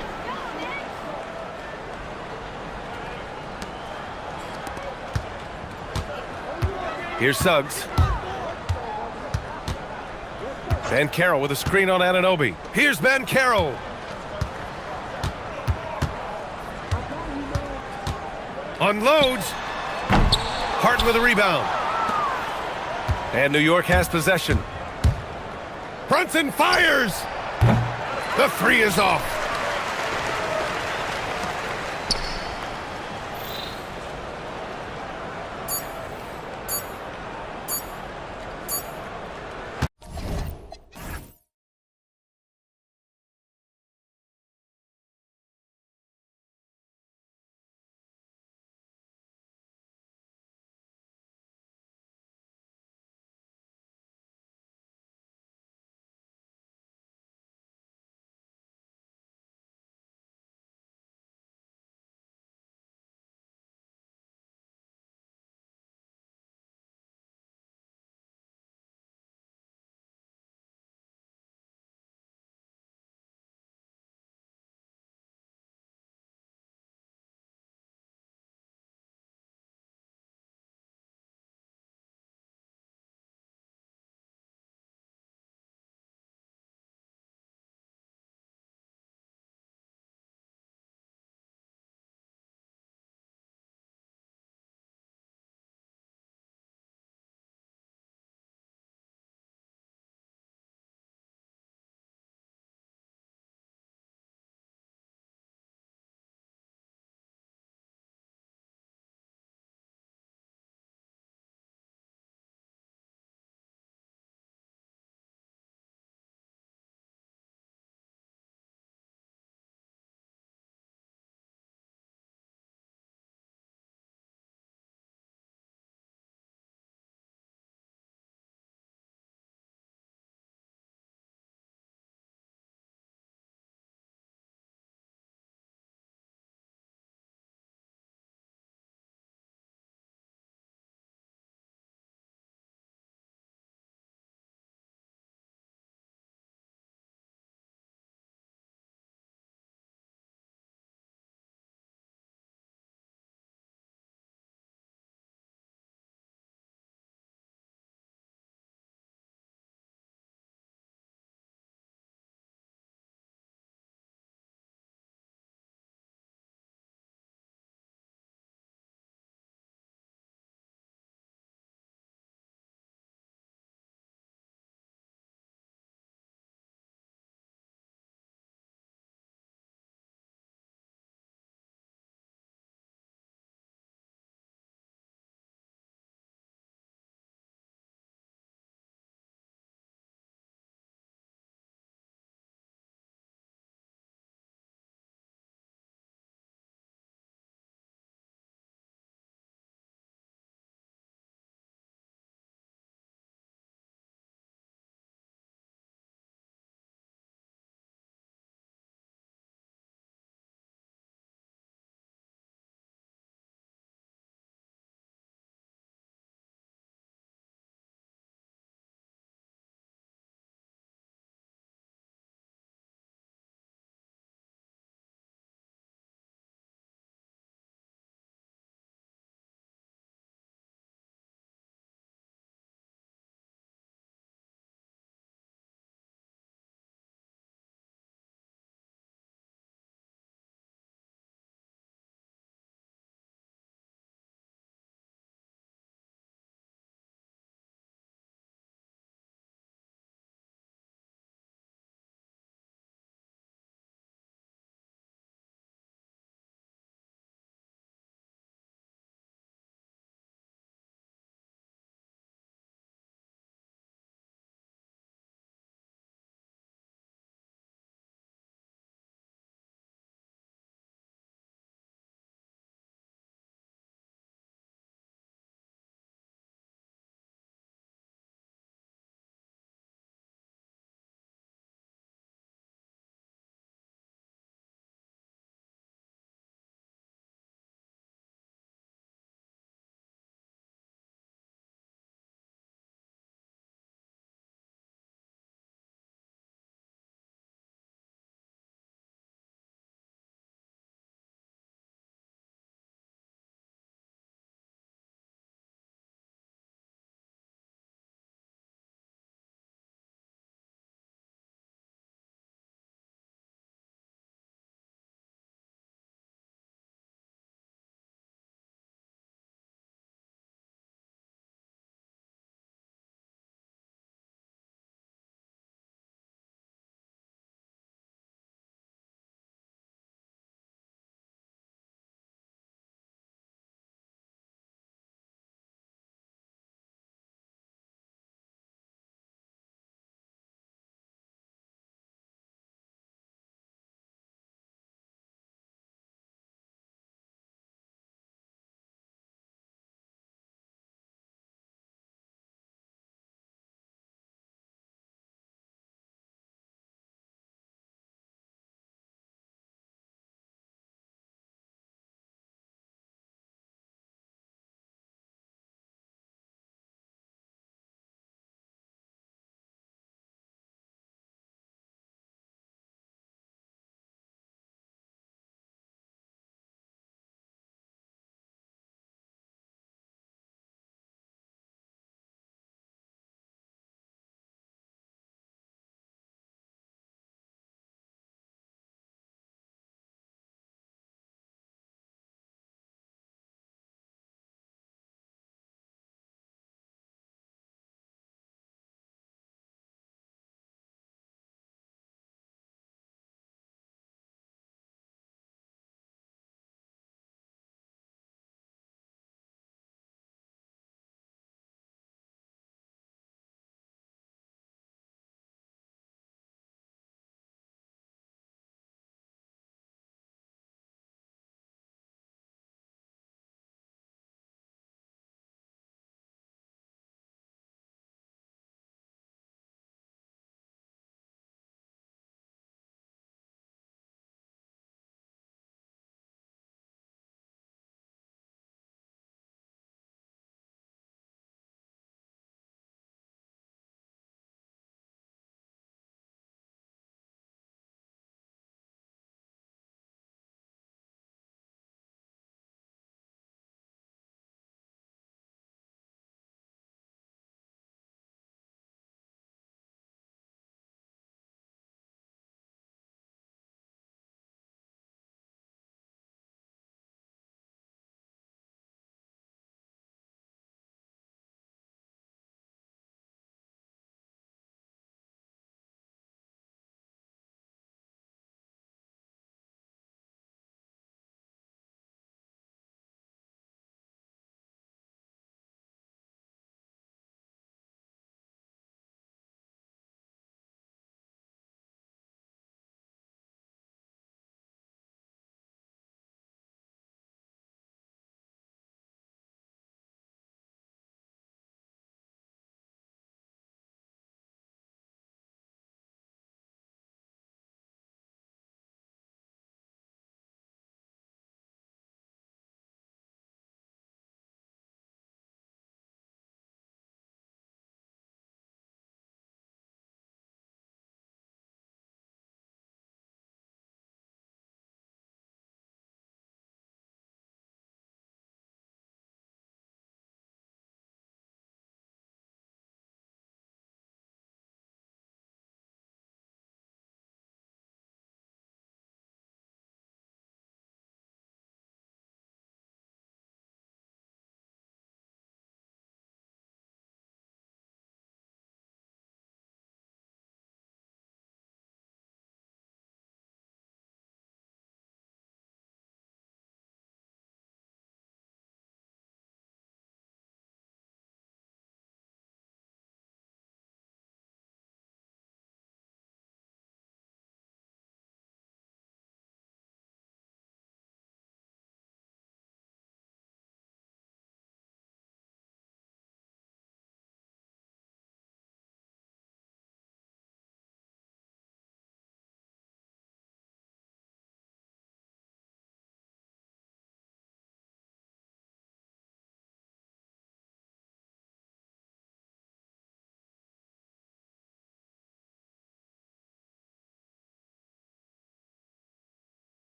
Here's Suggs. Ben Caro with a screen on Anunoby. Here's Ben Caro. Unloads. Harden with a rebound. And New York has possession. Brunson fires. The three is off.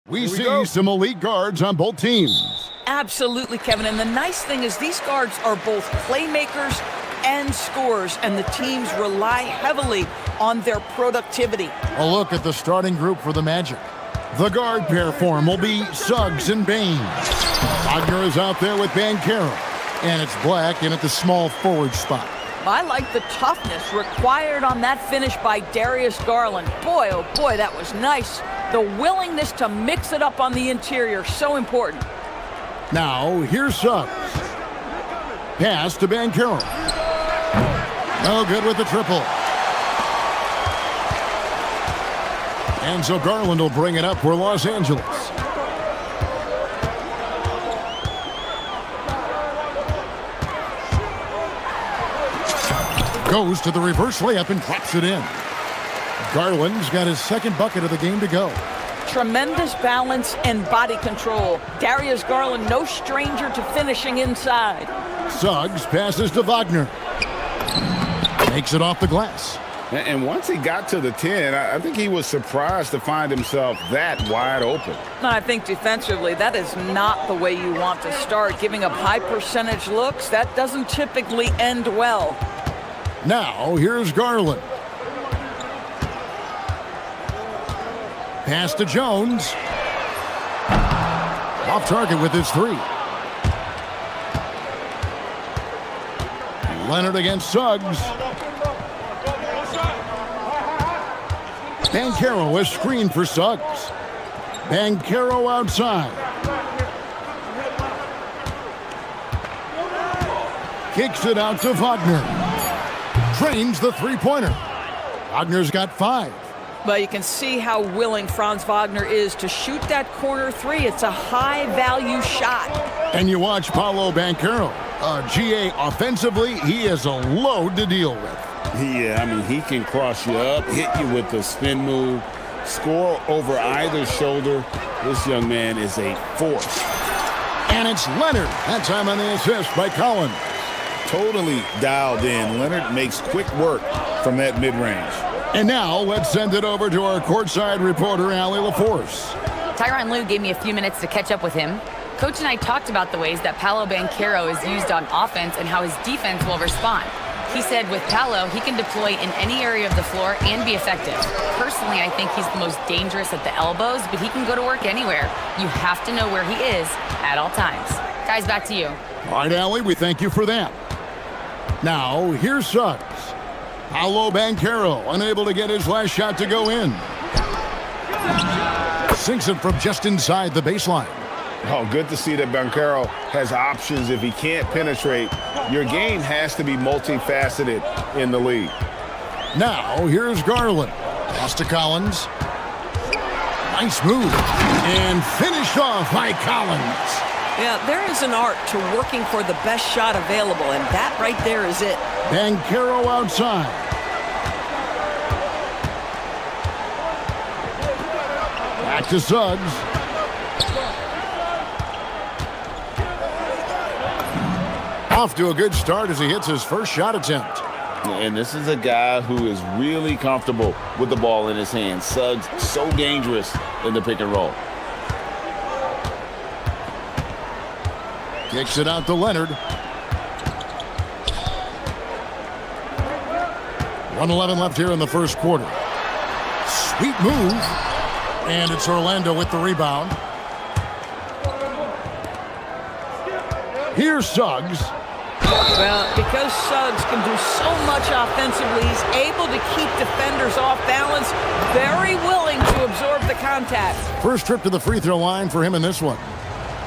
We see some elite guards on both teams. Absolutely, Kevin. And the nice thing is these guards are both playmakers and scorers, and the teams rely heavily on their productivity. A look at the starting group for the Magic. The guard pair form will be Suggs and Bain. Wagner is out there with Banchero, and it's Black in at the small forward spot. I like the toughness required on that finish by Darius Garland. Boy, oh boy, that was nice. The willingness to mix it up on the interior, so important. Now, here's Suggs. Pass to Banchero. No good with the triple. And so Garland will bring it up for Los Angeles. Goes to the reverse layup and drops it in. Garland's got his second bucket of the game to go. Tremendous balance and body control. Darius Garland, no stranger to finishing inside. Suggs passes to Wagner. Makes it off the glass. And once he got to the 10, I think he was surprised to find himself that wide open. I think defensively, that is not the way you want to start. Giving up high percentage looks, that doesn't typically end well. Now, here's Garland. Pass to Jones. Off target with his three. Leonard against Suggs. Banchero is screened for Suggs. Banchero outside. Kicks it out to Wagner. Drains the three-pointer. Wagner's got 5. But you can see how willing Franz Wagner is to shoot that corner three. It's a high-value shot. And you watch Paolo Banchero. GA offensively, he is a load to deal with. Yeah, I mean, he can cross you up, hit you with the spin move, score over either shoulder. This young man is a force. And it's Leonard. That time on the assist by Collins. Totally dialed in. Leonard makes quick work from that mid-range. And now let's send it over to our courtside reporter, Allie LaForce. Tyronn Lue gave me a few minutes to catch up with him. Coach and I talked about the ways that Paolo Banchero is used on offense and how his defense will respond. He said with Paolo, he can deploy in any area of the floor and be effective. Personally, I think he's the most dangerous at the elbows, but he can go to work anywhere. You have to know where he is at all times. Guys, back to you. All right, Allie, we thank you for that. Now, here's Suggs. Paolo Banchero unable to get his last shot to go in. Sinks it from just inside the baseline. Oh, good to see that Banchero has options. If he can't penetrate, your game has to be multifaceted in the league. Now, here's Garland. Pass to Collins. Nice move. And finished off by Collins. Yeah, there is an art to working for the best shot available, and that right there is it. Banchero outside. Back to Suggs. Off to a good start as he hits his first shot attempt. And this is a guy who is really comfortable with the ball in his hands. Suggs, so dangerous in the pick and roll. Kicks it out to Leonard. 1:11 left here in the first quarter. Sweet move. And it's Orlando with the rebound. Here's Suggs. Well, because Suggs can do so much offensively, he's able to keep defenders off balance, very willing to absorb the contact. First trip to the free throw line for him in this one.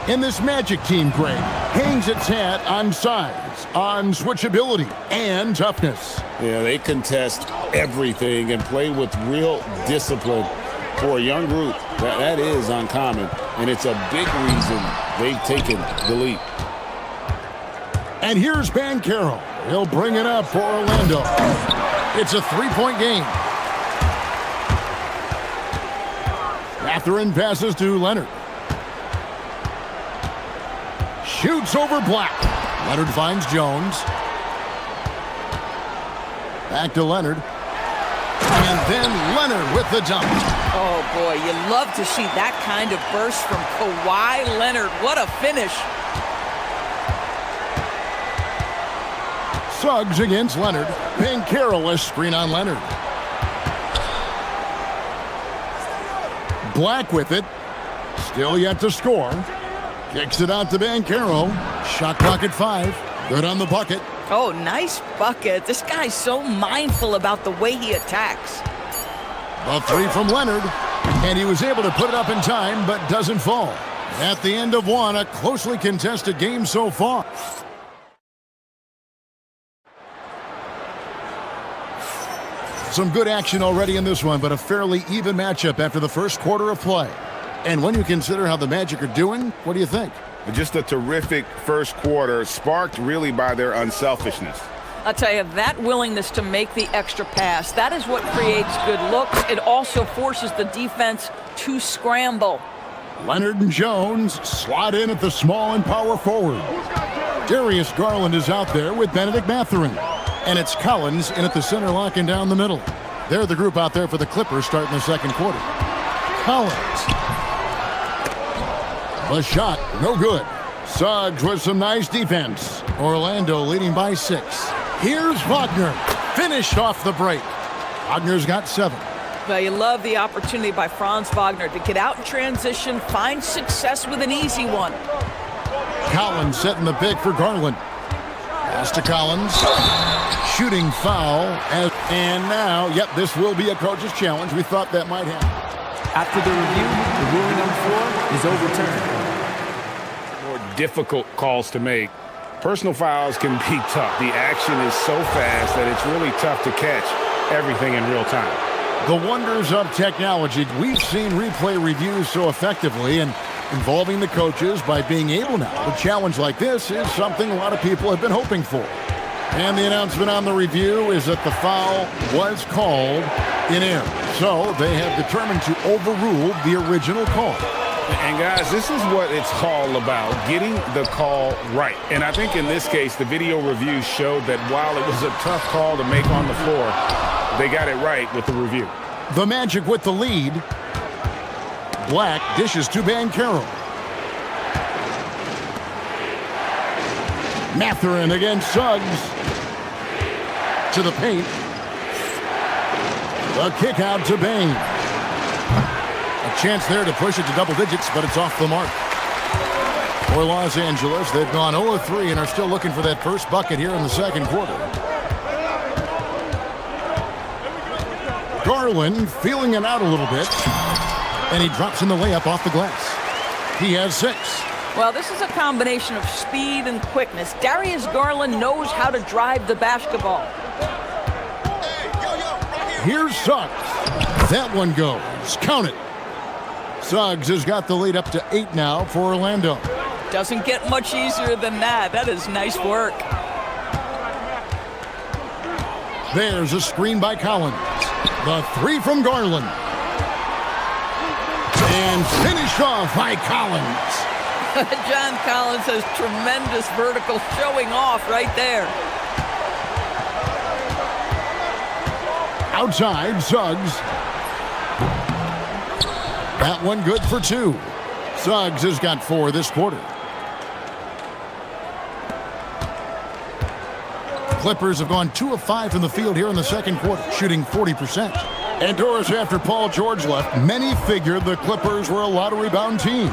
And this Magic team, Greg, hangs its hat on size, on switchability, and toughness. Yeah, they contest everything and play with real discipline. For a young group, that is uncommon, and it's a big reason they've taken the lead. And here's Banchero. He'll bring it up for Orlando. It's a three-point game. Mathurin passes to Leonard. Shoots over Black. Leonard finds Jones. Back to Leonard. And then Leonard with the dunk. Oh, boy, you love to see that kind of burst from Kawhi Leonard. What a finish. Suggs against Leonard. Banchero a screen on Leonard. Black with it. Still yet to score. Kicks it out to Banchero. Shot clock at 5. Good on the bucket. Oh, nice bucket. This guy's so mindful about the way he attacks. A 3 from Leonard. And he was able to put it up in time, but doesn't fall. At the end of one, a closely contested game so far. Some good action already in this one, but a fairly even matchup after the first quarter of play. And when you consider how the Magic are doing, what do you think? Just a terrific first quarter, sparked really by their unselfishness. I'll tell you, that willingness to make the extra pass, that is what creates good looks. It also forces the defense to scramble. Leonard and Jones slot in at the small and power forward. Darius Garland is out there with Benedict Mathurin. And it's Collins in at the center, locking down the middle. They're the group out there for the Clippers starting the second quarter. Collins. A shot, no good. Suggs with some nice defense. Orlando leading by 6. Here's Wagner. Finished off the break. Wagner's got 7. Well, you love the opportunity by Franz Wagner to get out in transition, find success with an easy one. Collins setting the pick for Garland. Pass to Collins. Shooting foul. And now, yep, this will be a coach's challenge. We thought that might happen. After the review, the ruling on the floor is overturned. More difficult calls to make. Personal fouls can be tough. The action is so fast that it's really tough to catch everything in real time. The wonders of technology. We've seen replay reviews so effectively, and involving the coaches by being able now. A challenge like this is something a lot of people have been hoping for. And the announcement on the review is that the foul was called in error. So they have determined to overrule the original call. And guys, this is what it's all about, getting the call right. And I think in this case, the video review showed that while it was a tough call to make on the floor, they got it right with the review. The Magic with the lead. Black dishes to Banchero. Mathurin against Suggs. To the paint. A kick out to Bain. A chance there to push it to double digits, but it's off the mark. For Los Angeles, they've gone 0-3 and are still looking for that first bucket here in the second quarter. Garland feeling it out a little bit. And he drops in the layup off the glass. He has 6. Well, this is a combination of speed and quickness. Darius Garland knows how to drive the basketball. Here's Suggs. That one goes. Count it. Suggs has got the lead up to 8 now for Orlando. Doesn't get much easier than that. That is nice work. There's a screen by Collins. The 3 from Garland. And finished off by Collins. John Collins has tremendous vertical showing off right there. Outside, Suggs. That one good for 2. Suggs has got 4 this quarter. Clippers have gone 2 of 5 from the field here in the second quarter, shooting 40%. Indoors after Paul George left, many figured the Clippers were a lottery-bound team.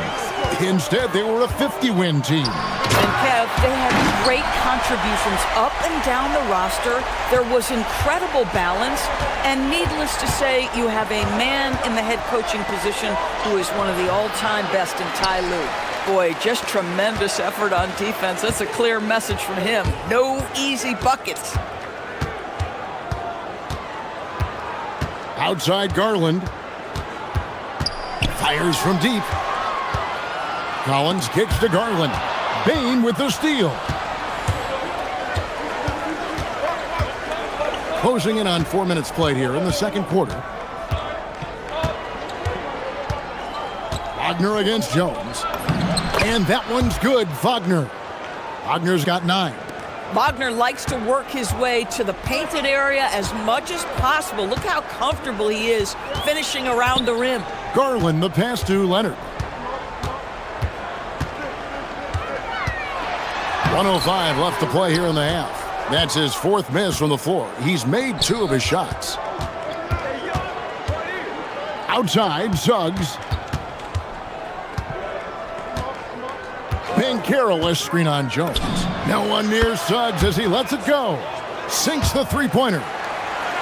Instead, they were a 50-win team. And Kev, they had great contributions up and down the roster. There was incredible balance. And needless to say, you have a man in the head coaching position who is one of the all-time best in Ty Lue. Boy, just tremendous effort on defense. That's a clear message from him. No easy buckets. Outside Garland. Fires from deep. Collins kicks to Garland. Bain with the steal. Closing in on 4 minutes played here in the second quarter. Wagner against Jones. And that one's good, Wagner. Wagner's got 9. Wagner likes to work his way to the painted area as much as possible. Look how comfortable he is finishing around the rim. Garland, the pass to Leonard. 1:05 left to play here in the half. That's his fourth miss from the floor. He's made 2 of his shots. Outside, Suggs. Banchero screen on Jones. No one near Suggs as he lets it go. Sinks the three-pointer.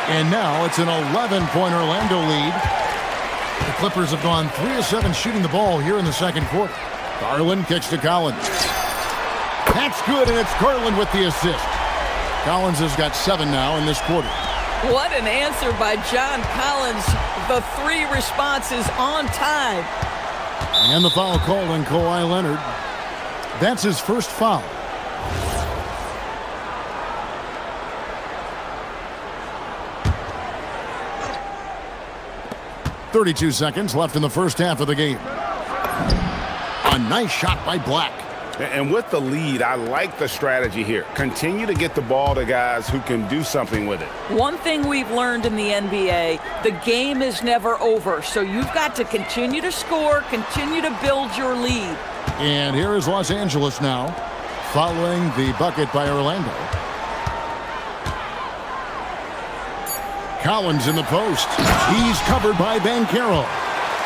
And now it's an 11-point Orlando lead. The Clippers have gone 3 of 7 shooting the ball here in the second quarter. Garland kicks to Collins. That's good, and it's Garland with the assist. Collins has got 7 now in this quarter. What an answer by John Collins. The 3 responses on time. And the foul called on Kawhi Leonard. That's his first foul. .32 seconds left in the first half of the game. A nice shot by Black. And with the lead, I like the strategy here. Continue to get the ball to guys who can do something with it. One thing we've learned in the NBA, the game is never over. So you've got to continue to score, continue to build your lead. And here is Los Angeles now, following the bucket by Orlando. Collins in the post. He's covered by Banchero.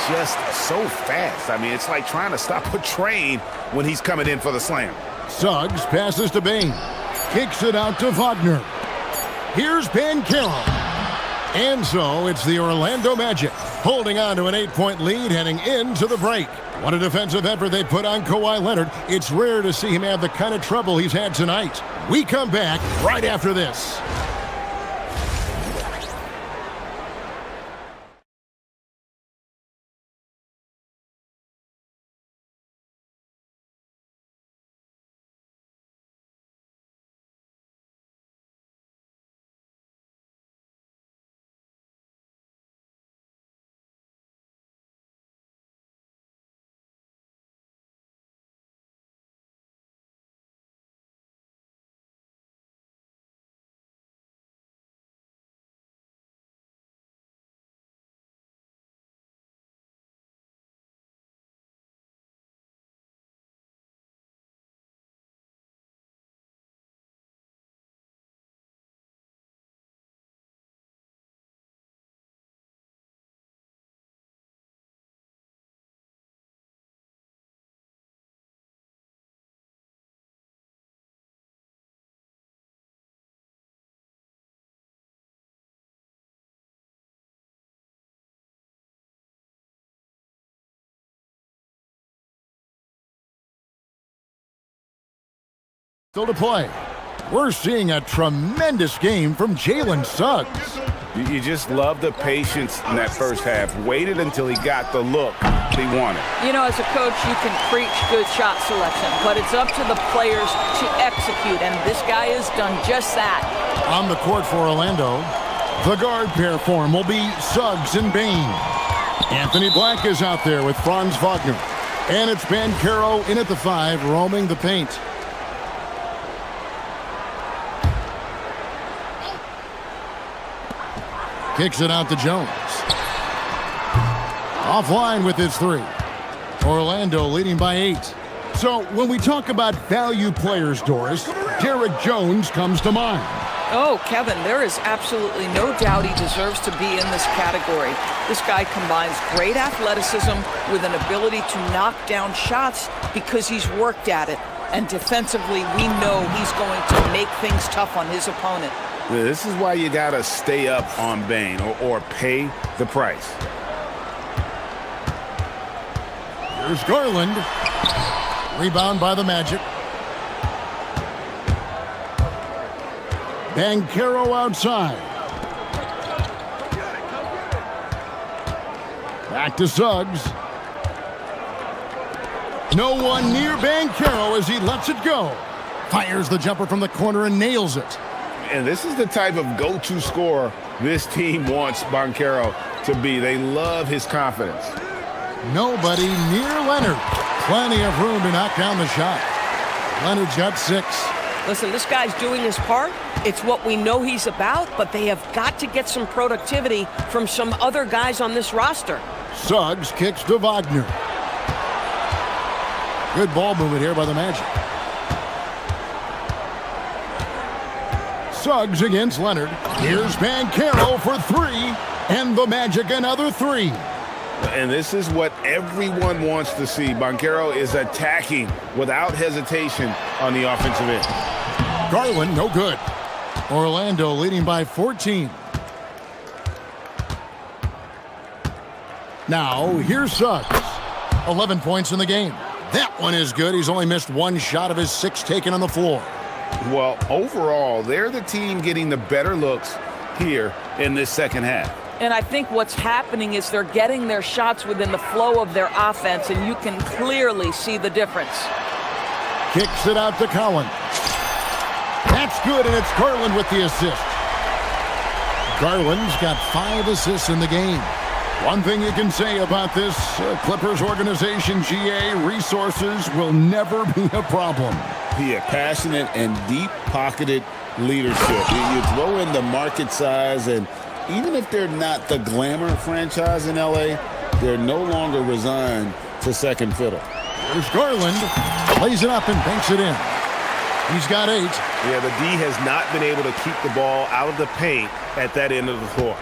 Just so fast. I mean, it's like trying to stop a train when he's coming in for the slam. Suggs passes to Bain. Kicks it out to Wagner. Here's Banchero. And so it's the Orlando Magic holding on to an 8-point lead heading into the break. What a defensive effort they put on Kawhi Leonard. It's rare to see him have the kind of trouble he's had tonight. We come back right after this. Still to play. We're seeing a tremendous game from Jalen Suggs. You just love the patience in that first half. Waited until he got the look he wanted. You know, as a coach, you can preach good shot selection, but it's up to the players to execute, and this guy has done just that. On the court for Orlando, the guard pair form will be Suggs and Bain. Anthony Black is out there with Franz Wagner. And it's Banchero in at the 5, roaming the paint. Kicks it out to Jones. Offline with his 3. Orlando leading by 8. So when we talk about value players, Doris, Derek Jones comes to mind. Oh, Kevin, there is absolutely no doubt he deserves to be in this category. This guy combines great athleticism with an ability to knock down shots because he's worked at it. And defensively, we know he's going to make things tough on his opponent. This is why you got to stay up on Bain or pay the price. Here's Garland. Rebound by the Magic. Banchero outside. Back to Suggs. No one near Banchero as he lets it go. Fires the jumper from the corner and nails it. And this is the type of go-to scorer this team wants Banchero to be. They love his confidence. Nobody near Leonard. Plenty of room to knock down the shot. Leonard's got 6. Listen, this guy's doing his part. It's what we know he's about, but they have got to get some productivity from some other guys on this roster. Suggs kicks to Wagner. Good ball movement here by the Magic. Suggs against Leonard. Here's Banchero for three, and the Magic another three. And this is what everyone wants to see. Banchero is attacking without hesitation on the offensive end. Garland, no good. Orlando leading by 14. Now, here's Suggs. 11 points in the game. That one is good. He's only missed one shot of his 6 taken on the floor. Well, overall, they're the team getting the better looks here in this second half. And I think what's happening is they're getting their shots within the flow of their offense, and you can clearly see the difference. Kicks it out to Collins. That's good, and it's Garland with the assist. Garland's got 5 assists in the game. One thing you can say about this Clippers organization, GA, resources will never be a problem. He had passionate and deep-pocketed leadership. You throw in the market size, and even if they're not the glamour franchise in LA, they're no longer resigned to second fiddle. There's Garland. Plays it up and banks it in. He's got 8. Yeah, the D has not been able to keep the ball out of the paint at that end of the floor.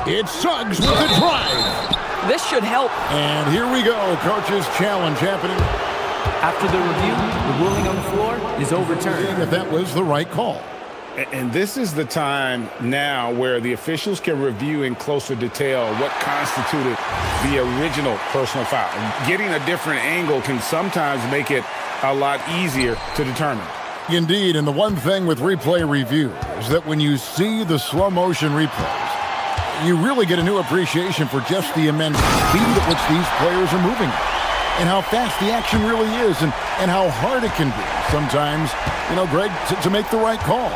It's Suggs with the drive. This should help. And here we go. Coach's challenge happening. After the review, the ruling on the floor is overturned. If that was the right call. And this is the time now where the officials can review in closer detail what constituted the original personal foul. Getting a different angle can sometimes make it a lot easier to determine. Indeed, and the one thing with replay review is that when you see the slow motion replays, you really get a new appreciation for just the immense speed at which these players are moving and how fast the action really is and how hard it can be sometimes, Greg, to make the right call.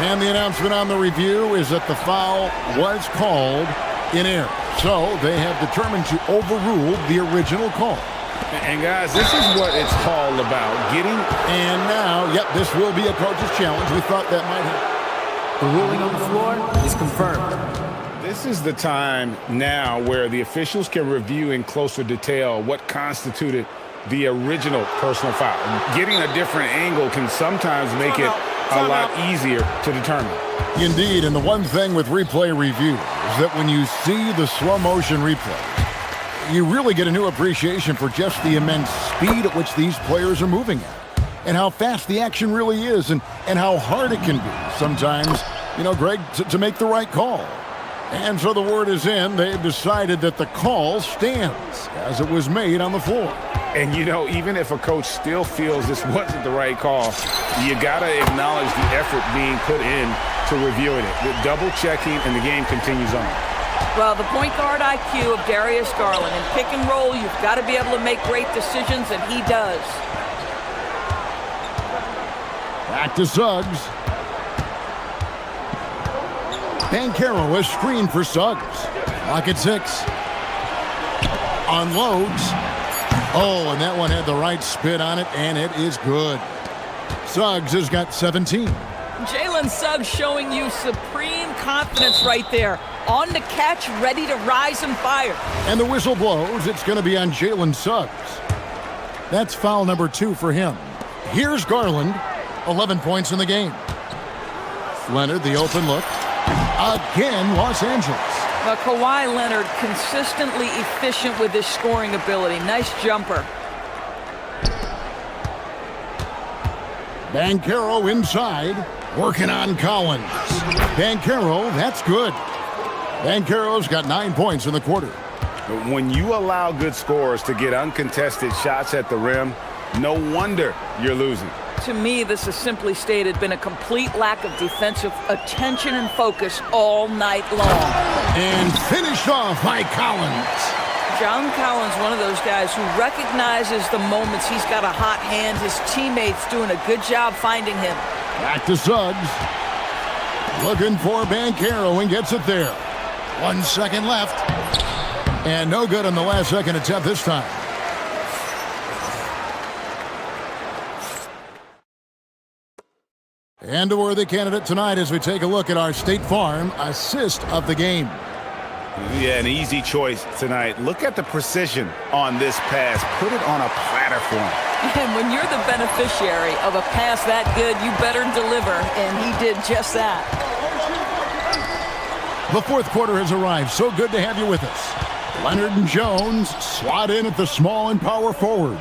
And the announcement on the review is that the foul was called in error. So they have determined to overrule the original call. And guys, this is what it's all about. And now, this will be a coach's challenge. We thought that might happen. The ruling on the floor is confirmed. This is the time now where the officials can review in closer detail what constituted the original personal foul. Getting a different angle can sometimes make it a lot easier to determine. Indeed, and the one thing with replay review is that when you see the slow motion replays, you really get a new appreciation for just the immense speed at which these players are moving at and how fast the action really is and how hard it can be sometimes, Greg, to make the right call. And so the word is in. They've decided that the call stands as it was made on the floor. And, even if a coach still feels this wasn't the right call, you got to acknowledge the effort being put in to reviewing it. The double checking, and the game continues on. Well, the point guard IQ of Darius Garland. In pick and roll, you've got to be able to make great decisions, and he does. Back to Suggs. Banchero is screened for Suggs. Clock at 6. Unloads. Oh, and that one had the right spin on it, and it is good. Suggs has got 17. Jalen Suggs showing you supreme confidence right there. On the catch, ready to rise and fire. And the whistle blows. It's going to be on Jalen Suggs. That's foul number 2 for him. Here's Garland. 11 points in the game. Leonard, the open look. Again, Los Angeles. Kawhi Leonard consistently efficient with his scoring ability. Nice jumper. Banchero inside, working on Collins. Banchero, that's good. Banchero's got 9 points in the quarter. When you allow good scorers to get uncontested shots at the rim, no wonder you're losing. To me, this has simply stated been a complete lack of defensive attention and focus all night long. And finished off by Collins. John Collins, one of those guys who recognizes the moments he's got a hot hand. His teammates doing a good job finding him. Back to Suggs. Looking for Banchero and gets it there. 1 second left. And no good on the last second attempt this time. And a worthy candidate tonight as we take a look at our State Farm assist of the game. Yeah, an easy choice tonight. Look at the precision on this pass. Put it on a platter for him. And when you're the beneficiary of a pass that good, you better deliver, and he did just that. The fourth quarter has arrived. So good to have you with us. Leonard and Jones slot in at the small and power forward.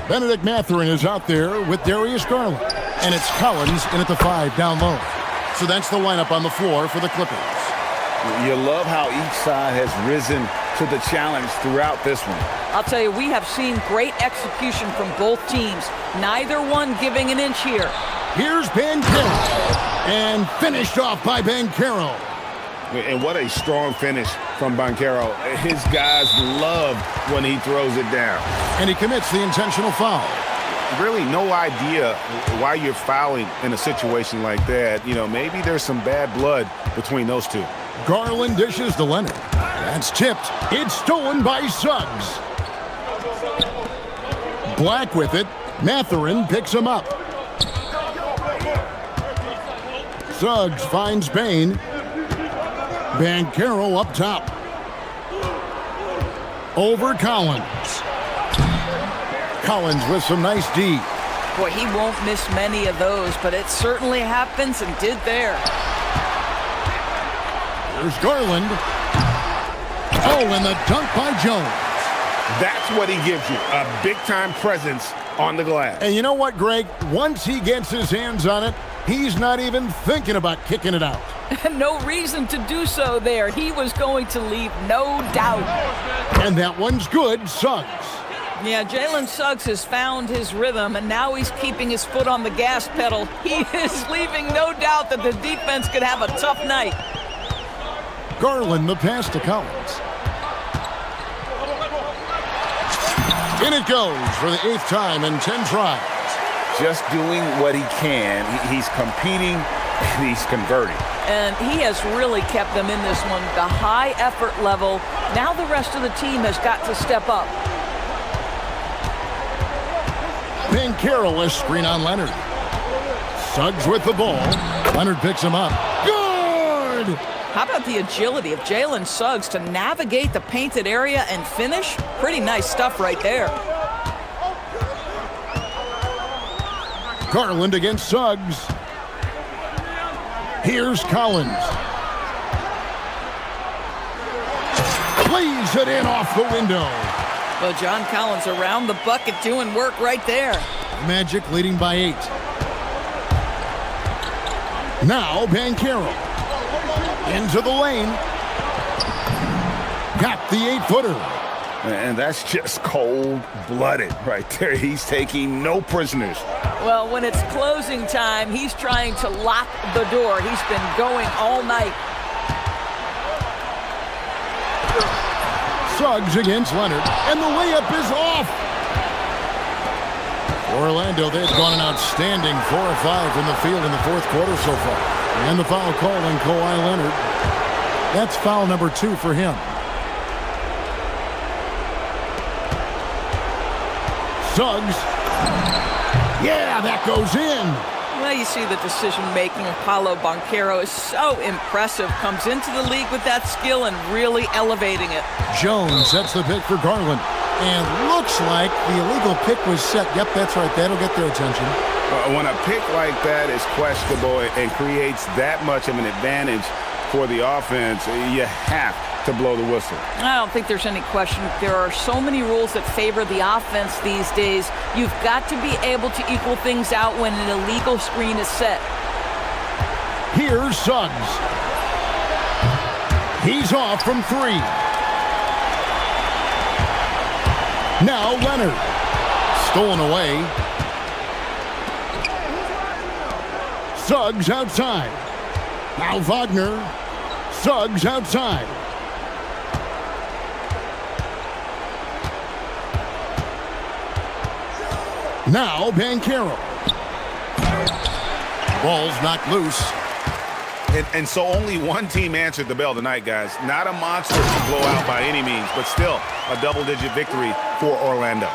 Benedict Mathurin is out there with Darius Garland. And it's Collins in at the 5 down low. So that's the lineup on the floor for the Clippers. You love how each side has risen to the challenge throughout this one. I'll tell you, we have seen great execution from both teams. Neither one giving an inch here. Here's Banchero. And finished off by Banchero. And what a strong finish from Banchero. His guys love when he throws it down. And he commits the intentional foul. Really no idea why you're fouling in a situation like that. You know, maybe there's some bad blood between those two. Garland dishes to Leonard. That's tipped. It's stolen by Suggs. Black with it. Mathurin picks him up. Suggs finds Bain. Banchero up top. Over Collins. Collins with some nice D. Boy, he won't miss many of those, but it certainly happens and did there. There's Garland. Oh, and the dunk by Jones. That's what he gives you, a big-time presence on the glass. And you know what, Greg? Once he gets his hands on it, he's not even thinking about kicking it out. No reason to do so there. He was going to leave, no doubt. And that one's good, Suggs. Yeah, Jalen Suggs has found his rhythm, and now he's keeping his foot on the gas pedal. He is leaving no doubt that the defense could have a tough night. Garland, the pass to Collins. In it goes for the 8th time in 10 tries. Just doing what he can. He's competing, and he's converting. And he has really kept them in this one. The high effort level. Now the rest of the team has got to step up. Banchero, a screen on Leonard. Suggs with the ball. Leonard picks him up. Good! How about the agility of Jalen Suggs to navigate the painted area and finish? Pretty nice stuff right there. Garland against Suggs. Here's Collins. Plays it in off the window. Well, John Collins around the bucket doing work right there. Magic leading by 8. Now Banchero. Into the lane. Got the 8-footer. And that's just cold-blooded right there. He's taking no prisoners. Well, when it's closing time, he's trying to lock the door. He's been going all night. Suggs against Leonard, and the layup is off. Orlando, they've gone an outstanding 4 or 5 from the field in the fourth quarter so far. And the foul call on Kawhi Leonard. That's foul number 2 for him. Suggs. Yeah, that goes in. Well, you see the decision-making of Paolo Banchero is so impressive. Comes into the league with that skill and really elevating it. Jones sets the pick for Garland. And looks like the illegal pick was set. Yep, that's right. That'll get their attention. When a pick like that is questionable and creates that much of an advantage for the offense, you have to blow the whistle. I don't think there's any question. There are so many rules that favor the offense these days. You've got to be able to equal things out when an illegal screen is set. Here's Suggs. He's off from 3. Now Leonard. Stolen away. Suggs outside. Now Wagner. Suggs outside. Now Banchero. Ball's knocked loose. And so only one team answered the bell tonight, guys. Not a monster blowout by any means, but still a double-digit victory for Orlando.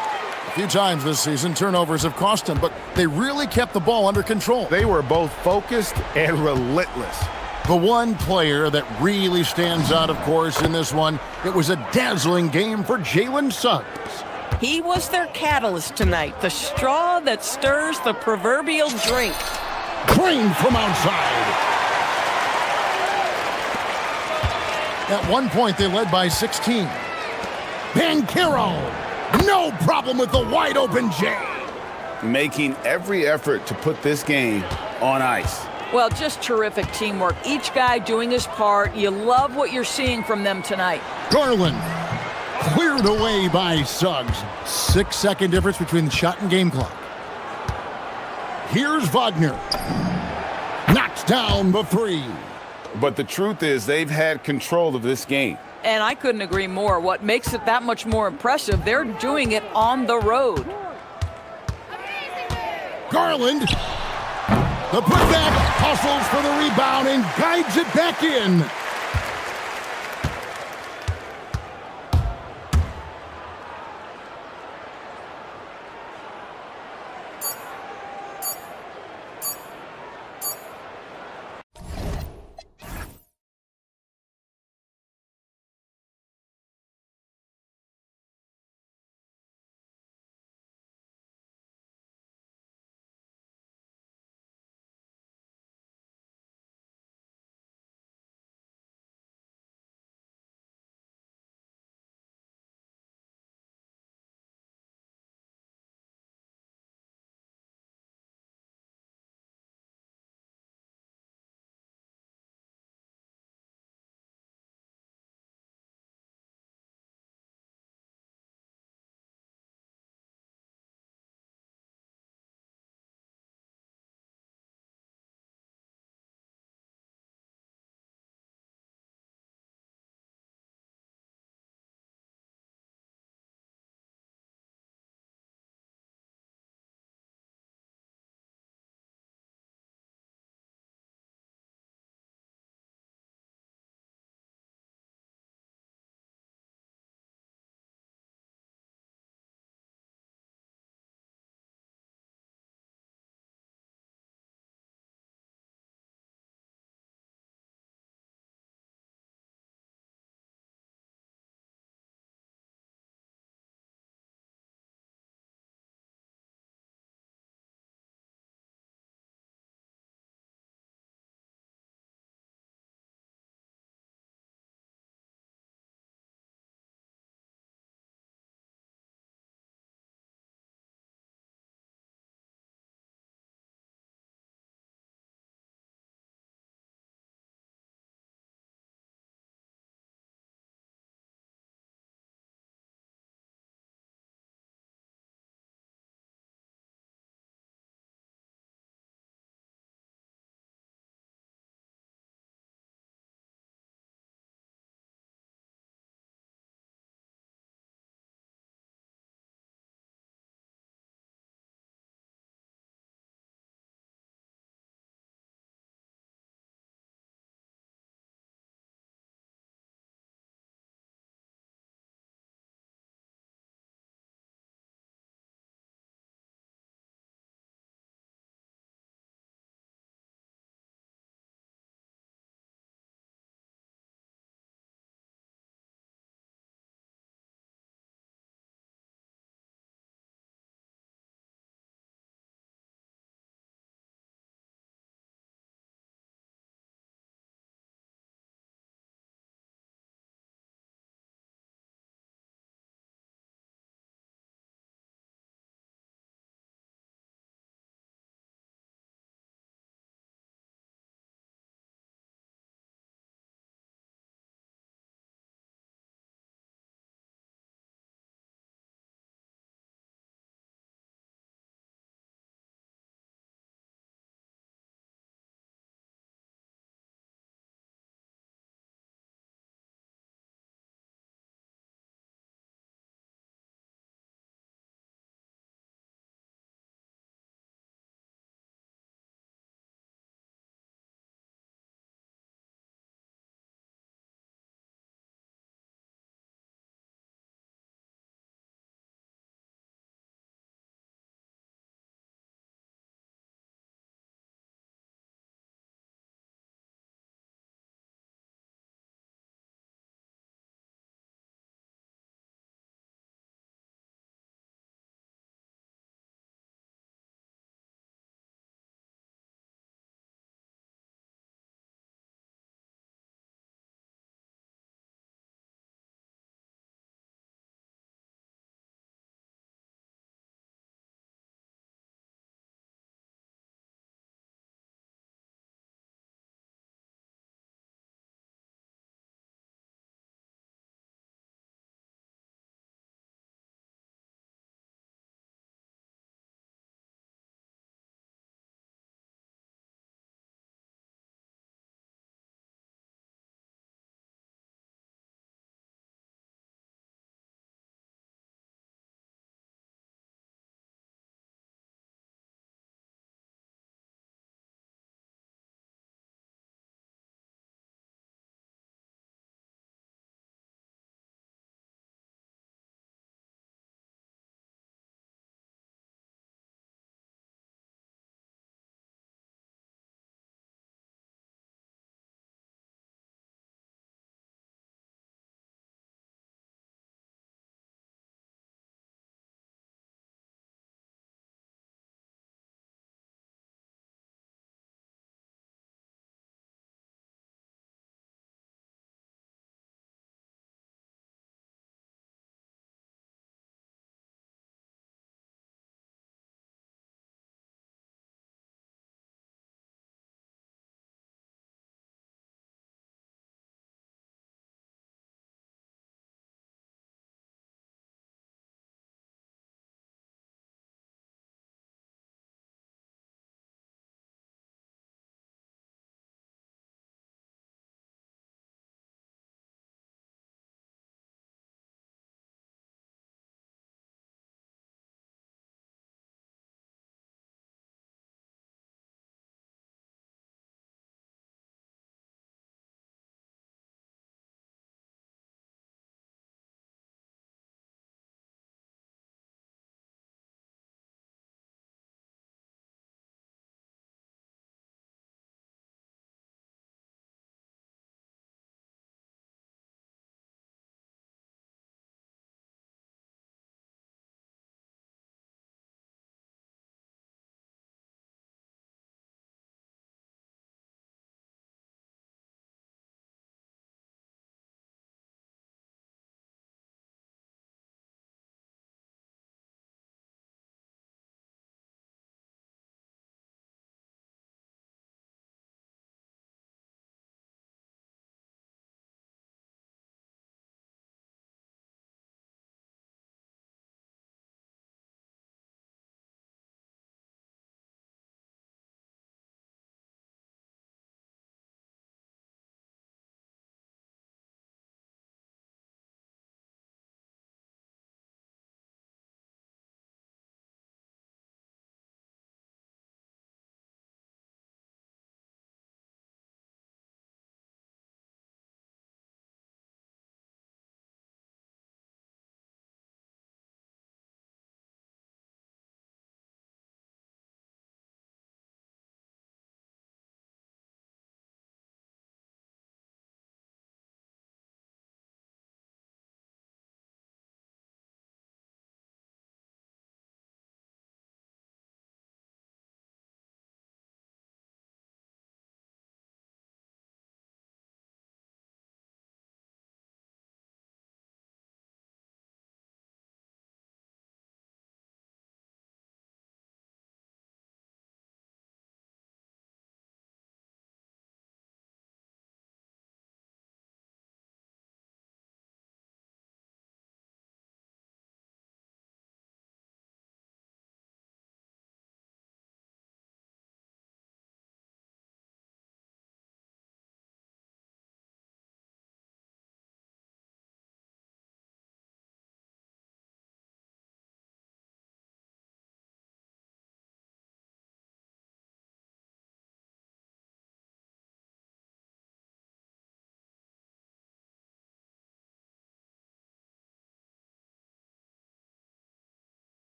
A few times this season, turnovers have cost them, but they really kept the ball under control. They were both focused and relentless. The one player that really stands out, of course, in this one, it was a dazzling game for Jalen Suggs. He was their catalyst tonight, the straw that stirs the proverbial drink. Green from outside. At one point, they led by 16. Banchero, no problem with the wide-open J. Making every effort to put this game on ice. Well, just terrific teamwork. Each guy doing his part. You love what you're seeing from them tonight. Garland, cleared away by Suggs. 6-second difference between the shot and game clock. Here's Wagner. Knocks down the three. But the truth is, they've had control of this game. And I couldn't agree more. What makes it that much more impressive, they're doing it on the road. Garland, the putback, hustles for the rebound and guides it back in.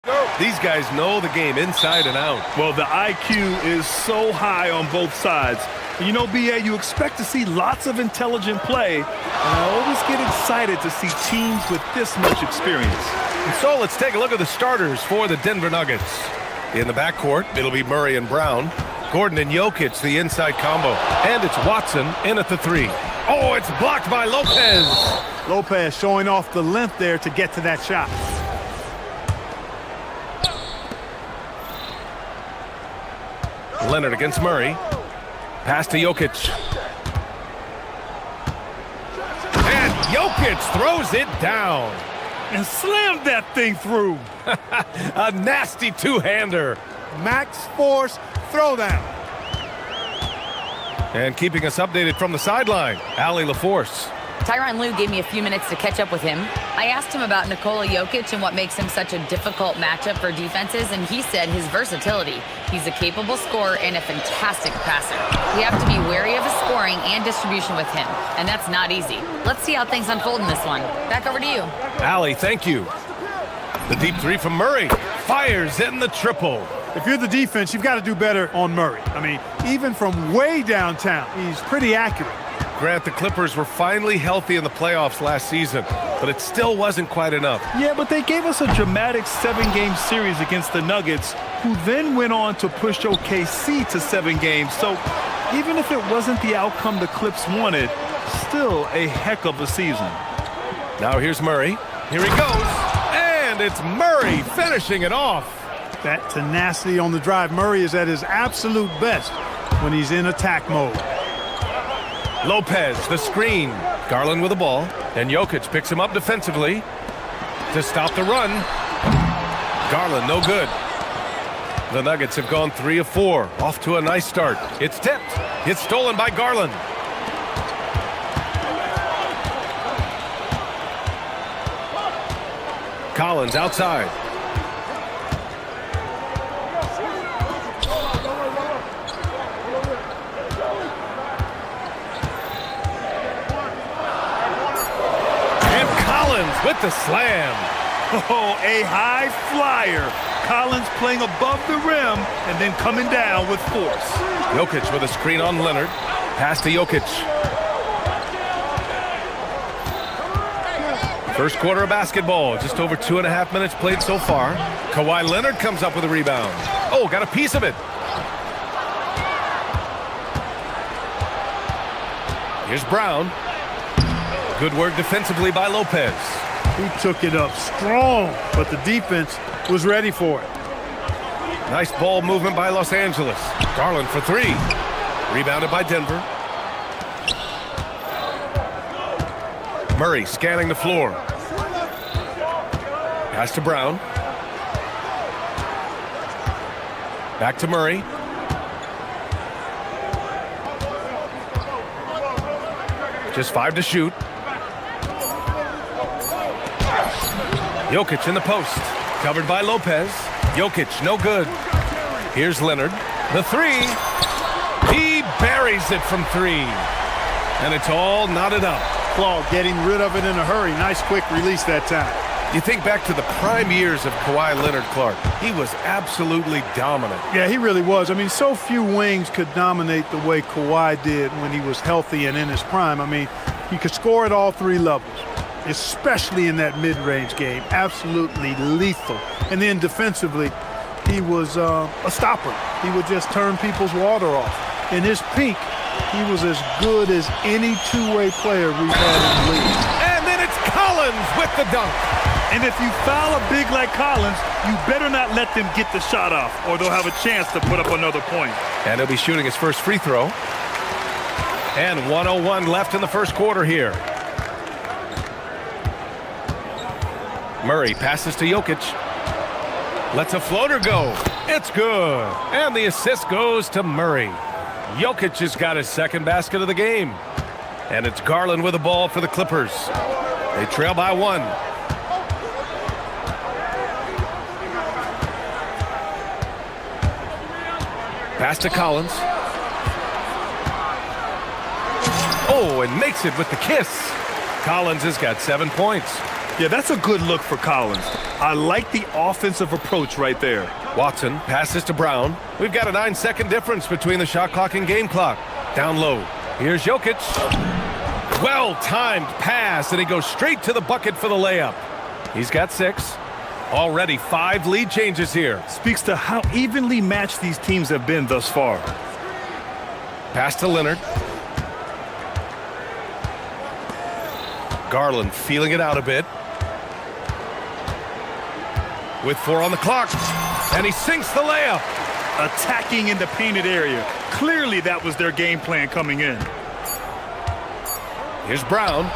These guys know the game inside and out. Well, the IQ is so high on both sides. And you know, BA, you expect to see lots of intelligent play, and I always get excited to see teams with this much experience. And so let's take a look at the starters for the Denver Nuggets. In the backcourt, it'll be Murray and Brown. Gordon and Jokic, the inside combo. And it's Watson in at the three. Oh, it's blocked by Lopez. Lopez showing off the length there to get to that shot. Leonard against Murray. Pass to Jokic. And Jokic throws it down. And slammed that thing through. A nasty two-hander. Max force throwdown. And keeping us updated from the sideline, Allie LaForce. Tyronn Lue gave me a few minutes to catch up with him. I asked him about Nikola Jokic and what makes him such a difficult matchup for defenses, and he said his versatility. He's a capable scorer and a fantastic passer. We have to be wary of his scoring and distribution with him, and that's not easy. Let's see how things unfold in this one. Back over to you. Allie, thank you. The deep three from Murray. Fires in the triple. If you're the defense, you've got to do better on Murray. I mean, even from way downtown, he's pretty accurate. Grant, the Clippers were finally healthy in the playoffs last season, but it still wasn't quite enough. Yeah, but they gave us a dramatic 7-game series against the Nuggets, who then went on to push OKC to 7 games. So even if it wasn't the outcome the Clips wanted, still a heck of a season. Now here's Murray. Here he goes. And it's Murray finishing it off. That tenacity on the drive. Murray is at his absolute best when he's in attack mode. Lopez, the screen. Garland with the ball. And Jokic picks him up defensively to stop the run. Garland, no good. The Nuggets have gone 3 of 4. Off to a nice start. It's tipped. It's stolen by Garland. Collins outside. With the slam. Oh, a high flyer. Collins playing above the rim and then coming down with force. Jokic with a screen on Leonard. Pass to Jokic. First quarter of basketball. Just over 2.5 minutes played so far. Kawhi Leonard comes up with a rebound. Oh, got a piece of it. Here's Brown. Good work defensively by Lopez. He took it up strong, but the defense was ready for it. Nice ball movement by Los Angeles. Garland for 3. Rebounded by Denver. Murray scanning the floor. Pass to Brown. Back to Murray. Just 5 to shoot. Jokic in the post. Covered by Lopez. Jokic, no good. Here's Leonard. The 3. He buries it from 3. And it's all knotted up. Claw getting rid of it in a hurry. Nice quick release that time. You think back to the prime years of Kawhi Leonard, Clark. He was absolutely dominant. Yeah, he really was. I mean, so few wings could dominate the way Kawhi did when he was healthy and in his prime. I mean, he could score at all 3 levels, especially in that mid-range game. Absolutely lethal. And then defensively, he was a stopper. He would just turn people's water off. In his peak, he was as good as any two-way player we've had in the league. And then it's Collins with the dunk. And if you foul a big like Collins, you better not let them get the shot off, or they'll have a chance to put up another point. And he'll be shooting his first free throw. And 1:01 left in the first quarter here. Murray passes to Jokic. Lets a floater go. It's good. And the assist goes to Murray. Jokic has got his second basket of the game. And it's Garland with the ball for the Clippers. They trail by 1. Pass to Collins. Oh, and makes it with the kiss. Collins has got 7 points. Yeah, that's a good look for Collins. I like the offensive approach right there. Watson passes to Brown. We've got a 9-second difference between the shot clock and game clock. Down low. Here's Jokic. Well-timed pass, and he goes straight to the bucket for the layup. He's got 6. Already 5 lead changes here. Speaks to how evenly matched these teams have been thus far. Pass to Leonard. Garland feeling it out a bit. With 4 on the clock. And he sinks the layup. Attacking in the painted area. Clearly that was their game plan coming in. Here's Brown.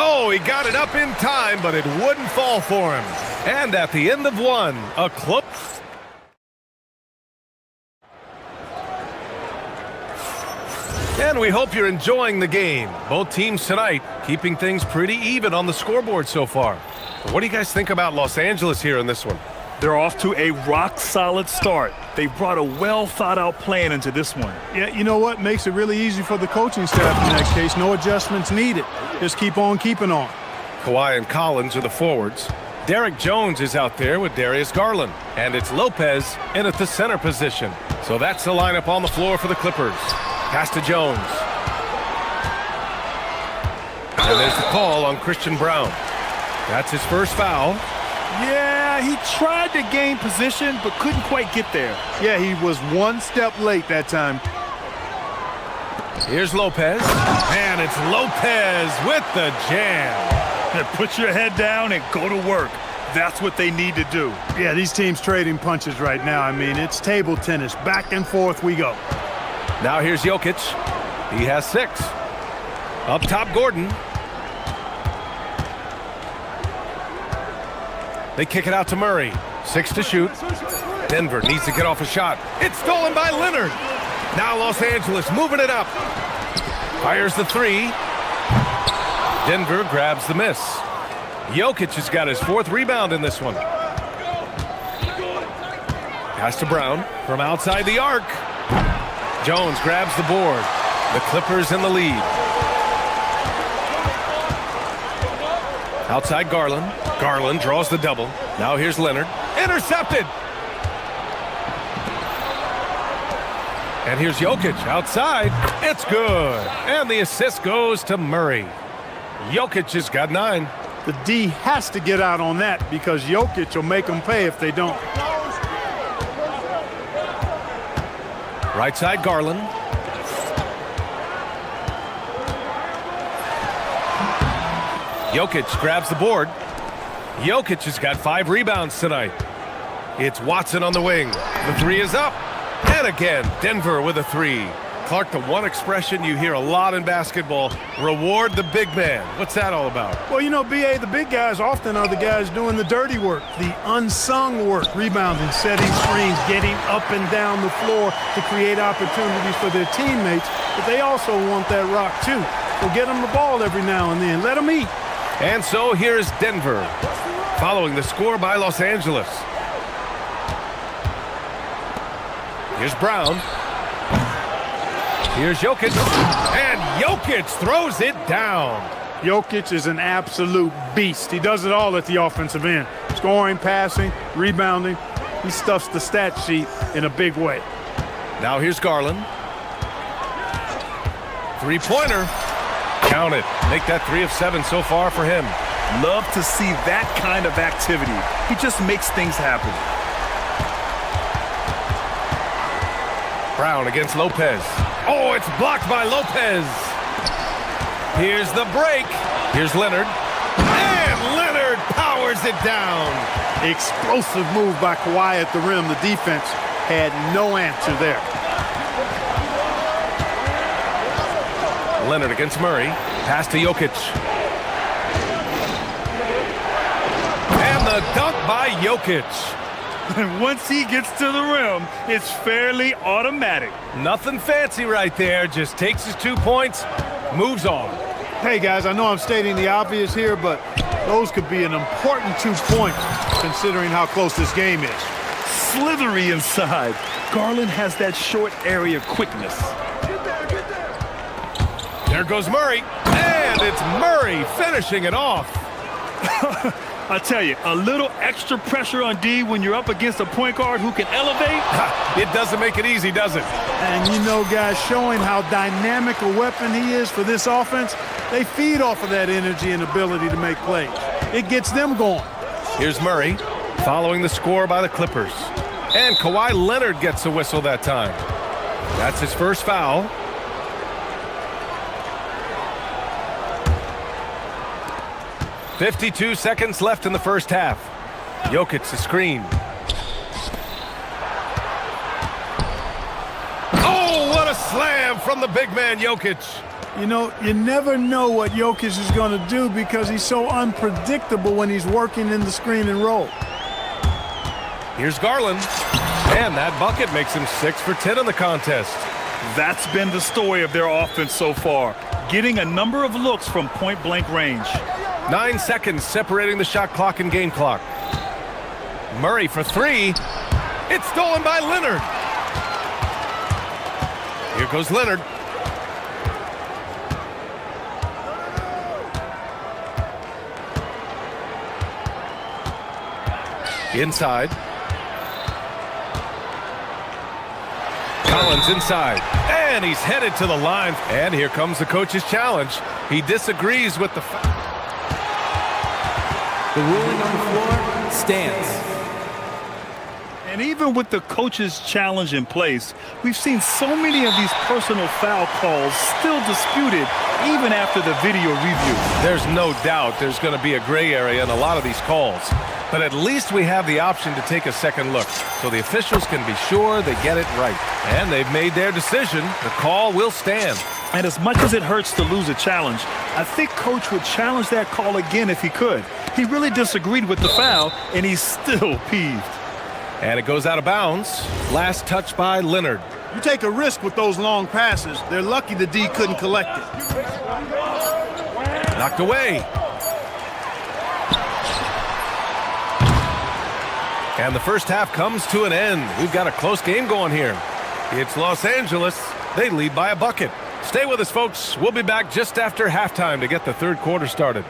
Oh, he got it up in time, but it wouldn't fall for him. And at the end of 1, a close. And we hope you're enjoying the game. Both teams tonight keeping things pretty even on the scoreboard so far. But what do you guys think about Los Angeles here in this one? They're off to a rock-solid start. They brought a well-thought-out plan into this one. Yeah, you know what? Makes it really easy for the coaching staff in that case. No adjustments needed. Just keep on keeping on. Kawhi and Collins are the forwards. Derek Jones is out there with Darius Garland. And it's Lopez in at the center position. So that's the lineup on the floor for the Clippers. Pass to Jones. And there's the call on Christian Brown. That's his first foul. Yeah, he tried to gain position, but couldn't quite get there. Yeah, he was 1 step late that time. Here's Lopez. And it's Lopez with the jam. Put your head down and go to work. That's what they need to do. Yeah, these teams trading punches right now. I mean, it's table tennis. Back and forth we go. Now here's Jokic. He has 6. Up top, Gordon. They kick it out to Murray. 6 to shoot. Denver needs to get off a shot. It's stolen by Leonard. Now Los Angeles moving it up. Fires the 3. Denver grabs the miss. Jokic has got his 4th rebound in this one. Pass to Brown from outside the arc. Jones grabs the board. The Clippers in the lead. Outside Garland. Garland draws the double. Now here's Leonard. Intercepted. And here's Jokic outside. It's good. And the assist goes to Murray. Jokic has got 9. The D has to get out on that because Jokic will make them pay if they don't. Right side Garland. Jokic grabs the board. Jokic has got 5 rebounds tonight. It's Watson on the wing. The 3 is up. And again, Denver with a 3. Clark, the one expression you hear a lot in basketball, reward the big man. What's that all about? Well, you know, B.A., the big guys often are the guys doing the dirty work, the unsung work, rebounding, setting screens, getting up and down the floor to create opportunities for their teammates. But they also want that rock, too. So get them the ball every now and then. Let them eat. And so here's Denver, following the score by Los Angeles. Here's Brown. Here's Jokic. And Jokic throws it down. Jokic is an absolute beast. He does it all at the offensive end. Scoring, passing, rebounding. He stuffs the stat sheet in a big way. Now here's Garland. 3-pointer. Count it. Make that 3 of 7 so far for him. Love to see that kind of activity. He just makes things happen. Brown against Lopez. Oh, it's blocked by Lopez. Here's the break. Here's Leonard. And Leonard powers it down. Explosive move by Kawhi at the rim. The defense had no answer there. Leonard against Murray. Pass to Jokic. And the dunk by Jokic. And once he gets to the rim, it's fairly automatic. Nothing fancy right there. Just takes his 2 points, moves on. Hey, guys, I know I'm stating the obvious here, but those could be an important 2 points considering how close this game is. Slithery inside. Garland has that short area quickness. There goes Murray. And it's Murray finishing it off. I tell you, a little extra pressure on D when you're up against a point guard who can elevate. It doesn't make it easy, does it? And you know, guys, showing how dynamic a weapon he is for this offense, they feed off of that energy and ability to make plays. It gets them going. Here's Murray following the score by the Clippers. And Kawhi Leonard gets a whistle that time. That's his first foul. "52 seconds left in the first half. Jokic the screen. Oh, what a slam from the big man Jokic. You know, you never know what Jokic is going to do because he's so unpredictable when he's working in the screen and roll. Here's Garland. And that bucket makes him 6 for 10 in the contest. That's been the story of their offense so far, getting a number of looks from point-blank range. 9 seconds separating the shot clock and game clock. Murray for three. It's stolen by Leonard. Here goes Leonard. Inside. Collins inside. And he's headed to the line. And here comes the coach's challenge. He disagrees with the foul. The ruling on the floor stands. And even with the coach's challenge in place, we've seen so many of these personal foul calls still disputed even after the video review. There's no doubt there's going to be a gray area in a lot of these calls. But at least we have the option to take a second look, so the officials can be sure they get it right. And they've made their decision. The call will stand. And as much as it hurts to lose a challenge, I think Coach would challenge that call again if he could. He really disagreed with the foul, and he's still peeved. And it goes out of bounds. Last touch by Leonard. You take a risk with those long passes. They're lucky the D couldn't collect it. Knocked away. And the first half comes to an end. We've got a close game going here. It's Los Angeles. They lead by a bucket. Stay with us, folks. We'll be back just after halftime to get the third quarter started.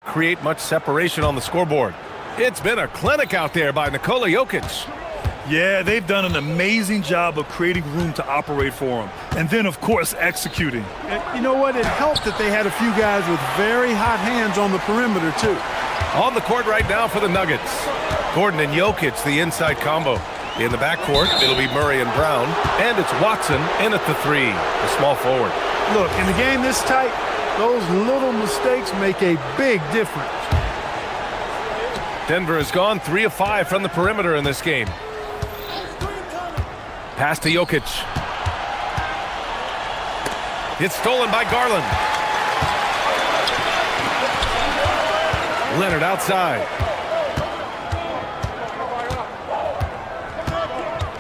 Create much separation on the scoreboard. It's been a clinic out there by Nikola Jokic. Yeah, they've done an amazing job of creating room to operate for him. And then, of course, executing. And you know what? It helped that they had a few guys with very hot hands on the perimeter, too. On the court right now for the Nuggets. Gordon and Jokic, the inside combo. In the backcourt, it'll be Murray and Brown. And it's Watson in at the three, the small forward. Look, in the game this tight, those little mistakes make a big difference. Denver has gone 3 of 5 from the perimeter in this game. Pass to Jokic. It's stolen by Garland. Leonard outside.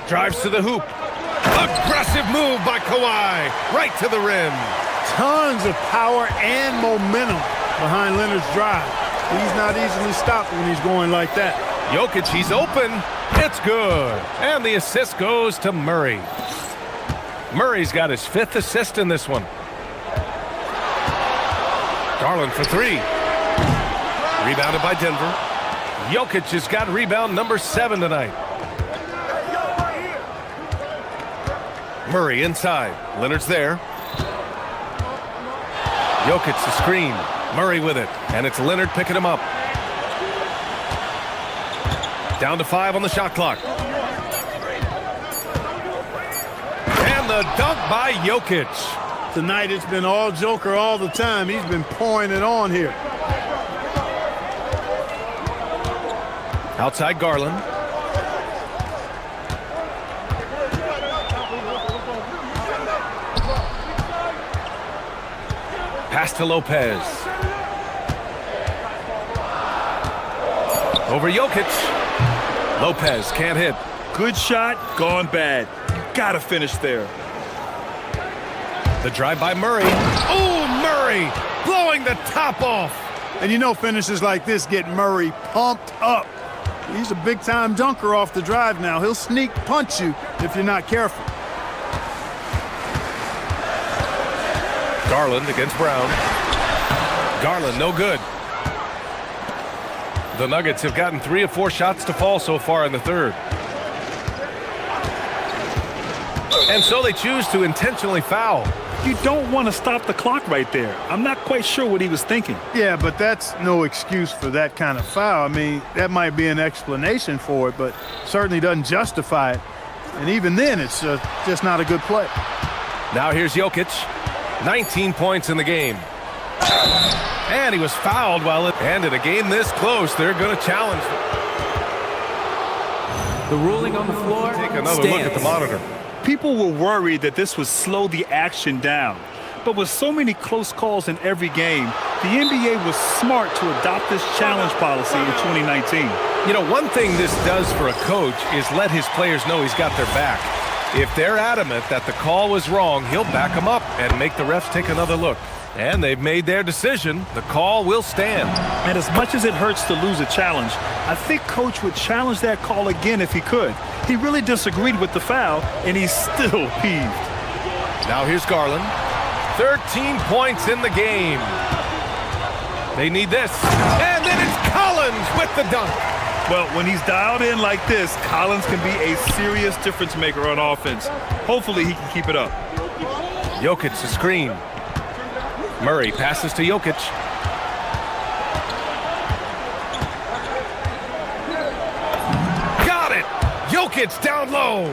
Drives to the hoop. Aggressive move by Kawhi. Right to the rim. Tons of power and momentum behind Leonard's drive. He's not easily stopped when he's going like that. Jokic, he's open. It's good. And the assist goes to Murray. Murray's got his 5th assist in this one. Garland for three. Rebounded by Denver. Jokic has got rebound number 7 tonight. Murray inside. Leonard's there. Jokic the screen. Murray with it. And it's Leonard picking him up. Down to 5 on the shot clock. And the dunk by Jokic. Tonight it's been all Joker all the time. He's been pouring it on here. Outside Garland. Pass to Lopez. Over Jokic. Lopez can't hit. Good shot, gone bad. You gotta finish there. The drive by Murray. Oh, Murray blowing the top off. And you know finishes like this get Murray pumped up. He's a big-time dunker off the drive now. He'll sneak punch you if you're not careful. Garland against Brown. Garland, no good. The Nuggets have gotten 3 of 4 shots to fall so far in the third. And so they choose to intentionally foul. You don't want to stop the clock right there. I'm not quite sure what he was thinking. Yeah, but that's no excuse for that kind of foul. I mean, that might be an explanation for it, but certainly doesn't justify it. And even then, it's just not a good play. Now here's Jokic. 19 points in the game. And he was fouled while it ended. A game this close, they're going to challenge. The ruling on the floor Take another stands. look at the monitor. People were worried that this would slow the action down. But with so many close calls in every game, the NBA was smart to adopt this challenge policy in 2019. You know, one thing this does for a coach is let his players know he's got their back. If they're adamant that the call was wrong, he'll back them up and make the refs take another look. And they've made their decision. The call will stand. And as much as it hurts to lose a challenge, I think Coach would challenge that call again if he could. He really disagreed with the foul, and he's still peeved. Now here's Garland. 13 points in the game. They need this. And then it's Collins with the dunk. Well, when he's dialed in like this, Collins can be a serious difference maker on offense. Hopefully he can keep it up. Jokic the screen. Murray passes to Jokic. Got it! Jokic down low.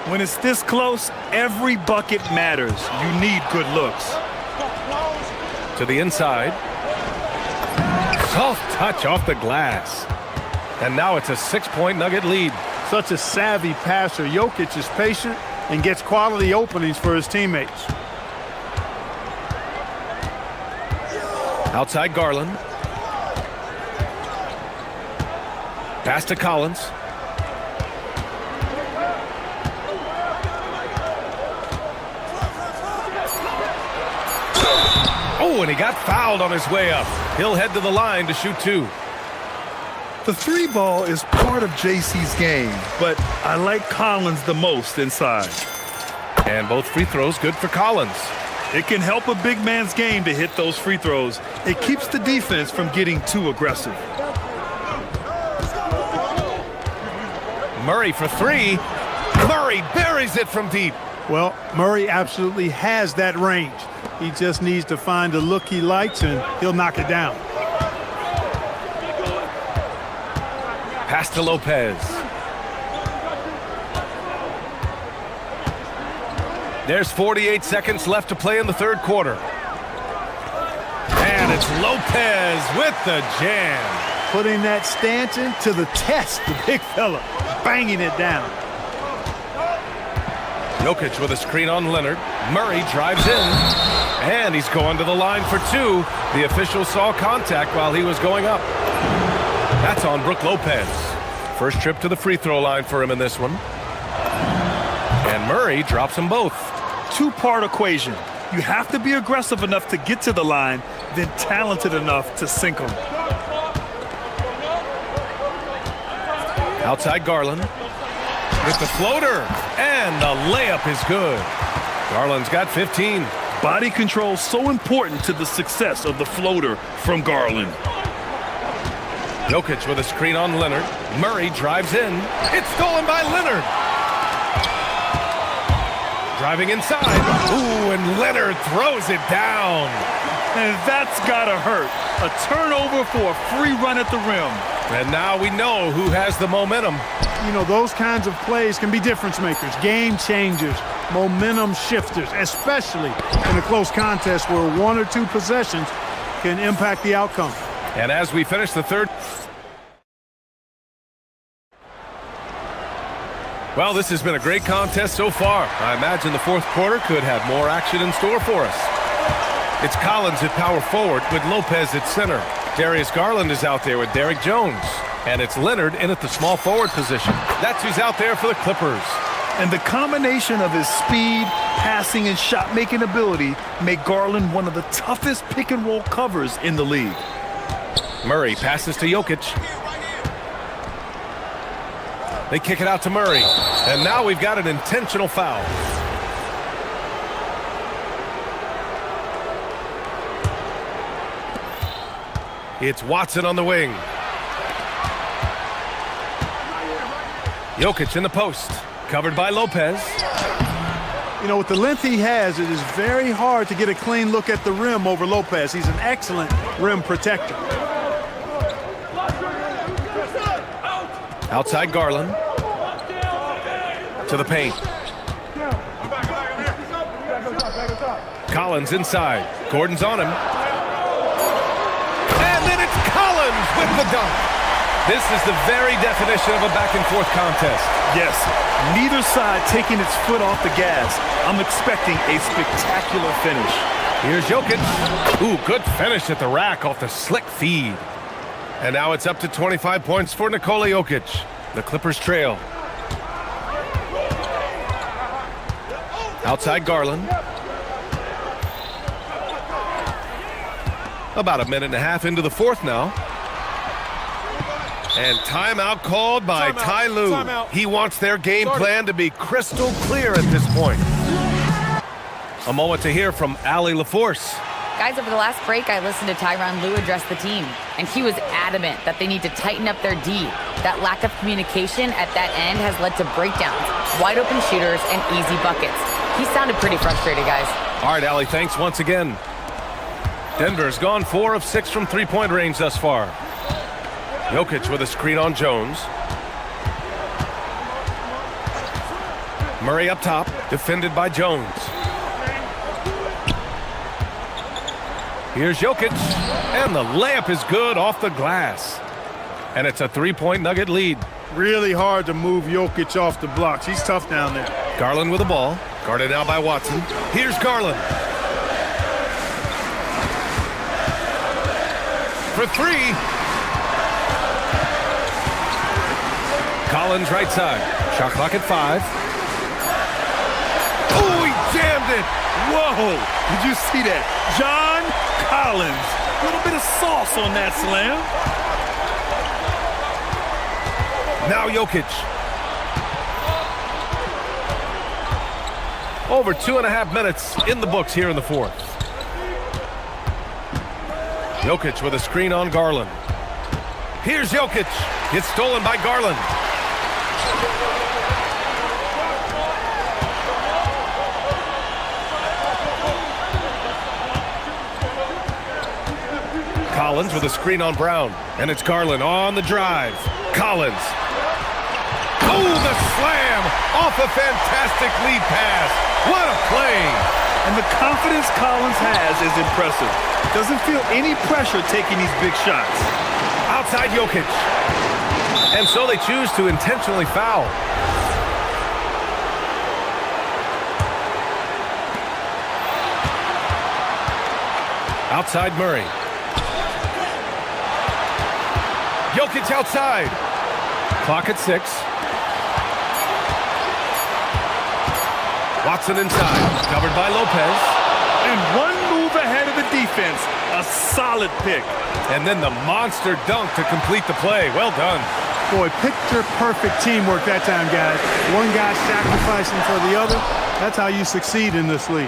When it's this close, every bucket matters. You need good looks. To the inside. Soft touch off the glass. And now it's a 6-point Nugget lead. Such a savvy passer. Jokic is patient and gets quality openings for his teammates. Outside Garland. Pass to Collins. Oh, and he got fouled on his way up. He'll head to the line to shoot 2. The 3 ball is part of JC's game, but I like Collins the most inside. And both free throws good for Collins. It can help a big man's game to hit those free throws. It keeps the defense from getting too aggressive. Murray for 3. Murray buries it from deep. Well, Murray absolutely has that range. He just needs to find the look he likes, and he'll knock it down. Pass to Lopez. There's 48 seconds left to play in the third quarter. And it's Lopez with the jam. Putting that Stanton to the test, the big fella, banging it down. Jokic with a screen on Leonard. Murray drives in. And he's going to the line for 2. The official saw contact while he was going up. That's on Brook Lopez. First trip to the free throw line for him in this one. And Murray drops them both. 2-part equation. You have to be aggressive enough to get to the line, then talented enough to sink them. Outside Garland with the floater, and the layup is good. Garland's got 15. Body control so important to the success of the floater from Garland. Jokic with a screen on Leonard. Murray drives in. It's stolen by Leonard. Driving inside. Ooh, and Leonard throws it down. And that's gotta hurt. A turnover for a free run at the rim. And now we know who has the momentum. You know, those kinds of plays can be difference makers, game changers, momentum shifters, especially in a close contest where one or two possessions can impact the outcome. And as we finish the third... Well, this has been a great contest so far. I imagine the fourth quarter could have more action in store for us. It's Collins at power forward with Lopez at center. Darius Garland is out there with Derrick Jones. And it's Leonard in at the small forward position. That's who's out there for the Clippers. And the combination of his speed, passing, and shot-making ability make Garland one of the toughest pick-and-roll covers in the league. Murray passes to Jokic. They kick it out to Murray. And now we've got an intentional foul. It's Watson on the wing. Jokic in the post. Covered by Lopez. You know, with the length he has, it is very hard to get a clean look at the rim over Lopez. He's an excellent rim protector. Outside Garland. To the paint. Collins inside. Gordon's on him. And then it's Collins with the dunk. This is the very definition of a back-and-forth contest. Yes, neither side taking its foot off the gas. I'm expecting a spectacular finish. Here's Jokic. Ooh, good finish at the rack off the slick feed. And now it's up to 25 points for Nikola Jokic. The Clippers trail. Outside Garland. About a minute and a half into the fourth now. And timeout called by Ty Lue. He wants their game plan to be crystal clear at this point. A moment to hear from Allie LaForce. Guys, over the last break, I listened to Tyronn Lue address the team, and he was adamant that they need to tighten up their D. That lack of communication at that end has led to breakdowns, wide open shooters, and easy buckets. He sounded pretty frustrated, guys. All right, Allie, thanks once again. Denver's gone 4 of 6 from three-point range thus far. Jokic with a screen on Jones. Murray up top, defended by Jones. Here's Jokic, and the layup is good off the glass. And it's a three-point Nugget lead. Really hard to move Jokic off the blocks. He's tough down there. Garland with the ball, guarded now by Watson. Here's Garland. For three. Collins right side. Shot clock at 5. Oh, he jammed it. Whoa, did you see that? John Collins. A little bit of sauce on that slam. Now Jokic. Over 2.5 minutes in the books here in the fourth. Jokic with a screen on Garland. Here's Jokic. It's stolen by Garland. Collins with a screen on Brown. And it's Garland on the drive. Collins. Oh, the slam off a fantastic lead pass. What a play. And the confidence Collins has is impressive. Doesn't feel any pressure taking these big shots. Outside Jokic. And so they choose to intentionally foul. Outside Murray. Jokic outside. Clock at 6. Watson inside. Covered by Lopez. And one move ahead of the defense. A solid pick. And then the monster dunk to complete the play. Well done. Boy, picture-perfect teamwork that time, guys. One guy sacrificing for the other. That's how you succeed in this league.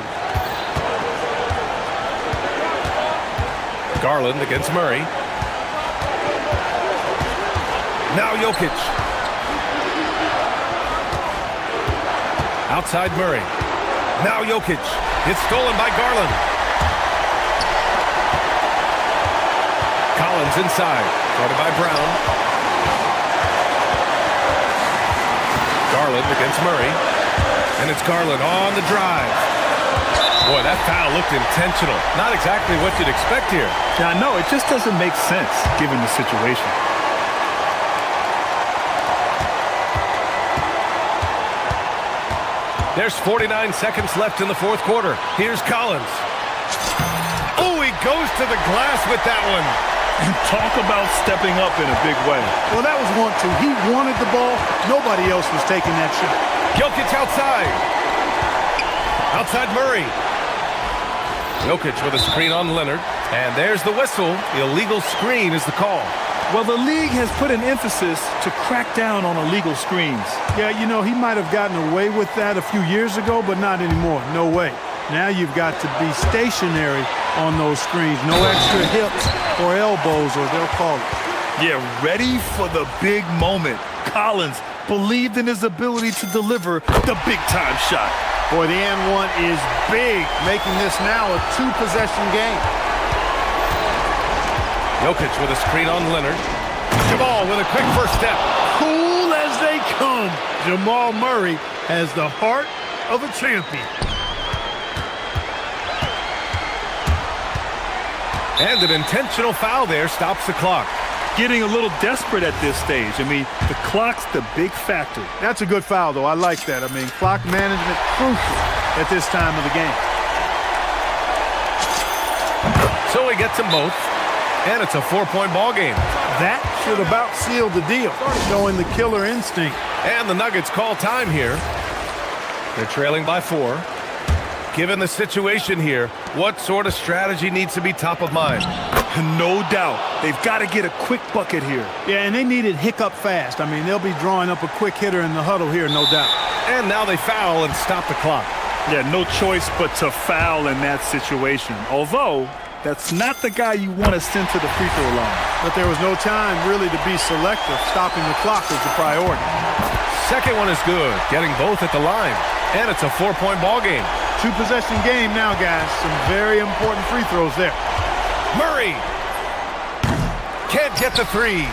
Garland against Murray. Now Jokic. Outside Murray. Now Jokic. It's stolen by Garland. Collins inside. Guarded by Brown. Garland against Murray. And it's Garland on the drive. Boy, that foul looked intentional. Not exactly what you'd expect here. Yeah, I know. It just doesn't make sense given the situation. There's 49 seconds left in the fourth quarter. Here's Collins. Oh, he goes to the glass with that one. Talk about stepping up in a big way. Well, that was 1-2. He wanted the ball. Nobody else was taking that shot. Jokic outside. Outside Murray. Jokic with a screen on Leonard. And there's the whistle. The illegal screen is the call. Well, the league has put an emphasis to crack down on illegal screens. Yeah, you know, he might have gotten away with that a few years ago, but not anymore. No way. Now you've got to be stationary on those screens. No extra hips or elbows, or they'll call it. Yeah, ready for the big moment. Collins believed in his ability to deliver the big-time shot. Boy, the and one is big, making this now a two-possession game. Jokic with a screen on Leonard. Jamal with a quick first step. Cool as they come. Jamal Murray has the heart of a champion. And an intentional foul there stops the clock. Getting a little desperate at this stage. I mean, the clock's the big factor. That's a good foul, though. I like that. I mean, clock management crucial at this time of the game. So he gets them both, and it's a 4-point ball game. That should about seal the deal, showing the killer instinct. And the Nuggets call time here. They're trailing by 4. Given the situation here, what sort of strategy needs to be top of mind? No doubt. They've got to get a quick bucket here. Yeah, and they need it hiccup fast. I mean, they'll be drawing up a quick hitter in the huddle here, no doubt. And now they foul and stop the clock. Yeah, no choice but to foul in that situation. Although, that's not the guy you want to send to the free throw line. But there was no time really to be selective. Stopping the clock was the priority. Second one is good, getting both at the line. And it's a 4-point ball game. Two-possession game now, guys. Some very important free throws there. Murray can't get the three.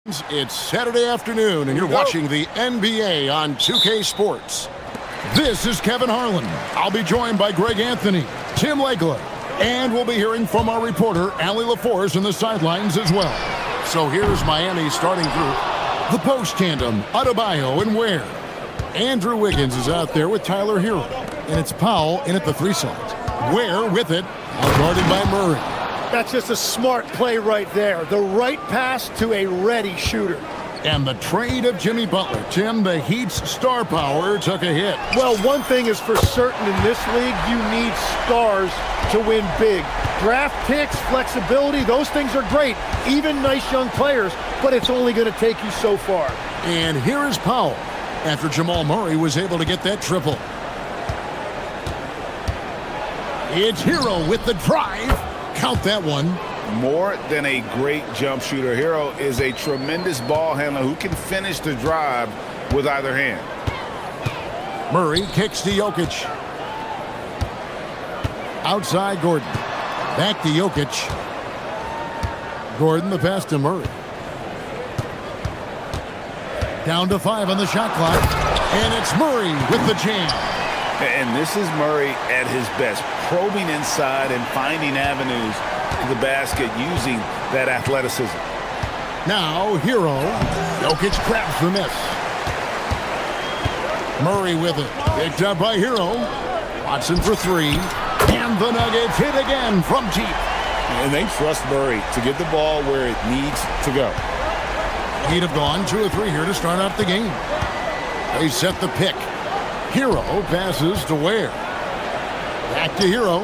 It's Saturday afternoon, and you're watching the NBA on 2K Sports. This is Kevin Harlan. I'll be joined by Greg Anthony, Tim Legler, and we'll be hearing from our reporter, Allie LaForce, in the sidelines as well. So here's Miami's starting group. The post tandem, Adebayo and Ware. Andrew Wiggins is out there with Tyler Hero, and it's Powell in at the 3 slot. Ware with it, guarded by Murray. That's just a smart play right there. The right pass to a ready shooter. And the trade of Jimmy Butler. Tim, the Heat's star power took a hit. Well, one thing is for certain in this league, you need stars to win big. Draft picks, flexibility, those things are great. Even nice young players, but it's only going to take you so far. And here is Powell after Jamal Murray was able to get that triple. It's Hero with the drive. Count that one. More than a great jump shooter, Hero is a tremendous ball handler who can finish the drive with either hand. Murray kicks to Jokic. Outside Gordon. Back to Jokic. Gordon the pass to Murray. Down to 5 on the shot clock. And it's Murray with the jam. And this is Murray at his best, probing inside and finding avenues to the basket using that athleticism. Now, Hero. Jokic grabs the miss. Murray with it. Picked up by Hero. Watson for 3. And the Nuggets hit again from deep. And they trust Murray to get the ball where it needs to go. He'd have gone 2 or 3 here to start out the game. They set the pick. Hero passes to Ware. Back to Hero.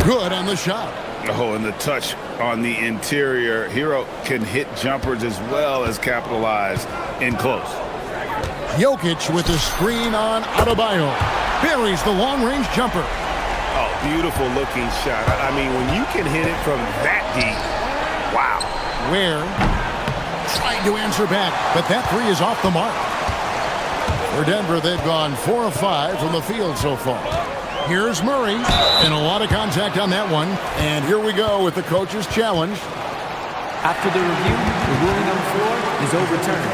Good on the shot. Oh, and the touch on the interior. Hero can hit jumpers as well as capitalize in close. Jokic with a screen on Adebayo. Buries the long-range jumper. Oh, beautiful looking shot. I mean, when you can hit it from that deep, wow. Ware trying to answer back, but that 3 is off the mark. For Denver, they've gone 4 of 5 from the field so far. Here's Murray, and a lot of contact on that one. And here we go with the coach's challenge. After the review, the ruling on the floor is overturned.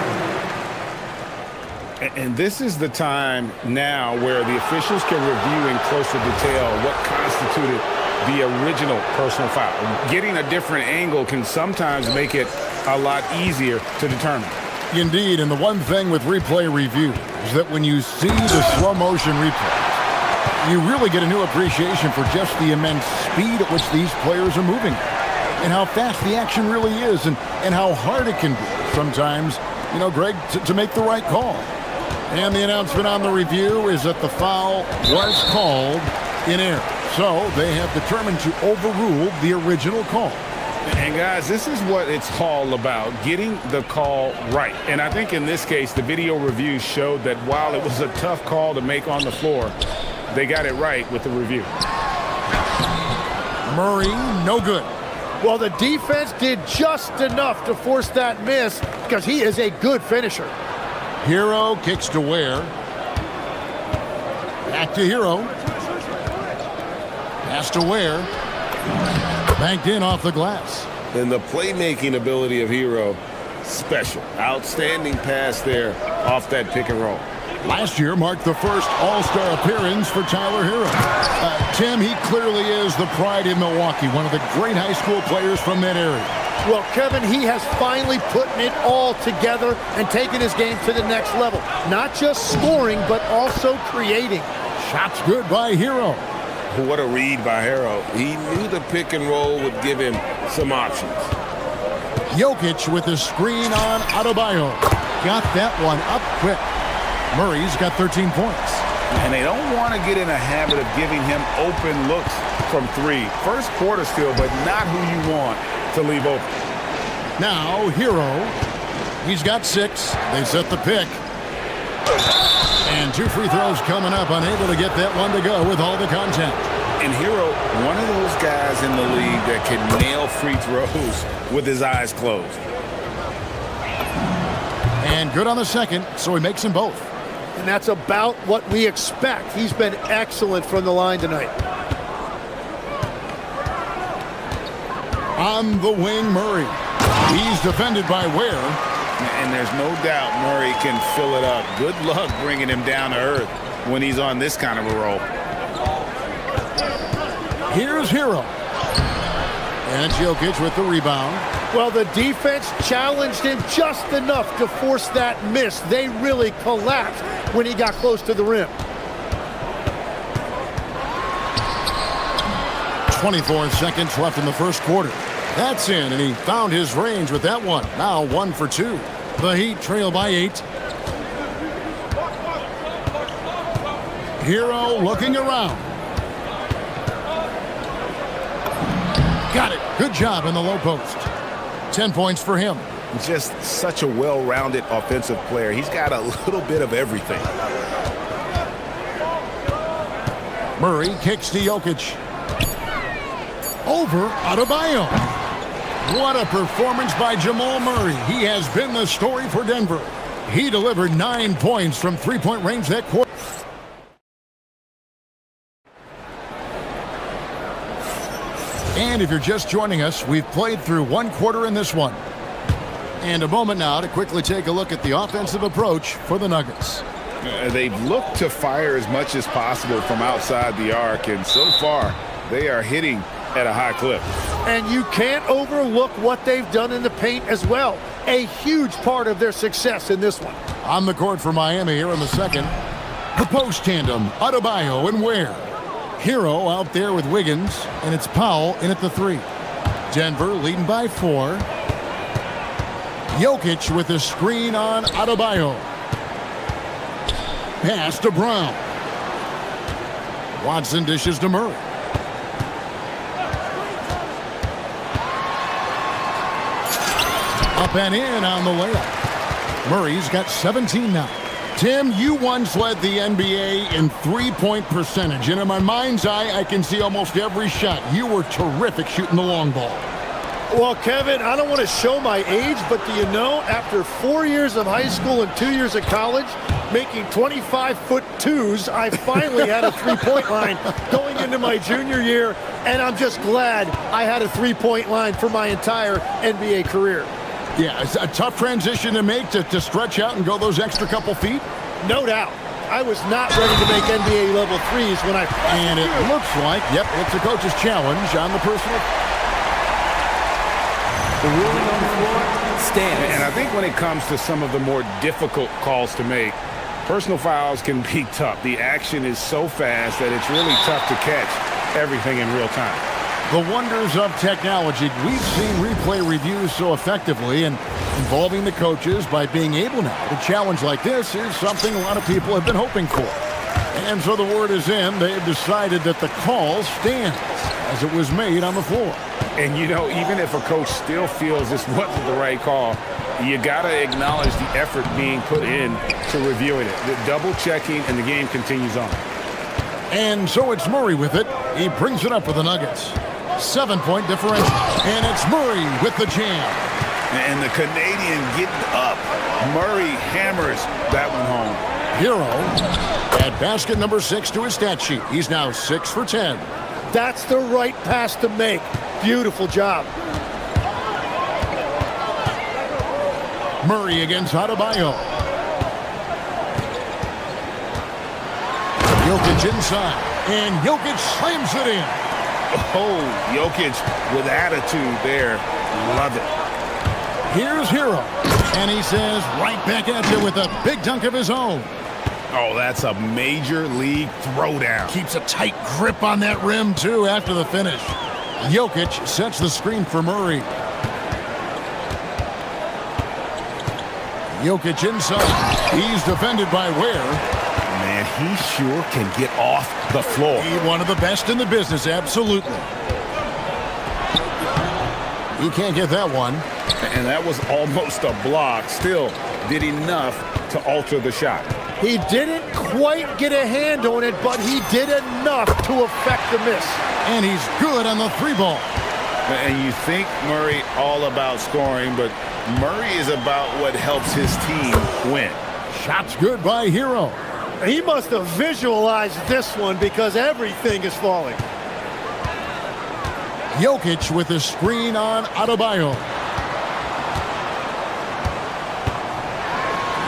And this is the time now where the officials can review in closer detail what constituted the original personal foul. Getting a different angle can sometimes make it a lot easier to determine. Indeed, and the one thing with replay review is that when you see the slow motion replay, you really get a new appreciation for just the immense speed at which these players are moving and how fast the action really is and how hard it can be sometimes, Greg, to make the right call. And the announcement on the review is that the foul was called in error. So they have determined to overrule the original call. And guys, this is what it's all about, getting the call right. And I think in this case, the video review showed that while it was a tough call to make on the floor, they got it right with the review. Murray, no good. Well, the defense did just enough to force that miss because he is a good finisher. Hero kicks to Ware. Back to Hero. Pass to Ware. Banked in off the glass. And the playmaking ability of Hero, special. Outstanding pass there off that pick and roll. Last year marked the first All-Star appearance for Tyler Hero. Tim, he clearly is the pride in Milwaukee, one of the great high school players from that area. Well, Kevin, he has finally put it all together and taken his game to the next level. Not just scoring, but also creating. Shots good by Hero. What a read by Hero. He knew the pick and roll would give him some options. Jokic with the screen on Adebayo. Got that one up quick. Murray's got 13 points. And they don't want to get in a habit of giving him open looks from 3. First quarter still, but not who you want to leave open. Now, Hero. He's got 6. They set the pick. And 2 free throws coming up, unable to get that one to go with all the contact. And Hero, one of those guys in the league that can nail free throws with his eyes closed. And good on the second, so he makes them both. And that's about what we expect. He's been excellent from the line tonight. On the wing, Murray. He's defended by Ware. And there's no doubt Murray can fill it up. Good luck bringing him down to earth when he's on this kind of a roll. Here's Hero. And Jokic with the rebound. Well, the defense challenged him just enough to force that miss. They really collapsed when he got close to the rim. 24 seconds left in the first quarter. That's in, and he found his range with that one. Now 1 for 2. The Heat trail by 8. Hero looking around. Got it. Good job in the low post. 10 points for him. Just such a well-rounded offensive player. He's got a little bit of everything. Murray kicks to Jokic. Over Adebayo. What a performance by Jamal Murray. He has been the story for Denver. He delivered 9 points from three-point range that quarter. And if you're just joining us, we've played through 1 quarter in this one. And a moment now to quickly take a look at the offensive approach for the Nuggets. They've looked to fire as much as possible from outside the arc, and so far they are hitting at a high clip. And you can't overlook what they've done in the paint as well. A huge part of their success in this one. On the court for Miami here in the second. The post tandem, Adebayo and Ware. Hero out there with Wiggins, and it's Powell in at the 3. Denver leading by 4. Jokic with a screen on Adebayo. Pass to Brown. Watson dishes to Murray. Up and in on the layup. Murray's got 17 now. Tim, you once led the NBA in three-point percentage, and in my mind's eye, I can see almost every shot. You were terrific shooting the long ball. Well, Kevin, I don't want to show my age, but do you know, after 4 years of high school and 2 years of college, making 25-foot twos, I finally had a three-point line going into my junior year, and I'm just glad I had a three-point line for my entire NBA career. Yeah, it's a tough transition to make to stretch out and go those extra couple feet. No doubt. I was not ready to make NBA level threes when I... And it looks like, yep, it's a coach's challenge on the personal. The ruling on the floor stands. And I think when it comes to some of the more difficult calls to make, personal fouls can be tough. The action is so fast that it's really tough to catch everything in real time. The wonders of technology. We've seen replay reviews so effectively, and involving the coaches by being able now to challenge like this is something a lot of people have been hoping for. And so the word is in. They've decided that the call stands as it was made on the floor. And, you know, even if a coach still feels this wasn't the right call, you got to acknowledge the effort being put in to reviewing it. The double checking, and the game continues on. And so it's Murray with it. He brings it up for the Nuggets. 7-point differential. And it's Murray with the jam. And the Canadian getting up. Murray hammers that one home. Hero at basket number 6 to his stat sheet. He's now 6 for 10. That's the right pass to make. Beautiful job. Murray against Adebayo. Jokic inside. And Jokic slams it in. Oh, Jokic with attitude there. Love it. Here's Hero. And he says right back at you with a big dunk of his own. Oh, that's a major league throwdown. Keeps a tight grip on that rim, too, after the finish. Jokic sets the screen for Murray. Jokic inside. He's defended by Ware. Man, he sure can get off the floor. He's one of the best in the business, absolutely. He can't get that one. And that was almost a block. Still did enough to alter the shot. He didn't quite get a hand on it, but he did enough to affect the miss. And he's good on the 3-ball. And you think Murray all about scoring, but Murray is about what helps his team win. Shot's good by Hero. He must have visualized this one because everything is falling. Jokic with the screen on Adebayo.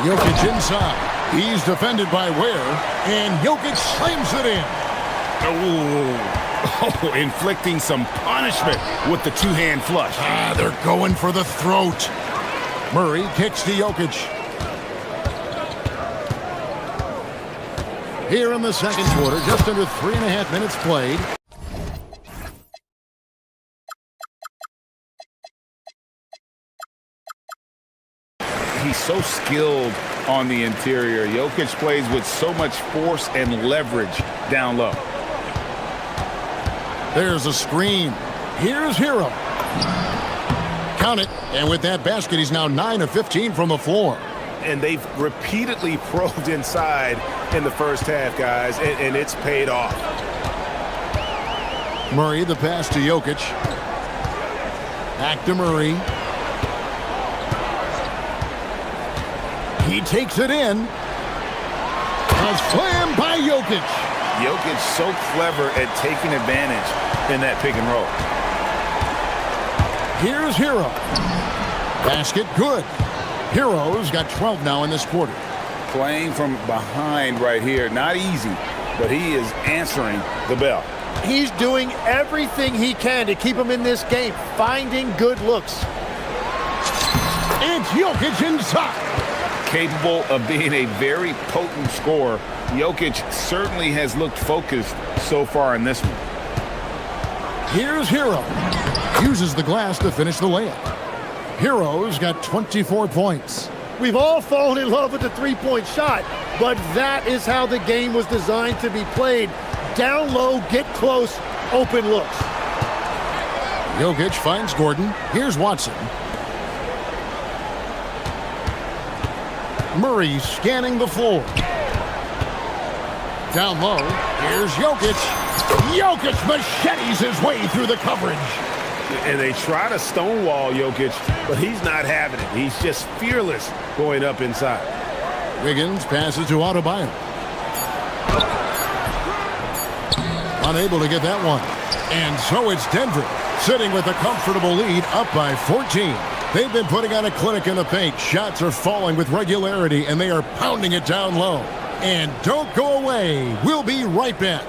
Jokic inside. He's defended by Ware, and Jokic slams it in. Oh, inflicting some punishment with the two-hand flush. They're going for the throat. Murray kicks to Jokic. Here in the second quarter, just under 3.5 minutes played. He's so skilled on the interior. Jokic plays with so much force and leverage down low. There's a screen. Here's Hero. Count it. And with that basket, he's now 9 of 15 from the floor. And they've repeatedly probed inside in the first half, guys, and it's paid off. Murray, the pass to Jokic. Back to Murray. He takes it in. And slammed by Jokic. Jokic so clever at taking advantage in that pick and roll. Here's Hero. Basket good. Hero's got 12 now in this quarter. Playing from behind right here. Not easy, but he is answering the bell. He's doing everything he can to keep him in this game, finding good looks. It's Jokic inside. Capable of being a very potent scorer, Jokic certainly has looked focused so far in this one. Here's Hero. Uses the glass to finish the layup. Hero's got 24 points. We've all fallen in love with the three-point shot, but that is how the game was designed to be played. Down low, get close, open looks. Jokic finds Gordon. Here's Watson. Murray scanning the floor. Down low, here's Jokic. Jokic machetes his way through the coverage. And they try to stonewall Jokic, but he's not having it. He's just fearless going up inside. Wiggins passes to Adebayo. Unable to get that one. And so it's Denver, sitting with a comfortable lead, up by 14. They've been putting on a clinic in the paint. Shots are falling with regularity, and they are pounding it down low. And don't go away. We'll be right back.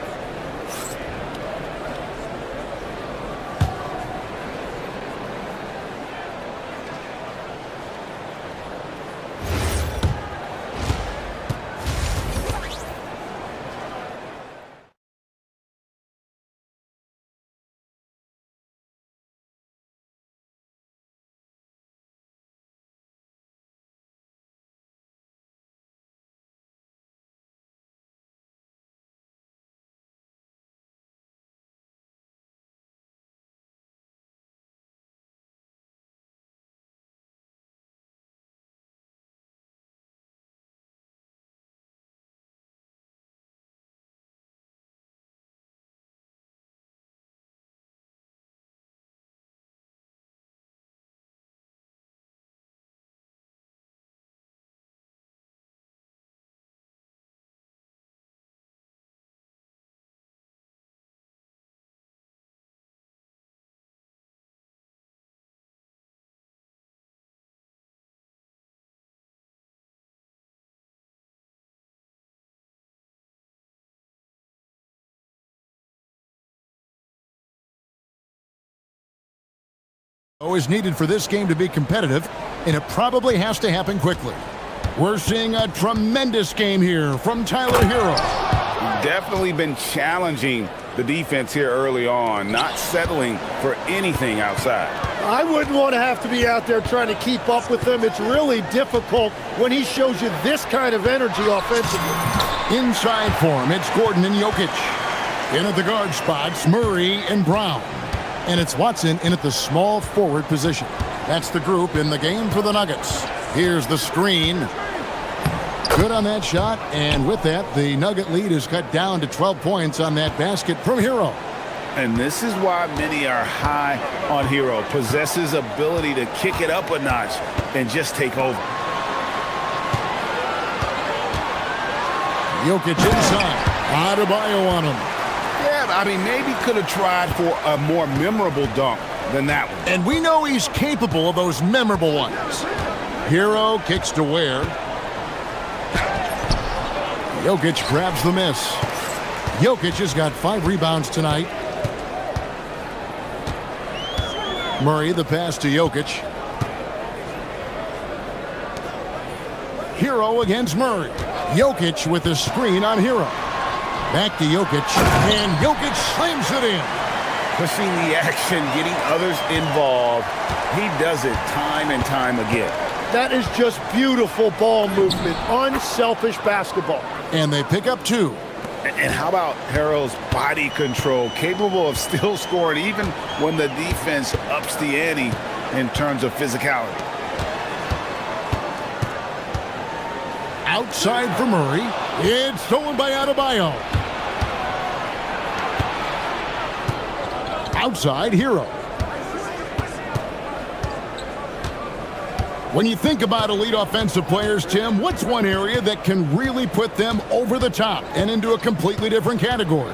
Is needed for this game to be competitive, and it probably has to happen quickly. We're seeing a tremendous game here from Tyler Hero. Definitely been challenging the defense here early on, not settling for anything outside. I wouldn't want to have to be out there trying to keep up with them. It's really difficult when he shows you this kind of energy offensively. Inside for him, it's Gordon and Jokic. In at the guard spots, Murray and Brown. And it's Watson in at the small forward position. That's the group in the game for the Nuggets. Here's the screen. Good on that shot, and with that, the Nugget lead is cut down to 12 points on that basket from Hero. And this is why many are high on Hero. Possesses ability to kick it up a notch and just take over. Jokic inside. Adebayo on him. Yeah, I mean, maybe could have tried for a more memorable dunk than that one. And we know he's capable of those memorable ones. Hero kicks to Ware. Jokic grabs the miss. Jokic has got 5 rebounds tonight. Murray, the pass to Jokic. Hero against Murray. Jokic with the screen on Hero. Back to Jokic, and Jokic slams it in. Pushing the action, getting others involved. He does it time and time again. That is just beautiful ball movement, unselfish basketball. And they pick up 2. And how about Hero's body control, capable of still scoring even when the defense ups the ante in terms of physicality. Outside for Murray. It's stolen by Adebayo. Outside, Hero. When you think about elite offensive players, Tim, what's one area that can really put them over the top and into a completely different category?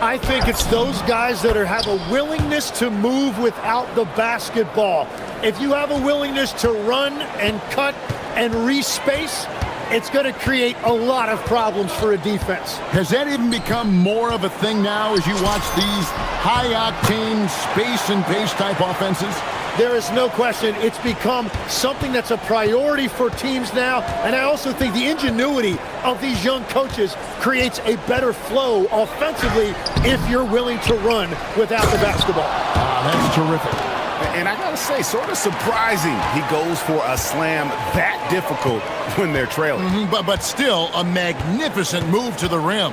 I think it's those guys that have a willingness to move without the basketball. If you have a willingness to run and cut and respace, it's going to create a lot of problems for a defense. Has that even become more of a thing now as you watch these high-octane space and pace type offenses? There is no question it's become something that's a priority for teams now, and I also think the ingenuity of these young coaches creates a better flow offensively if you're willing to run without the basketball. That's terrific. And I gotta say, sort of surprising he goes for a slam that difficult when they're trailing. But still a magnificent move to the rim.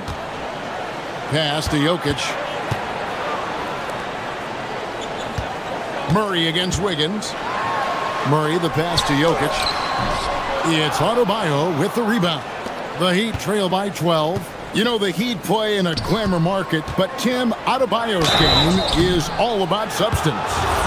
Pass to Jokic. Murray against Wiggins. Murray, the pass to Jokic. It's Adebayo with the rebound. The Heat trail by 12. You know, the Heat play in a glamour market, but Tim, Adebayo's game is all about substance.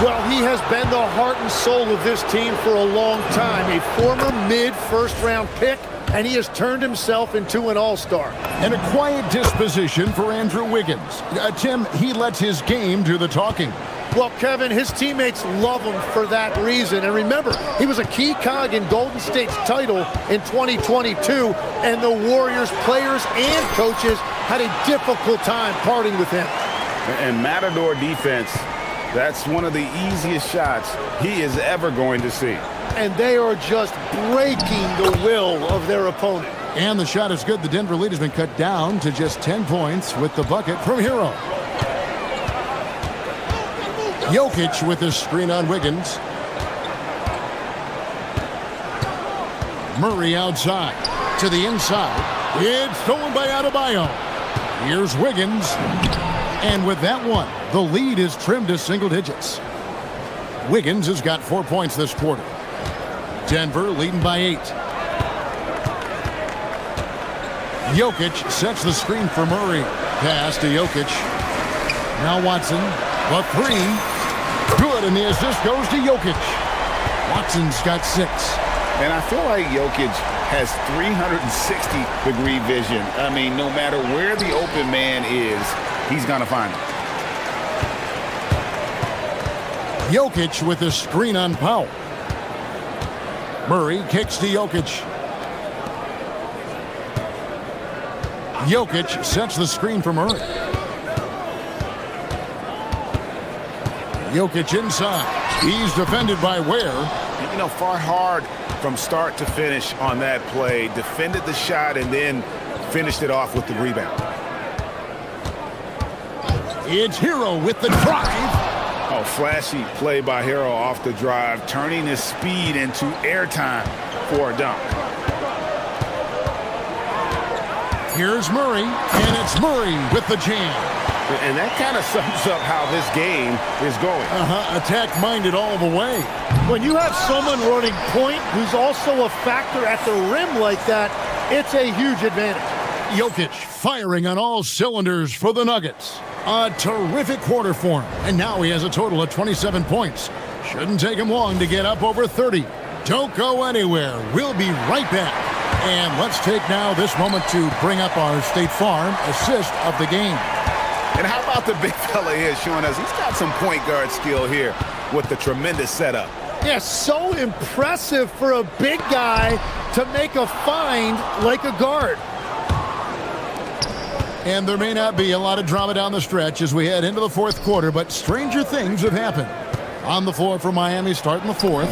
Well, he has been the heart and soul of this team for a long time. A former mid-first-round pick, and he has turned himself into an all-star. And a quiet disposition for Andrew Wiggins. Tim, he lets his game do the talking. Well, Kevin, his teammates love him for that reason. And remember, he was a key cog in Golden State's title in 2022, and the Warriors players and coaches had a difficult time parting with him. And Matador defense, that's one of the easiest shots he is ever going to see. And they are just breaking the will of their opponent. And the shot is good. The Denver lead has been cut down to just 10 points with the bucket from Hero. Jokic with his screen on Wiggins. Murray outside to the inside. It's stolen by Adebayo. Here's Wiggins. And with that one, the lead is trimmed to single digits. Wiggins has got 4 points this quarter. Denver leading by 8. Jokic sets the screen for Murray. Pass to Jokic. Now Watson. The 3. Good, and the assist goes to Jokic. Watson's got 6. And I feel like Jokic has 360-degree vision. I mean, no matter where the open man is, he's going to find him. Jokic with the screen on Powell. Murray kicks to Jokic. Jokic sets the screen for Murray. Jokic inside. He's defended by Ware. You know, fought hard from start to finish on that play. Defended the shot and then finished it off with the rebound. It's Hero with the drive. Oh, flashy play by Hero off the drive, turning his speed into airtime for a dunk. Here's Murray, and it's Murray with the jam. And that kind of sums up how this game is going. Attack-minded all the way. When you have someone running point who's also a factor at the rim like that, it's a huge advantage. Jokic firing on all cylinders for the Nuggets. A terrific quarter for him. And now he has a total of 27 points. Shouldn't take him long to get up over 30. Don't go anywhere. We'll be right back. And let's take now this moment to bring up our State Farm assist of the game. And how about the big fella here showing us he's got some point guard skill here with the tremendous setup. Yeah, so impressive for a big guy to make a find like a guard. And there may not be a lot of drama down the stretch as we head into the fourth quarter, but stranger things have happened. On the floor for Miami starting the fourth,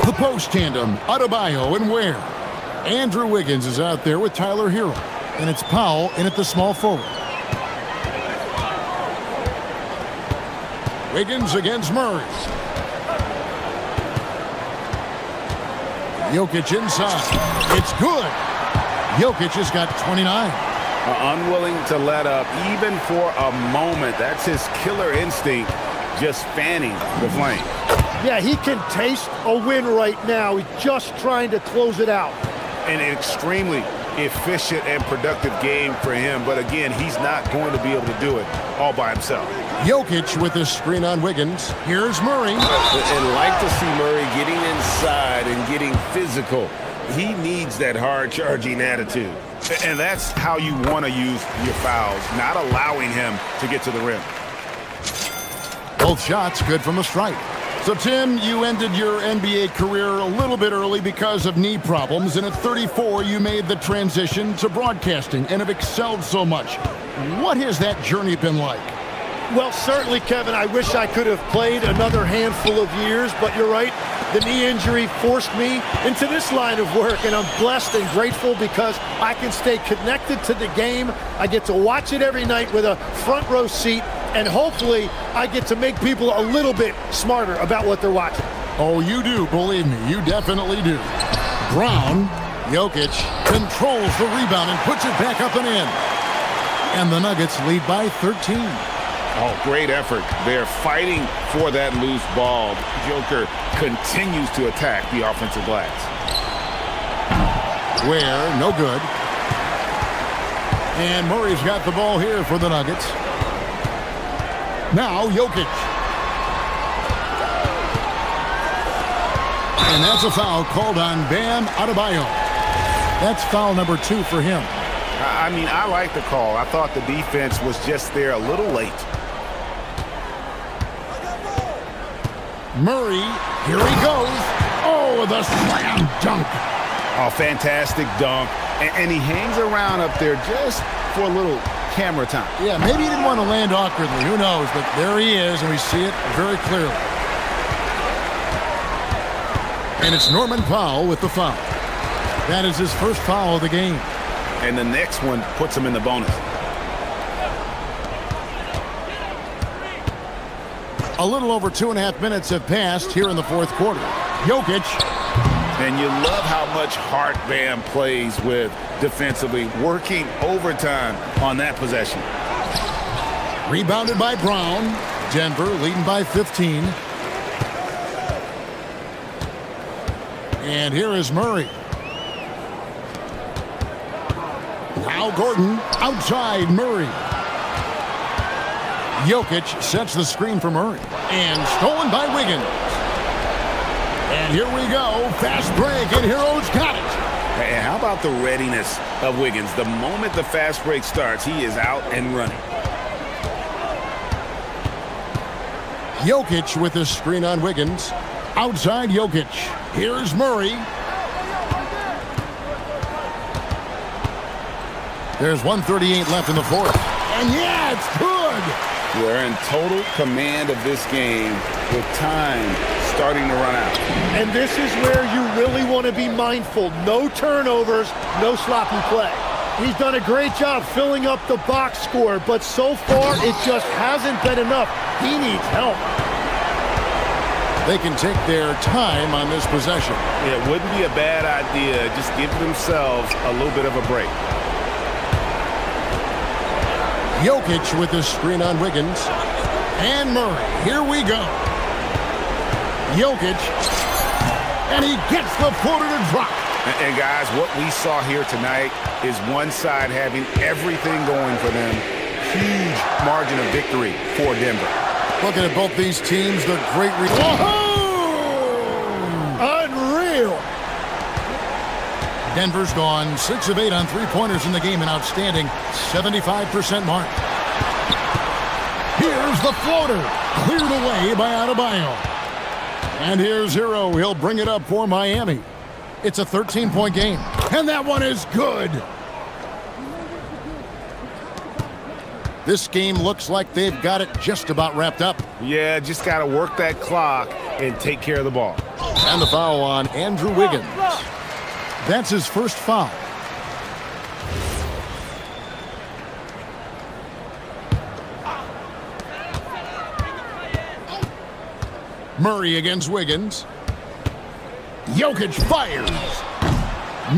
the post tandem, Adebayo and Ware. Andrew Wiggins is out there with Tyler Hero, and it's Powell in at the small forward. Wiggins against Murray. Jokic inside. It's good. Jokic has got 29. Unwilling to let up even for a moment. That's his killer instinct, just fanning the flame. Yeah, he can taste a win right now. He's just trying to close it out. An extremely efficient and productive game for him, but again, he's not going to be able to do it all by himself. Jokic with his screen on Wiggins. Here's Murray. And like to see Murray getting inside and getting physical. He needs that hard-charging attitude. And that's how you want to use your fouls, not allowing him to get to the rim. Both shots good from the stripe. So, Tim, you ended your NBA career a little bit early because of knee problems, and at 34, you made the transition to broadcasting and have excelled so much. What has that journey been like? Well, certainly, Kevin, I wish I could have played another handful of years, but you're right. The knee injury forced me into this line of work, and I'm blessed and grateful because I can stay connected to the game. I get to watch it every night with a front row seat, and hopefully I get to make people a little bit smarter about what they're watching. Oh, you do, believe me. You definitely do. Brown, Jokic, controls the rebound and puts it back up and in. And the Nuggets lead by 13. Oh, great effort. They're fighting for that loose ball. Joker continues to attack the offensive glass. Ware, no good. And Murray's got the ball here for the Nuggets. Now Jokic. And that's a foul called on Bam Adebayo. That's foul number 2 for him. I mean, I like the call. I thought the defense was just there a little late. Murray, here he goes. Oh, the slam dunk. Oh, fantastic dunk. And he hangs around up there just for a little camera time. Yeah, maybe he didn't want to land awkwardly. Who knows? But there he is, and we see it very clearly. And it's Norman Powell with the foul. That is his first foul of the game. And the next one puts him in the bonus. A little over 2.5 minutes have passed here in the fourth quarter. Jokic. And you love how much heart Bam plays with defensively, working overtime on that possession. Rebounded by Brown. Denver leading by 15. And here is Murray. Now Gordon outside Murray. Jokic sets the screen for Murray. And stolen by Wiggins. And here we go. Fast break, and Hero's got it. And how about the readiness of Wiggins? The moment the fast break starts, he is out and running. Jokic with his screen on Wiggins. Outside Jokic. Here's Murray. There's 1:38 left in the fourth. And yeah, it's good. We're in total command of this game with time starting to run out. And this is where you really want to be mindful. No turnovers, no sloppy play. He's done a great job filling up the box score, but so far it just hasn't been enough. He needs help. They can take their time on this possession. It wouldn't be a bad idea. Just give themselves a little bit of a break. Jokic with his screen on Wiggins. And Murray. Here we go. Jokic. And he gets the floater to drop. And guys, what we saw here tonight is one side having everything going for them. Huge margin of victory for Denver. Looking at both these teams, they're great. Unreal. Denver's gone 6 of 8 on three-pointers in the game, an outstanding 75% mark. Here's the floater. Cleared away by Adebayo. And here's Hero. He'll bring it up for Miami. It's a 13-point game. And that one is good. This game looks like they've got it just about wrapped up. Yeah, just got to work that clock and take care of the ball. And the foul on Andrew Wiggins. That's his first foul. Murray against Wiggins. Jokic fires.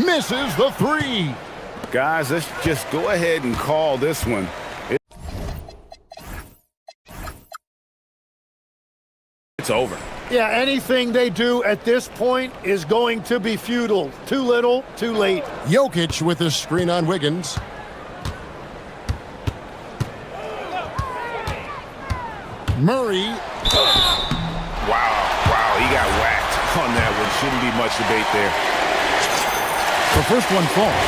Misses the three. Guys, let's just go ahead and call this one. It's over. Yeah, anything they do at this point is going to be futile. Too little, too late. Jokic with his screen on Wiggins. Murray. Wow, he got whacked on that one. Shouldn't be much debate there. The first one falls.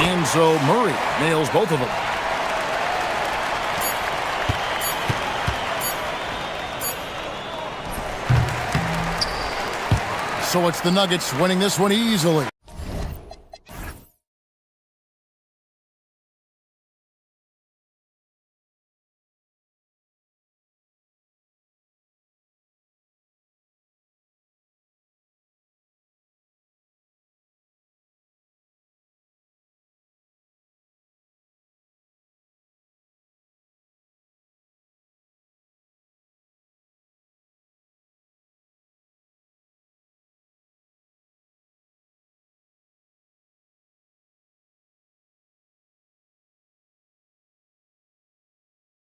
And so Murray nails both of them. So it's the Nuggets winning this one easily.